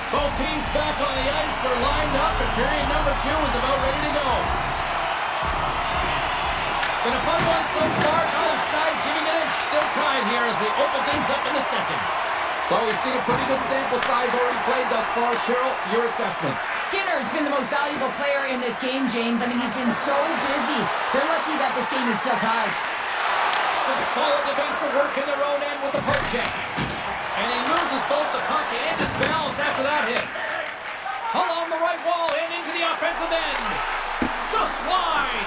Both teams back on the ice. They're lined up, and period number 2 is about ready to go. Been a fun one so far. Other side giving an inch. Still tied here as we open things up in the second. Well, we've seen a pretty good sample size already played thus far. Cheryl, your assessment. Skinner's been the most valuable player in this game, James. I mean, he's been so busy. They're lucky that this game is still tied. Some solid defensive work in their own end with the poke check. And he loses both the puck and his balance after that hit. Along the right wall and into the offensive end. Just wide.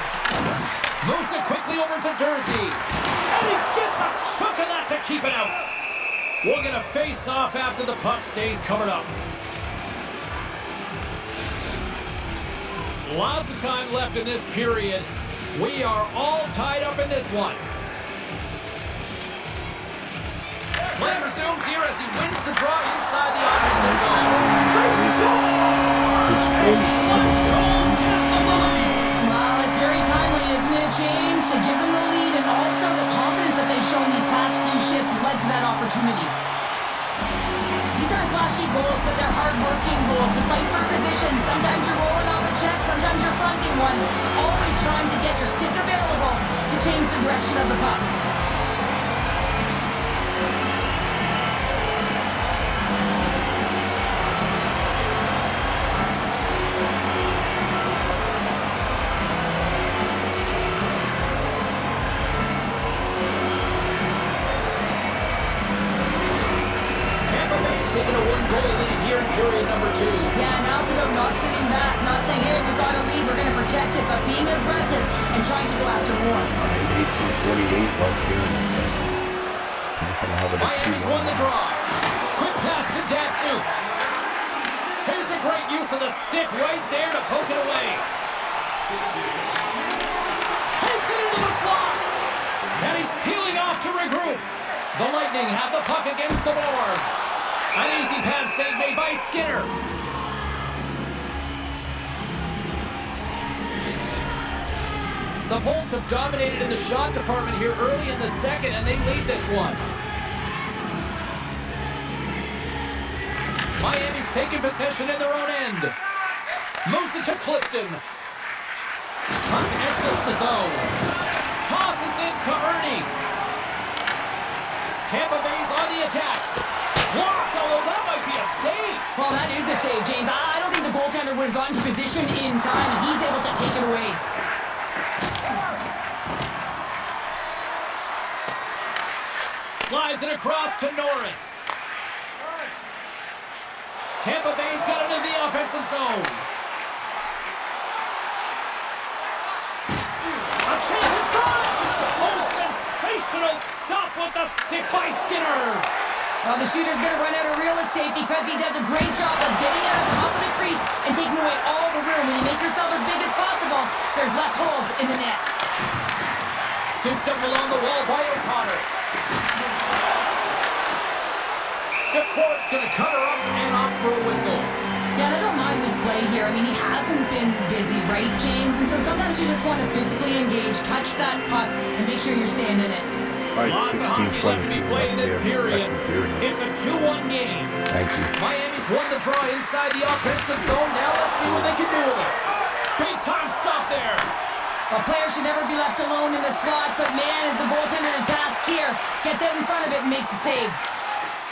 Moves it quickly over to Dursey. And he gets a chunk of that to keep it out. We'll get a face-off after the puck stays covered up. Lots of time left in this period. We are all tied up in this one. Play resumes here as he wins the draw inside the offensive zone. Well, it's very timely, isn't it, James? To give them the lead and also the confidence that they've shown these to that opportunity. These aren't flashy goals, but they're hard-working goals to fight for position. Sometimes you're rolling off a check, sometimes you're fronting one. Always trying to get your stick available to change the direction of the puck. Taking a one-goal lead here in period number 2. Yeah, now it's about not sitting back, not saying, hey, we've got a lead, we're going to protect it, but being aggressive and trying to go after more. 18-48, love Kieran. Miami's won the draw. Quick pass to Datsuk. Here's a great use of the stick right there to poke it away. Takes it into the slot. And he's peeling off to regroup. The Lightning have the puck against the boards. An easy pass save made by Skinner. The Bolts have dominated in the shot department here early in the second, and they lead this one. Miami's taking possession in their own end. Moves it to Clifton. Puck exits the zone. Tosses it to Ernie. Tampa Bay's on the attack. Blocked, although that might be a save. Well, that is a save, James. I don't think the goaltender would have gotten to position in time. He's able to take it away. Slides it across to Norris. Tampa Bay's got it in the offensive zone. A chance in front! Oh, sensational stop with the stick by Skinner. Well, the shooter's going to run out of real estate because he does a great job of getting out of top of the crease and taking away all the room. When you make yourself as big as possible, there's less holes in the net. Scooped up along the wall by O'Connor. DeCourt's going to cover up and opt for a whistle. Yeah, and I don't mind this play here. I mean, he hasn't been busy, right, James? And so sometimes you just want to physically engage, touch that puck, and make sure you're staying in it. Lots of hockey left to be played in this period. It's a 2-1 game. Thank you. Miami's won the draw inside the offensive zone. Now let's see what they can do with it. Big time stop there. A player should never be left alone in the slot, but man, is the goaltender to task here. Gets out in front of it and makes the save.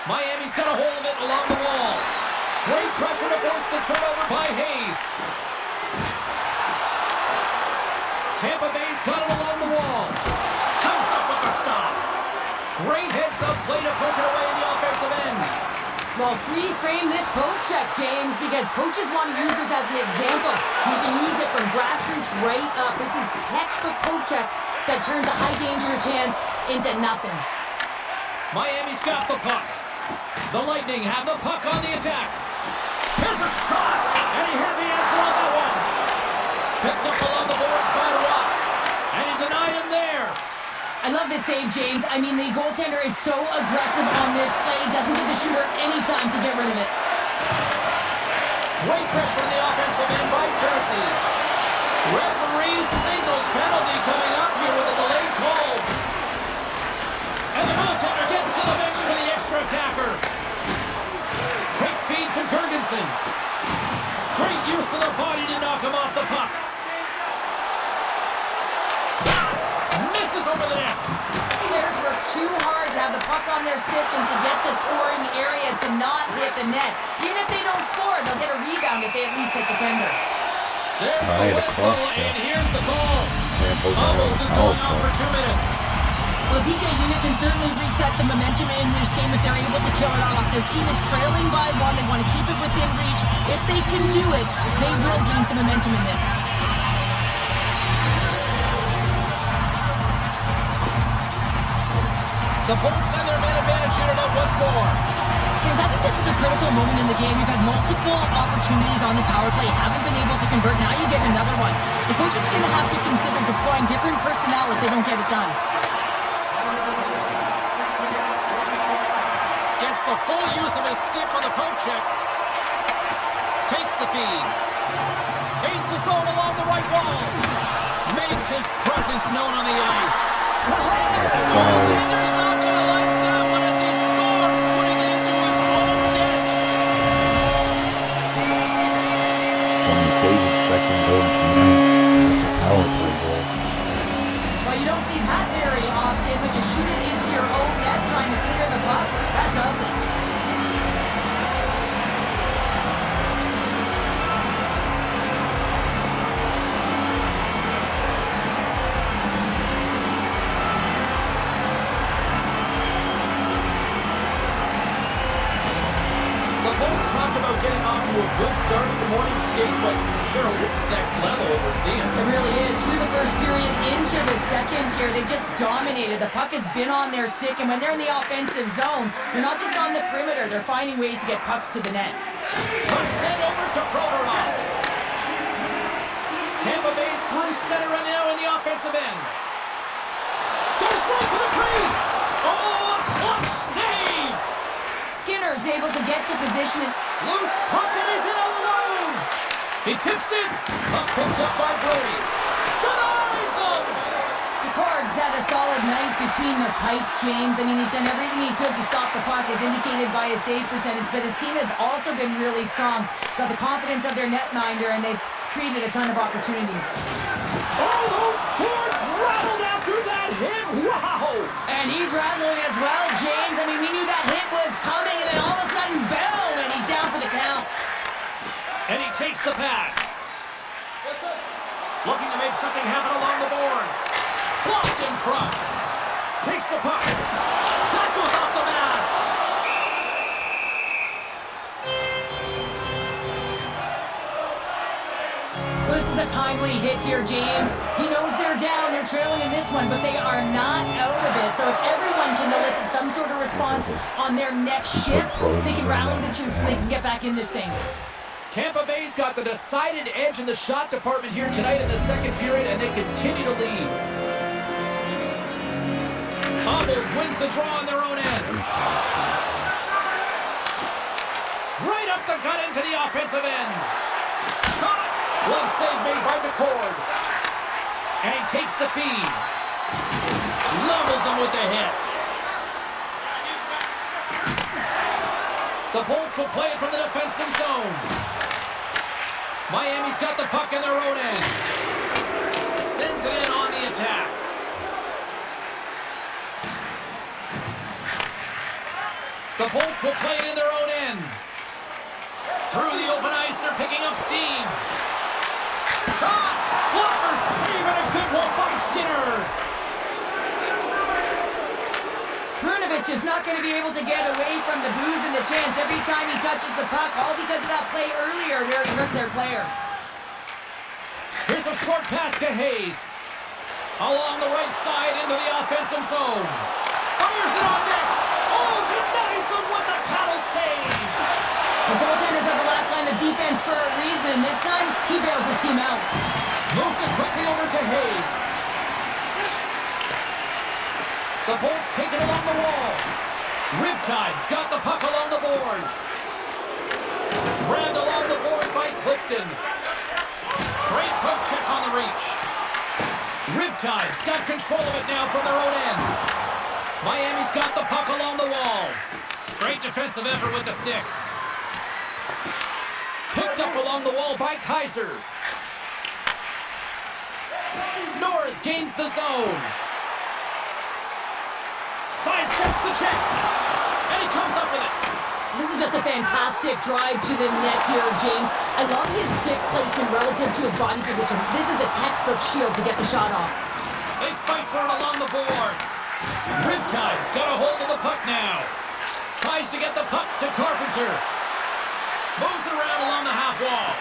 Miami's got a hold of it along the wall. Great pressure to force the turnover by Hayes. Tampa Bay's got it along the wall. Comes up with the stop. Great heads-up play to poke it away in the offensive end. Well, freeze frame this poke check, James, because coaches want to use this as an example. You can use it from grassroots right up. This is textbook poke check that turns a high-danger chance into nothing. Miami's got the puck. The Lightning have the puck on the attack. Here's a shot, and he hit the answer on that one. Picked up along the boards by Watt, and he denied him there. I love this save, James. I mean, the goaltender is so aggressive on this play. Doesn't give the shooter any time to get rid of it. Great pressure in the offensive end by Jersey. Referee singles penalty coming up here with a delayed call. And the goaltender gets to the bench for the extra attacker. Quick feed to Gergensons. Great use of the body to knock him off the puck. Misses over the net. Players work too hard to have the puck on their stick and to get to scoring areas to not hit the net. Even if they don't score, they'll get a rebound if they at least hit the tender. There's the whistle, and here's the call. Almost is going on for 2 minutes. Well, the PK unit can certainly reset the momentum in this game if they're able to kill it off. Their team is trailing by 1. They want to keep it within reach. If they can do it, they will gain some momentum in this. The Bolts send their man advantage unit out once more. James, I think this is a critical moment in the game. You've had multiple opportunities on the power play, haven't been able to convert. Now you get another one. The coach is going to have to consider deploying different personnel if they don't get it done. Gets the full use of his stick on the poke check. Takes the feed. Aids the zone along the right wall. Makes his presence known on the ice. The goaltender's not going to like that one as he the favorite second goal tonight. That's a power play goal. Well, you don't see that very often when you shoot it into your own net trying to clear the puck. That's ugly. About getting off to a good start at the morning skate, but Cheryl, this is next level what we're seeing. It really is. Through the first period into the second here, they just dominated. The puck has been on their stick, and when they're in the offensive zone, they're not just on the perimeter, they're finding ways to get pucks to the net. Puck sent over to Provorov. Tampa Bay's through center and now in the offensive end. Goes right to the crease. Oh, a clutch save. Skinner's able to get to position. Loose puck and he's in alone. He tips it. Puck picked up by Brody. Denies him. The Cards had a solid night between the pipes, James. I mean, he's done everything he could to stop the puck, as indicated by his save percentage, but his team has also been really strong. Got the confidence of their netminder, and they've created a ton of opportunities. Oh, those boards rattled after that hit. Wow. And he's rattling as well, James. I mean, we knew that hit was coming, and then all of a sudden, boom, and he's down for the count. And he takes the pass. Looking to make something happen along the boards. Blocked in front. Takes the puck. That goes off the mask. This is a timely hit here, James. He knows they're down, they're trailing in this one, but they are not out of it. So if everyone can elicit some sort of response on their next shift, they can rally the troops and they can get back in this thing. Tampa Bay's got the decided edge in the shot department here tonight in the second period, and they continue to lead. Almost wins the draw on their own end. Right up the gut into the offensive end. Shot! Glove save made by McCord. And he takes the feed. Levels him with the hit. The Bolts will play it from the defensive zone. Miami's got the puck in their own end. Sends it in on the attack. The Bolts will play it in their own end. Through the open ice, they're picking up steam. Shot! Blocker save and a good one by Skinner. Krunovich is not going to be able to get away from the booze and the chance every time he touches the puck, all because of that play earlier where he hurt their player. Here's a short pass to Hayes. Along the right side into the offensive zone. Fires it on net. Oh, denies him with the paddle save. The goaltenders are the last line of defense for a reason. This time, he bails his team out. Moves it quickly over to Hayes. The Bolts take it along the wall. Riptide's got the puck along the boards. Grabbed along the board by Clifton. Great poke check on the reach. Riptide's got control of it now from their own end. Miami's got the puck along the wall. Great defensive effort with the stick. Picked up along the wall by Kaiser. Norris gains the zone. Sidesteps the check. And he comes up with it. This is just a fantastic drive to the net here, James. I love his stick placement relative to his body position. This is a textbook shield to get the shot off. They fight for it along the boards. Riptide's got a hold of the puck now. Tries to get the puck to Carpenter. Moves it around along the half wall.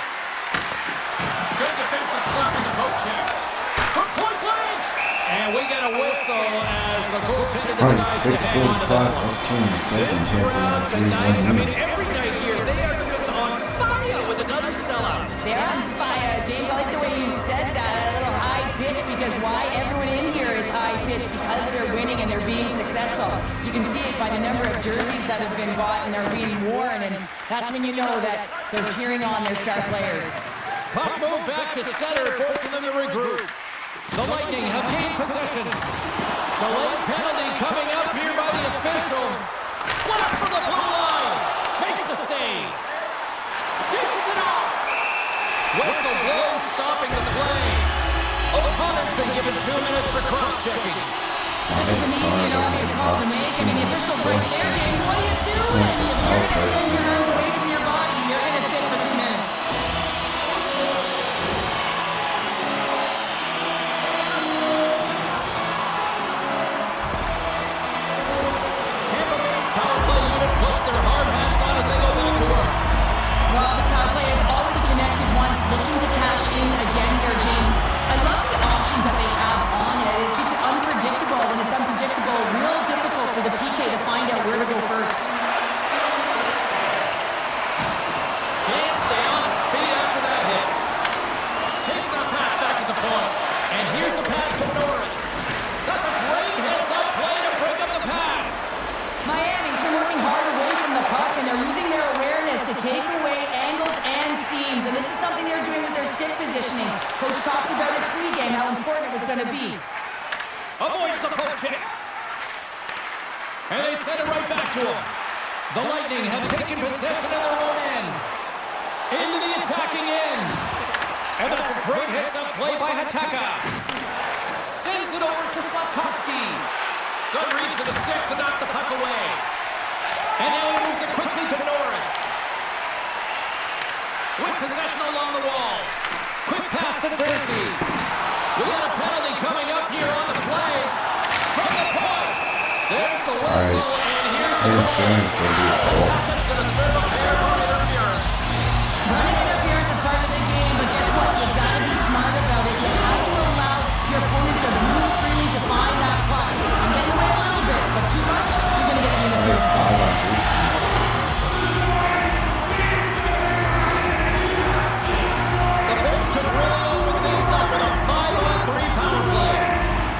Good defensive stop in the poke check. From point blank. And we get a whistle as the goaltender decides to hang on to this one. This crowd tonight, I mean, every night here, they are just on fire with another sellout. They're on fire, James. I like the way you said that. A little high pitch, because why? Everyone in here is high pitch because they're winning and they're being successful. You can see it by the number of jerseys that have been bought and are being worn, and that's when you know that they're cheering on their star players. Puck move back to center, forcing them to regroup. The Lightning have gained possession. Delayed penalty coming up here by the official. Blast from the blue line. Makes the save. Dishes it off. Whistle blows, stopping the play. O'Connor's been given 2 minutes for cross-checking. This is an easy and obvious call to make. I mean, the official's right there, James. What do you do? And you're going to extend your arms away from your body. You're going to sit for 2 minutes. Tampa Bay's power play unit puts their hard hats on as they go back to work. Well, this power play is already connected once, looking to cash in again here, James. I love the options that they have on it. It keeps it unpredictable. When it's unpredictable, real difficult for the PK to find out where to go first. Can't stay on his feet after that hit. Takes that pass back at the point. And here's the pass to Norris. That's a great heads-up play to break up the pass. Miami's been working hard away from the puck, and they're using their awareness to take away angles and seams. And this is something they're doing with their stick positioning. Coach talked about it pregame, how important it was going to be. Avoids the poke check. And they send it right back to him. The Lightning have taken possession of their own end. Into the attacking end. And that's a great heads-up play by Hataka. Sends it over to Slavkovsky. Good reach to the stick to knock the puck away. And now he moves it quickly to Norris. With possession along the wall. Quick pass to Thursday. We got a penalty coming up here on the play. From the point. There's the whistle, and here's the goal. Hataka's going to serve a pair for interference. Running interference is part of the game, but guess what? You've got to be smart about it. You have to allow your opponent to move freely to find that puck. And get away a little bit, but too much, you're going to get the interference. The Bolts could really open things up with a 5-on-3 power play.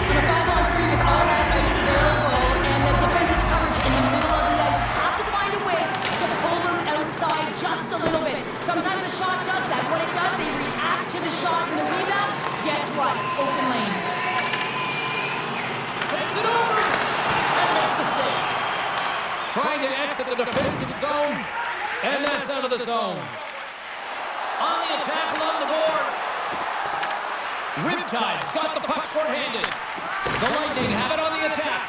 In a 5-on-3 with all that ice available and the defensive coverage in the middle of the ice, you have to find a way to pull them outside just a little bit. Sometimes a shot does that. What it does, they react to the shot in the rebound. Guess what? Open lanes. Sends it over and makes the save. Trying to exit the defensive zone, and that's out of the zone. On the attack along the boards. Riptide's got the puck short-handed. The Lightning have it on the attack.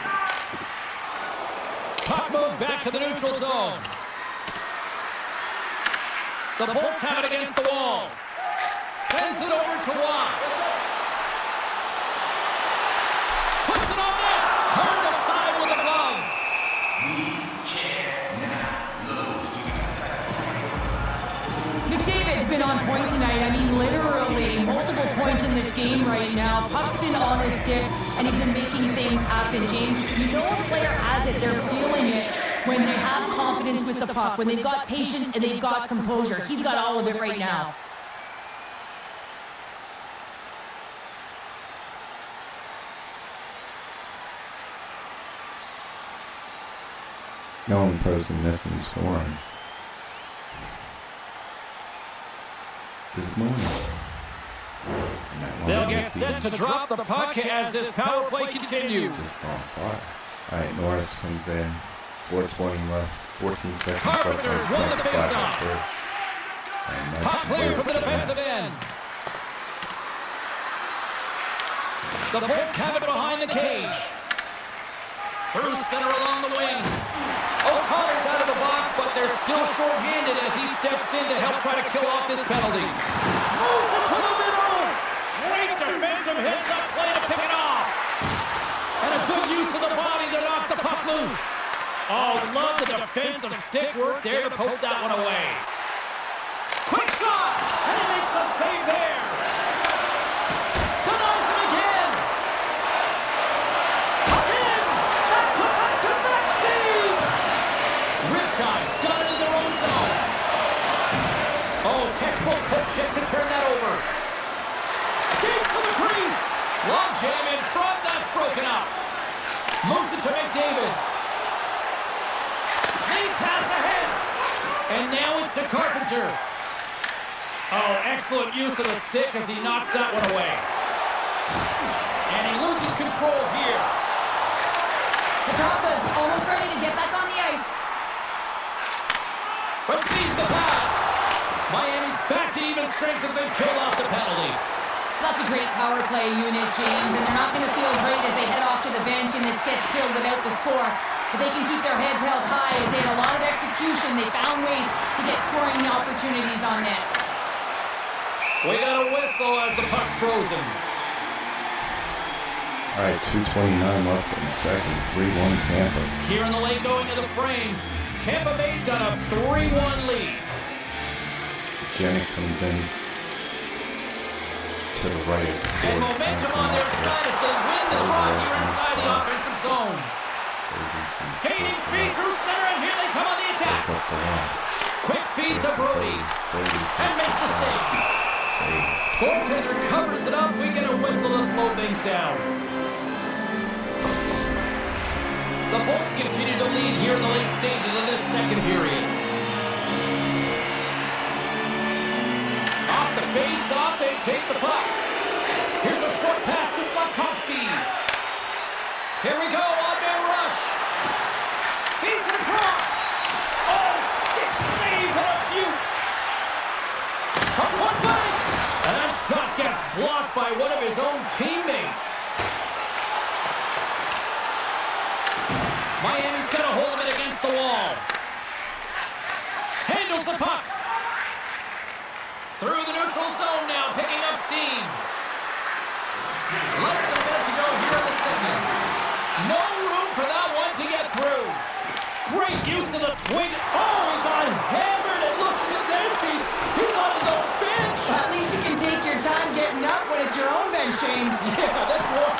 Puck moved back to the neutral zone. The Bolts have it against the wall. Sends it over to Watt. Puts it on net. Turned aside with a glove. McDavid's been on point tonight. I mean, literally multiple points in this game right now. Puck's been on his stick, and he's been making things happen. James, you know a player has it. They're feeling it when they have confidence with the puck, when they've got patience and they've got composure. He's got all of it right now. No one posting this and scoring. This morning. They'll get set to drop the puck as this power play continues. Just on fire. Alright, Norris comes in. 4:20 left. 14 seconds left. Carpenter's won the face-off. Puck cleared from the defensive end. The Bolts have it behind the cage. Through center along the wing. O'Connor's out of the box, but they're still short-handed as he steps in to help try to kill off this penalty. Moves it to the middle. Great defensive heads-up play to pick it off. And a good use of the body to knock the puck loose. Oh, love the defensive stick work there to poke that one away. Quick shot, and he makes a save there. Denies him again. Again, back-to-back saves. Riptide's got it in their own zone. Oh, textbook poke check to turn that over. Skates to the crease. Long jam in front, that's broken up. Moves it to McDavid. Big pass ahead. And now it's to Carpenter. Oh, excellent use of the stick as he knocks that one away. And he loses control here. Katapa's almost ready to get back on the ice. Receives the pass. Miami's back to even strength as they've killed off the penalty. That's a great power play unit, James, and they're not going to feel great as they head off to the bench and it gets killed without the score. But they can keep their heads held high as they had a lot of execution. They found ways to get scoring opportunities on net. We got a whistle as the puck's frozen. All right, 2:29 left in the second. 3-1 Tampa. Here in the lane going to the frame. Tampa Bay's got a 3-1 lead. Janik comes in to the right. And momentum on their side as they win the draw here inside the offensive zone. Gaining speed through center, and here they come on the attack. Quick feed to Brody. And makes the save. Goaltender covers it up. We get a whistle to slow things down. The Bolts continue to lead here in the late stages of this second period. Off the face-off, they take the puck. Here's a short pass to Slavkovsky. Here we go, on-man rush. Feeds it across. Oh, stick save and a beaut. From point blank. And that shot gets blocked by one of his own teammates. Miami's got a hold of it against the wall. Handles the puck. Through the neutral zone now, picking up steam. Less than a minute to go here in the second. No room for that one to get through. Great use of the twin. Oh, he got hammered, and look at this. He's on his own bench. At least you can take your time getting up when it's your own bench, James. Yeah, that's one.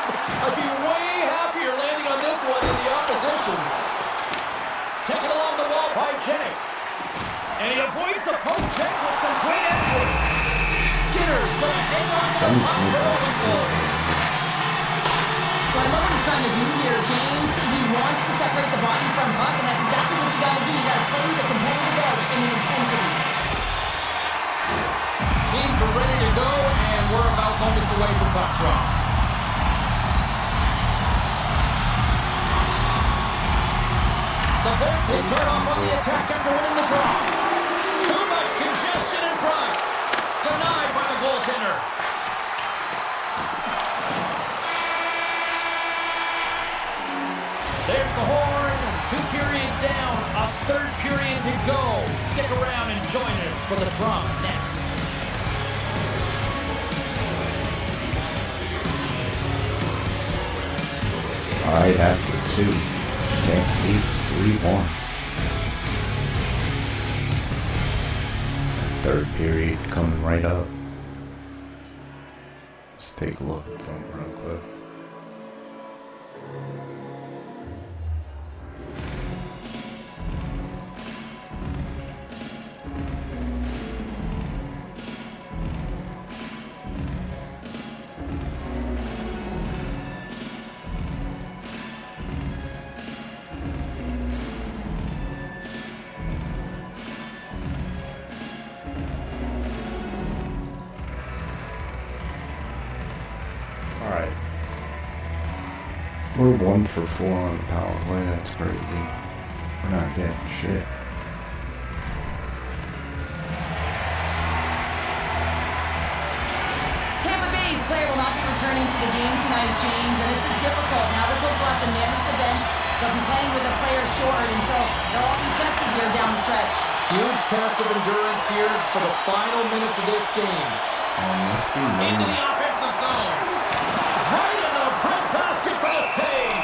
I'd be way happier landing on this one than the opposition. Taken along the wall by Janik. And he avoids the poke check with some great effort. Skinner's gonna hang on to the puck for a whistle. Well, I love what he's trying to do here, James. He wants to separate the body from puck, and that's exactly what you got to do. You got to play with the competitive edge and the intensity. Teams are ready to go, and we're about moments away from puck drop. The Bolts will start off on the attack after winning the draw. Too much congestion in front. Denied by the goaltender. There's the horn. 2 periods down. A third period to go. Stick around and join us for the drama next. All right, after 2, Tampa leads 3-1. Third period coming right up. Let's take a look at them real quick. Alright. We're 1 for 4 on the power play. That's crazy. We're not getting shit. Tampa Bay's player will not be returning to the game tonight, James, and this is difficult. Now the coach will have to manage the bench. They'll be playing with a player short, and so they'll all be tested here down the stretch. Huge test of endurance here for the final minutes of this game. Into the offensive zone. Right in the breadbasket for the save.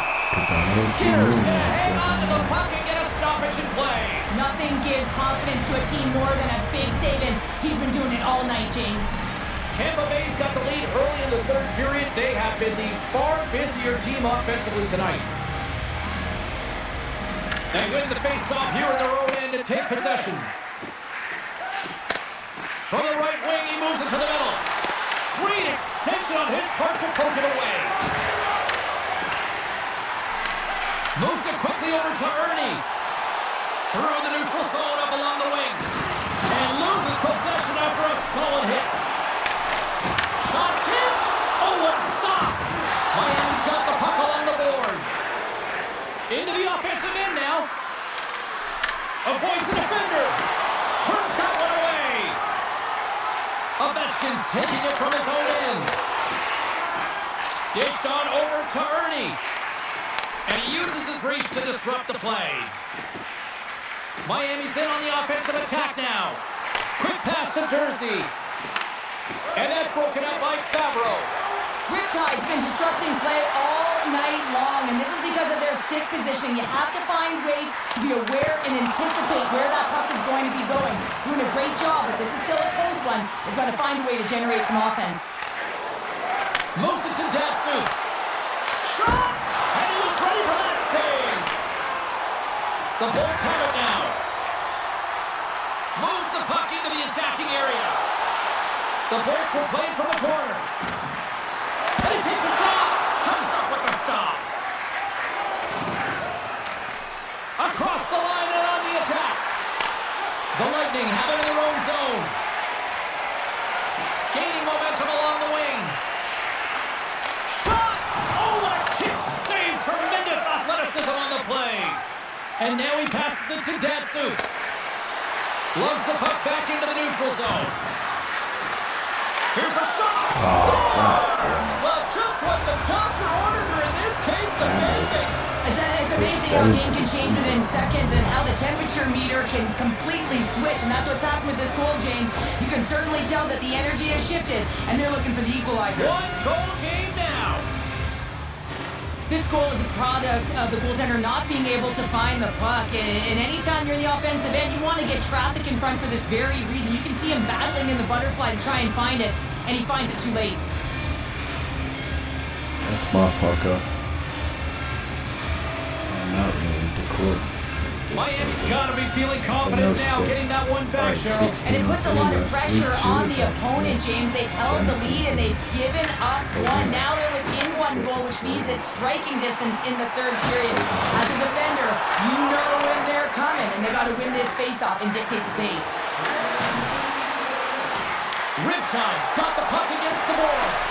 Skinner's going to hang on to the puck and get a stoppage in play. Nothing gives confidence to a team more than a big save, and he's been doing it all night, James. Tampa Bay's got the lead early in the third period. They have been the far busier team offensively tonight. They win the face-off here in their own end to take possession. From the right wing, he moves it to the middle. Great extension on his part to poke it away. Moves it quickly over to Ernie. Through the neutral zone up along the wing. And loses possession after a solid hit. Shot tipped. Oh, what a stop. Miami's got the puck along the boards. Into the offensive end now. Avoids the defender. Turns that one away. it from his own end. Dished on over to Ernie. And he uses his reach to disrupt the play. Miami's in on the offensive attack now. Quick pass to Jersey. And that's broken up by Favreau. Riptide's been disrupting play all night long, and this is because of their stick position. You have to find ways to be aware and anticipate where that puck is going to be going. Doing a great job, but this is still a close one. They've got to find a way to generate some offense. Moves it to Datsu. Shot! And he was ready for that save. The Bolts have it now. Moves the puck into the attacking area. The Bolts will play it from the corner. And he takes a shot. Comes up with the stop. Across the line and on the attack. The Lightning have it in their own zone. Gaining momentum along the wing. Shot! Oh, what a kick save. Tremendous athleticism on the play. And now he passes it to Datsu. Loves the puck back into the neutral zone. Here's a shot! Well, just what the doctor ordered, or in this case, the Band-Aids. It's amazing how a game can change within seconds and how the temperature meter can completely switch, and that's what's happened with this goal, James. You can certainly tell that the energy has shifted, and they're looking for the equalizer. One-goal game now. This goal is a product of the goaltender not being able to find the puck. And anytime you're in the offensive end, you want to get traffic in front for this very reason. You can see him battling in the butterfly to try and find it, and he finds it too late. That's my fuck up. I'm not really the court. Miami's got to be feeling confident now, getting that one back, Cheryl. And it puts a lot of pressure on the opponent, James. They've held the lead and they've given up one. Now they're within one goal, which means it's striking distance in the third period. As a defender, you know when they're coming, and they've got to win this faceoff and dictate the pace. Riptide's got the puck against the boards.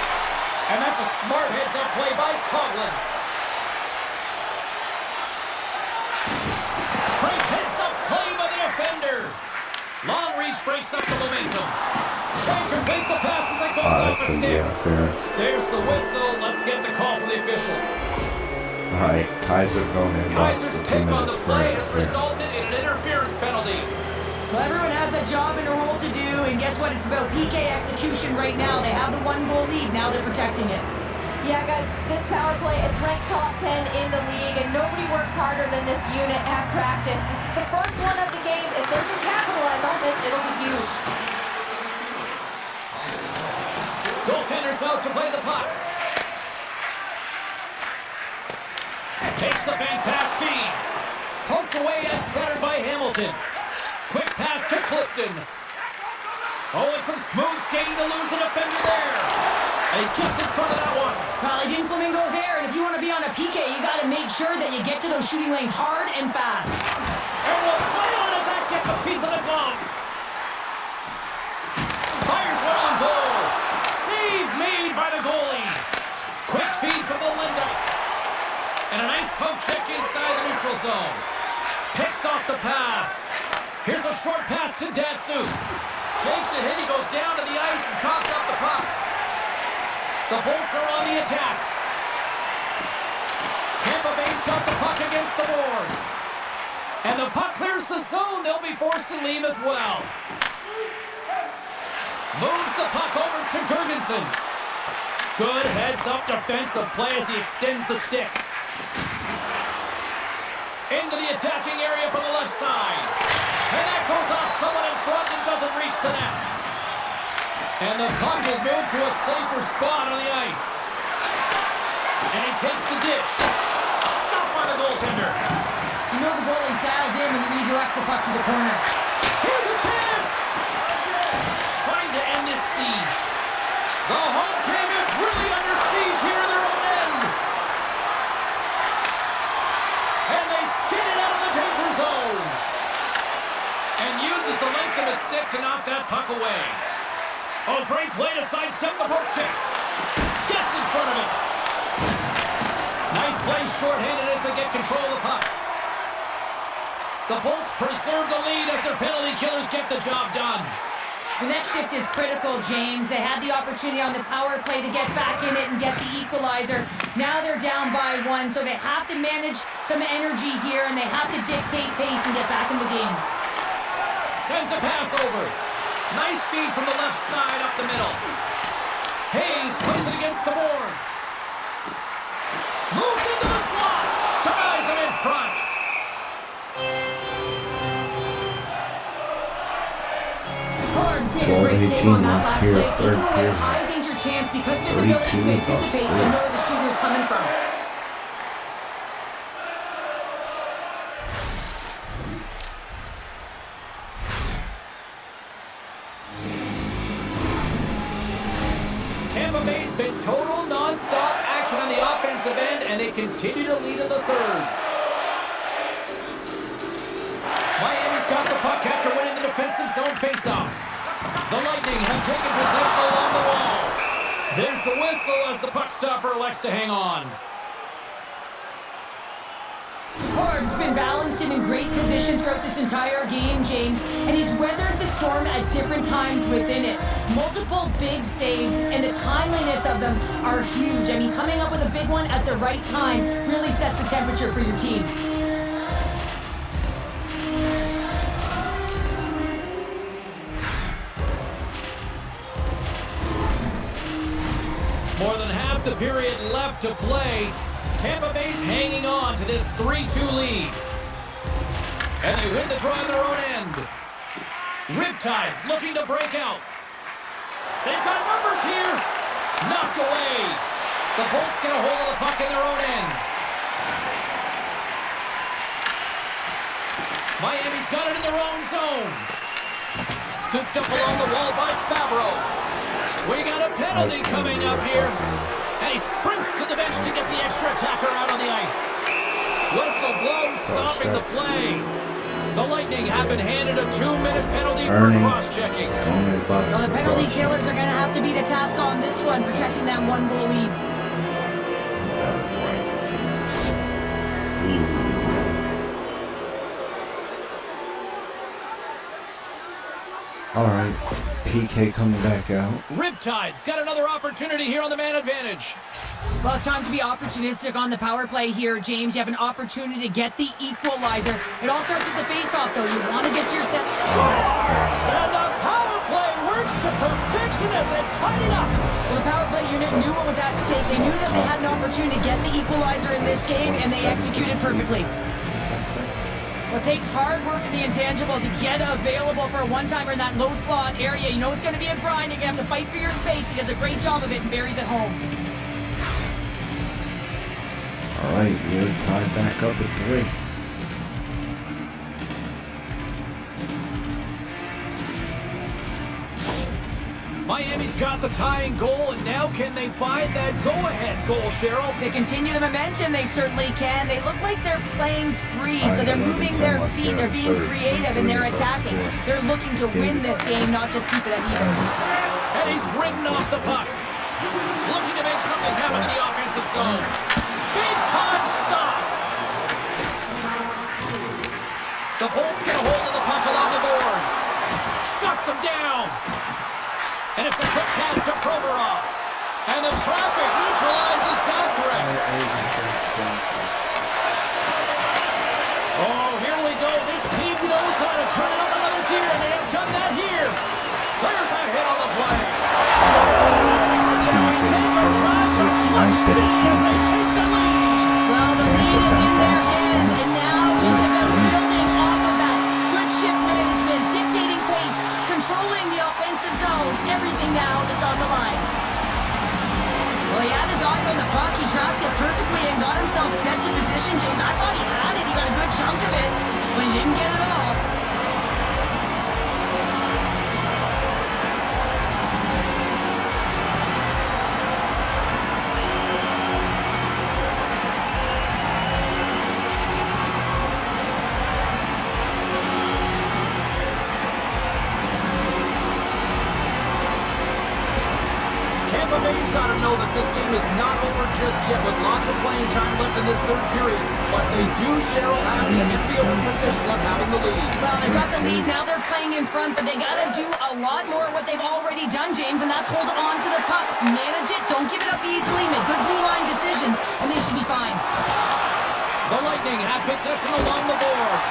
And that's a smart heads-up play by Coughlin. Great heads-up play by the defender. Long reach breaks up the momentum. Trying to complete the pass as it goes off the stick. There's the whistle. Let's get the call from the officials. Alright, Kaiser going in. Kaiser's take on the play has resulted in an interference penalty. Well, everyone has a job and a role to do, and guess what? It's about PK execution right now. They have the one-goal lead. Now they're protecting it. Yeah, guys, this power play, it's ranked top 10 in the league, and nobody works harder than this unit at practice. This is the first one of the game. If they can capitalize on this, it'll be huge. Goaltender's out to play the puck. Takes the bank pass feed. Poked away and centered by Hamilton. Quick pass to Clifton. Oh, and some smooth skating to lose a defender there. And he gets in front of that one. Well, he didn't flamingo there, and if you want to be on a PK, you got to make sure that you get to those shooting lanes hard and fast. And we'll play on as that gets a piece of the glove. Fires one on goal. Save made by the goalie. Quick feed to Melinda. And a nice poke check inside the neutral zone. Picks off the pass. Here's a short pass to Datsu. Takes a hit, he goes down to the ice and coughs up the puck. The Bolts are on the attack. Tampa Bay's got the puck against the boards. And the puck clears the zone. They'll be forced to leave as well. Moves the puck over to Gergensons. Good heads-up defensive play as he extends the stick. Into the attacking area from the left side. And that goes off someone in front and doesn't reach the net. And the puck is moved to a safer spot on the ice. And he takes the dish. Stopped by the goaltender. You know the goalie's dialed in when he redirects the puck to the corner. Here's a chance. Trying to end this siege. The home team is really under siege here in their own end. And they skid it out of the danger zone. And uses the length of his stick to knock that puck away. Oh, great play to sidestep the poke check. Gets in front of it. Nice play shorthanded as they get control of the puck. The Bolts preserve the lead as their penalty killers get the job done. The next shift is critical, James. They had the opportunity on the power play to get back in it and get the equalizer. Now they're down by 1, so they have to manage some energy here, and they have to dictate pace and get back in the game. Sends a pass over. Nice feed from the left side up the middle. Hayes plays it against the boards. Moves into the slot. Ties it in front. 12-18 left here, third period. High danger chance because of his ability to anticipate and know where the shooter's coming from. Tampa Bay's been total non-stop action on the offensive end, and they continue to lead in the third. Miami's got the puck after winning the defensive zone faceoff. The Lightning have taken possession along the wall. There's the whistle as the puck stopper elects to hang on. Ford's been balanced and in great position throughout this entire game, James, and he's weathered the storm at different times within it. Multiple big saves, and the timeliness of them are huge. I mean, coming up with a big one at the right time really sets the temperature for your team. More than half the period left to play. Tampa Bay's hanging on to this 3-2 lead. And they win the draw on their own end. Riptides looking to break out. They've got numbers here. Knocked away. The Bolts get a hold of the puck in their own end. Miami's got it in their own zone. Scooped up along the wall by Fabro. We got a penalty coming up here. And he sprints to the bench to get the extra attacker out on the ice. Whistle blown, stopping the play. The Lightning have been handed a 2-minute penalty for cross-checking. Well, the penalty killers are going to have to beat a task on this one, protecting that 1-goal lead. All right, PK coming back out. Riptide's got another opportunity here on the man advantage. Well, it's time to be opportunistic on the power play here, James. You have an opportunity to get the equalizer. It all starts with the face-off, though. You want to get to your set. And the power play works to perfection as they tied it up. Well, the power play unit knew what was at stake. They knew that they had an opportunity to get the equalizer in this game, and they executed perfectly. Well, it takes hard work in the intangibles to get available for a one-timer in that low slot area. You know it's going to be a grind. You're going to have to fight for your space. He does a great job of it and buries it home. All right, we're tied back up at 3. Miami's got the tying goal, and now can they find that go-ahead goal, Cheryl? They continue the momentum. They certainly can. They look like they're playing free, so they're moving their feet. They're being creative, and they're attacking. They're looking to win this game, not just keep it at evens. And he's ridden off the puck. Looking to make something happen in the offensive zone. Big-time stop. The Bolts get a hold of the puck along the boards. Shuts them down. And it's a quick pass to Provorov. And the traffic neutralizes that threat. Oh, here we go. This team knows how to turn it up another gear, and they have done that here. There's a hit on the play. Can we take a drive to clutch C as they take the lead? Well, the lead is in their hands, and now it's about building off of that. Good shift management, dictating pace, controlling the offensive zone. Everything now is on the line. Well, he had his eyes on the puck. He tracked it perfectly and got himself set to position, James. I thought he had it. He got a good chunk of it, but he didn't get it all. Tampa Bay's got to know that this game is not over just yet with lots of playing time left in this third period. But they do, Cheryl, have the enviable position of having the lead. Well, they've got the lead. Now they're playing in front, but they got to do a lot more of what they've already done, James, and that's hold on to the puck. Manage it. Don't give it up easily. Make good blue line decisions, and they should be fine. The Lightning have possession along the boards.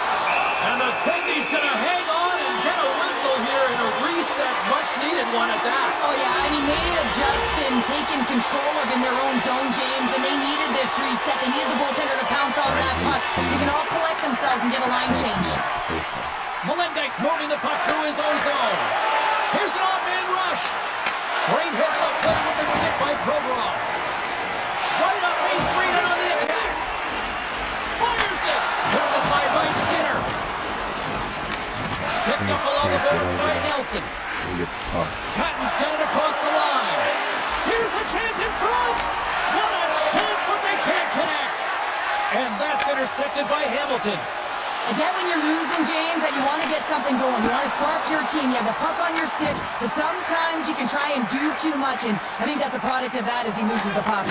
And the Tendy's going to hang on and get a whistle here in a reset. Much needed one at that. Oh, yeah. I mean, they had just been taken control of in their own zone, James, and they needed this reset. They needed the goaltender to pounce on that puck. They can all collect themselves and get a line change. Melendek's moving the puck through his own zone. Here's an odd-man rush. Great hits up play with the stick by Provorov. Right up Main Street and on the attack. Fires it. Turned aside by Skinner. Picked up below the boards by Nelson. Catton's got it across the line. Here's a chance in front. What a chance, but they can't connect. And that's intercepted by Hamilton. Again, when you're losing, James, that you want to get something going. You want to spark your team. You have the puck on your stick, but sometimes you can try and do too much, and I think that's a product of that as he loses the puck.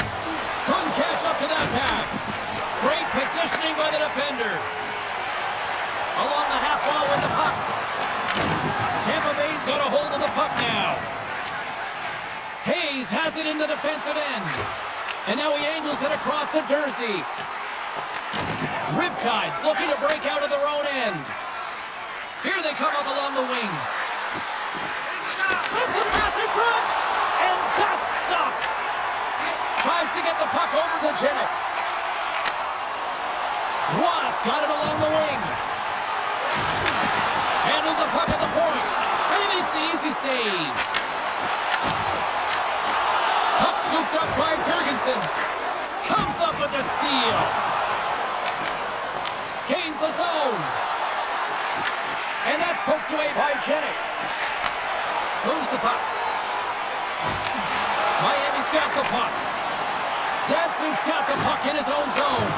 Couldn't catch up to that pass. Great positioning by the defender. Along the half wall with the puck. Tampa Bay's got a hold of the puck now. Hayes has it in the defensive end. And now he angles it across to Dursey. Riptide's looking to break out of their own end. Here they come up along the wing. Sends the pass in front. And that's stopped. Tries to get the puck over to Jennick. Ross got it along the wing. Handles the puck at the point. And he makes the easy save. Puck scooped up by Girgensons. Comes up with the steal. Gains the zone. And that's poked away by Jennick. Moves the puck. Miami's got the puck. Danson's got the puck in his own zone.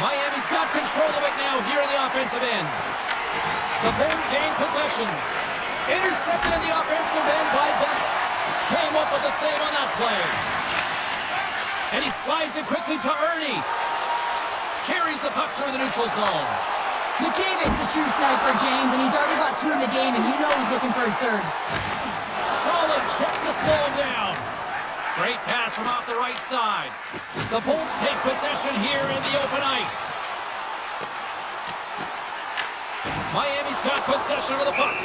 Miami's got control of it now here in the offensive end. The Bulls gain possession. Intercepted in the offensive end by Bennett. Came up with the save on that play. And he slides it quickly to Ernie. Carries the puck through the neutral zone. McDavid's a true sniper, James, and he's already got 2 in the game, and you know he's looking for his third. Solid check to slow him down. Great pass from off the right side. The Bulls take possession here in the open ice. Miami's got possession of the puck.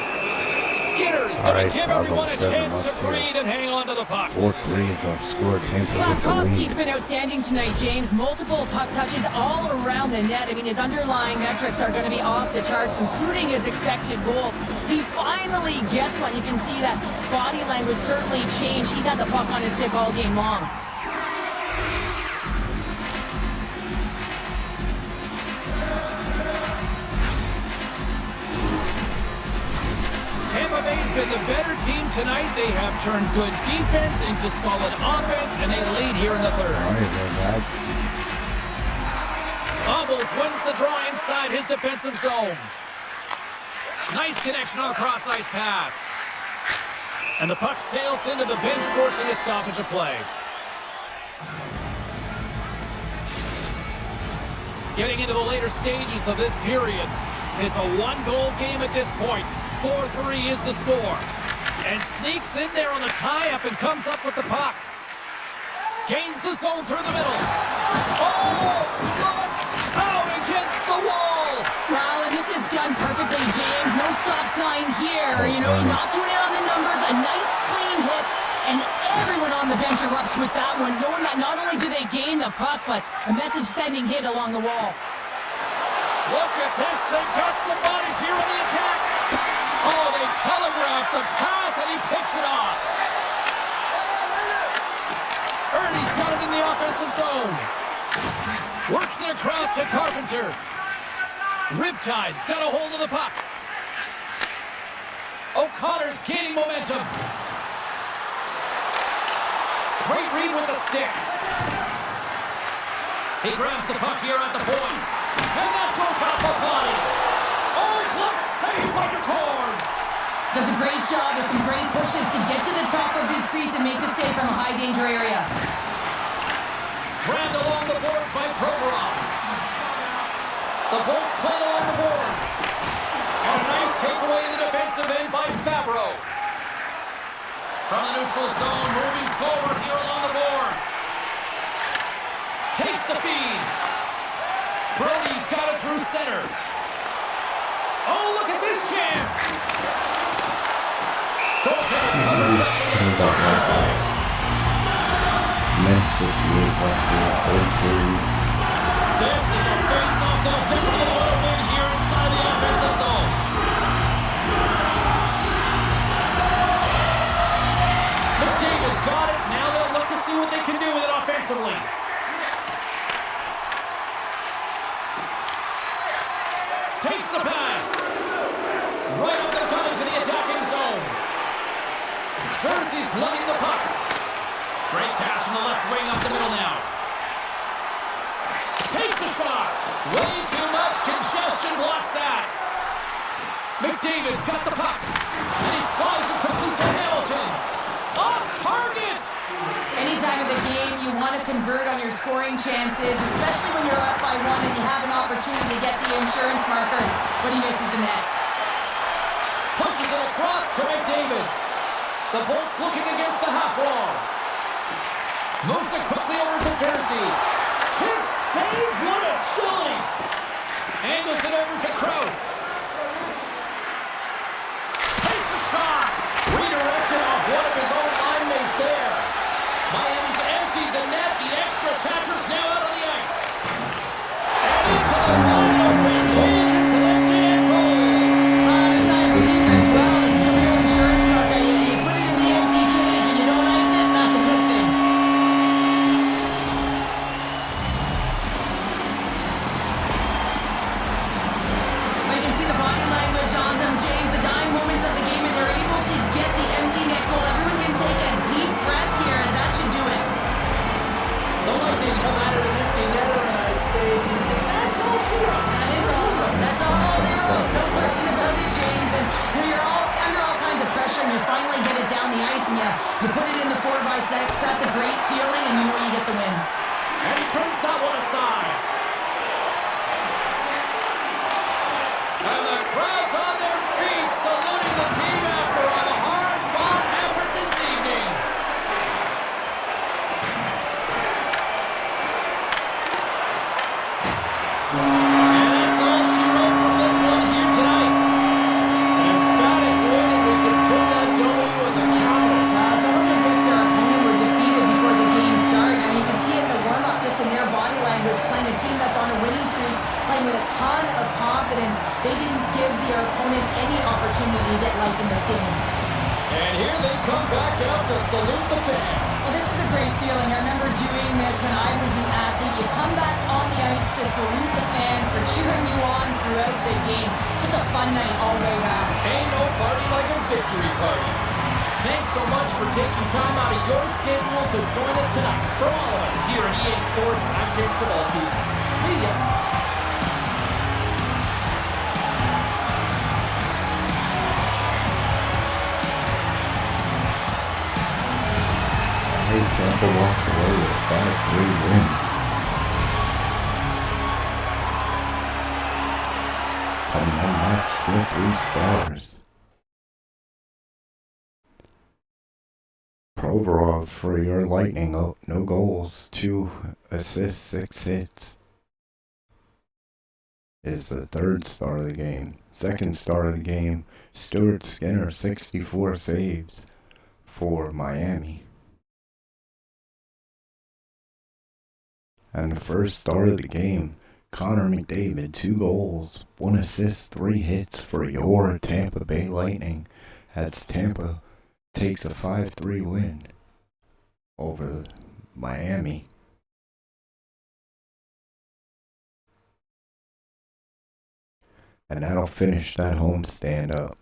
Skinner's going to give everyone a chance to breathe and hang on to the puck. 4-3 is on score. Slavkovsky's been outstanding tonight, James. Multiple puck touches all around the net. I mean, his underlying metrics are going to be off the charts, including his expected goals. He finally gets one. You can see that body language certainly changed. He's had the puck on his stick all game long. Tampa Bay's been the better team tonight. They have turned good defense into solid offense, and they lead here in the third. Almost wins the draw inside his defensive zone. Nice connection on a cross-ice pass. And the puck sails into the bench, forcing a stoppage of play. Getting into the later stages of this period, it's a one-goal game at this point. 4-3 is the score. And sneaks in there on the tie-up and comes up with the puck. Gains the zone through the middle. Oh, look! Out against the wall! Well, and this is done perfectly, James. No stop sign here. You know, he knocked one in on the numbers. A nice, clean hit. And everyone on the bench erupts with that one, knowing that not only do they gain the puck, but a message-sending hit along the wall. Look at this. They've got some bodies here on the attack. Oh, they telegraphed the pass, and he picks it off. Ernie's got it in the offensive zone. Works it across to Carpenter. Riptide's got a hold of the puck. O'Connor's gaining momentum. Great read with the stick. He grabs the puck here at the point. And that goes off the body. Oh, close save by McCord. Does a great job with some great pushes to get to the top of his crease and make the save from a high danger area. Grabbed along the boards by Provorov. The Bolts played along the boards. And a nice takeaway in the defensive end by Fabro. From the neutral zone, moving forward here along the boards. Takes the feed. Brody's got it through center. Oh, look at this chance. Goaltender covers up against the play. Memphis 58 This is a face-off they'll definitely want to win here inside the offensive zone. McDavid's got it. Now they'll look to see what they can do with it offensively. Takes the pass. Right up the gun into the attacking zone. Jersey's lugging the puck. Great pass from the left wing up the middle now. Takes a shot. Way too much congestion blocks that. McDavid's got the puck. And he slides it quickly to Hamilton. Off target. Anytime in the game you want to convert on your scoring chances, especially when you're up by one and you have an opportunity to get the insurance marker, but he misses the net. Pushes it across to McDavid. The Bolts looking against the half wall. Moves it quickly over to Jersey. Kick save, what agility! Angles it over to Krause. Takes a shot. Redirected off one of his own line mates there. Miami's emptied the net. The extra attacker's now out on the ice. And into the wide open cage. It's an empty net goal. It's not a defense well. It's a real insurance marker. You put it in the empty cage and you don't ice it, and that's a good thing. You can see the body language on them, James. The dying moments of the game, and they're able to get the empty net goal. Everyone can take a deep breath here, as that should do it. The Lightning have added an empty netter, and I'd say that's all she wrote. That is all. That's all they wrote. No question about it, James. And you're all under all kinds of pressure, and you finally get it down the ice, and you put it in the 4x6. That's a great feeling, and you know you get the win. And he turns that one aside. And the crowd's on their feet, saluting the team after a hard-fought effort this evening. And that's all she wrote from this one here tonight. An emphatic win, and we can put that W as a capital. It's almost as if their opponent were defeated before the game started. I mean, you can see it in the warm-up, just in their body language, playing a team that's on a winning streak, playing with a ton of confidence. They didn't give their opponent any opportunity to get life in this game. And here they come back out to salute the fans. Well, this is a great feeling. I remember doing this when I was an athlete. You come back on the ice to salute the fans for cheering you on throughout the game. Just a fun night all the way around. Ain't no party like a victory party. Thanks so much for taking time out of your schedule to join us tonight. For all of us here at EA Sports, I'm Jake Cebulski. See ya. Tampa walks away with a 5-3 win. Coming on match with 3 stars. Provorov for your Lightning, no goals, 2 assists, 6 hits. Is the 3rd star of the game. 2nd star of the game, Stuart Skinner, 64 saves for Miami. And the 1st star of the game, Connor McDavid, 2 goals, 1 assist, 3 hits for your Tampa Bay Lightning, as Tampa takes a 5-3 win over Miami. And that'll finish that homestand up.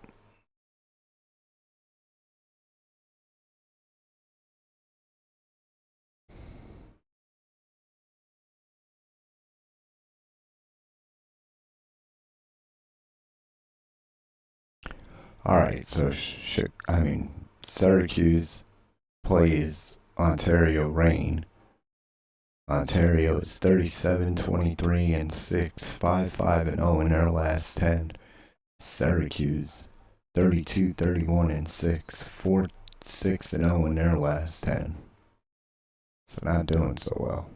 Alright, so Syracuse plays Ontario Reign. Ontario is 37-23-6, 5-5-0 in their last 10. Syracuse 32-31-6, 4-6-0 in their last 10. So not doing so well.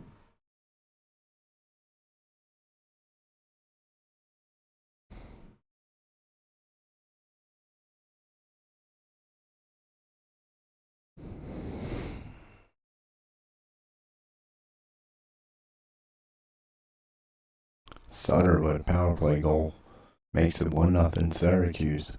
Sutter with a power play goal makes it 1-0 Syracuse.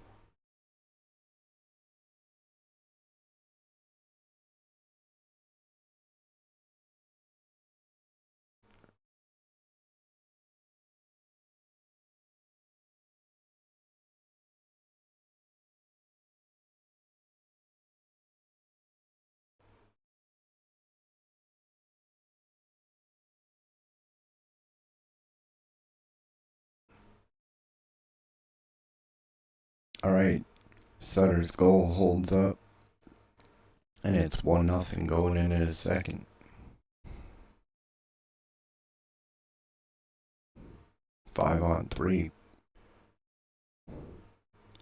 Alright, Sutter's goal holds up, and it's 1-0 going into the second. 5-on-3,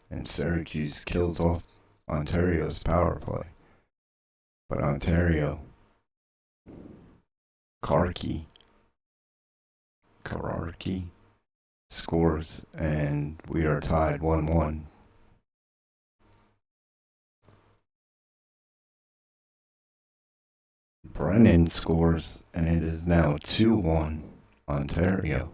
and Syracuse kills off Ontario's power play. But Ontario, Kararki scores, and we are tied 1-1. Brennan scores, and it is now 2-1 Ontario.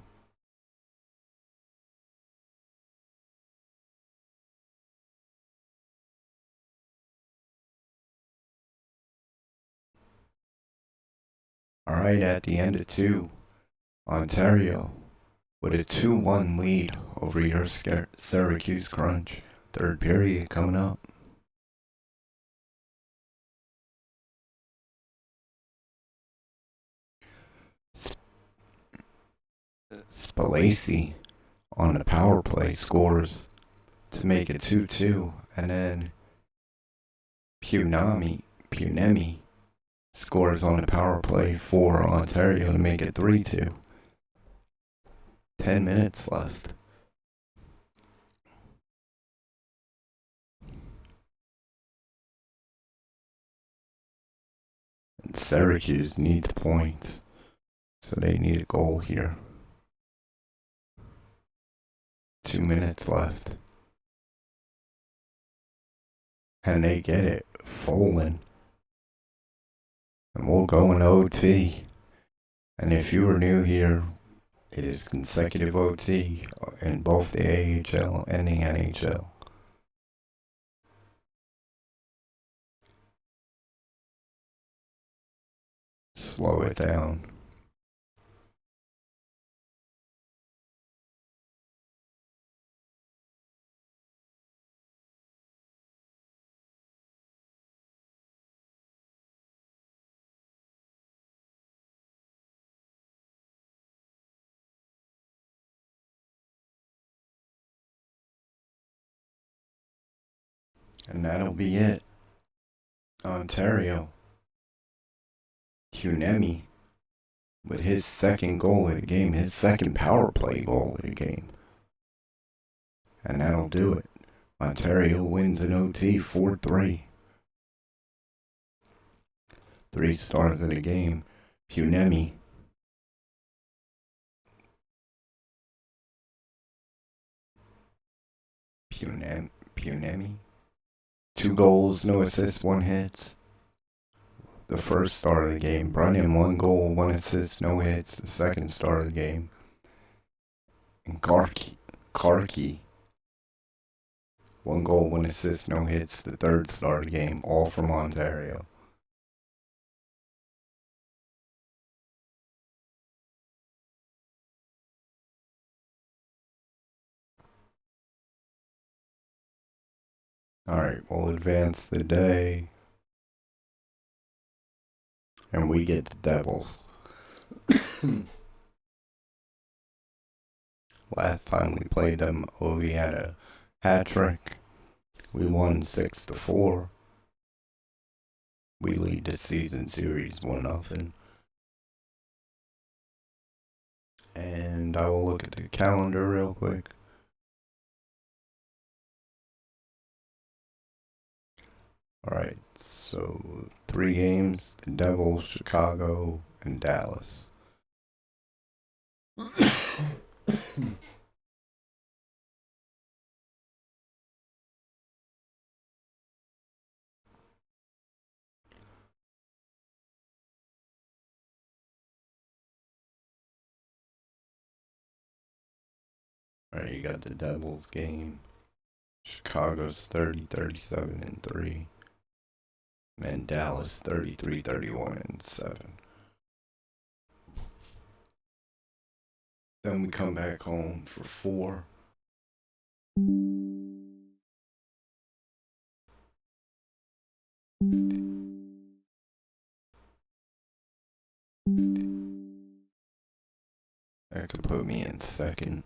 Alright, at the end of 2, Ontario with a 2-1 lead over your Syracuse Crunch. Third period coming up. Spalacy on the power play scores to make it 2-2, and then Punemi scores on the power play for Ontario to make it 3-2. 10 minutes left. And Syracuse needs points, so they need a goal here. 2 minutes left. And they get it. Folan. And we'll go in OT. And if you are new here, it is consecutive OT in both the AHL and the NHL. Slow it down. And that'll be it. Ontario. Punemi with his second goal of the game, his second power play goal of the game. And that'll do it. Ontario wins in OT 4-3. 3 stars of the game. Punemi. Punemi. 2 goals, no assists, 1 hits. The first start of the game. Brennan, 1 goal, 1 assist, no hits. The second start of the game. And Karki. 1 goal, 1 assist, no hits. The third start of the game. All from Ontario. Alright, we'll advance the day. And we get the Devils. Last time we played them, Ovi had a hat trick. We won 6-4. We lead the season series 1-0. And I will look at the calendar real quick. Alright, so 3 games, the Devils, Chicago, and Dallas. Alright, you got the Devils game. Chicago's 30-37-3. And Dallas 33-31-7. Then we come back home for 4. That could put me in second.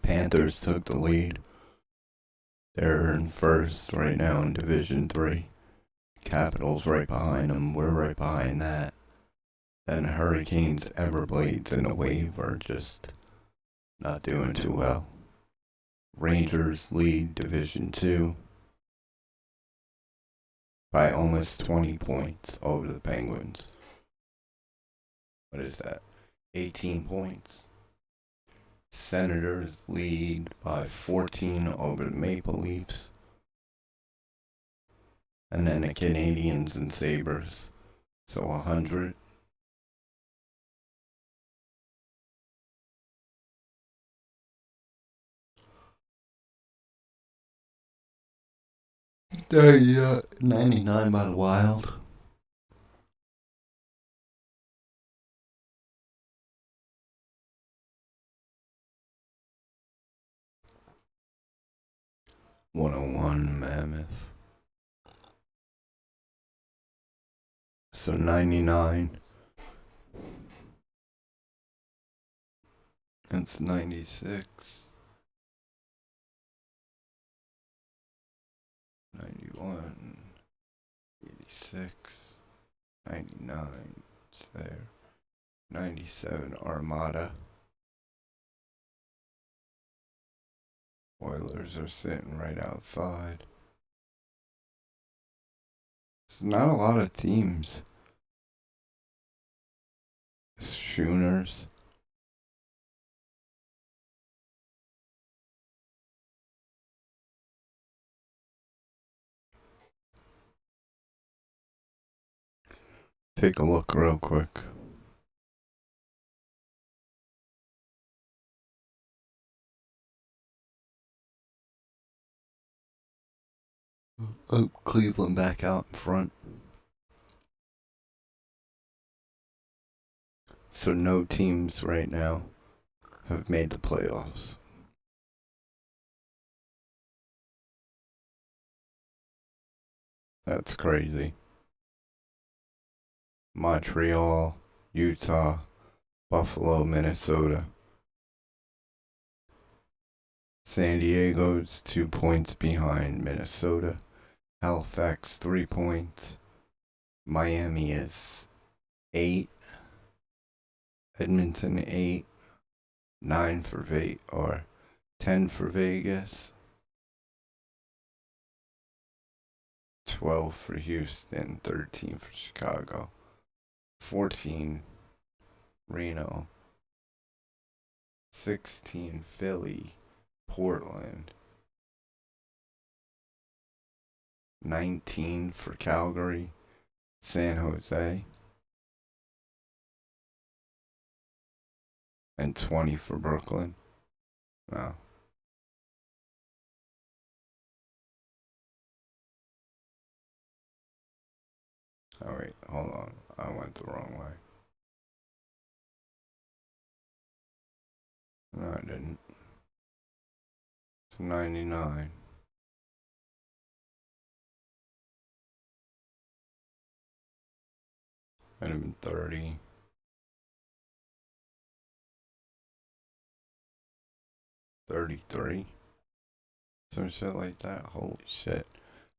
Panthers took the lead. They're in first right now in Division 3. Capitals right behind them. We're right behind that. Then Hurricanes, Everblades, and the Wave are just not doing too well. Rangers lead Division 2 by almost 20 points over the Penguins. What is that? 18 points. Senators lead by 14 over the Maple Leafs. And then the Canadiens and Sabres. So 100. There you go. 99 by the Wild. .101 Mammoth. So 99. That's 96. 91. 86. 99. It's there. 97 Armada. Oilers are sitting right outside. There's not a lot of teams. Schooners. Take a look real quick. Oh, Cleveland back out in front. So no teams right now have made the playoffs. That's crazy. Montreal, Utah, Buffalo, Minnesota. San Diego's 2 points behind Minnesota. Halifax 3 points. Miami is 8. Edmonton 8. 9 for Vegas, or 10 for Vegas. 12 for Houston, 13 for Chicago, 14 Reno, 16 Philly, Portland, 19 for Calgary, San Jose, and 20 for Brooklyn. Wow. Oh wait, hold on. I went the wrong way. No, I didn't. It's 99. Might have been 30. 33. Some shit like that. Holy shit.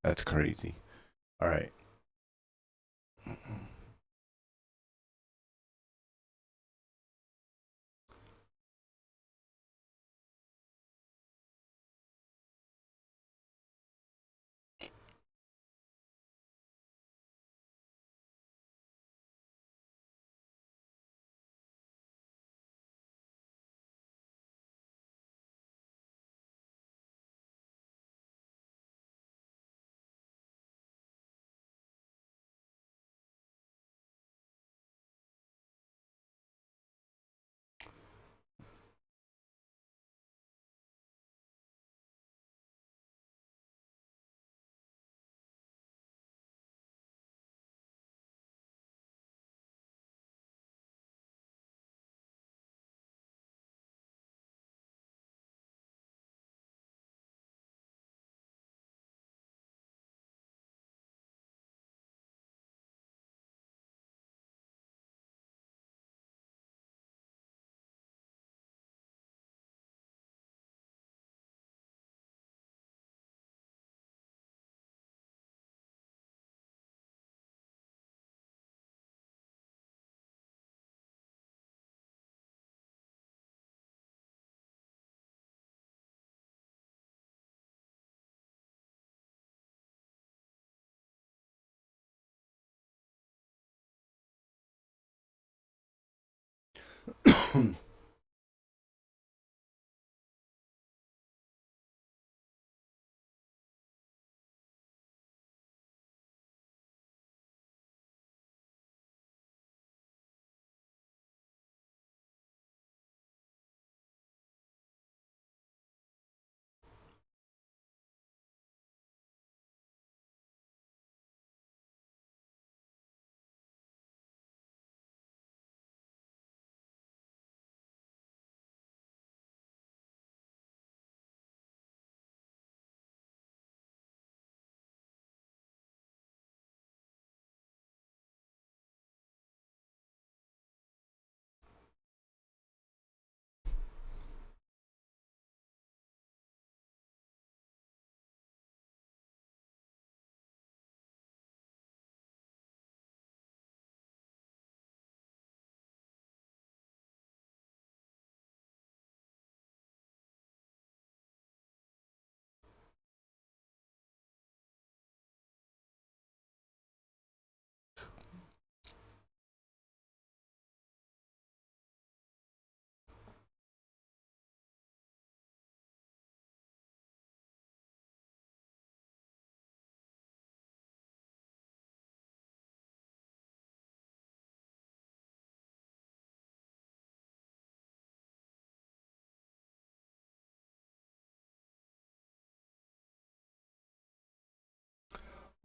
That's crazy. Alright.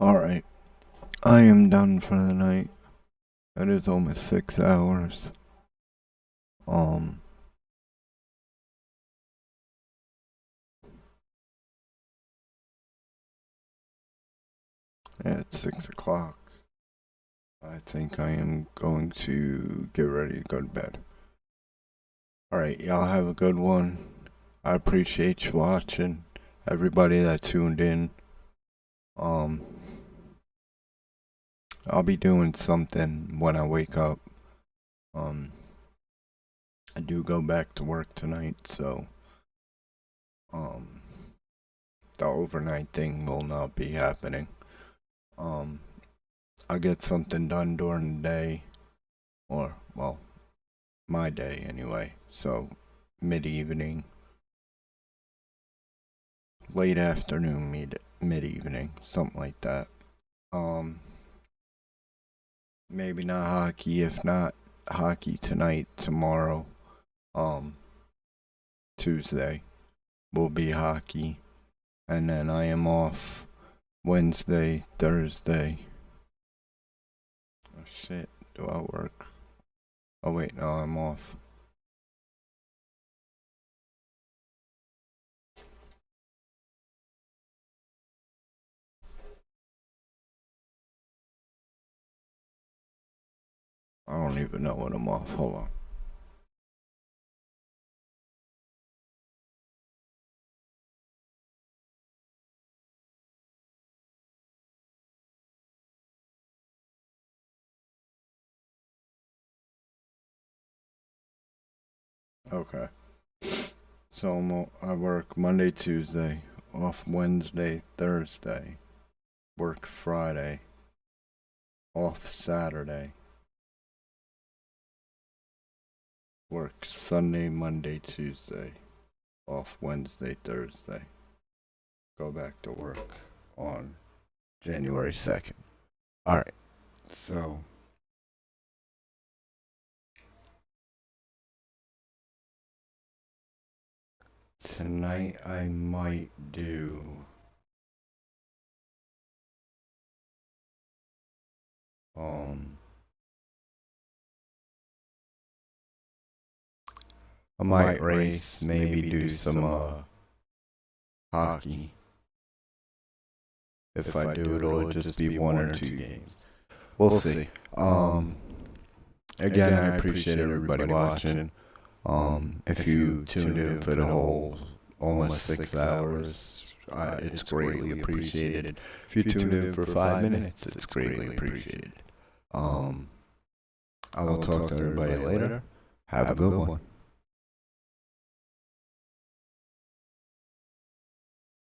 Alright. I am done for the night. It is almost 6 hours. Yeah, it's 6 o'clock. I think I am going to get ready to go to bed. Alright, y'all have a good one. I appreciate you watching. Everybody that tuned in. I'll be doing something when I wake up. I do go back to work tonight, so the overnight thing will not be happening. I'll get something done during the day, or well, my day anyway. So mid-evening, late afternoon, mid-evening, something like that. Maybe not hockey. If not hockey tonight, tomorrow, Tuesday will be hockey, and then I am off Wednesday, Thursday. Oh shit, do I work? Oh wait, no, I'm off. I don't even know when I'm off. Hold on. Okay. So I work Monday, Tuesday, off Wednesday, Thursday, work Friday, off Saturday, work Sunday, Monday, Tuesday, off Wednesday, Thursday. Go back to work on January 2nd. Alright, so tonight I might do I might race, maybe do some hockey. If I do it, it'll just be 1 or 2 games. We'll see. Again, I appreciate everybody watching. If you tuned in for the whole almost 6 hours, it's greatly appreciated. If you tuned in for 5 minutes, it's greatly appreciated. I will talk to everybody later. Have a good one.